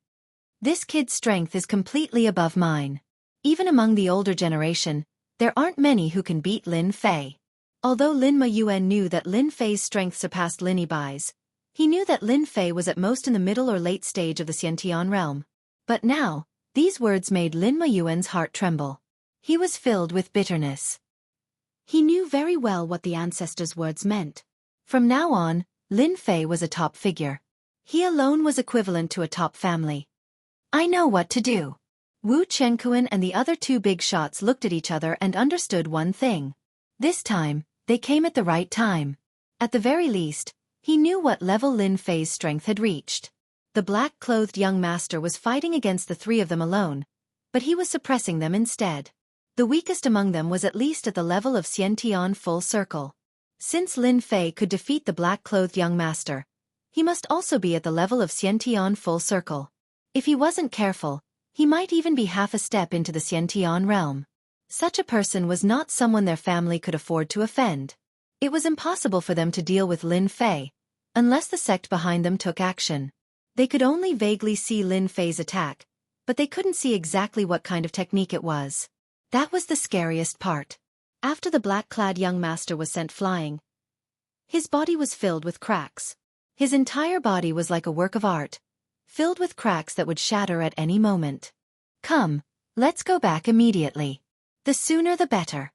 This kid's strength is completely above mine. Even among the older generation, there aren't many who can beat Lin Fei. Although Lin Mayuan knew that Lin Fei's strength surpassed Lin Yibai's, he knew that Lin Fei was at most in the middle or late stage of the Xiantian realm. But now, these words made Lin Mayuan's heart tremble. He was filled with bitterness. He knew very well what the ancestors' words meant. From now on, Lin Fei was a top figure. He alone was equivalent to a top family. I know what to do. Wu Chenkuan and the other 2 big shots looked at each other and understood one thing. This time, they came at the right time. At the very least, he knew what level Lin Fei's strength had reached. The black-clothed young master was fighting against the 3 of them alone, but he was suppressing them instead. The weakest among them was at least at the level of Xiantian full circle. Since Lin Fei could defeat the black-clothed young master, he must also be at the level of Xiantian full circle. If he wasn't careful, he might even be half a step into the Xiantian realm. Such a person was not someone their family could afford to offend. It was impossible for them to deal with Lin Fei, unless the sect behind them took action. They could only vaguely see Lin Fei's attack, but they couldn't see exactly what kind of technique it was. That was the scariest part. After the black-clad young master was sent flying, his body was filled with cracks. His entire body was like a work of art, filled with cracks that would shatter at any moment. Come, let's go back immediately. The sooner the better.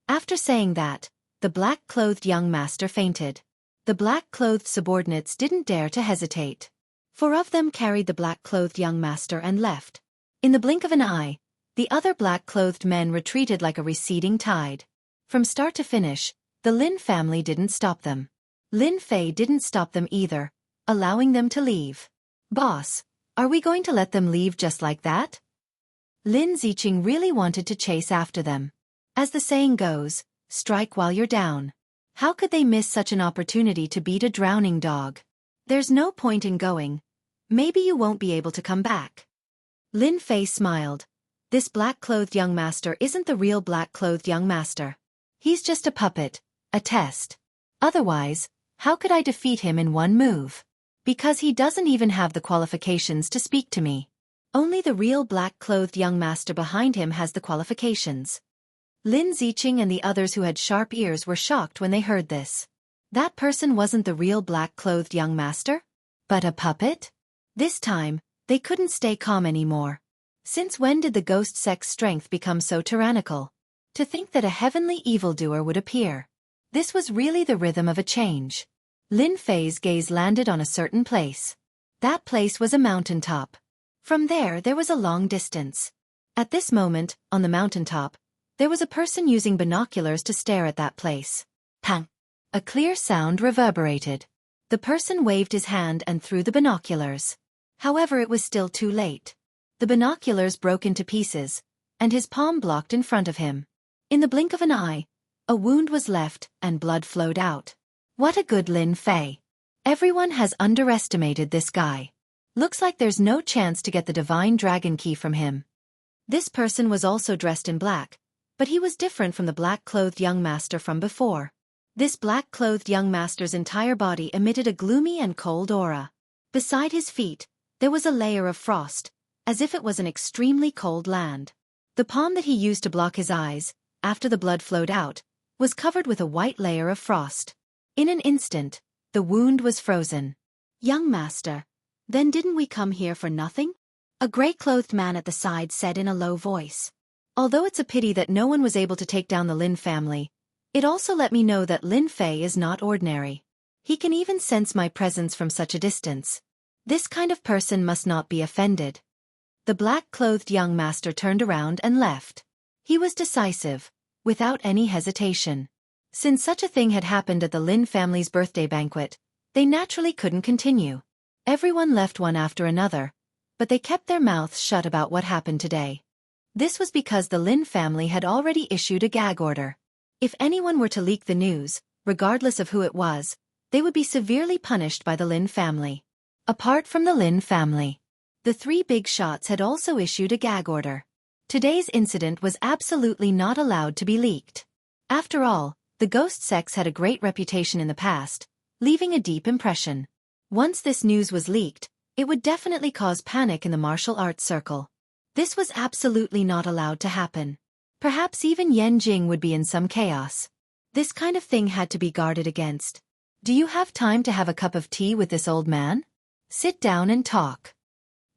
After saying that, the black-clothed young master fainted. The black-clothed subordinates didn't dare to hesitate. 4 of them carried the black-clothed young master and left. In the blink of an eye, The other black-clothed men retreated like a receding tide. From start to finish, the Lin family didn't stop them. Lin Fei didn't stop them either, allowing them to leave. "Boss, are we going to let them leave just like that?" Lin Ziqing really wanted to chase after them. As the saying goes, strike while you're down. How could they miss such an opportunity to beat a drowning dog? "There's no point in going. Maybe you won't be able to come back." Lin Fei smiled. This black-clothed young master isn't the real black-clothed young master. He's just a puppet, a test. Otherwise, how could I defeat him in one move? Because he doesn't even have the qualifications to speak to me. Only the real black-clothed young master behind him has the qualifications. Lin Ziqing and the others who had sharp ears were shocked when they heard this. That person wasn't the real black-clothed young master? But a puppet? This time, they couldn't stay calm anymore. Since when did the ghost sect's strength become so tyrannical? To think that a heavenly evildoer would appear. This was really the rhythm of a change. Lin Fei's gaze landed on a certain place. That place was a mountaintop. From there was a long distance. At this moment, on the mountaintop, there was a person using binoculars to stare at that place. Pang! A clear sound reverberated. The person waved his hand and threw the binoculars. However, it was still too late. The binoculars broke into pieces, and his palm blocked in front of him. In the blink of an eye, a wound was left and blood flowed out. What a good Lin Fei. Everyone has underestimated this guy. Looks like there's no chance to get the divine dragon key from him. This person was also dressed in black, but he was different from the black-clothed young master from before. This black-clothed young master's entire body emitted a gloomy and cold aura. Beside his feet, there was a layer of frost, as if it was an extremely cold land. The palm that he used to block his eyes, after the blood flowed out, was covered with a white layer of frost. In an instant, the wound was frozen. "Young master, then didn't we come here for nothing?" A gray-clothed man at the side said in a low voice. Although it's a pity that no one was able to take down the Lin family, it also let me know that Lin Fei is not ordinary. He can even sense my presence from such a distance. This kind of person must not be offended. The black-clothed young master turned around and left. He was decisive, without any hesitation. Since such a thing had happened at the Lin family's birthday banquet, they naturally couldn't continue. Everyone left one after another, but they kept their mouths shut about what happened today. This was because the Lin family had already issued a gag order. If anyone were to leak the news, regardless of who it was, they would be severely punished by the Lin family. Apart from the Lin family, the three big shots had also issued a gag order. Today's incident was absolutely not allowed to be leaked. After all, the ghost sects had a great reputation in the past, leaving a deep impression. Once this news was leaked, it would definitely cause panic in the martial arts circle. This was absolutely not allowed to happen. Perhaps even Yan Jing would be in some chaos. This kind of thing had to be guarded against. "Do you have time to have a cup of tea with this old man? Sit down and talk."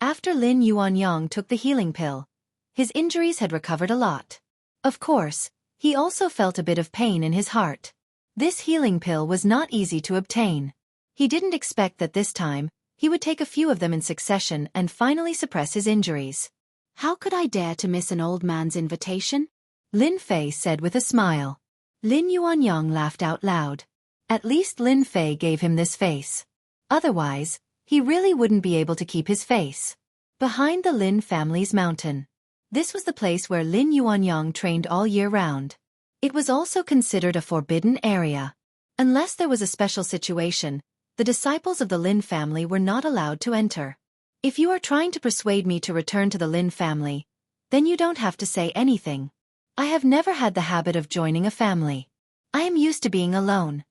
After Lin Yuanyang took the healing pill, his injuries had recovered a lot. Of course, he also felt a bit of pain in his heart. This healing pill was not easy to obtain. He didn't expect that this time, he would take a few of them in succession and finally suppress his injuries. "How could I dare to miss an old man's invitation?" Lin Fei said with a smile. Lin Yuanyang laughed out loud. At least Lin Fei gave him this face. Otherwise, he really wouldn't be able to keep his face. Behind the Lin family's mountain. This was the place where Lin Yuanyang trained all year round. It was also considered a forbidden area. Unless there was a special situation, the disciples of the Lin family were not allowed to enter. If you are trying to persuade me to return to the Lin family, then you don't have to say anything. I have never had the habit of joining a family. I am used to being alone.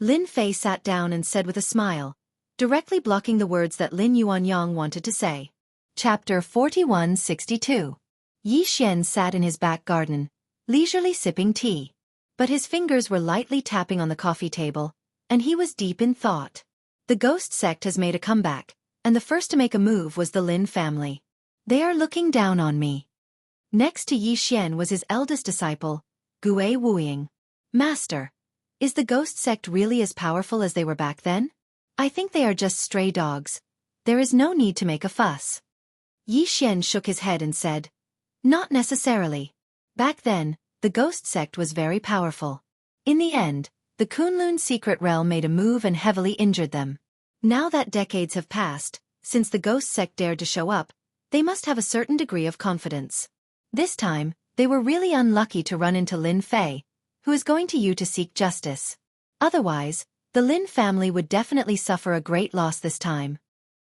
Lin Fei sat down and said with a smile, directly blocking the words that Lin Yuanyang wanted to say. Chapter 4162. Yi Xian sat in his back garden, leisurely sipping tea. But his fingers were lightly tapping on the coffee table, and he was deep in thought. The ghost sect has made a comeback, and the first to make a move was the Lin family. They are looking down on me. Next to Yi Xian was his eldest disciple, Gue Wuying. "Master, is the ghost sect really as powerful as they were back then? I think they are just stray dogs. There is no need to make a fuss." Yi Xian shook his head and said, Not necessarily. Back then, the ghost sect was very powerful. In the end, the Kunlun secret realm made a move and heavily injured them. Now that decades have passed, since the ghost sect dared to show up, they must have a certain degree of confidence. This time, they were really unlucky to run into Lin Fei, who is going to you to seek justice. Otherwise, the Lin family would definitely suffer a great loss this time.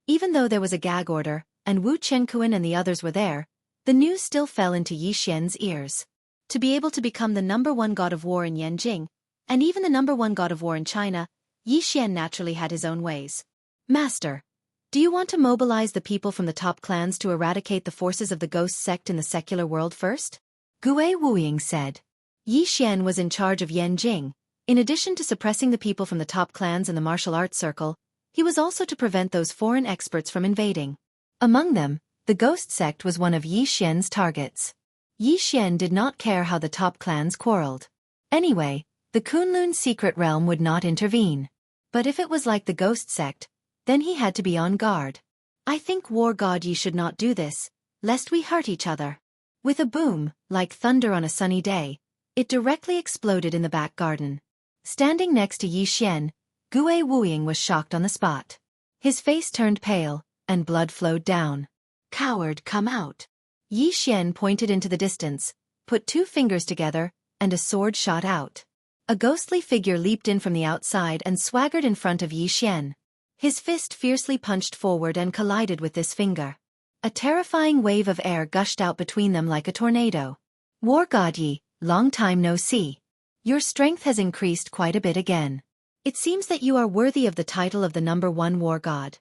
Even though there was a gag order, and Wu Chenkuan and the others were there, the news still fell into Yi Xian's ears. To be able to become the #1 god of war in Yanjing, and even the #1 god of war in China, Yi Xian naturally had his own ways. Master, do you want to mobilize the people from the top clans to eradicate the forces of the ghost sect in the secular world first? Gue Wuying said. Yi Xian was in charge of Yanjing. In addition to suppressing the people from the top clans in the martial arts circle, he was also to prevent those foreign experts from invading. Among them, the ghost sect was one of Yi Xian's targets. Yi Xian did not care how the top clans quarreled. Anyway, the Kunlun secret realm would not intervene. But if it was like the ghost sect, then he had to be on guard. I think War God Yi should not do this, lest we hurt each other. With a boom, like thunder on a sunny day, it directly exploded in the back garden. Standing next to Yi Xian, Gue Wuying was shocked on the spot. His face turned pale, and blood flowed down. Coward, come out. Yi Xian pointed into the distance, put 2 fingers together, and a sword shot out. A ghostly figure leaped in from the outside and swaggered in front of Yi Xian. His fist fiercely punched forward and collided with this finger. A terrifying wave of air gushed out between them like a tornado. War God Yi, long time no see. Your strength has increased quite a bit again. It seems that you are worthy of the title of the #1 war god.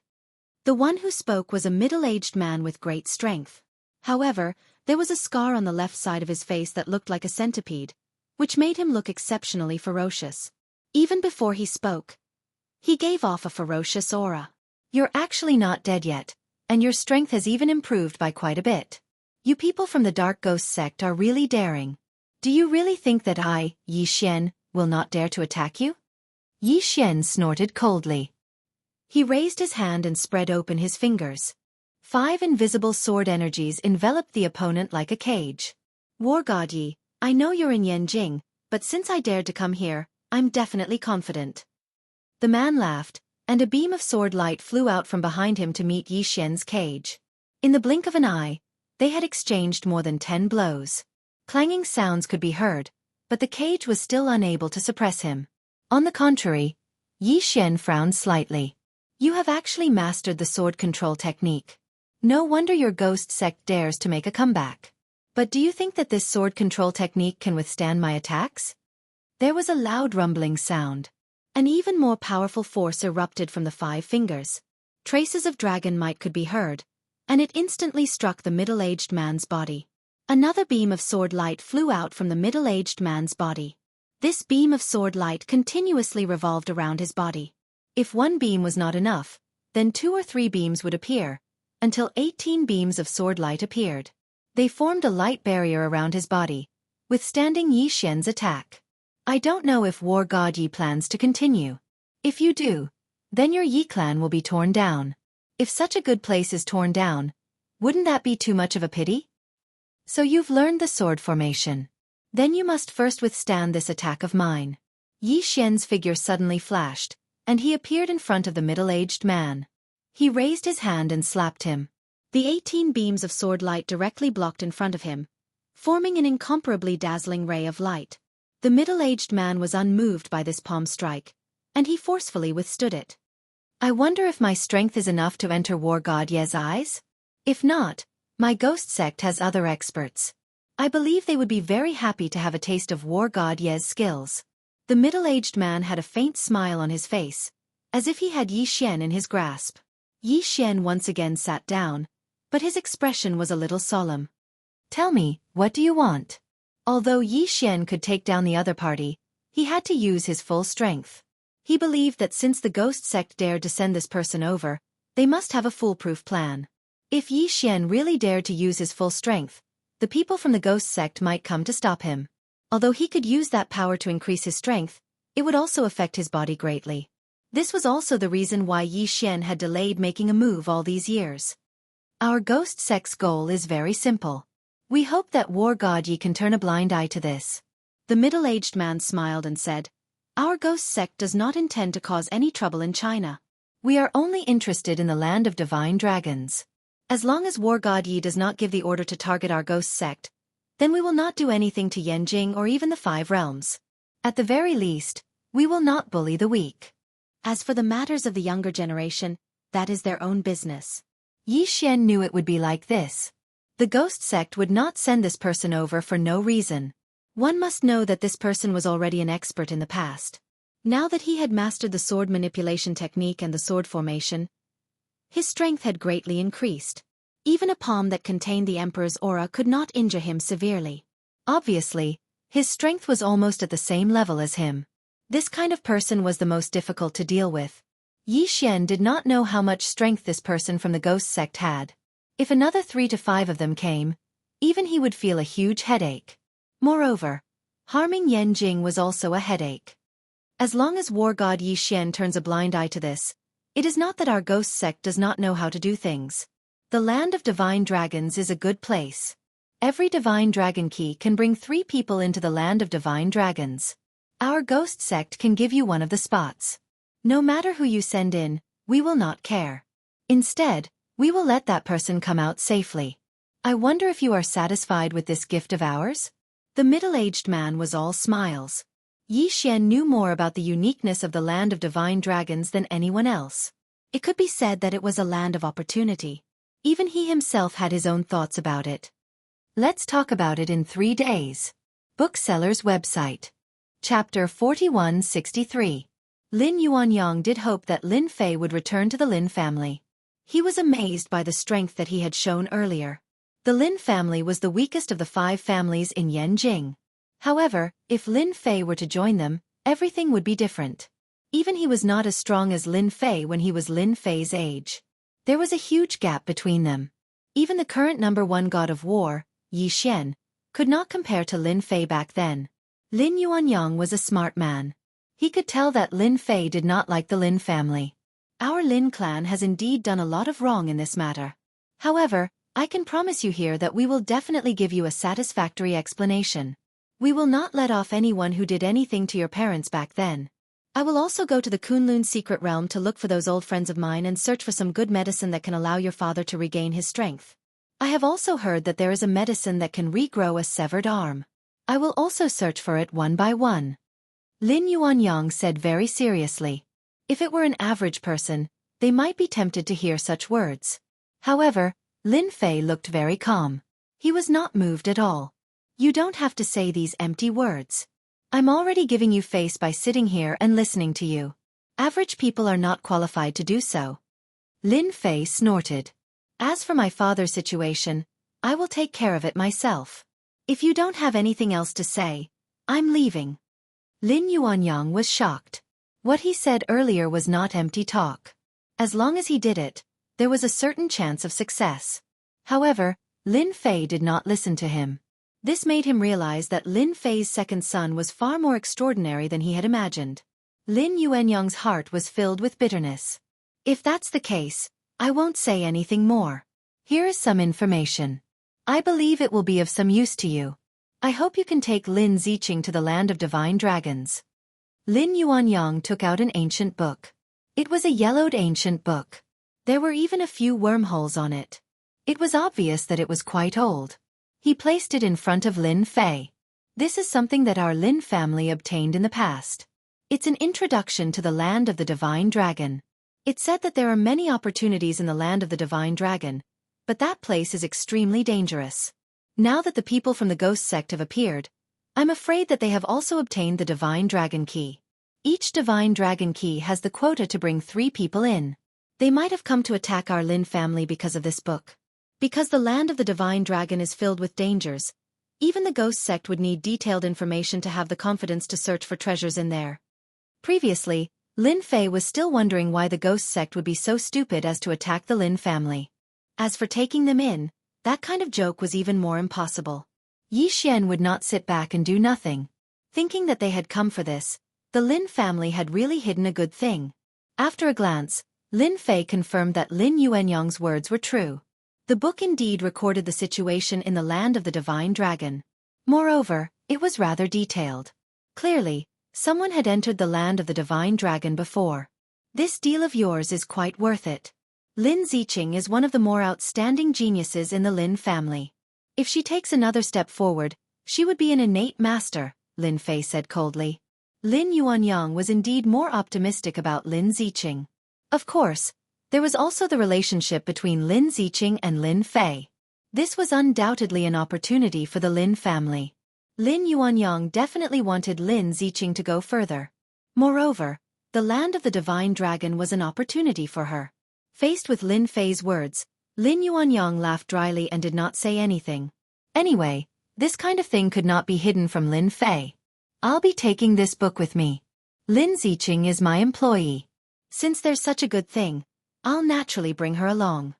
The one who spoke was a middle-aged man with great strength. However, there was a scar on the left side of his face that looked like a centipede, which made him look exceptionally ferocious. Even before he spoke, he gave off a ferocious aura. You're actually not dead yet, and your strength has even improved by quite a bit. You people from the Dark Ghost sect are really daring. Do you really think that I, Yi Xian, will not dare to attack you? Yi Xian snorted coldly. He raised his hand and spread open his fingers. 5 invisible sword energies enveloped the opponent like a cage. War God Yi, I know you're in Yanjing, but since I dared to come here, I'm definitely confident. The man laughed, and a beam of sword light flew out from behind him to meet Yi Xian's cage. In the blink of an eye, they had exchanged more than 10 blows. Clanging sounds could be heard, but the cage was still unable to suppress him. On the contrary, Yi Xian frowned slightly. You have actually mastered the sword control technique. No wonder your ghost sect dares to make a comeback. But do you think that this sword control technique can withstand my attacks? There was a loud rumbling sound. An even more powerful force erupted from the 5 fingers. Traces of dragon might could be heard, and it instantly struck the middle-aged man's body. Another beam of sword light flew out from the middle-aged man's body. This beam of sword light continuously revolved around his body. If one beam was not enough, then 2 or 3 beams would appear, until 18 beams of sword light appeared. They formed a light barrier around his body, withstanding Yi Xian's attack. I don't know if War God Yi plans to continue. If you do, then your Yi clan will be torn down. If such a good place is torn down, wouldn't that be too much of a pity? So you've learned the sword formation. Then you must first withstand this attack of mine. Yi Xian's figure suddenly flashed, and he appeared in front of the middle-aged man. He raised his hand and slapped him. The 18 beams of sword light directly blocked in front of him, forming an incomparably dazzling ray of light. The middle-aged man was unmoved by this palm strike, and he forcefully withstood it. I wonder if my strength is enough to enter War God Ye's eyes? If not, my ghost sect has other experts. I believe they would be very happy to have a taste of War God Ye's skills. The middle-aged man had a faint smile on his face, as if he had Yi Xian in his grasp. Yi Xian once again sat down, but his expression was a little solemn. Tell me, what do you want? Although Yi Xian could take down the other party, he had to use his full strength. He believed that since the ghost sect dared to send this person over, they must have a foolproof plan. If Yi Xian really dared to use his full strength, the people from the ghost sect might come to stop him. Although he could use that power to increase his strength, it would also affect his body greatly. This was also the reason why Yi Xian had delayed making a move all these years. Our ghost sect's goal is very simple. We hope that War God Yi can turn a blind eye to this. The middle-aged man smiled and said, Our ghost sect does not intend to cause any trouble in China. We are only interested in the land of divine dragons. As long as War God Yi does not give the order to target our ghost sect, then we will not do anything to Yanjing or even the 5 realms. At the very least, we will not bully the weak. As for the matters of the younger generation, that is their own business. Yi Xian knew it would be like this. The ghost sect would not send this person over for no reason. One must know that this person was already an expert in the past. Now that he had mastered the sword manipulation technique and the sword formation, his strength had greatly increased. Even a palm that contained the Emperor's aura could not injure him severely. Obviously, his strength was almost at the same level as him. This kind of person was the most difficult to deal with. Yi Xian did not know how much strength this person from the ghost sect had. If another 3 to 5 of them came, even he would feel a huge headache. Moreover, harming Yanjing was also a headache. As long as War God Yi Xian turns a blind eye to this, it is not that our ghost sect does not know how to do things. The land of divine dragons is a good place. Every divine dragon key can bring 3 people into the land of divine dragons. Our ghost sect can give you one of the spots. No matter who you send in, we will not care. Instead, we will let that person come out safely. I wonder if you are satisfied with this gift of ours? The middle-aged man was all smiles. Yi Xian knew more about the uniqueness of the land of divine dragons than anyone else. It could be said that it was a land of opportunity. Even he himself had his own thoughts about it. Let's talk about it in 3 days. Bookseller's website. Chapter 4163. Lin Yuanyang did hope that Lin Fei would return to the Lin family. He was amazed by the strength that he had shown earlier. The Lin family was the weakest of the 5 families in Yanjing. However, if Lin Fei were to join them, everything would be different. Even he was not as strong as Lin Fei when he was Lin Fei's age. There was a huge gap between them. Even the current number 1 god of war, Yi Xian, could not compare to Lin Fei back then. Lin Yuanyang was a smart man. He could tell that Lin Fei did not like the Lin family. Our Lin clan has indeed done a lot of wrong in this matter. However, I can promise you here that we will definitely give you a satisfactory explanation. We will not let off anyone who did anything to your parents back then. I will also go to the Kunlun secret realm to look for those old friends of mine and search for some good medicine that can allow your father to regain his strength. I have also heard that there is a medicine that can regrow a severed arm. I will also search for it one by one. Lin Yuanyang said very seriously. If it were an average person, they might be tempted to hear such words. However, Lin Fei looked very calm. He was not moved at all. You don't have to say these empty words. I'm already giving you face by sitting here and listening to you. Average people are not qualified to do so. Lin Fei snorted. As for my father's situation, I will take care of it myself. If you don't have anything else to say, I'm leaving. Lin Yuanyang was shocked. What he said earlier was not empty talk. As long as he did it, there was a certain chance of success. However, Lin Fei did not listen to him. This made him realize that Lin Fei's second son was far more extraordinary than he had imagined. Lin Yuanyang's heart was filled with bitterness. If that's the case, I won't say anything more. Here is some information. I believe it will be of some use to you. I hope you can take Lin Ziqing to the land of divine dragons. Lin Yuanyang took out an ancient book. It was a yellowed ancient book. There were even a few wormholes on it. It was obvious that it was quite old. He placed it in front of Lin Fei. This is something that our Lin family obtained in the past. It's an introduction to the land of the divine dragon. It said that there are many opportunities in the land of the divine dragon, but that place is extremely dangerous. Now that the people from the ghost sect have appeared, I'm afraid that they have also obtained the divine dragon key. Each divine dragon key has the quota to bring 3 people in. They might have come to attack our Lin family because of this book. Because the land of the divine dragon is filled with dangers, even the ghost sect would need detailed information to have the confidence to search for treasures in there. Previously, Lin Fei was still wondering why the ghost sect would be so stupid as to attack the Lin family. As for taking them in, that kind of joke was even more impossible. Yi Xian would not sit back and do nothing. Thinking that they had come for this, the Lin family had really hidden a good thing. After a glance, Lin Fei confirmed that Lin Yuanyang's words were true. The book indeed recorded the situation in the land of the divine dragon. Moreover, it was rather detailed. Clearly, someone had entered the land of the divine dragon before. This deal of yours is quite worth it. Lin Ziqing is one of the more outstanding geniuses in the Lin family. If she takes another step forward, she would be an innate master, Lin Fei said coldly. Lin Yuanyang was indeed more optimistic about Lin Ziqing. Of course, there was also the relationship between Lin Ziqing and Lin Fei. This was undoubtedly an opportunity for the Lin family. Lin Yuanyang definitely wanted Lin Ziqing to go further. Moreover, the land of the divine dragon was an opportunity for her. Faced with Lin Fei's words, Lin Yuanyang laughed dryly and did not say anything. Anyway, this kind of thing could not be hidden from Lin Fei. I'll be taking this book with me. Lin Ziqing is my employee. Since there's such a good thing, I'll naturally bring her along.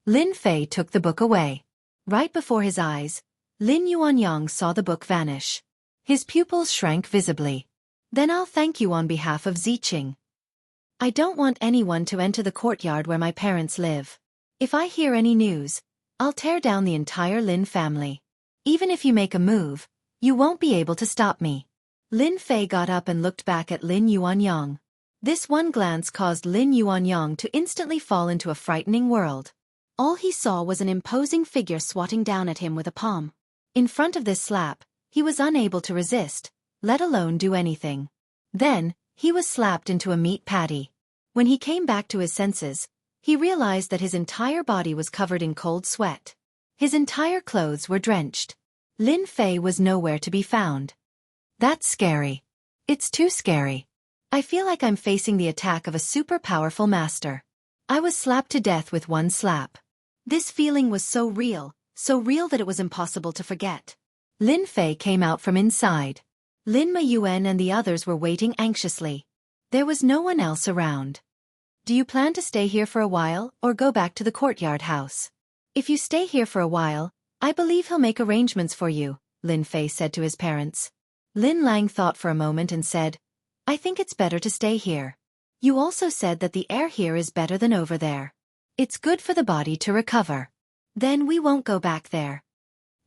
Lin Fei took the book away. Right before his eyes, Lin Yuanyang saw the book vanish. His pupils shrank visibly. Then I'll thank you on behalf of Ziqing. I don't want anyone to enter the courtyard where my parents live. If I hear any news, I'll tear down the entire Lin family. Even if you make a move, you won't be able to stop me. Lin Fei got up and looked back at Lin Yuanyang. This one glance caused Lin Yuanyang to instantly fall into a frightening world. All he saw was an imposing figure swatting down at him with a palm. In front of this slap, he was unable to resist, let alone do anything. Then, he was slapped into a meat patty. When he came back to his senses, he realized that his entire body was covered in cold sweat. His entire clothes were drenched. Lin Fei was nowhere to be found. That's scary. It's too scary. I feel like I'm facing the attack of a super powerful master. I was slapped to death with one slap. This feeling was so real that it was impossible to forget. Lin Fei came out from inside. Lin Mayuan and the others were waiting anxiously. There was no one else around. Do you plan to stay here for a while or go back to the courtyard house? If you stay here for a while, I believe he'll make arrangements for you, Lin Fei said to his parents. Lin Lang thought for a moment and said, I think it's better to stay here. You also said that the air here is better than over there. It's good for the body to recover. Then we won't go back there.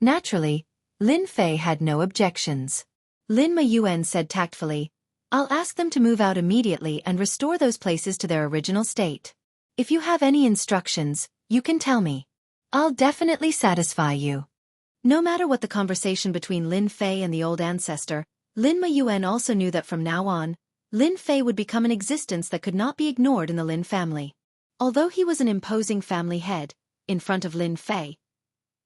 Naturally, Lin Fei had no objections. Lin Mayuan said tactfully, I'll ask them to move out immediately and restore those places to their original state. If you have any instructions, you can tell me. I'll definitely satisfy you. No matter what the conversation between Lin Fei and the old ancestor, Lin Mayuan also knew that from now on, Lin Fei would become an existence that could not be ignored in the Lin family. Although he was an imposing family head, in front of Lin Fei,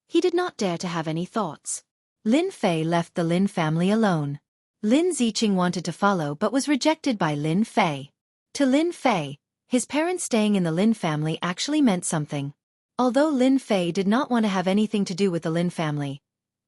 he did not dare to have any thoughts. Lin Fei left the Lin family alone. Lin Ziqing wanted to follow but was rejected by Lin Fei. To Lin Fei, his parents staying in the Lin family actually meant something. Although Lin Fei did not want to have anything to do with the Lin family,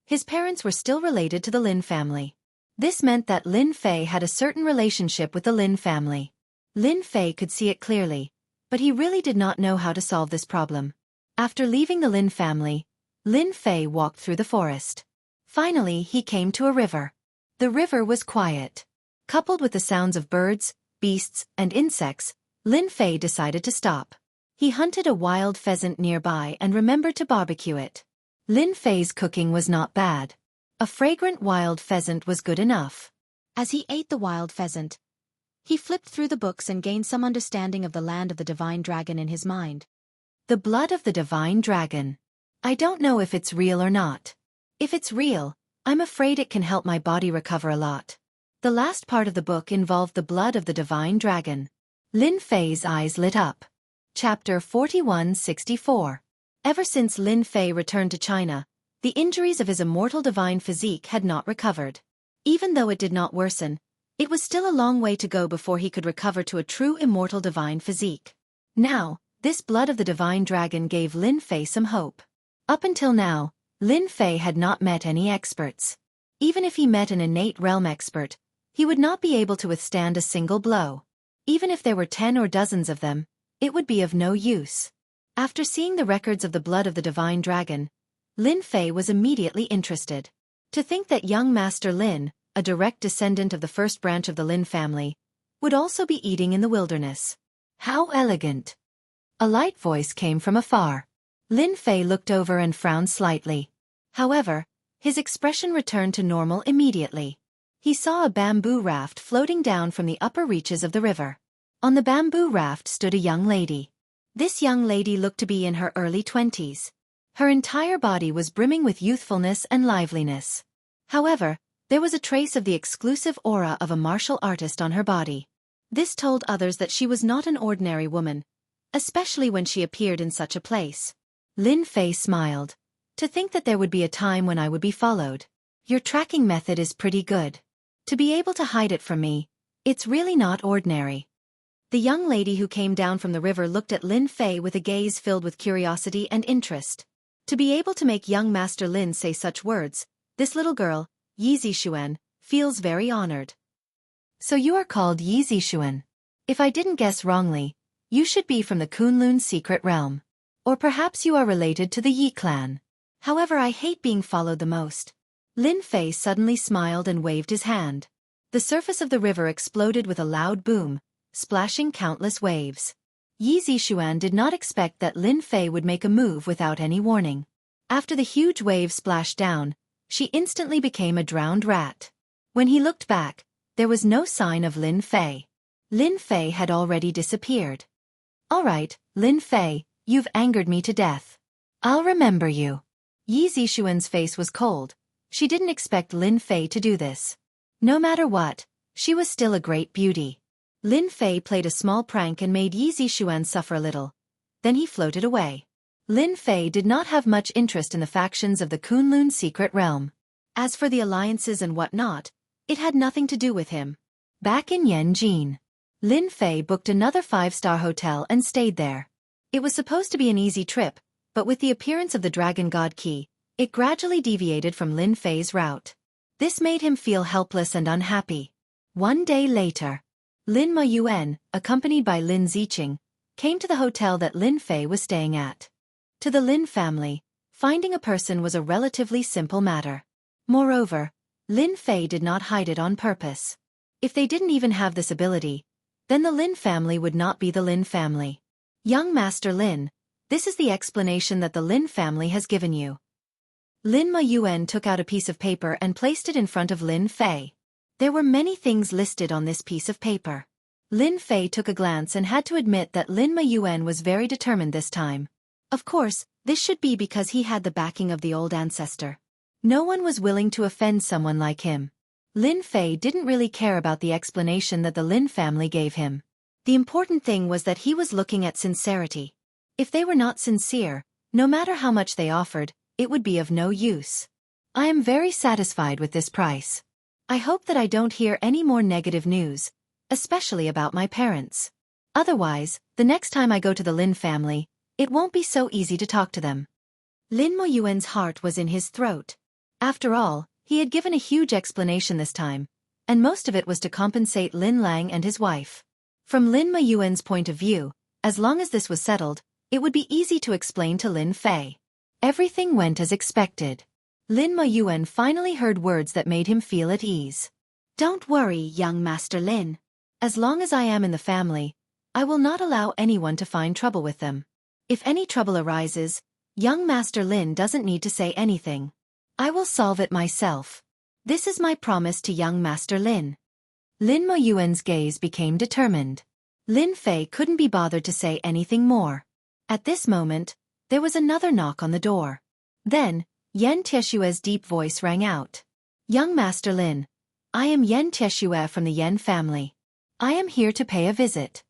his parents were still related to the Lin family. This meant that Lin Fei had a certain relationship with the Lin family. Lin Fei could see it clearly, but he really did not know how to solve this problem. After leaving the Lin family, Lin Fei walked through the forest. Finally, he came to a river. The river was quiet. Coupled with the sounds of birds, beasts, and insects, Lin Fei decided to stop. He hunted a wild pheasant nearby and remembered to barbecue it. Lin Fei's cooking was not bad. A fragrant wild pheasant was good enough. As he ate the wild pheasant, he flipped through the books and gained some understanding of the land of the divine dragon in his mind. The blood of the divine dragon. I don't know if it's real or not. If it's real, I'm afraid it can help my body recover a lot. The last part of the book involved the blood of the divine dragon. Lin Fei's eyes lit up. Chapter 4164. Ever since Lin Fei returned to China, the injuries of his immortal divine physique had not recovered. Even though it did not worsen, it was still a long way to go before he could recover to a true immortal divine physique. Now, this blood of the divine dragon gave Lin Fei some hope. Up until now, Lin Fei had not met any experts. Even if he met an innate realm expert, he would not be able to withstand a single blow. Even if there were 10 or dozens of them, it would be of no use. After seeing the records of the blood of the divine dragon, Lin Fei was immediately interested. To think that young Master Lin, a direct descendant of the first branch of the Lin family, would also be eating in the wilderness. How elegant! A light voice came from afar. Lin Fei looked over and frowned slightly. However, his expression returned to normal immediately. He saw a bamboo raft floating down from the upper reaches of the river. On the bamboo raft stood a young lady. This young lady looked to be in her early 20s. Her entire body was brimming with youthfulness and liveliness. However, there was a trace of the exclusive aura of a martial artist on her body. This told others that she was not an ordinary woman, especially when she appeared in such a place. Lin Fei smiled. To think that there would be a time when I would be followed. Your tracking method is pretty good. To be able to hide it from me, it's really not ordinary. The young lady who came down from the river looked at Lin Fei with a gaze filled with curiosity and interest. To be able to make young Master Lin say such words, this little girl, Yi Zixuan, feels very honored. So you are called Yi Zixuan. If I didn't guess wrongly, you should be from the Kunlun secret realm. Or perhaps you are related to the Yi clan. However, I hate being followed the most. Lin Fei suddenly smiled and waved his hand. The surface of the river exploded with a loud boom, splashing countless waves. Yi Zixuan did not expect that Lin Fei would make a move without any warning. After the huge wave splashed down, she instantly became a drowned rat. When he looked back, there was no sign of Lin Fei. Lin Fei had already disappeared. All right, Lin Fei, you've angered me to death. I'll remember you. Yi Zixuan's face was cold. She didn't expect Lin Fei to do this. No matter what, she was still a great beauty. Lin Fei played a small prank and made Yi Zixuan suffer a little. Then he floated away. Lin Fei did not have much interest in the factions of the Kunlun secret realm. As for the alliances and whatnot, it had nothing to do with him. Back in Yanjin, Lin Fei booked another 5-star hotel and stayed there. It was supposed to be an easy trip, but with the appearance of the Dragon God Key, it gradually deviated from Lin Fei's route. This made him feel helpless and unhappy. One day later, Lin Meyuan, accompanied by Lin Ziqing, came to the hotel that Lin Fei was staying at. To the Lin family, finding a person was a relatively simple matter. Moreover, Lin Fei did not hide it on purpose. If they didn't even have this ability, then the Lin family would not be the Lin family. Young Master Lin, this is the explanation that the Lin family has given you. Lin Meyuan took out a piece of paper and placed it in front of Lin Fei. There were many things listed on this piece of paper. Lin Fei took a glance and had to admit that Lin Meyuan was very determined this time. Of course, this should be because he had the backing of the old ancestor. No one was willing to offend someone like him. Lin Fei didn't really care about the explanation that the Lin family gave him. The important thing was that he was looking at sincerity. If they were not sincere, no matter how much they offered, it would be of no use. I am very satisfied with this price. I hope that I don't hear any more negative news, especially about my parents. Otherwise, the next time I go to the Lin family, it won't be so easy to talk to them. Lin Meyuan's heart was in his throat. After all, he had given a huge explanation this time, and most of it was to compensate Lin Lang and his wife. From Lin Meyuan's point of view, as long as this was settled, it would be easy to explain to Lin Fei. Everything went as expected. Lin Meyuan finally heard words that made him feel at ease. Don't worry, young Master Lin. As long as I am in the family, I will not allow anyone to find trouble with them. If any trouble arises, young Master Lin doesn't need to say anything. I will solve it myself. This is my promise to young Master Lin. Lin Meyuan's gaze became determined. Lin Fei couldn't be bothered to say anything more. At this moment, there was another knock on the door. Then, Yan Tieshue's deep voice rang out. Young Master Lin, I am Yan Tieshue from the Yan family. I am here to pay a visit.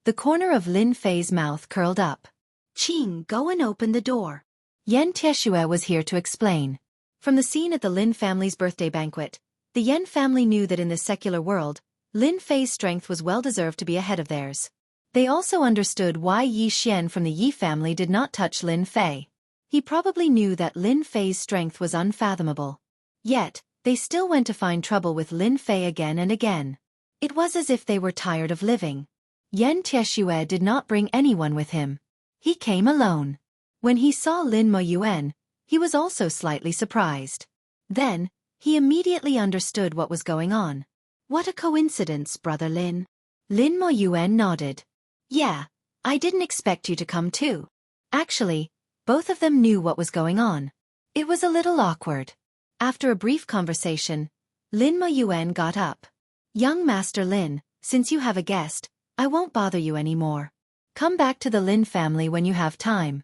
The corner of Lin Fei's mouth curled up. Qing, go and open the door. Yan Tieshue was here to explain. From the scene at the Lin family's birthday banquet, the Yan family knew that in this secular world, Lin Fei's strength was well deserved to be ahead of theirs. They also understood why Yi Xian from the Yi family did not touch Lin Fei. He probably knew that Lin Fei's strength was unfathomable. Yet, they still went to find trouble with Lin Fei again and again. It was as if they were tired of living. Yan Tieshue did not bring anyone with him. He came alone. When he saw Lin Meyuan, he was also slightly surprised. Then, he immediately understood what was going on. What a coincidence, Brother Lin. Lin Meyuan nodded. Yeah, I didn't expect you to come too. Actually, Both of them knew what was going on. It was a little awkward. After a brief conversation, Lin Muyuan got up. "Young Master Lin, since you have a guest, I won't bother you anymore. Come back to the Lin family when you have time."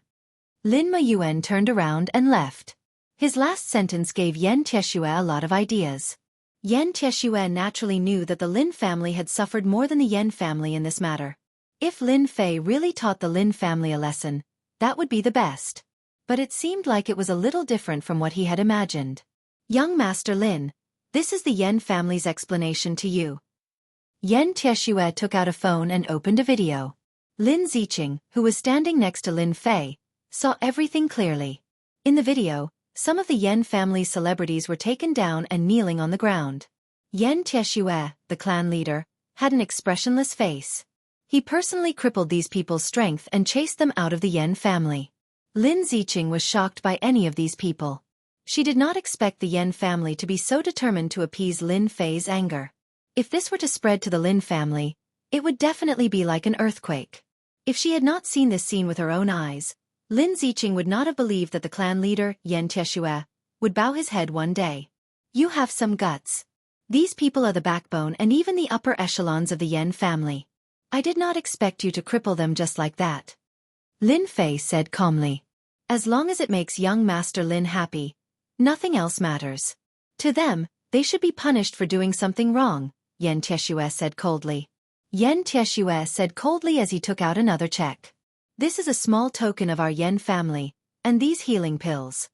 Lin Muyuan turned around and left. His last sentence gave Yan Tieshue a lot of ideas. Yan Tieshue naturally knew that the Lin family had suffered more than the Yan family in this matter. If Lin Fei really taught the Lin family a lesson, that would be the best. But it seemed like it was a little different from what he had imagined. "Young Master Lin, this is the Yan family's explanation to you." Yan Tieshue took out a phone and opened a video. Lin Ziqing, who was standing next to Lin Fei, saw everything clearly. In the video, some of the Yan family's celebrities were taken down and kneeling on the ground. Yan Tieshue, the clan leader, had an expressionless face. He personally crippled these people's strength and chased them out of the Yan family. Lin Ziqing was shocked by any of these people. She did not expect the Yan family to be so determined to appease Lin Fei's anger. If this were to spread to the Lin family, it would definitely be like an earthquake. If she had not seen this scene with her own eyes, Lin Ziqing would not have believed that the clan leader, Yan Tieshue, would bow his head one day. "You have some guts. These people are the backbone and even the upper echelons of the Yan family. I did not expect you to cripple them just like that." Lin Fei said calmly. "As long as it makes young Master Lin happy, nothing else matters. To them, they should be punished for doing something wrong," Yan Tieshue said coldly. Yan Tieshue said coldly as he took out another check. "This is a small token of our Yan family, and these healing pills."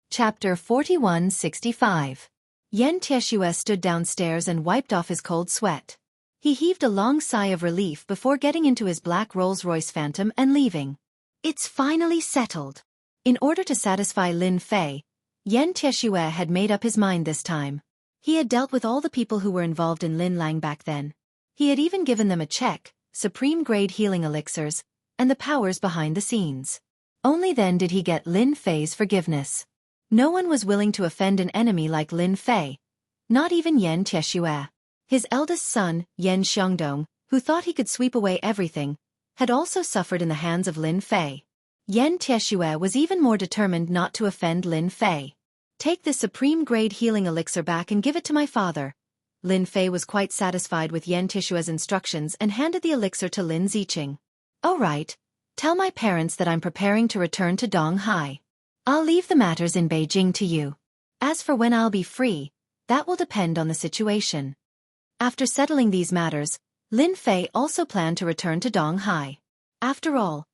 Chapter 4165. Yan Tieshue stood downstairs and wiped off his cold sweat. He heaved a long sigh of relief before getting into his black Rolls-Royce Phantom and leaving. It's finally settled. In order to satisfy Lin Fei, Yan Tieshue had made up his mind this time. He had dealt with all the people who were involved in Lin Lang back then. He had even given them a check, supreme-grade healing elixirs, and the powers behind the scenes. Only then did he get Lin Fei's forgiveness. No one was willing to offend an enemy like Lin Fei, not even Yan Tieshue. His eldest son, Yan Xiongdong, who thought he could sweep away everything, had also suffered in the hands of Lin Fei. Yan Tieshue was even more determined not to offend Lin Fei. "Take this supreme-grade healing elixir back and give it to my father." Lin Fei was quite satisfied with Yan Tishue's instructions and handed the elixir to Lin Ziqing. "All right, tell my parents that I'm preparing to return to Donghai. I'll leave the matters in Beijing to you. As for when I'll be free, that will depend on the situation." After settling these matters, Lin Fei also planned to return to Donghai. After all,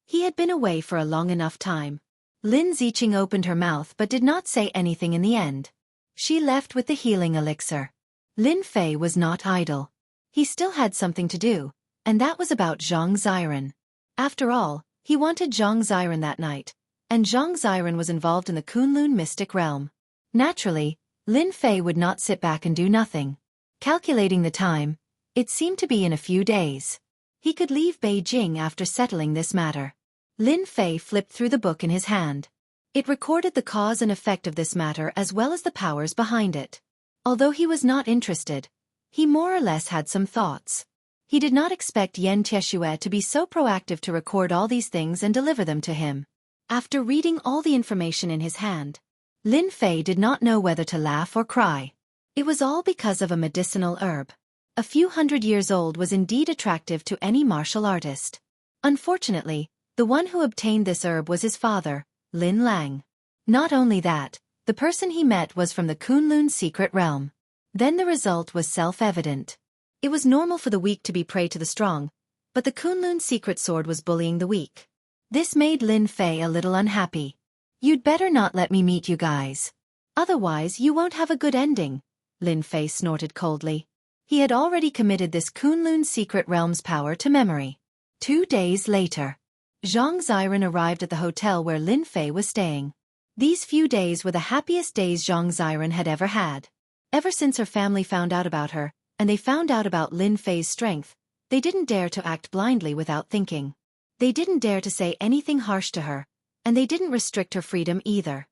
he had been away for a long enough time. Lin Ziqing opened her mouth but did not say anything in the end. She left with the healing elixir. Lin Fei was not idle. He still had something to do, and that was about Zhang Ziren. After all, he wanted Zhang Ziren that night, and Zhang Ziren was involved in the Kunlun mystic realm. Naturally, Lin Fei would not sit back and do nothing. Calculating the time, it seemed to be in a few days. He could leave Beijing after settling this matter. Lin Fei flipped through the book in his hand. It recorded the cause and effect of this matter as well as the powers behind it. Although he was not interested, he more or less had some thoughts. He did not expect Yan Tieshue to be so proactive to record all these things and deliver them to him. After reading all the information in his hand, Lin Fei did not know whether to laugh or cry. It was all because of a medicinal herb. A few hundred years old was indeed attractive to any martial artist. Unfortunately, the one who obtained this herb was his father, Lin Lang. Not only that, the person he met was from the Kunlun secret realm. Then the result was self-evident. It was normal for the weak to be prey to the strong, but the Kunlun secret sword was bullying the weak. This made Lin Fei a little unhappy. "You'd better not let me meet you guys. Otherwise you won't have a good ending," Lin Fei snorted coldly. He had already committed this Kunlun secret realm's power to memory. 2 days later, Zhang Ziren arrived at the hotel where Lin Fei was staying. These few days were the happiest days Zhang Ziren had ever had. Ever since her family found out about her, and they found out about Lin Fei's strength, they didn't dare to act blindly without thinking. They didn't dare to say anything harsh to her, and they didn't restrict her freedom either.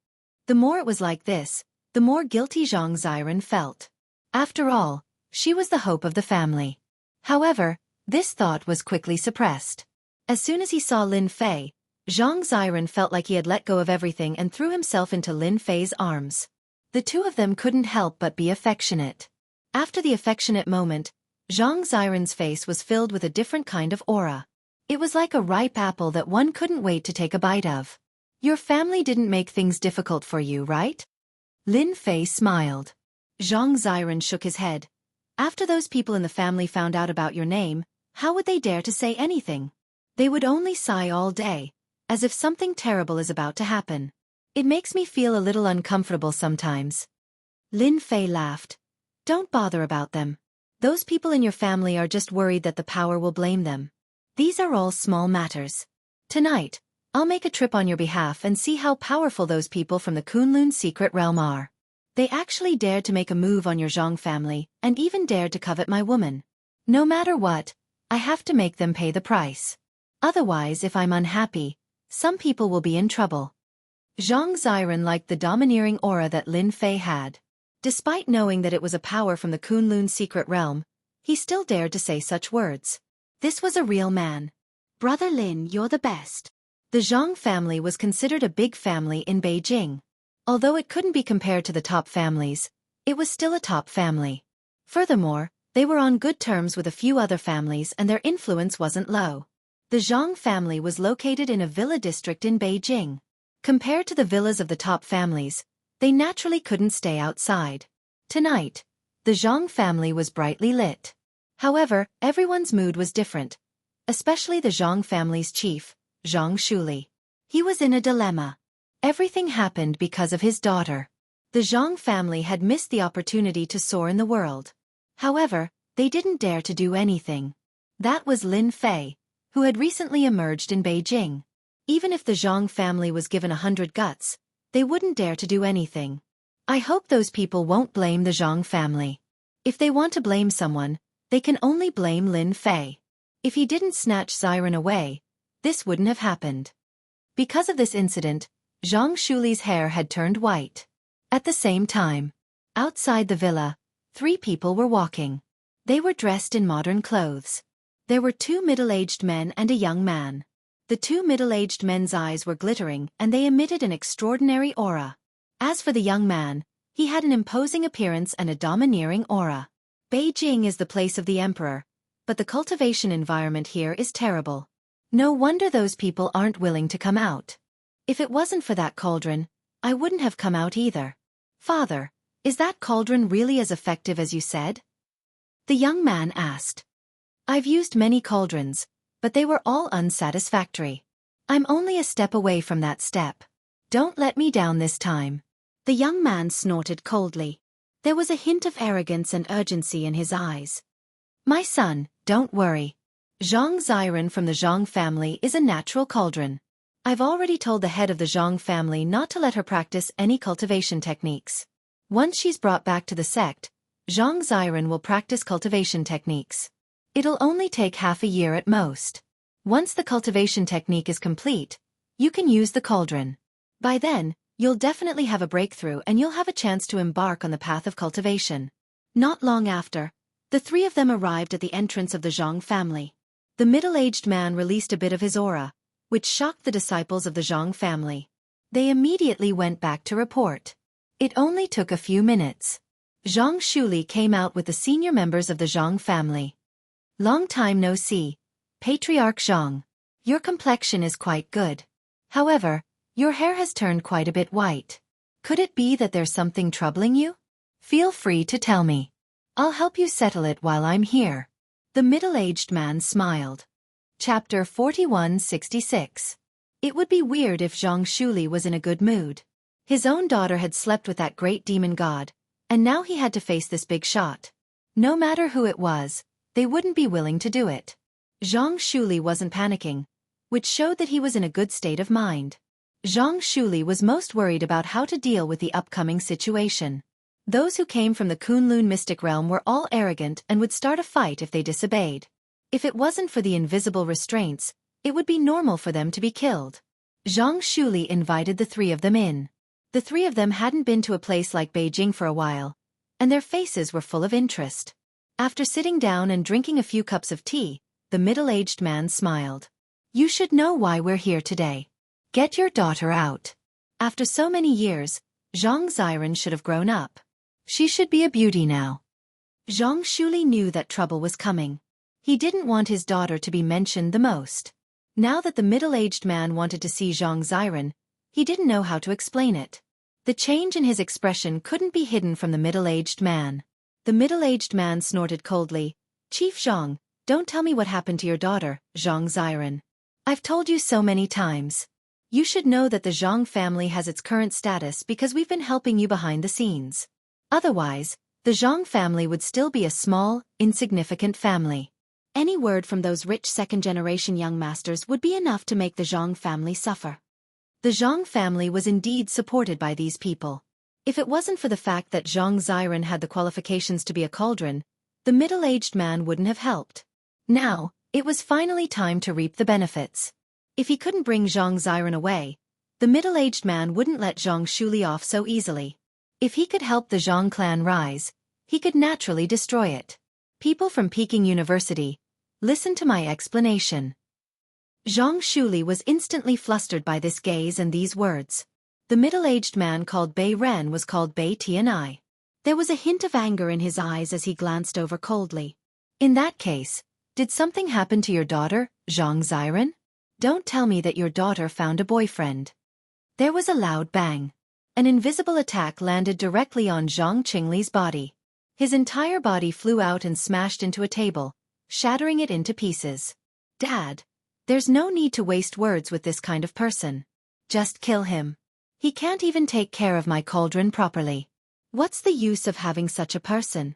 The more it was like this, the more guilty Zhang Ziren felt. After all, she was the hope of the family. However, this thought was quickly suppressed. As soon as he saw Lin Fei, Zhang Ziran felt like he had let go of everything and threw himself into Lin Fei's arms. The two of them couldn't help but be affectionate. After the affectionate moment, Zhang Ziran's face was filled with a different kind of aura. It was like a ripe apple that one couldn't wait to take a bite of. Your family didn't make things difficult for you, right? Lin Fei smiled. Zhang Ziran shook his head. After those people in the family found out about your name, how would they dare to say anything? They would only sigh all day, as if something terrible is about to happen. It makes me feel a little uncomfortable sometimes. Lin Fei laughed. Don't bother about them. Those people in your family are just worried that the power will blame them. These are all small matters. Tonight, I'll make a trip on your behalf and see how powerful those people from the Kunlun secret realm are. They actually dared to make a move on your Zhang family, and even dared to covet my woman. No matter what, I have to make them pay the price. Otherwise, if I'm unhappy, some people will be in trouble. Zhang Ziran liked the domineering aura that Lin Fei had. Despite knowing that it was a power from the Kunlun secret realm, he still dared to say such words. This was a real man. Brother Lin, you're the best. The Zhang family was considered a big family in Beijing. Although it couldn't be compared to the top families, it was still a top family. Furthermore, they were on good terms with a few other families and their influence wasn't low. The Zhang family was located in a villa district in Beijing. Compared to the villas of the top families, they naturally couldn't stay outside. Tonight, the Zhang family was brightly lit. However, everyone's mood was different, especially the Zhang family's chief, Zhang Shuli. He was in a dilemma. Everything happened because of his daughter. The Zhang family had missed the opportunity to soar in the world. However, they didn't dare to do anything. That was Lin Fei, who had recently emerged in Beijing. Even if the Zhang family was given 100 guts, they wouldn't dare to do anything. I hope those people won't blame the Zhang family. If they want to blame someone, they can only blame Lin Fei. If he didn't snatch Ziran away, this wouldn't have happened. Because of this incident, Zhang Shuli's hair had turned white. At the same time, outside the villa, 3 people were walking. They were dressed in modern clothes. There were 2 middle-aged men and a young man. The 2 middle-aged men's eyes were glittering and they emitted an extraordinary aura. As for the young man, he had an imposing appearance and a domineering aura. Beijing is the place of the emperor, but the cultivation environment here is terrible. No wonder those people aren't willing to come out. If it wasn't for that cauldron, I wouldn't have come out either. Father, is that cauldron really as effective as you said? The young man asked. I've used many cauldrons, but they were all unsatisfactory. I'm only a step away from that step. Don't let me down this time. The young man snorted coldly. There was a hint of arrogance and urgency in his eyes. My son, don't worry. Zhang Ziran from the Zhang family is a natural cauldron. I've already told the head of the Zhang family not to let her practice any cultivation techniques. Once she's brought back to the sect, Zhang Ziran will practice cultivation techniques. It'll only take half a year at most. Once the cultivation technique is complete, you can use the cauldron. By then, you'll definitely have a breakthrough and you'll have a chance to embark on the path of cultivation. Not long after, the 3 of them arrived at the entrance of the Zhang family. The middle-aged man released a bit of his aura, which shocked the disciples of the Zhang family. They immediately went back to report. It only took a few minutes. Zhang Shuli came out with the senior members of the Zhang family. Long time no see, Patriarch Zhang. Your complexion is quite good. However, your hair has turned quite a bit white. Could it be that there's something troubling you? Feel free to tell me. I'll help you settle it while I'm here. The middle-aged man smiled. Chapter 4166. It would be weird if Zhang Shuli was in a good mood. His own daughter had slept with that great demon god, and now he had to face this big shot. No matter who it was, they wouldn't be willing to do it. Zhang Shuli wasn't panicking, which showed that he was in a good state of mind. Zhang Shuli was most worried about how to deal with the upcoming situation. Those who came from the Kunlun mystic realm were all arrogant and would start a fight if they disobeyed. If it wasn't for the invisible restraints, it would be normal for them to be killed. Zhang Shuli invited the 3 of them in. The 3 of them hadn't been to a place like Beijing for a while, and their faces were full of interest. After sitting down and drinking a few cups of tea, the middle-aged man smiled. You should know why we're here today. Get your daughter out. After so many years, Zhang Ziren should have grown up. She should be a beauty now. Zhang Shuli knew that trouble was coming. He didn't want his daughter to be mentioned the most. Now that the middle-aged man wanted to see Zhang Ziren, he didn't know how to explain it. The change in his expression couldn't be hidden from the middle-aged man. The middle-aged man snorted coldly. Chief Zhang, don't tell me what happened to your daughter, Zhang Ziren. I've told you so many times. You should know that the Zhang family has its current status because we've been helping you behind the scenes. Otherwise, the Zhang family would still be a small, insignificant family. Any word from those rich second-generation young masters would be enough to make the Zhang family suffer. The Zhang family was indeed supported by these people. If it wasn't for the fact that Zhang Ziren had the qualifications to be a cauldron, the middle-aged man wouldn't have helped. Now, it was finally time to reap the benefits. If he couldn't bring Zhang Ziren away, the middle-aged man wouldn't let Zhang Shuli off so easily. If he could help the Zhang clan rise, he could naturally destroy it. People from Peking University, listen to my explanation. Zhang Shuli was instantly flustered by this gaze and these words. The middle-aged man called Bei Ren was called Bei Tianai. There was a hint of anger in his eyes as he glanced over coldly. In that case, did something happen to your daughter, Zhang Ziren? Don't tell me that your daughter found a boyfriend. There was a loud bang. An invisible attack landed directly on Zhang Qingli's body. His entire body flew out and smashed into a table, shattering it into pieces. Dad, there's no need to waste words with this kind of person. Just kill him. He can't even take care of my cauldron properly. What's the use of having such a person?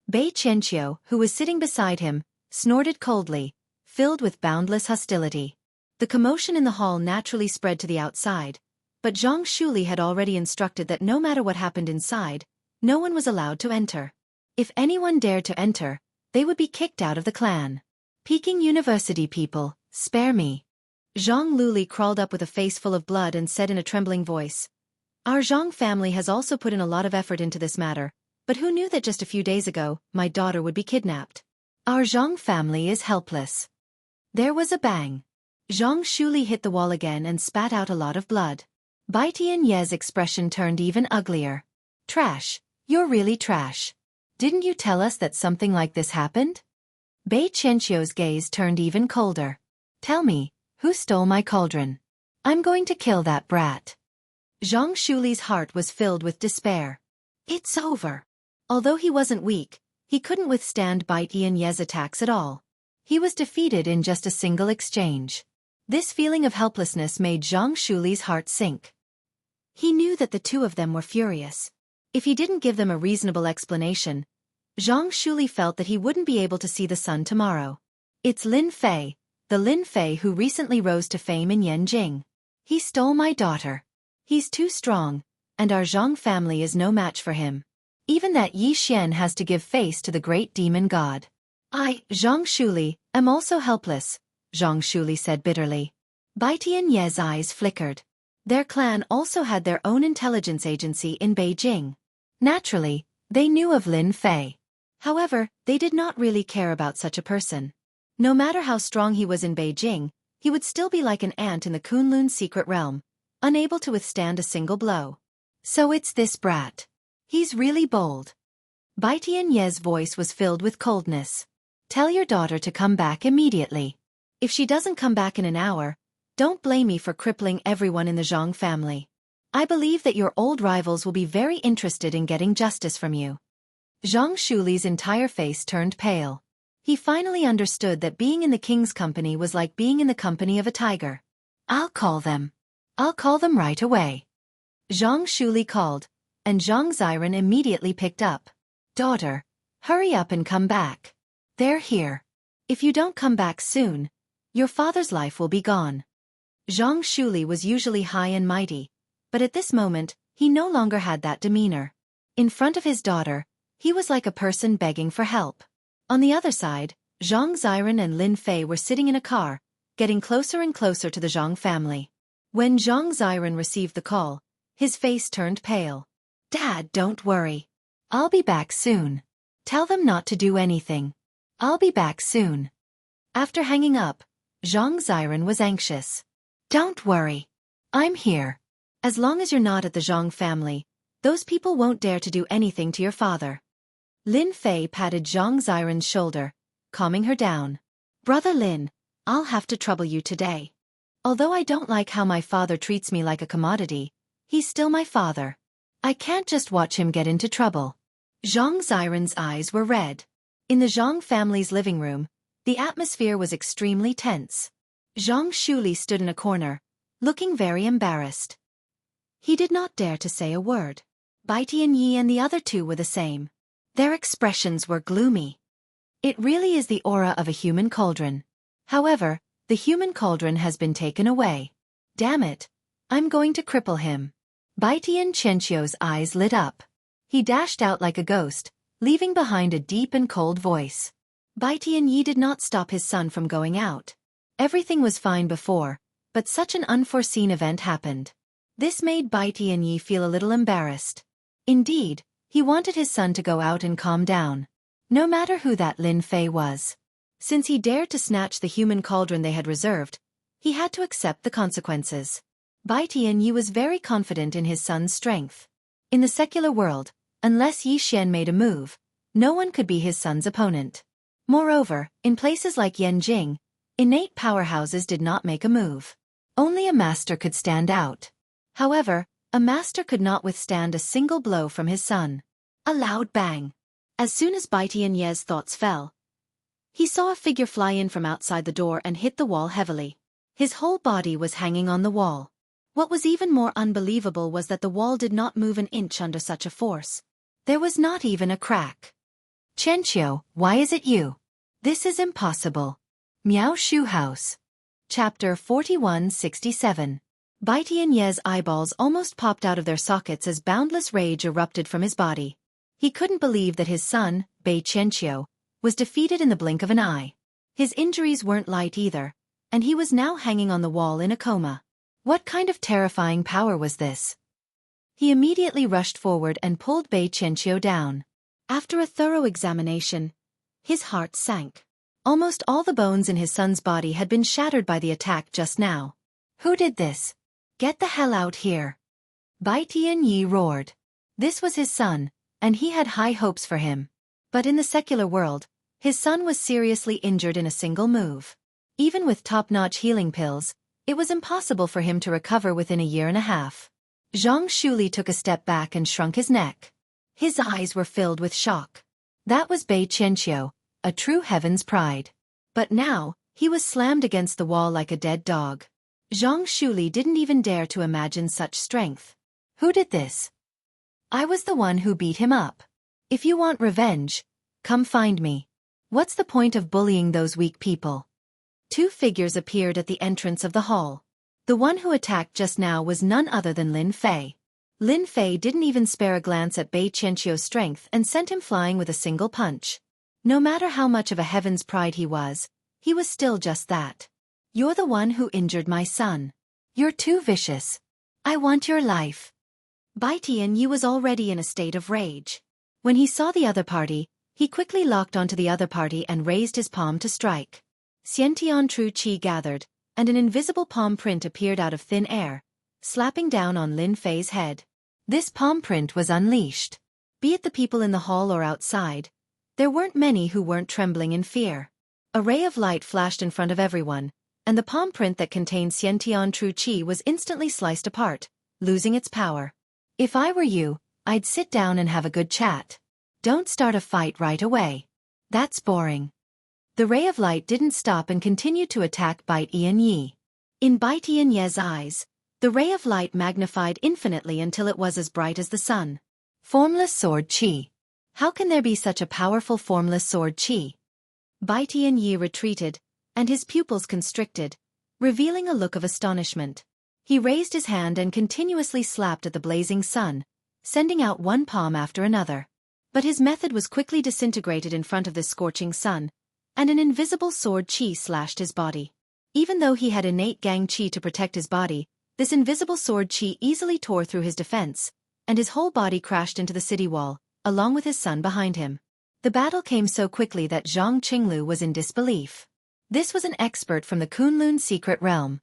Bei Qianqiu, who was sitting beside him, snorted coldly, filled with boundless hostility. The commotion in the hall naturally spread to the outside, but Zhang Shuli had already instructed that no matter what happened inside, no one was allowed to enter. If anyone dared to enter, they would be kicked out of the clan. Peking University people, spare me. Zhang Luli crawled up with a face full of blood and said in a trembling voice, Our Zhang family has also put in a lot of effort into this matter, but who knew that just a few days ago, my daughter would be kidnapped? Our Zhang family is helpless. There was a bang. Zhang Shuli hit the wall again and spat out a lot of blood. Bai Tianye's expression turned even uglier. Trash, you're really trash. Didn't you tell us that something like this happened? Bei Qianqiu's gaze turned even colder. Tell me, who stole my cauldron? I'm going to kill that brat. Zhang Shuli's heart was filled with despair. It's over. Although he wasn't weak, he couldn't withstand Bai Tianye's attacks at all. He was defeated in just a single exchange. This feeling of helplessness made Zhang Shuli's heart sink. He knew that the two of them were furious. If he didn't give them a reasonable explanation, Zhang Shuli felt that he wouldn't be able to see the sun tomorrow. It's Lin Fei, the Lin Fei who recently rose to fame in Yanjing. He stole my daughter. He's too strong, and our Zhang family is no match for him. Even that Yi Xian has to give face to the great demon god. I, Zhang Shuli, am also helpless, Zhang Shuli said bitterly. Bai Tianye's eyes flickered. Their clan also had their own intelligence agency in Beijing. Naturally, they knew of Lin Fei. However, they did not really care about such a person. No matter how strong he was in Beijing, he would still be like an ant in the Kunlun secret realm, unable to withstand a single blow. So it's this brat. He's really bold. Bai Tianye's voice was filled with coldness. Tell your daughter to come back immediately. If she doesn't come back in an hour, don't blame me for crippling everyone in the Zhang family. I believe that your old rivals will be very interested in getting justice from you. Zhang Shuli's entire face turned pale. He finally understood that being in the king's company was like being in the company of a tiger. I'll call them. I'll call them right away. Zhang Shuli called, and Zhang Ziren immediately picked up. Daughter, hurry up and come back. They're here. If you don't come back soon, your father's life will be gone. Zhang Shuli was usually high and mighty, but at this moment, he no longer had that demeanor. In front of his daughter, he was like a person begging for help. On the other side, Zhang Ziren and Lin Fei were sitting in a car, getting closer and closer to the Zhang family. When Zhang Ziren received the call, his face turned pale. Dad, don't worry. I'll be back soon. Tell them not to do anything. I'll be back soon. After hanging up, Zhang Ziren was anxious. Don't worry. I'm here. As long as you're not at the Zhang family, those people won't dare to do anything to your father. Lin Fei patted Zhang Xiren's shoulder, calming her down. Brother Lin, I'll have to trouble you today. Although I don't like how my father treats me like a commodity, he's still my father. I can't just watch him get into trouble. Zhang Xiren's eyes were red. In the Zhang family's living room, the atmosphere was extremely tense. Zhang Shuli stood in a corner, looking very embarrassed. He did not dare to say a word. Bai Tianyi and the other two were the same. Their expressions were gloomy. It really is the aura of a human cauldron. However, the human cauldron has been taken away. Damn it. I'm going to cripple him. Bai Tian Chenchio's eyes lit up. He dashed out like a ghost, leaving behind a deep and cold voice. Bai Tianyi did not stop his son from going out. Everything was fine before, but such an unforeseen event happened. This made Bai Tianyi feel a little embarrassed. Indeed, he wanted his son to go out and calm down. No matter who that Lin Fei was. Since he dared to snatch the human cauldron they had reserved, he had to accept the consequences. Bai Tianyi was very confident in his son's strength. In the secular world, unless Yi Xian made a move, no one could be his son's opponent. Moreover, in places like Yanjing, innate powerhouses did not make a move. Only a master could stand out. However, a master could not withstand a single blow from his son. A loud bang. As soon as Bai Tianyi's thoughts fell, he saw a figure fly in from outside the door and hit the wall heavily. His whole body was hanging on the wall. What was even more unbelievable was that the wall did not move an inch under such a force. There was not even a crack. Chenchio, why is it you? This is impossible. Miao Shu House. Chapter 4167. Bai Tianyi's eyeballs almost popped out of their sockets as boundless rage erupted from his body. He couldn't believe that his son, Bai Chenchio, was defeated in the blink of an eye. His injuries weren't light either, and he was now hanging on the wall in a coma. What kind of terrifying power was this? He immediately rushed forward and pulled Bai Chenchio down. After a thorough examination, his heart sank. Almost all the bones in his son's body had been shattered by the attack just now. Who did this? Get the hell out here. Bai Tianyi roared. This was his son, and he had high hopes for him. But in the secular world, his son was seriously injured in a single move. Even with top-notch healing pills, it was impossible for him to recover within a year and a half. Zhang Shuli took a step back and shrunk his neck. His eyes were filled with shock. That was Bai Chenchio, a true heaven's pride. But now, he was slammed against the wall like a dead dog. Zhang Shuli didn't even dare to imagine such strength. Who did this? I was the one who beat him up. If you want revenge, come find me. What's the point of bullying those weak people? Two figures appeared at the entrance of the hall. The one who attacked just now was none other than Lin Fei. Lin Fei didn't even spare a glance at Bai Chenchio's strength and sent him flying with a single punch. No matter how much of a heaven's pride he was still just that. You're the one who injured my son. You're too vicious. I want your life. Bai Tianyi was already in a state of rage. When he saw the other party, he quickly locked onto the other party and raised his palm to strike. Xiantian Tru Qi gathered, and an invisible palm print appeared out of thin air, slapping down on Lin Fei's head. This palm print was unleashed. Be it the people in the hall or outside, there weren't many who weren't trembling in fear. A ray of light flashed in front of everyone, and the palm print that contained Xiantian Tru Qi was instantly sliced apart, losing its power. If I were you, I'd sit down and have a good chat. Don't start a fight right away. That's boring. The ray of light didn't stop and continued to attack Bai Tianyi. In Bai Tianyi's eyes, the ray of light magnified infinitely until it was as bright as the sun. Formless sword qi. How can there be such a powerful formless sword qi? Bai Tianyi retreated, and his pupils constricted, revealing a look of astonishment. He raised his hand and continuously slapped at the blazing sun, sending out one palm after another. But his method was quickly disintegrated in front of this scorching sun, and an invisible sword qi slashed his body. Even though he had innate gang qi to protect his body, this invisible sword qi easily tore through his defense, and his whole body crashed into the city wall, along with his son behind him. The battle came so quickly that Zhang Qinglu was in disbelief. This was an expert from the Kunlun secret realm.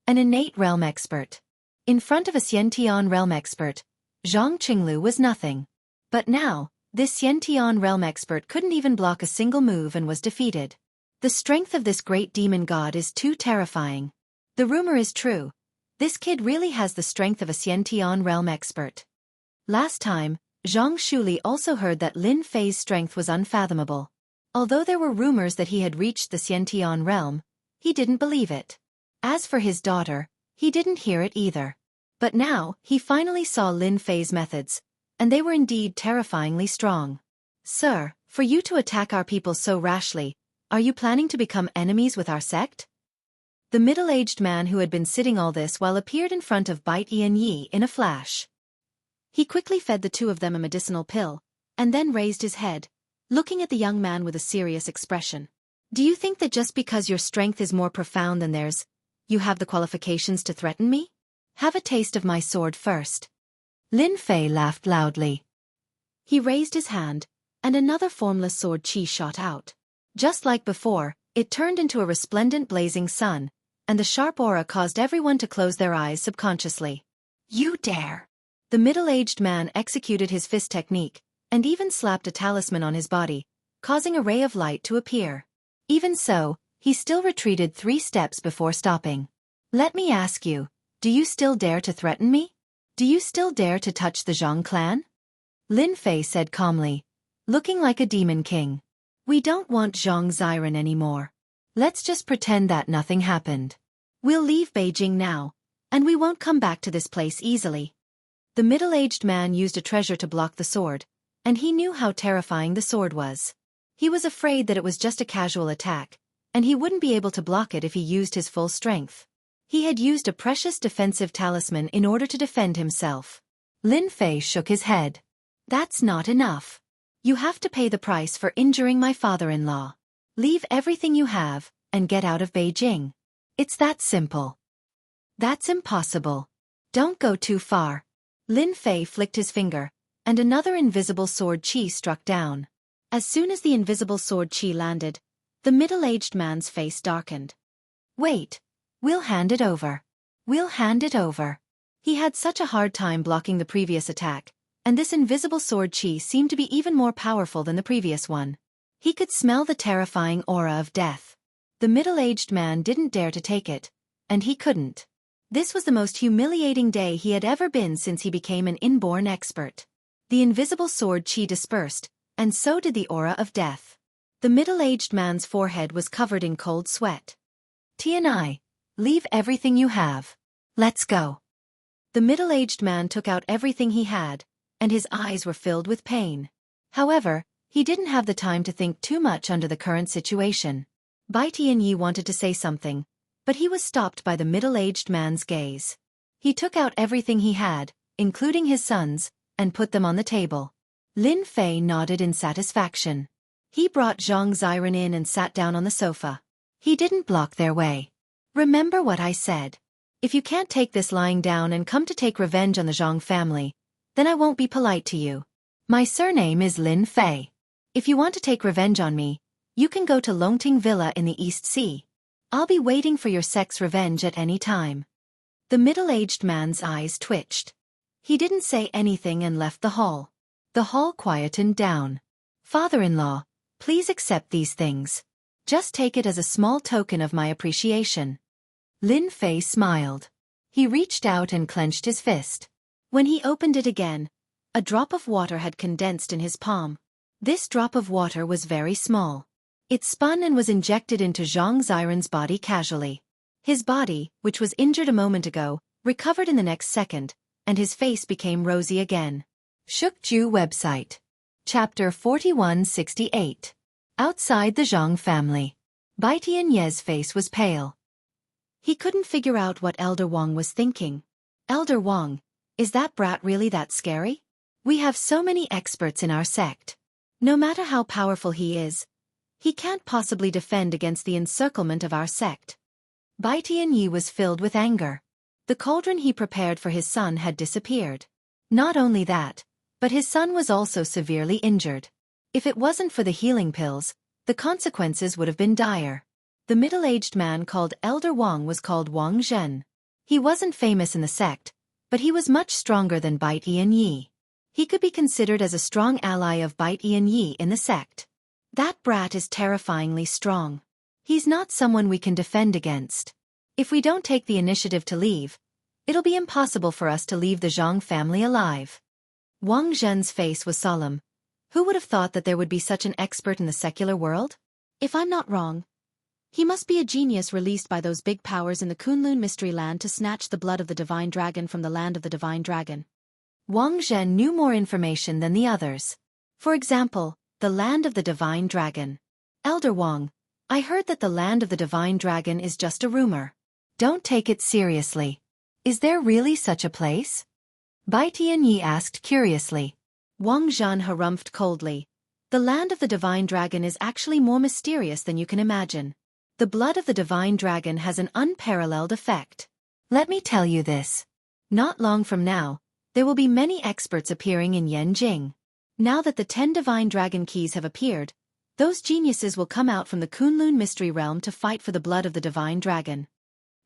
An innate realm expert. In front of a Xiantian realm expert, Zhang Qinglu was nothing. But now, this Xiantian realm expert couldn't even block a single move and was defeated. The strength of this great demon god is too terrifying. The rumor is true. This kid really has the strength of a Xiantian realm expert. Last time, Zhang Shuli also heard that Lin Fei's strength was unfathomable. Although there were rumors that he had reached the Xiantian realm, he didn't believe it. As for his daughter, he didn't hear it either. But now, he finally saw Lin Fei's methods, and they were indeed terrifyingly strong. Sir, for you to attack our people so rashly, are you planning to become enemies with our sect? The middle-aged man who had been sitting all this while appeared in front of Bai Tianyi in a flash. He quickly fed the two of them a medicinal pill, and then raised his head, looking at the young man with a serious expression. Do you think that just because your strength is more profound than theirs, you have the qualifications to threaten me? Have a taste of my sword first. Lin Fei laughed loudly. He raised his hand, and another formless sword chi shot out. Just like before, it turned into a resplendent blazing sun, and the sharp aura caused everyone to close their eyes subconsciously. You dare! The middle-aged man executed his fist technique, and even slapped a talisman on his body, causing a ray of light to appear. Even so, he still retreated 3 steps before stopping. Let me ask you, do you still dare to threaten me? Do you still dare to touch the Zhang clan? Lin Fei said calmly, looking like a demon king. We don't want Zhang Xiren anymore. Let's just pretend that nothing happened. We'll leave Beijing now, and we won't come back to this place easily. The middle-aged man used a treasure to block the sword, and he knew how terrifying the sword was. He was afraid that it was just a casual attack, and he wouldn't be able to block it if he used his full strength. He had used a precious defensive talisman in order to defend himself. Lin Fei shook his head. That's not enough. You have to pay the price for injuring my father-in-law. Leave everything you have, and get out of Beijing. It's that simple. That's impossible. Don't go too far. Lin Fei flicked his finger, and another invisible sword chi struck down. As soon as the invisible sword chi landed, the middle-aged man's face darkened. Wait. We'll hand it over. We'll hand it over. He had such a hard time blocking the previous attack, and this invisible sword chi seemed to be even more powerful than the previous one. He could smell the terrifying aura of death. The middle-aged man didn't dare to take it, and he couldn't. This was the most humiliating day he had ever been since he became an inborn expert. The invisible sword chi dispersed, and so did the aura of death. The middle-aged man's forehead was covered in cold sweat. Tianai, leave everything you have. Let's go. The middle-aged man took out everything he had, and his eyes were filled with pain. However, he didn't have the time to think too much under the current situation. Bai Tianyi wanted to say something, but he was stopped by the middle-aged man's gaze. He took out everything he had, including his sons, and put them on the table. Lin Fei nodded in satisfaction. He brought Zhang Xiren in and sat down on the sofa. He didn't block their way. Remember what I said. If you can't take this lying down and come to take revenge on the Zhang family, then I won't be polite to you. My surname is Lin Fei. If you want to take revenge on me, you can go to Longting Villa in the East Sea. I'll be waiting for your sex revenge at any time. The middle-aged man's eyes twitched. He didn't say anything and left the hall. The hall quietened down. Father-in-law, please accept these things. Just take it as a small token of my appreciation. Lin Fei smiled. He reached out and clenched his fist. When he opened it again, a drop of water had condensed in his palm. This drop of water was very small. It spun and was injected into Zhang Xiren's body casually. His body, which was injured a moment ago, recovered in the next second, and his face became rosy again. Shukju website. Chapter 4168. Outside the Zhang family. Bai Tianye's face was pale. He couldn't figure out what Elder Wang was thinking. Elder Wang, is that brat really that scary? We have so many experts in our sect. No matter how powerful he is, he can't possibly defend against the encirclement of our sect. Bai Tianyi was filled with anger. The cauldron he prepared for his son had disappeared. Not only that, but his son was also severely injured. If it wasn't for the healing pills, the consequences would have been dire. The middle-aged man called Elder Wang was called Wang Zhen. He wasn't famous in the sect, but he was much stronger than Bai Tianyi. He could be considered as a strong ally of Bai Tianyi in the sect. That brat is terrifyingly strong. He's not someone we can defend against. If we don't take the initiative to leave, it'll be impossible for us to leave the Zhang family alive. Wang Zhen's face was solemn. Who would have thought that there would be such an expert in the secular world? If I'm not wrong, he must be a genius released by those big powers in the Kunlun Mystery Land to snatch the blood of the Divine Dragon from the land of the Divine Dragon. Wang Zhen knew more information than the others. For example, the land of the Divine Dragon. Elder Wang, I heard that the land of the Divine Dragon is just a rumor. Don't take it seriously. Is there really such a place? Bai Tianyi asked curiously. Wang Zhen harumphed coldly. The land of the Divine Dragon is actually more mysterious than you can imagine. The blood of the Divine Dragon has an unparalleled effect. Let me tell you this. Not long from now, there will be many experts appearing in Yanjing. Now that the 10 Divine Dragon Keys have appeared, those geniuses will come out from the Kunlun Mystery Realm to fight for the blood of the Divine Dragon.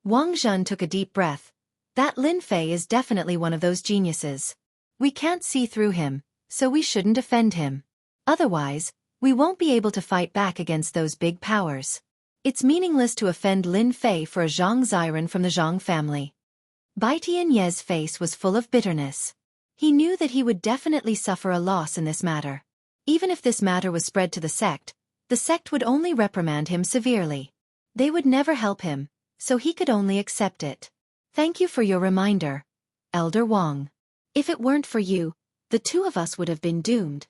Wang Zhen took a deep breath. That Lin Fei is definitely one of those geniuses. We can't see through him, so we shouldn't offend him. Otherwise, we won't be able to fight back against those big powers. It's meaningless to offend Lin Fei for a Zhang Ziren from the Zhang family. Bai Tianye's face was full of bitterness. He knew that he would definitely suffer a loss in this matter. Even if this matter was spread to the sect would only reprimand him severely. They would never help him, so he could only accept it. Thank you for your reminder, Elder Wang. If it weren't for you, the two of us would have been doomed.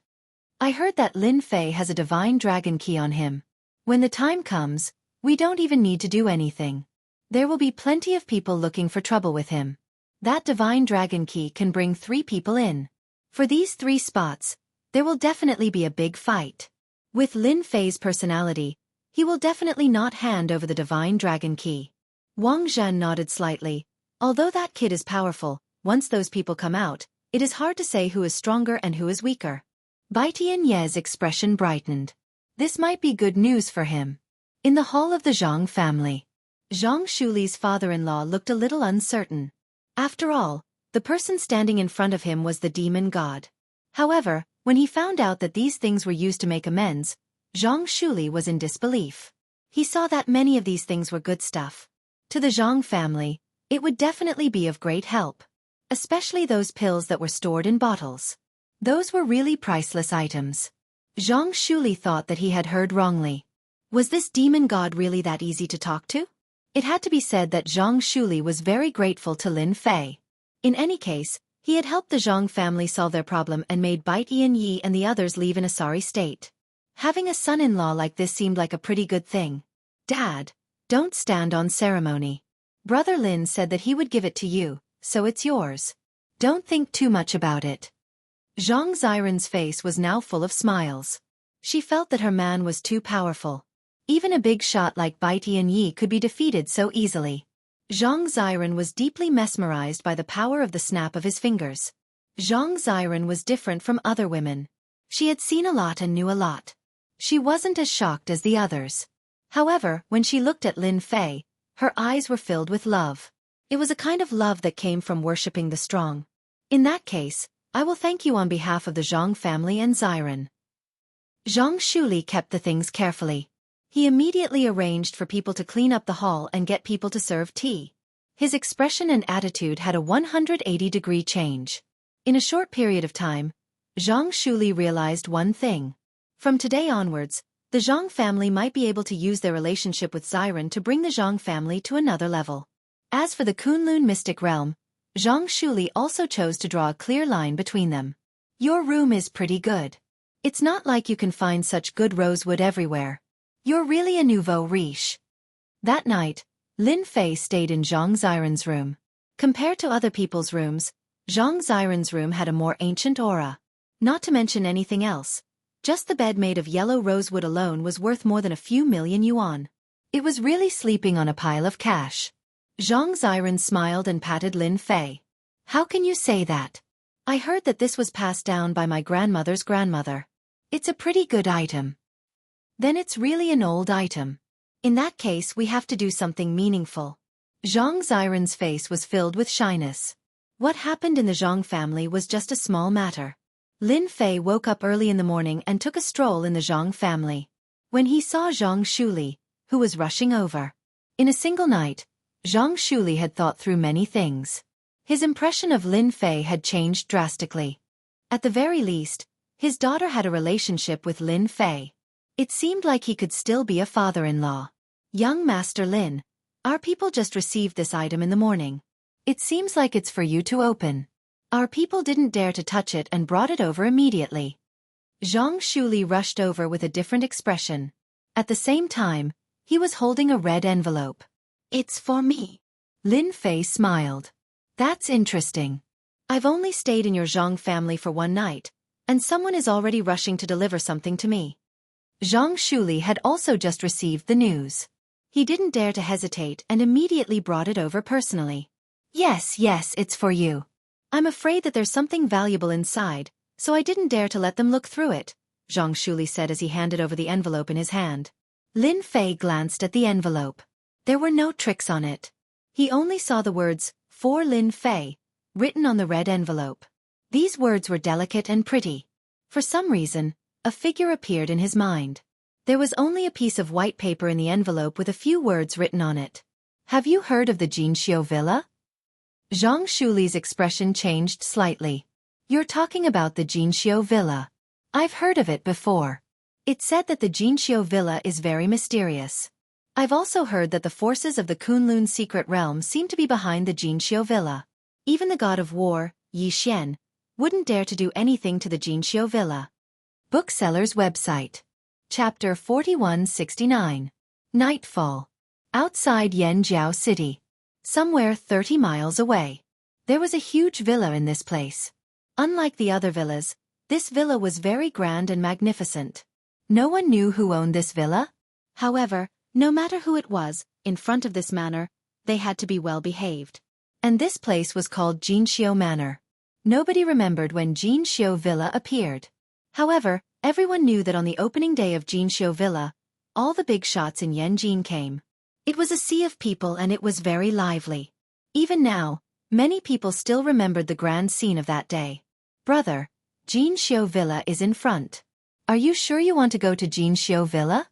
I heard that Lin Fei has a Divine Dragon Key on him. When the time comes, we don't even need to do anything. There will be plenty of people looking for trouble with him. That Divine Dragon Key can bring 3 people in. For these 3 spots, there will definitely be a big fight. With Lin Fei's personality, he will definitely not hand over the Divine Dragon Key. Wang Zhen nodded slightly. Although that kid is powerful, once those people come out, it is hard to say who is stronger and who is weaker. Bai Tianye's expression brightened. This might be good news for him. In the hall of the Zhang family, Zhang Shuli's father-in-law looked a little uncertain. After all, the person standing in front of him was the demon god. However, when he found out that these things were used to make amends, Zhang Shuli was in disbelief. He saw that many of these things were good stuff. To the Zhang family, it would definitely be of great help. Especially those pills that were stored in bottles. Those were really priceless items. Zhang Shuli thought that he had heard wrongly. Was this demon god really that easy to talk to? It had to be said that Zhang Shuli was very grateful to Lin Fei. In any case, he had helped the Zhang family solve their problem and made Bai Tianyi and the others leave in a sorry state. Having a son-in-law like this seemed like a pretty good thing. Dad, don't stand on ceremony. Brother Lin said that he would give it to you, so it's yours. Don't think too much about it. Zhang Ziren's face was now full of smiles. She felt that her man was too powerful. Even a big shot like Bai Tianyi could be defeated so easily. Zhang Ziren was deeply mesmerized by the power of the snap of his fingers. Zhang Ziren was different from other women. She had seen a lot and knew a lot. She wasn't as shocked as the others. However, when she looked at Lin Fei, her eyes were filled with love. It was a kind of love that came from worshipping the strong. In that case, I will thank you on behalf of the Zhang family and Ziren. Zhang Shuli kept the things carefully. He immediately arranged for people to clean up the hall and get people to serve tea. His expression and attitude had a 180-degree change. In a short period of time, Zhang Shuli realized one thing. From today onwards, the Zhang family might be able to use their relationship with Ziren to bring the Zhang family to another level. As for the Kunlun mystic realm, Zhang Shuli also chose to draw a clear line between them. Your room is pretty good. It's not like you can find such good rosewood everywhere. You're really a nouveau riche. That night, Lin Fei stayed in Zhang Ziren's room. Compared to other people's rooms, Zhang Ziren's room had a more ancient aura. Not to mention anything else. Just the bed made of yellow rosewood alone was worth more than a few million yuan. It was really sleeping on a pile of cash. Zhang Ziren smiled and patted Lin Fei. How can you say that? I heard that this was passed down by my grandmother's grandmother. It's a pretty good item. Then it's really an old item. In that case we have to do something meaningful. Zhang Ziren's face was filled with shyness. What happened in the Zhang family was just a small matter. Lin Fei woke up early in the morning and took a stroll in the Zhang family. When he saw Zhang Shuli, who was rushing over. In a single night, Zhang Shuli had thought through many things. His impression of Lin Fei had changed drastically. At the very least, his daughter had a relationship with Lin Fei. It seemed like he could still be a father-in-law. Young Master Lin, our people just received this item in the morning. It seems like it's for you to open. Our people didn't dare to touch it and brought it over immediately. Zhang Shuli rushed over with a different expression. At the same time, he was holding a red envelope. It's for me. Lin Fei smiled. That's interesting. I've only stayed in your Zhang family for one night, and someone is already rushing to deliver something to me. Zhang Shuli had also just received the news. He didn't dare to hesitate and immediately brought it over personally. Yes, it's for you. I'm afraid that there's something valuable inside, so I didn't dare to let them look through it, Zhang Shuli said as he handed over the envelope in his hand. Lin Fei glanced at the envelope. There were no tricks on it. He only saw the words, "For Lin Fei," written on the red envelope. These words were delicate and pretty. For some reason, a figure appeared in his mind. There was only a piece of white paper in the envelope with a few words written on it. Have you heard of the Jinxiu Villa? Zhang Shuli's expression changed slightly. You're talking about the Jinxiu Villa. I've heard of it before. It said that the Jinxiu Villa is very mysterious. I've also heard that the forces of the Kunlun secret realm seem to be behind the Jinxiu Villa. Even the god of war, Yi Xian, wouldn't dare to do anything to the Jinxiu Villa. Bookseller's website. Chapter 4169. Nightfall. Outside Yanjiao City. Somewhere 30 miles away. There was a huge villa in this place. Unlike the other villas, this villa was very grand and magnificent. No one knew who owned this villa. However, no matter who it was, in front of this manor, they had to be well behaved. And this place was called Jinxiu Manor. Nobody remembered when Jinxiu Villa appeared. However, everyone knew that on the opening day of Jinxiu Villa, all the big shots in Yanjin came. It was a sea of people and it was very lively. Even now, many people still remembered the grand scene of that day. Brother, Jinxiu Villa is in front. Are you sure you want to go to Jinxiu Villa?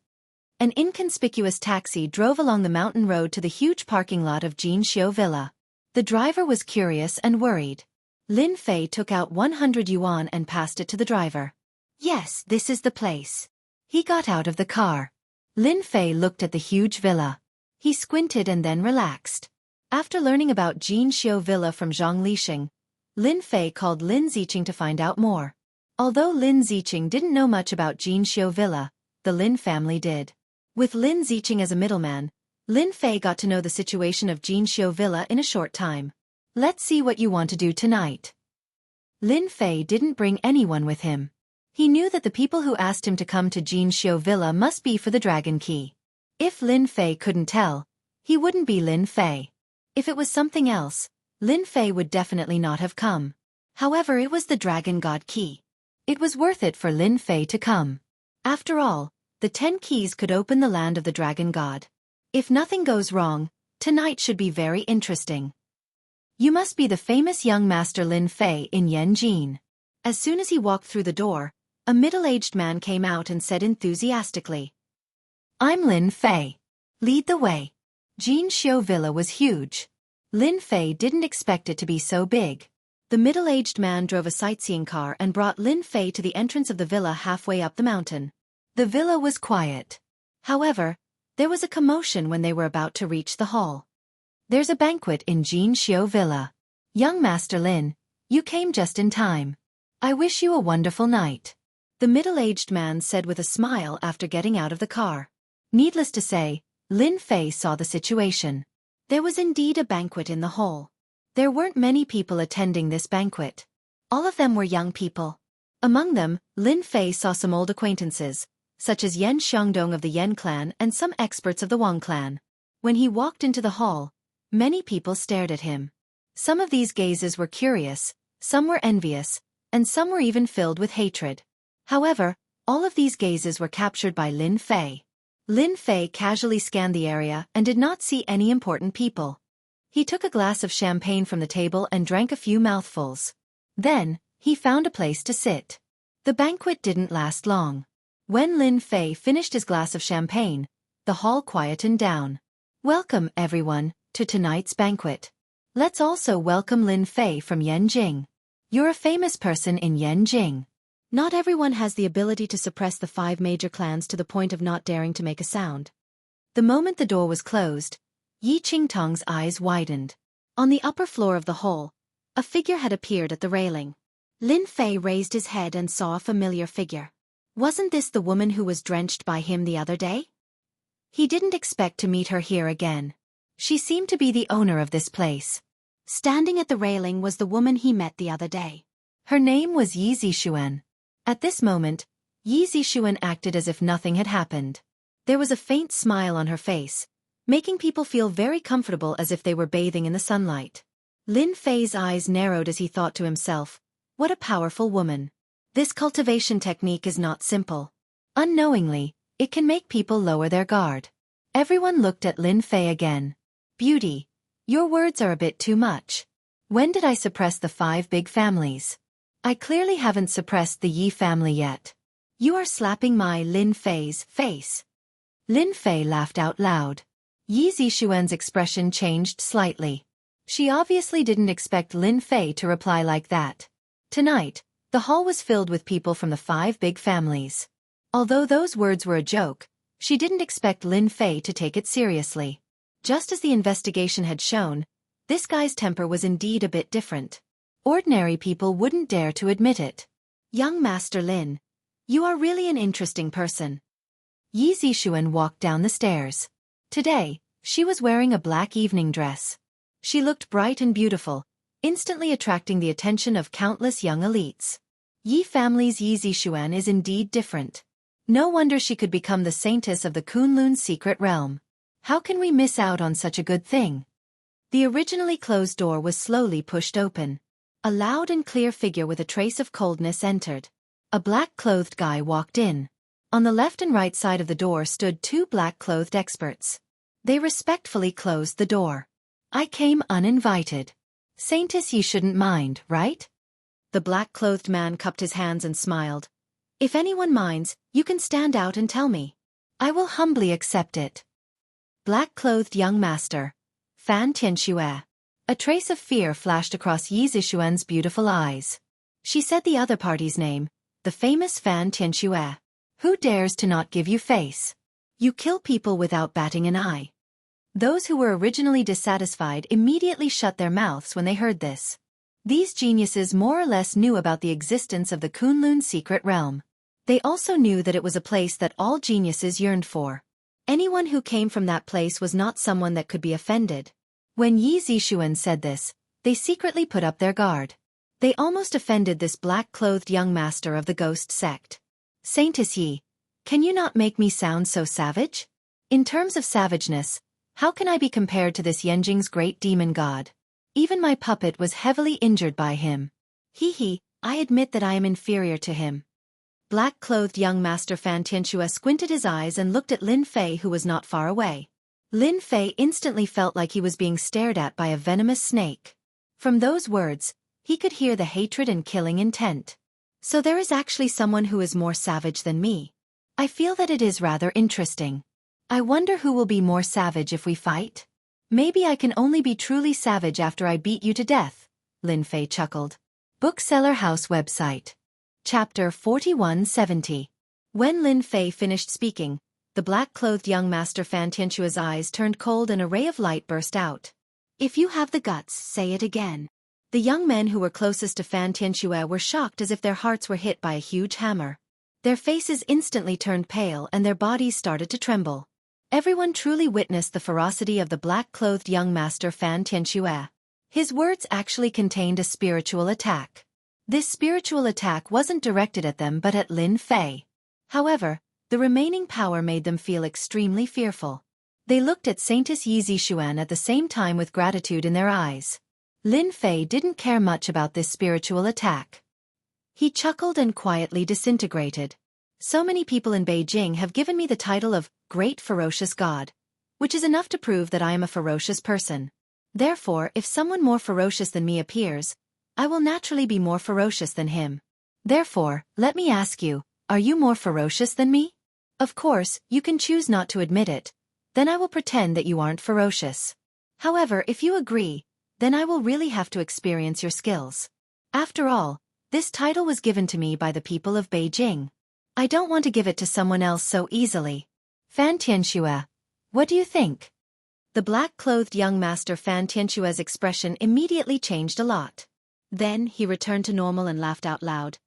An inconspicuous taxi drove along the mountain road to the huge parking lot of Jinxiu Villa. The driver was curious and worried. Lin Fei took out 100 yuan and passed it to the driver. Yes, this is the place. He got out of the car. Lin Fei looked at the huge villa. He squinted and then relaxed. After learning about Jinxiu Villa from Zhang Lixing, Lin Fei called Lin Ziqing to find out more. Although Lin Ziqing didn't know much about Jinxiu Villa, the Lin family did. With Lin Ziqing as a middleman, Lin Fei got to know the situation of Jinxiu Villa in a short time. Let's see what you want to do tonight. Lin Fei didn't bring anyone with him. He knew that the people who asked him to come to Jinxiu Villa must be for the Dragon Key. If Lin Fei couldn't tell, he wouldn't be Lin Fei. If it was something else, Lin Fei would definitely not have come. However, it was the Dragon God Key. It was worth it for Lin Fei to come. After all, the 10 keys could open the land of the Dragon God. If nothing goes wrong, tonight should be very interesting. You must be the famous young master Lin Fei in Yanjin. As soon as he walked through the door, a middle-aged man came out and said enthusiastically, I'm Lin Fei. Lead the way. Jinxiu Villa was huge. Lin Fei didn't expect it to be so big. The middle-aged man drove a sightseeing car and brought Lin Fei to the entrance of the villa halfway up the mountain. The villa was quiet. However, there was a commotion when they were about to reach the hall. There's a banquet in Jinxiu Villa. Young Master Lin, you came just in time. I wish you a wonderful night. The middle-aged man said with a smile after getting out of the car. Needless to say, Lin Fei saw the situation. There was indeed a banquet in the hall. There weren't many people attending this banquet. All of them were young people. Among them, Lin Fei saw some old acquaintances, such as Yan Xiongdong of the Yan clan and some experts of the Wang clan. When he walked into the hall, many people stared at him. Some of these gazes were curious, some were envious, and some were even filled with hatred. However, all of these gazes were captured by Lin Fei. Lin Fei casually scanned the area and did not see any important people. He took a glass of champagne from the table and drank a few mouthfuls. Then, he found a place to sit. The banquet didn't last long. When Lin Fei finished his glass of champagne, the hall quietened down. Welcome, everyone, to tonight's banquet. Let's also welcome Lin Fei from Yanjing. You're a famous person in Yanjing. Not everyone has the ability to suppress the 5 major clans to the point of not daring to make a sound. The moment the door was closed, Yi Qingtong's eyes widened. On the upper floor of the hall, a figure had appeared at the railing. Lin Fei raised his head and saw a familiar figure. Wasn't this the woman who was drenched by him the other day? He didn't expect to meet her here again. She seemed to be the owner of this place. Standing at the railing was the woman he met the other day. Her name was Yi Zixuan. At this moment, Yi Zixuan acted as if nothing had happened. There was a faint smile on her face, making people feel very comfortable as if they were bathing in the sunlight. Lin Fei's eyes narrowed as he thought to himself, what a powerful woman. This cultivation technique is not simple. Unknowingly, it can make people lower their guard. Everyone looked at Lin Fei again. Beauty, your words are a bit too much. When did I suppress the 5 big families? I clearly haven't suppressed the Yi family yet. You are slapping my Lin Fei's face. Lin Fei laughed out loud. Yi Zixuan's expression changed slightly. She obviously didn't expect Lin Fei to reply like that. Tonight, the hall was filled with people from the 5 big families. Although those words were a joke, she didn't expect Lin Fei to take it seriously. Just as the investigation had shown, this guy's temper was indeed a bit different. Ordinary people wouldn't dare to admit it. Young Master Lin, you are really an interesting person. Yi Zixuan walked down the stairs. Today, she was wearing a black evening dress. She looked bright and beautiful, instantly attracting the attention of countless young elites. Yi family's Yi Zixuan is indeed different. No wonder she could become the saintess of the Kunlun's secret realm. How can we miss out on such a good thing? The originally closed door was slowly pushed open. A loud and clear figure with a trace of coldness entered. A black-clothed guy walked in. On the left and right side of the door stood 2 black-clothed experts. They respectfully closed the door. I came uninvited. Saintess, you shouldn't mind, right? The black-clothed man cupped his hands and smiled. If anyone minds, you can stand out and tell me. I will humbly accept it. Black-clothed young master. Fan Tianxue. A trace of fear flashed across Yi Zixuan's beautiful eyes. She said the other party's name, the famous Fan Tianxue. Who dares to not give you face? You kill people without batting an eye. Those who were originally dissatisfied immediately shut their mouths when they heard this. These geniuses more or less knew about the existence of the Kunlun secret realm. They also knew that it was a place that all geniuses yearned for. Anyone who came from that place was not someone that could be offended. When Yi Zixuan said this, they secretly put up their guard. They almost offended this black-clothed young master of the ghost sect. Saintess Yi, can you not make me sound so savage? In terms of savageness, how can I be compared to this Yanjing's great demon god? Even my puppet was heavily injured by him. I admit that I am inferior to him. Black-clothed young master Fan Tianxue squinted his eyes and looked at Lin Fei, who was not far away. Lin Fei instantly felt like he was being stared at by a venomous snake. From those words, he could hear the hatred and killing intent. So there is actually someone who is more savage than me. I feel that it is rather interesting. I wonder who will be more savage if we fight? Maybe I can only be truly savage after I beat you to death, Lin Fei chuckled. Bookseller House website. Chapter 4170. When Lin Fei finished speaking, the black-clothed young master Fan Tianxue's eyes turned cold and a ray of light burst out. If you have the guts, say it again. The young men who were closest to Fan Tianxue were shocked as if their hearts were hit by a huge hammer. Their faces instantly turned pale and their bodies started to tremble. Everyone truly witnessed the ferocity of the black-clothed young master Fan Tianxue. His words actually contained a spiritual attack. This spiritual attack wasn't directed at them but at Lin Fei. However, the remaining power made them feel extremely fearful. They looked at Saintess Yi Zixuan at the same time with gratitude in their eyes. Lin Fei didn't care much about this spiritual attack. He chuckled and quietly disintegrated. So many people in Beijing have given me the title of Great Ferocious God, which is enough to prove that I am a ferocious person. Therefore, if someone more ferocious than me appears, I will naturally be more ferocious than him. Therefore, let me ask you, are you more ferocious than me? Of course, you can choose not to admit it. Then I will pretend that you aren't ferocious. However, if you agree, then I will really have to experience your skills. After all, this title was given to me by the people of Beijing. I don't want to give it to someone else so easily. Fan Tianxue, what do you think? The black-clothed young master Fan Tianxue's expression immediately changed a lot. Then he returned to normal and laughed out loud.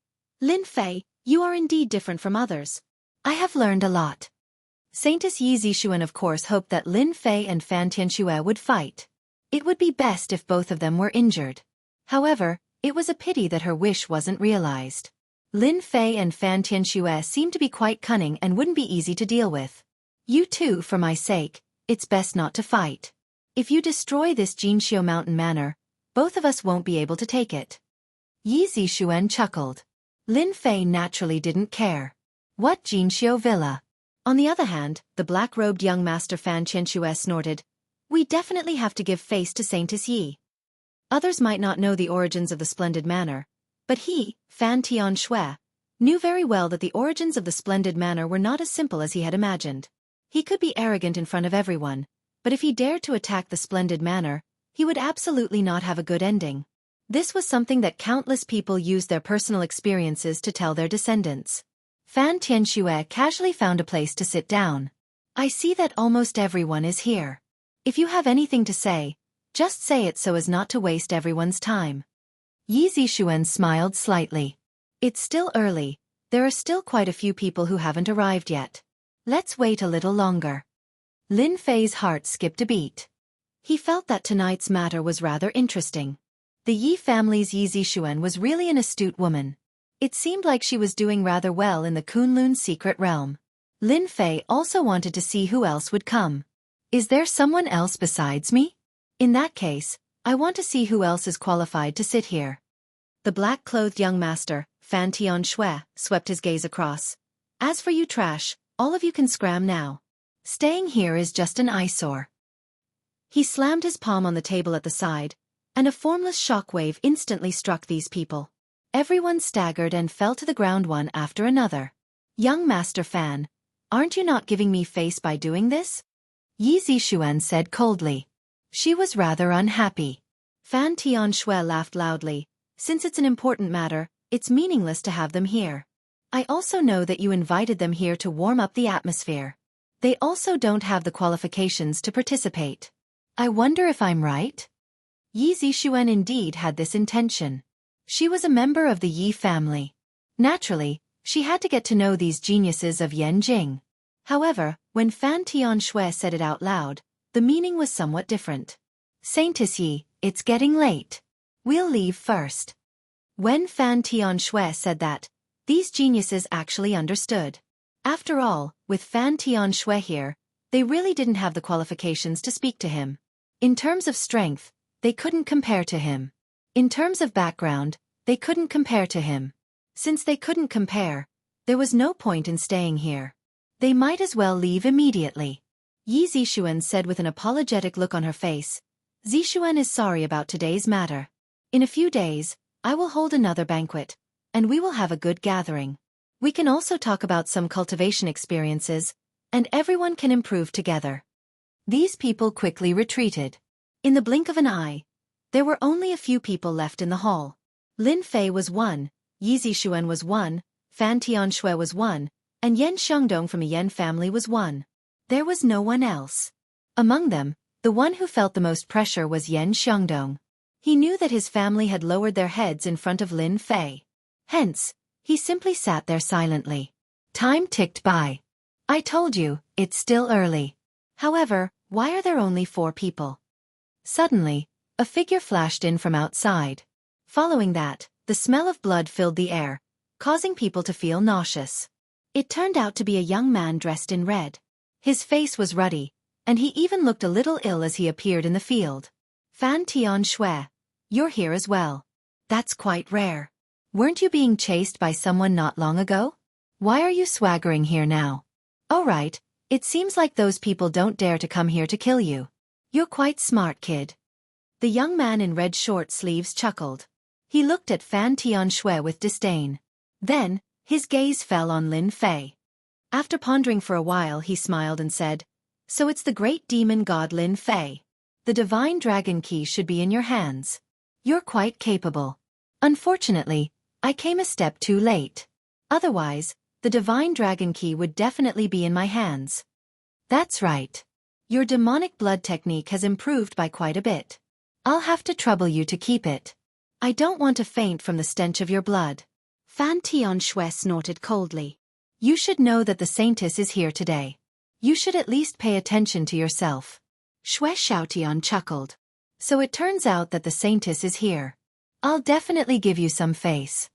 Lin Fei, you are indeed different from others. I have learned a lot. Saintess Yi Zixuan of course hoped that Lin Fei and Fan Tianxue would fight. It would be best if both of them were injured. However, it was a pity that her wish wasn't realized. Lin Fei and Fan Tianxue seemed to be quite cunning and wouldn't be easy to deal with. You two, for my sake, it's best not to fight. If you destroy this Jinxiu Mountain Manor, both of us won't be able to take it. Yi Zixuan chuckled. Lin Fei naturally didn't care. What Jinxiu Villa? On the other hand, the black-robed young master Fan Tianxue snorted. We definitely have to give face to Saintess Yi. Others might not know the origins of the splendid manor, but he, Fan Tianxue, knew very well that the origins of the splendid manor were not as simple as he had imagined. He could be arrogant in front of everyone, but if he dared to attack the splendid manor, he would absolutely not have a good ending. This was something that countless people used their personal experiences to tell their descendants. Fan Tianxue casually found a place to sit down. I see that almost everyone is here. If you have anything to say, just say it so as not to waste everyone's time. Yi Zixuan smiled slightly. It's still early. There are still quite a few people who haven't arrived yet. Let's wait a little longer. Lin Fei's heart skipped a beat. He felt that tonight's matter was rather interesting. The Yi family's Yi Zixuan was really an astute woman. It seemed like she was doing rather well in the Kunlun secret realm. Lin Fei also wanted to see who else would come. Is there someone else besides me? In that case, I want to see who else is qualified to sit here. The black-clothed young master, Fan Tianxue, swept his gaze across. As for you trash, all of you can scram now. Staying here is just an eyesore. He slammed his palm on the table at the side, and a formless shockwave instantly struck these people. Everyone staggered and fell to the ground one after another. Young Master Fan, aren't you not giving me face by doing this? Yi Zixuan said coldly. She was rather unhappy. Fan Tianxue laughed loudly. Since it's an important matter, it's meaningless to have them here. I also know that you invited them here to warm up the atmosphere. They also don't have the qualifications to participate. I wonder if I'm right? Yi Zixuan indeed had this intention. She was a member of the Yi family. Naturally, she had to get to know these geniuses of Yanjing. However, when Fan Tianxue said it out loud, the meaning was somewhat different. Saintess Yi, it's getting late. We'll leave first. When Fan Tianxue said that, these geniuses actually understood. After all, with Fan Tianxue here, they really didn't have the qualifications to speak to him. In terms of strength, they couldn't compare to him. In terms of background, they couldn't compare to him. Since they couldn't compare, there was no point in staying here. They might as well leave immediately. Yi Zixuan said with an apologetic look on her face. Zixuan is sorry about today's matter. In a few days, I will hold another banquet, and we will have a good gathering. We can also talk about some cultivation experiences, and everyone can improve together. These people quickly retreated. In the blink of an eye, there were only a few people left in the hall. Lin Fei was one, Yi Zixuan was one, Fan Tianxue was one, and Yan Xiangdong from a Yan family was one. There was no one else. Among them, the one who felt the most pressure was Yan Xiangdong. He knew that his family had lowered their heads in front of Lin Fei. Hence, he simply sat there silently. Time ticked by. I told you, it's still early. However, why are there only 4 people? Suddenly, a figure flashed in from outside. Following that, the smell of blood filled the air, causing people to feel nauseous. It turned out to be a young man dressed in red. His face was ruddy, and he even looked a little ill as he appeared in the field. Fan Tianxue, you're here as well. That's quite rare. Weren't you being chased by someone not long ago? Why are you swaggering here now? Oh right, it seems like those people don't dare to come here to kill you. You're quite smart, kid. The young man in red short sleeves chuckled. He looked at Fan Tianshui with disdain. Then, his gaze fell on Lin Fei. After pondering for a while he smiled and said, "So it's the great demon god Lin Fei. The divine dragon key should be in your hands. You're quite capable. Unfortunately, I came a step too late. Otherwise, the divine dragon key would definitely be in my hands." "That's right. Your demonic blood technique has improved by quite a bit. I'll have to trouble you to keep it. I don't want to faint from the stench of your blood." Fan Tianshui snorted coldly. "You should know that the Saintess is here today. You should at least pay attention to yourself." Shui Xiaotian chuckled. "So it turns out that the Saintess is here. I'll definitely give you some face."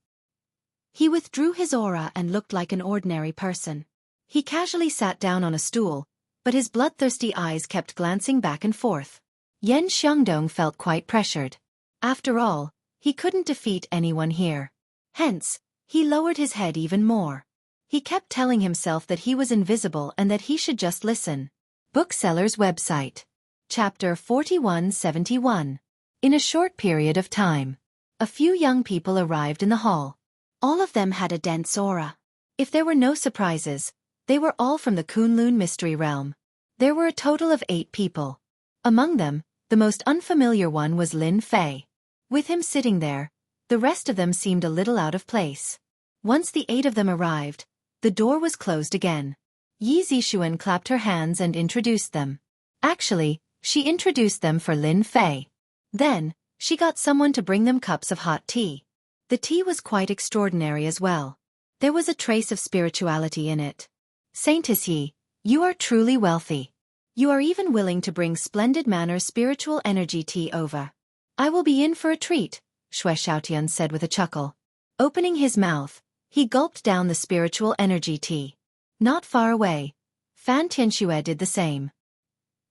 He withdrew his aura and looked like an ordinary person. He casually sat down on a stool, but his bloodthirsty eyes kept glancing back and forth. Yan Xiangdong felt quite pressured. After all, he couldn't defeat anyone here. Hence, he lowered his head even more. He kept telling himself that he was invisible and that he should just listen. Bookseller's website. Chapter 4171. In a short period of time, a few young people arrived in the hall. All of them had a dense aura. If there were no surprises, they were all from the Kunlun mystery realm. There were a total of 8 people. Among them, the most unfamiliar one was Lin Fei. With him sitting there, the rest of them seemed a little out of place. Once the 8 of them arrived, the door was closed again. Yi Zixuan clapped her hands and introduced them. Actually, she introduced them for Lin Fei. Then, she got someone to bring them cups of hot tea. The tea was quite extraordinary as well. There was a trace of spirituality in it. "Saintess Yi, you are truly wealthy. You are even willing to bring splendid manner spiritual energy tea over. I will be in for a treat," Shui Xiaotian said with a chuckle. Opening his mouth, he gulped down the spiritual energy tea. Not far away, Fan Tianshui did the same.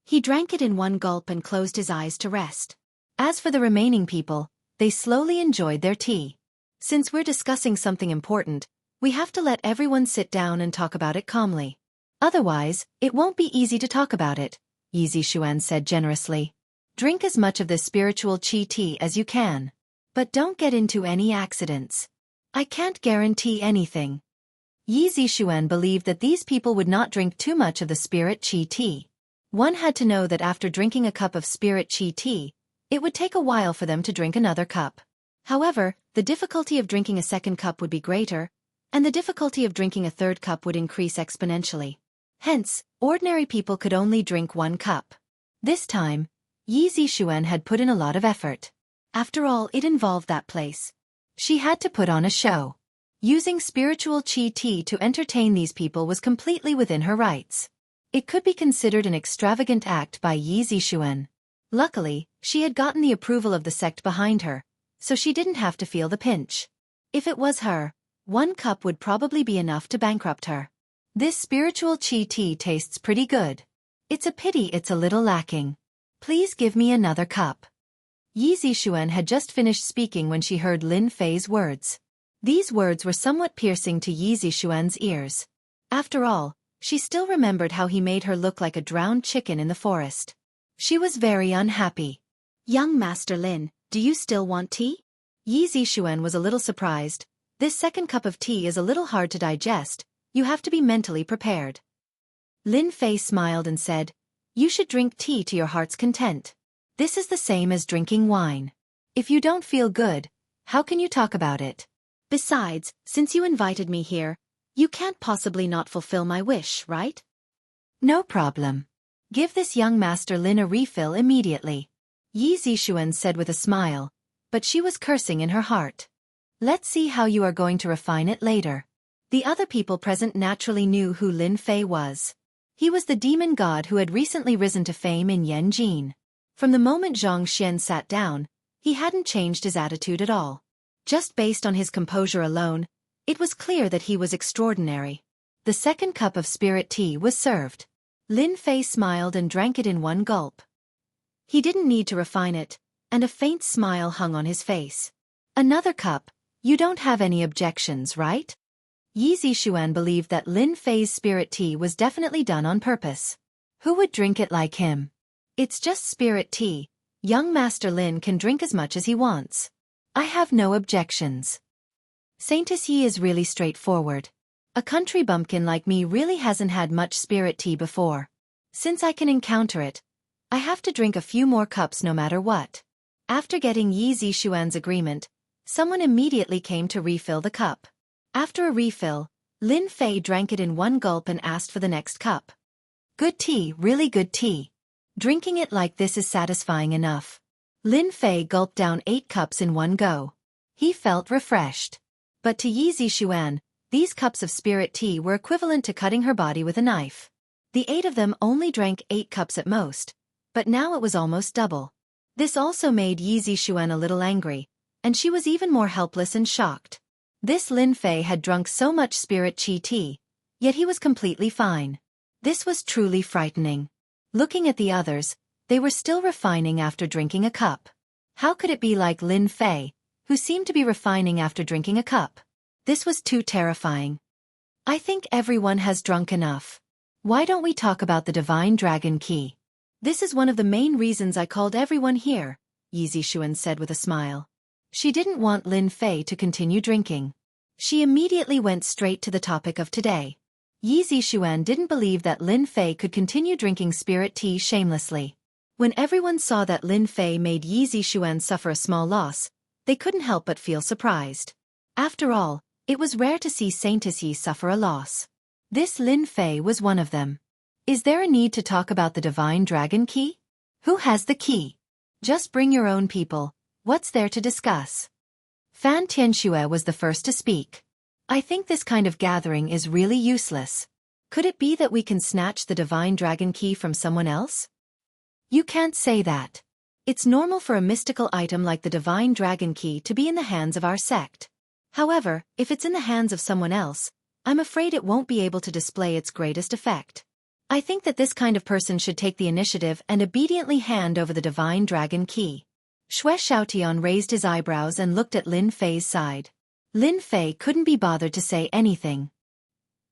He drank it in one gulp and closed his eyes to rest. As for the remaining people, they slowly enjoyed their tea. "Since we're discussing something important, we have to let everyone sit down and talk about it calmly. Otherwise, it won't be easy to talk about it," Yi Zixuan said generously. "Drink as much of this spiritual qi tea as you can. But don't get into any accidents. I can't guarantee anything." Yi Zixuan believed that these people would not drink too much of the spirit qi tea. One had to know that after drinking a cup of spirit qi tea, it would take a while for them to drink another cup. However, the difficulty of drinking a second cup would be greater, and the difficulty of drinking a third cup would increase exponentially. Hence, ordinary people could only drink 1 cup. This time, Yi Zixuan had put in a lot of effort. After all, it involved that place. She had to put on a show. Using spiritual qi tea to entertain these people was completely within her rights. It could be considered an extravagant act by Yi Zixuan. Luckily, she had gotten the approval of the sect behind her, so she didn't have to feel the pinch. If it was her, 1 cup would probably be enough to bankrupt her. "This spiritual qi tea tastes pretty good. It's a pity it's a little lacking. Please give me another cup." Yi Zixuan had just finished speaking when she heard Lin Fei's words. These words were somewhat piercing to Yi Zixuan's ears. After all, she still remembered how he made her look like a drowned chicken in the forest. She was very unhappy. "Young Master Lin, do you still want tea?" Yi Zixuan was a little surprised. "This second cup of tea is a little hard to digest. You have to be mentally prepared." Lin Fei smiled and said, "You should drink tea to your heart's content. This is the same as drinking wine. If you don't feel good, how can you talk about it? Besides, since you invited me here, you can't possibly not fulfill my wish, right?" "No problem. Give this young Master Lin a refill immediately," Yi Zixuan said with a smile, but she was cursing in her heart. "Let's see how you are going to refine it later." The other people present naturally knew who Lin Fei was. He was the demon god who had recently risen to fame in Yanjin. From the moment Zhang Xian sat down, he hadn't changed his attitude at all. Just based on his composure alone, it was clear that he was extraordinary. The second cup of spirit tea was served. Lin Fei smiled and drank it in one gulp. He didn't need to refine it, and a faint smile hung on his face. "Another cup? You don't have any objections, right?" Yi Zixuan believed that Lin Fei's spirit tea was definitely done on purpose. Who would drink it like him? It's just spirit tea, Young Master Lin can drink as much as he wants. I have no objections. Saint Yi is really straightforward. A country bumpkin like me really hasn't had much spirit tea before. Since I can encounter it, I have to drink a few more cups no matter what. After getting Yi Zixuan's agreement, someone immediately came to refill the cup. After a refill, Lin Fei drank it in one gulp and asked for the next cup. Good tea, really good tea. Drinking it like this is satisfying enough. Lin Fei gulped down 8 cups in one go. He felt refreshed. But to Yi Zixuan, these cups of spirit tea were equivalent to cutting her body with a knife. The 8 of them only drank 8 cups at most, but now it was almost double. This also made Yi Zixuan a little angry, and she was even more helpless and shocked. This Lin Fei had drunk so much spirit chi tea, yet he was completely fine. This was truly frightening. Looking at the others, they were still refining after drinking a cup. How could it be like Lin Fei, who seemed to be refining after drinking a cup? This was too terrifying. I think everyone has drunk enough. Why don't we talk about the Divine Dragon Key? This is one of the main reasons I called everyone here, Yi Zixuan said with a smile. She didn't want Lin Fei to continue drinking. She immediately went straight to the topic of today. Yi Zixuan didn't believe that Lin Fei could continue drinking spirit tea shamelessly. When everyone saw that Lin Fei made Yi Zixuan suffer a small loss, they couldn't help but feel surprised. After all, it was rare to see Saint Yi suffer a loss. This Lin Fei was one of them. Is there a need to talk about the Divine Dragon Key? Who has the key? Just bring your own people. What's there to discuss? Fan Tianxue was the first to speak. I think this kind of gathering is really useless. Could it be that we can snatch the Divine Dragon Key from someone else? You can't say that. It's normal for a mystical item like the Divine Dragon Key to be in the hands of our sect. However, if it's in the hands of someone else, I'm afraid it won't be able to display its greatest effect. I think that this kind of person should take the initiative and obediently hand over the Divine Dragon Key. Xue Xiaotian raised his eyebrows and looked at Lin Fei's side. Lin Fei couldn't be bothered to say anything.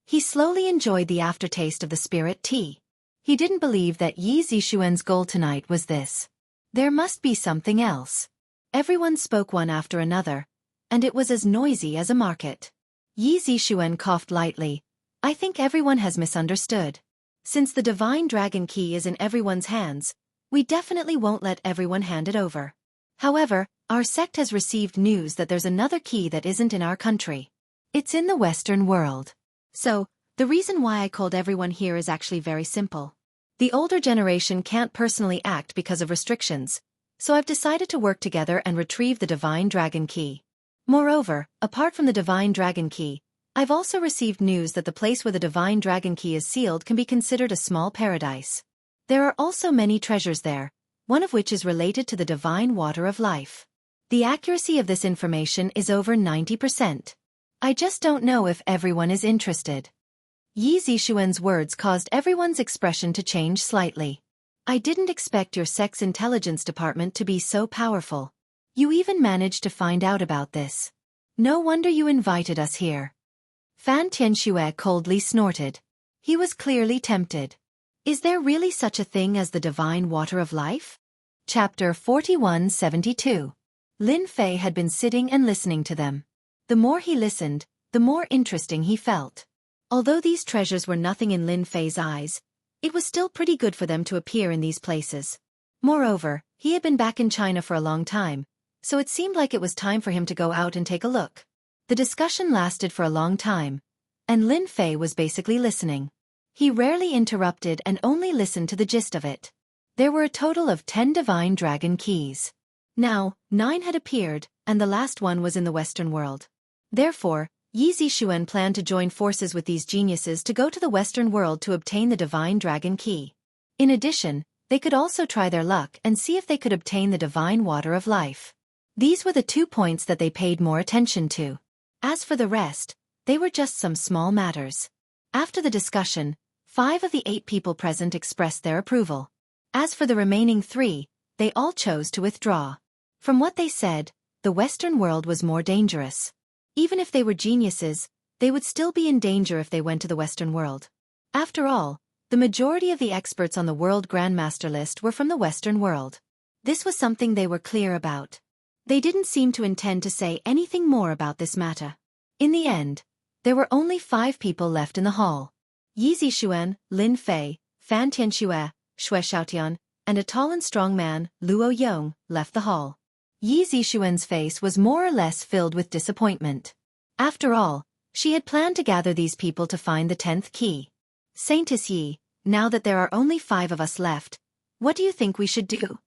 He slowly enjoyed the aftertaste of the spirit tea. He didn't believe that Yi Zixuan's goal tonight was this. There must be something else. Everyone spoke one after another, and it was as noisy as a market. Yi Zixuan coughed lightly. I think everyone has misunderstood. Since the Divine Dragon Key is in everyone's hands, we definitely won't let everyone hand it over. However, our sect has received news that there's another key that isn't in our country. It's in the Western world. So, the reason why I called everyone here is actually very simple. The older generation can't personally act because of restrictions, so I've decided to work together and retrieve the Divine Dragon Key. Moreover, apart from the Divine Dragon Key, I've also received news that the place where the Divine Dragon Key is sealed can be considered a small paradise. There are also many treasures there, one of which is related to the Divine Water of Life. The accuracy of this information is over 90%. I just don't know if everyone is interested. Yi Zixuan's words caused everyone's expression to change slightly. I didn't expect your sect's intelligence department to be so powerful. You even managed to find out about this. No wonder you invited us here. Fan Tianxue coldly snorted. He was clearly tempted. Is there really such a thing as the Divine Water of Life? Chapter 4172. Lin Fei had been sitting and listening to them. The more he listened, the more interesting he felt. Although these treasures were nothing in Lin Fei's eyes, it was still pretty good for them to appear in these places. Moreover, he had been back in China for a long time, so it seemed like it was time for him to go out and take a look. The discussion lasted for a long time, and Lin Fei was basically listening. He rarely interrupted and only listened to the gist of it. There were a total of 10 Divine Dragon Keys. Now, 9 had appeared, and the last one was in the Western world. Therefore, Yi Zixuan planned to join forces with these geniuses to go to the Western world to obtain the Divine Dragon Key. In addition, they could also try their luck and see if they could obtain the Divine Water of Life. These were the 2 points that they paid more attention to. As for the rest, they were just some small matters. After the discussion, 5 of the 8 people present expressed their approval. As for the remaining 3, they all chose to withdraw. From what they said, the Western world was more dangerous. Even if they were geniuses, they would still be in danger if they went to the Western world. After all, the majority of the experts on the World Grandmaster list were from the Western world. This was something they were clear about. They didn't seem to intend to say anything more about this matter. In the end, there were only 5 people left in the hall. Yi Zixuan, Lin Fei, Fan Tianxue, Xue Xiaotian, and a tall and strong man, Luo Yong, left the hall. Yi Zixuan's face was more or less filled with disappointment. After all, she had planned to gather these people to find the 10th key. Saintess Yi, now that there are only 5 of us left, what do you think we should do?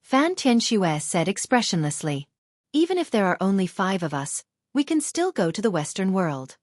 Fan Tianxue said expressionlessly. Even if there are only 5 of us, we can still go to the Western world.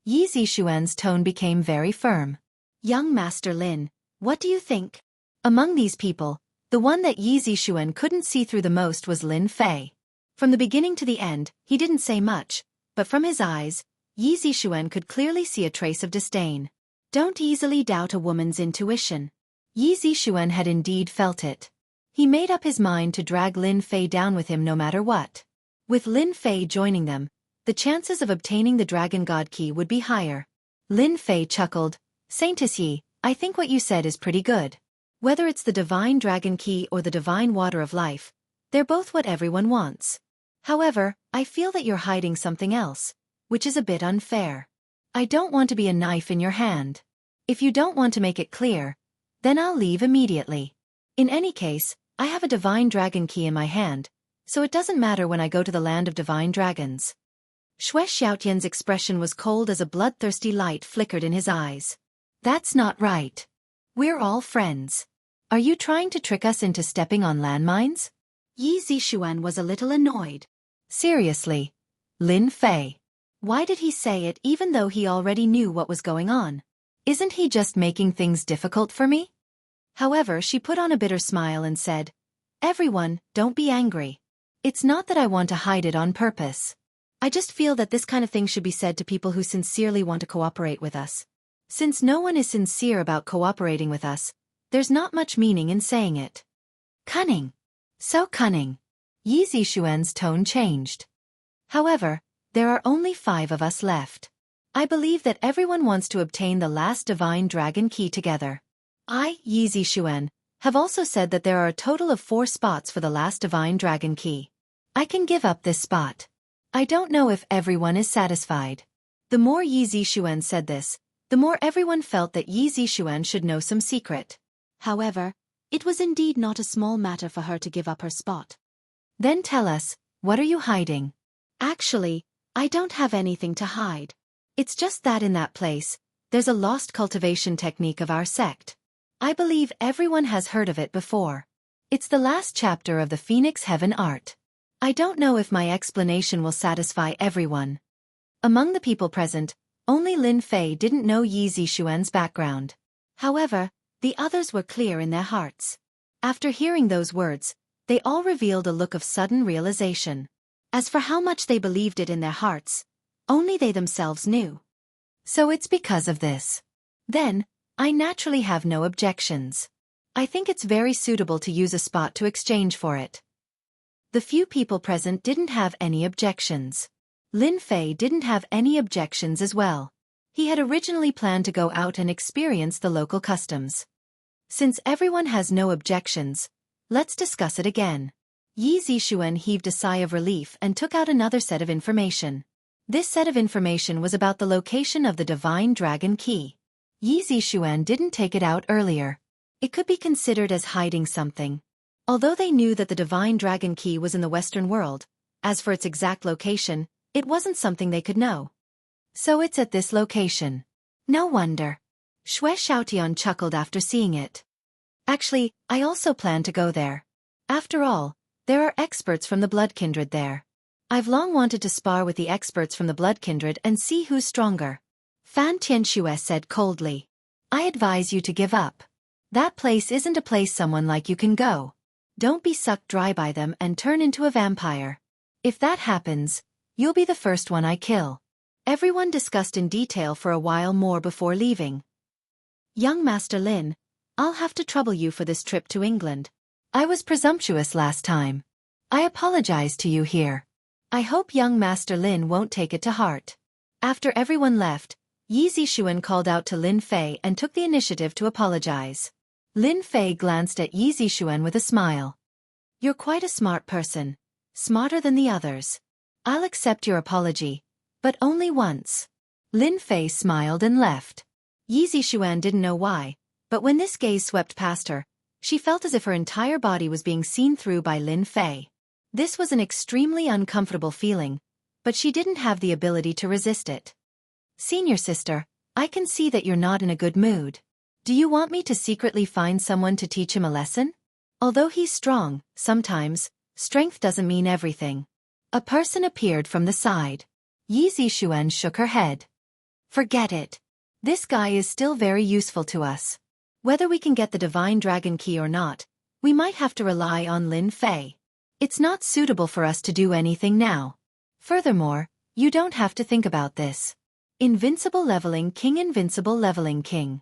Yi Zixuan's tone became very firm. Young Master Lin, what do you think? Among these people, the one that Yi Zixuan couldn't see through the most was Lin Fei. From the beginning to the end, he didn't say much, but from his eyes, Yi Zixuan could clearly see a trace of disdain. Don't easily doubt a woman's intuition. Yi Zixuan had indeed felt it. He made up his mind to drag Lin Fei down with him no matter what. With Lin Fei joining them, the chances of obtaining the Dragon God Key would be higher. Lin Fei chuckled. Saintess Yi, I think what you said is pretty good. Whether it's the Divine Dragon Key or the Divine Water of Life, they're both what everyone wants. However, I feel that you're hiding something else, which is a bit unfair. I don't want to be a knife in your hand. If you don't want to make it clear, then I'll leave immediately. In any case, I have a Divine Dragon Key in my hand, so it doesn't matter when I go to the land of divine dragons. Xue Xiaotian's expression was cold as a bloodthirsty light flickered in his eyes. That's not right. We're all friends. Are you trying to trick us into stepping on landmines? Yi Zixuan was a little annoyed. Seriously, Lin Fei. Why did he say it even though he already knew what was going on? Isn't he just making things difficult for me? However, she put on a bitter smile and said, Everyone, don't be angry. It's not that I want to hide it on purpose. I just feel that this kind of thing should be said to people who sincerely want to cooperate with us. Since no one is sincere about cooperating with us, there's not much meaning in saying it. Cunning. So cunning. Yi Zixuan's tone changed. However, there are only 5 of us left. I believe that everyone wants to obtain the last Divine Dragon Key together. I, Yi Zixuan, have also said that there are a total of 4 spots for the last Divine Dragon Key. I can give up this spot. I don't know if everyone is satisfied. The more Yi Zixuan said this, the more everyone felt that Yi Zixuan should know some secret. However, it was indeed not a small matter for her to give up her spot. Then tell us, what are you hiding? Actually, I don't have anything to hide. It's just that in that place, there's a lost cultivation technique of our sect. I believe everyone has heard of it before. It's the last chapter of the Phoenix Heaven art. I don't know if my explanation will satisfy everyone. Among the people present, only Lin Fei didn't know Yi Zixuan's background. However, the others were clear in their hearts. After hearing those words, they all revealed a look of sudden realization. As for how much they believed it in their hearts, only they themselves knew. So it's because of this. Then, I naturally have no objections. I think it's very suitable to use a spot to exchange for it. The few people present didn't have any objections. Lin Fei didn't have any objections as well. He had originally planned to go out and experience the local customs. Since everyone has no objections, let's discuss it again. Yi Zixuan heaved a sigh of relief and took out another set of information. This set of information was about the location of the Divine Dragon Key. Yi Zixuan didn't take it out earlier. It could be considered as hiding something. Although they knew that the Divine Dragon Key was in the Western world, as for its exact location, it wasn't something they could know. So it's at this location. No wonder. Xue Xiaotian chuckled after seeing it. Actually, I also plan to go there. After all, there are experts from the Blood Kindred there. I've long wanted to spar with the experts from the Blood Kindred and see who's stronger. Fan Tianxue said coldly. I advise you to give up. That place isn't a place someone like you can go. Don't be sucked dry by them and turn into a vampire. If that happens, you'll be the first one I kill. Everyone discussed in detail for a while more before leaving. Young Master Lin, I'll have to trouble you for this trip to England. I was presumptuous last time. I apologize to you here. I hope young Master Lin won't take it to heart. After everyone left, Yi Zixuan called out to Lin Fei and took the initiative to apologize. Lin Fei glanced at Yi Zixuan with a smile. You're quite a smart person. Smarter than the others. I'll accept your apology. But only once. Lin Fei smiled and left. Yi Zixuan didn't know why, but when this gaze swept past her, she felt as if her entire body was being seen through by Lin Fei. This was an extremely uncomfortable feeling, but she didn't have the ability to resist it. Senior sister, I can see that you're not in a good mood. Do you want me to secretly find someone to teach him a lesson? Although he's strong, sometimes, strength doesn't mean everything. A person appeared from the side. Yi Zixuan shook her head. Forget it. This guy is still very useful to us. Whether we can get the Divine Dragon Key or not, we might have to rely on Lin Fei. It's not suitable for us to do anything now. Furthermore, you don't have to think about this. Invincible Leveling King.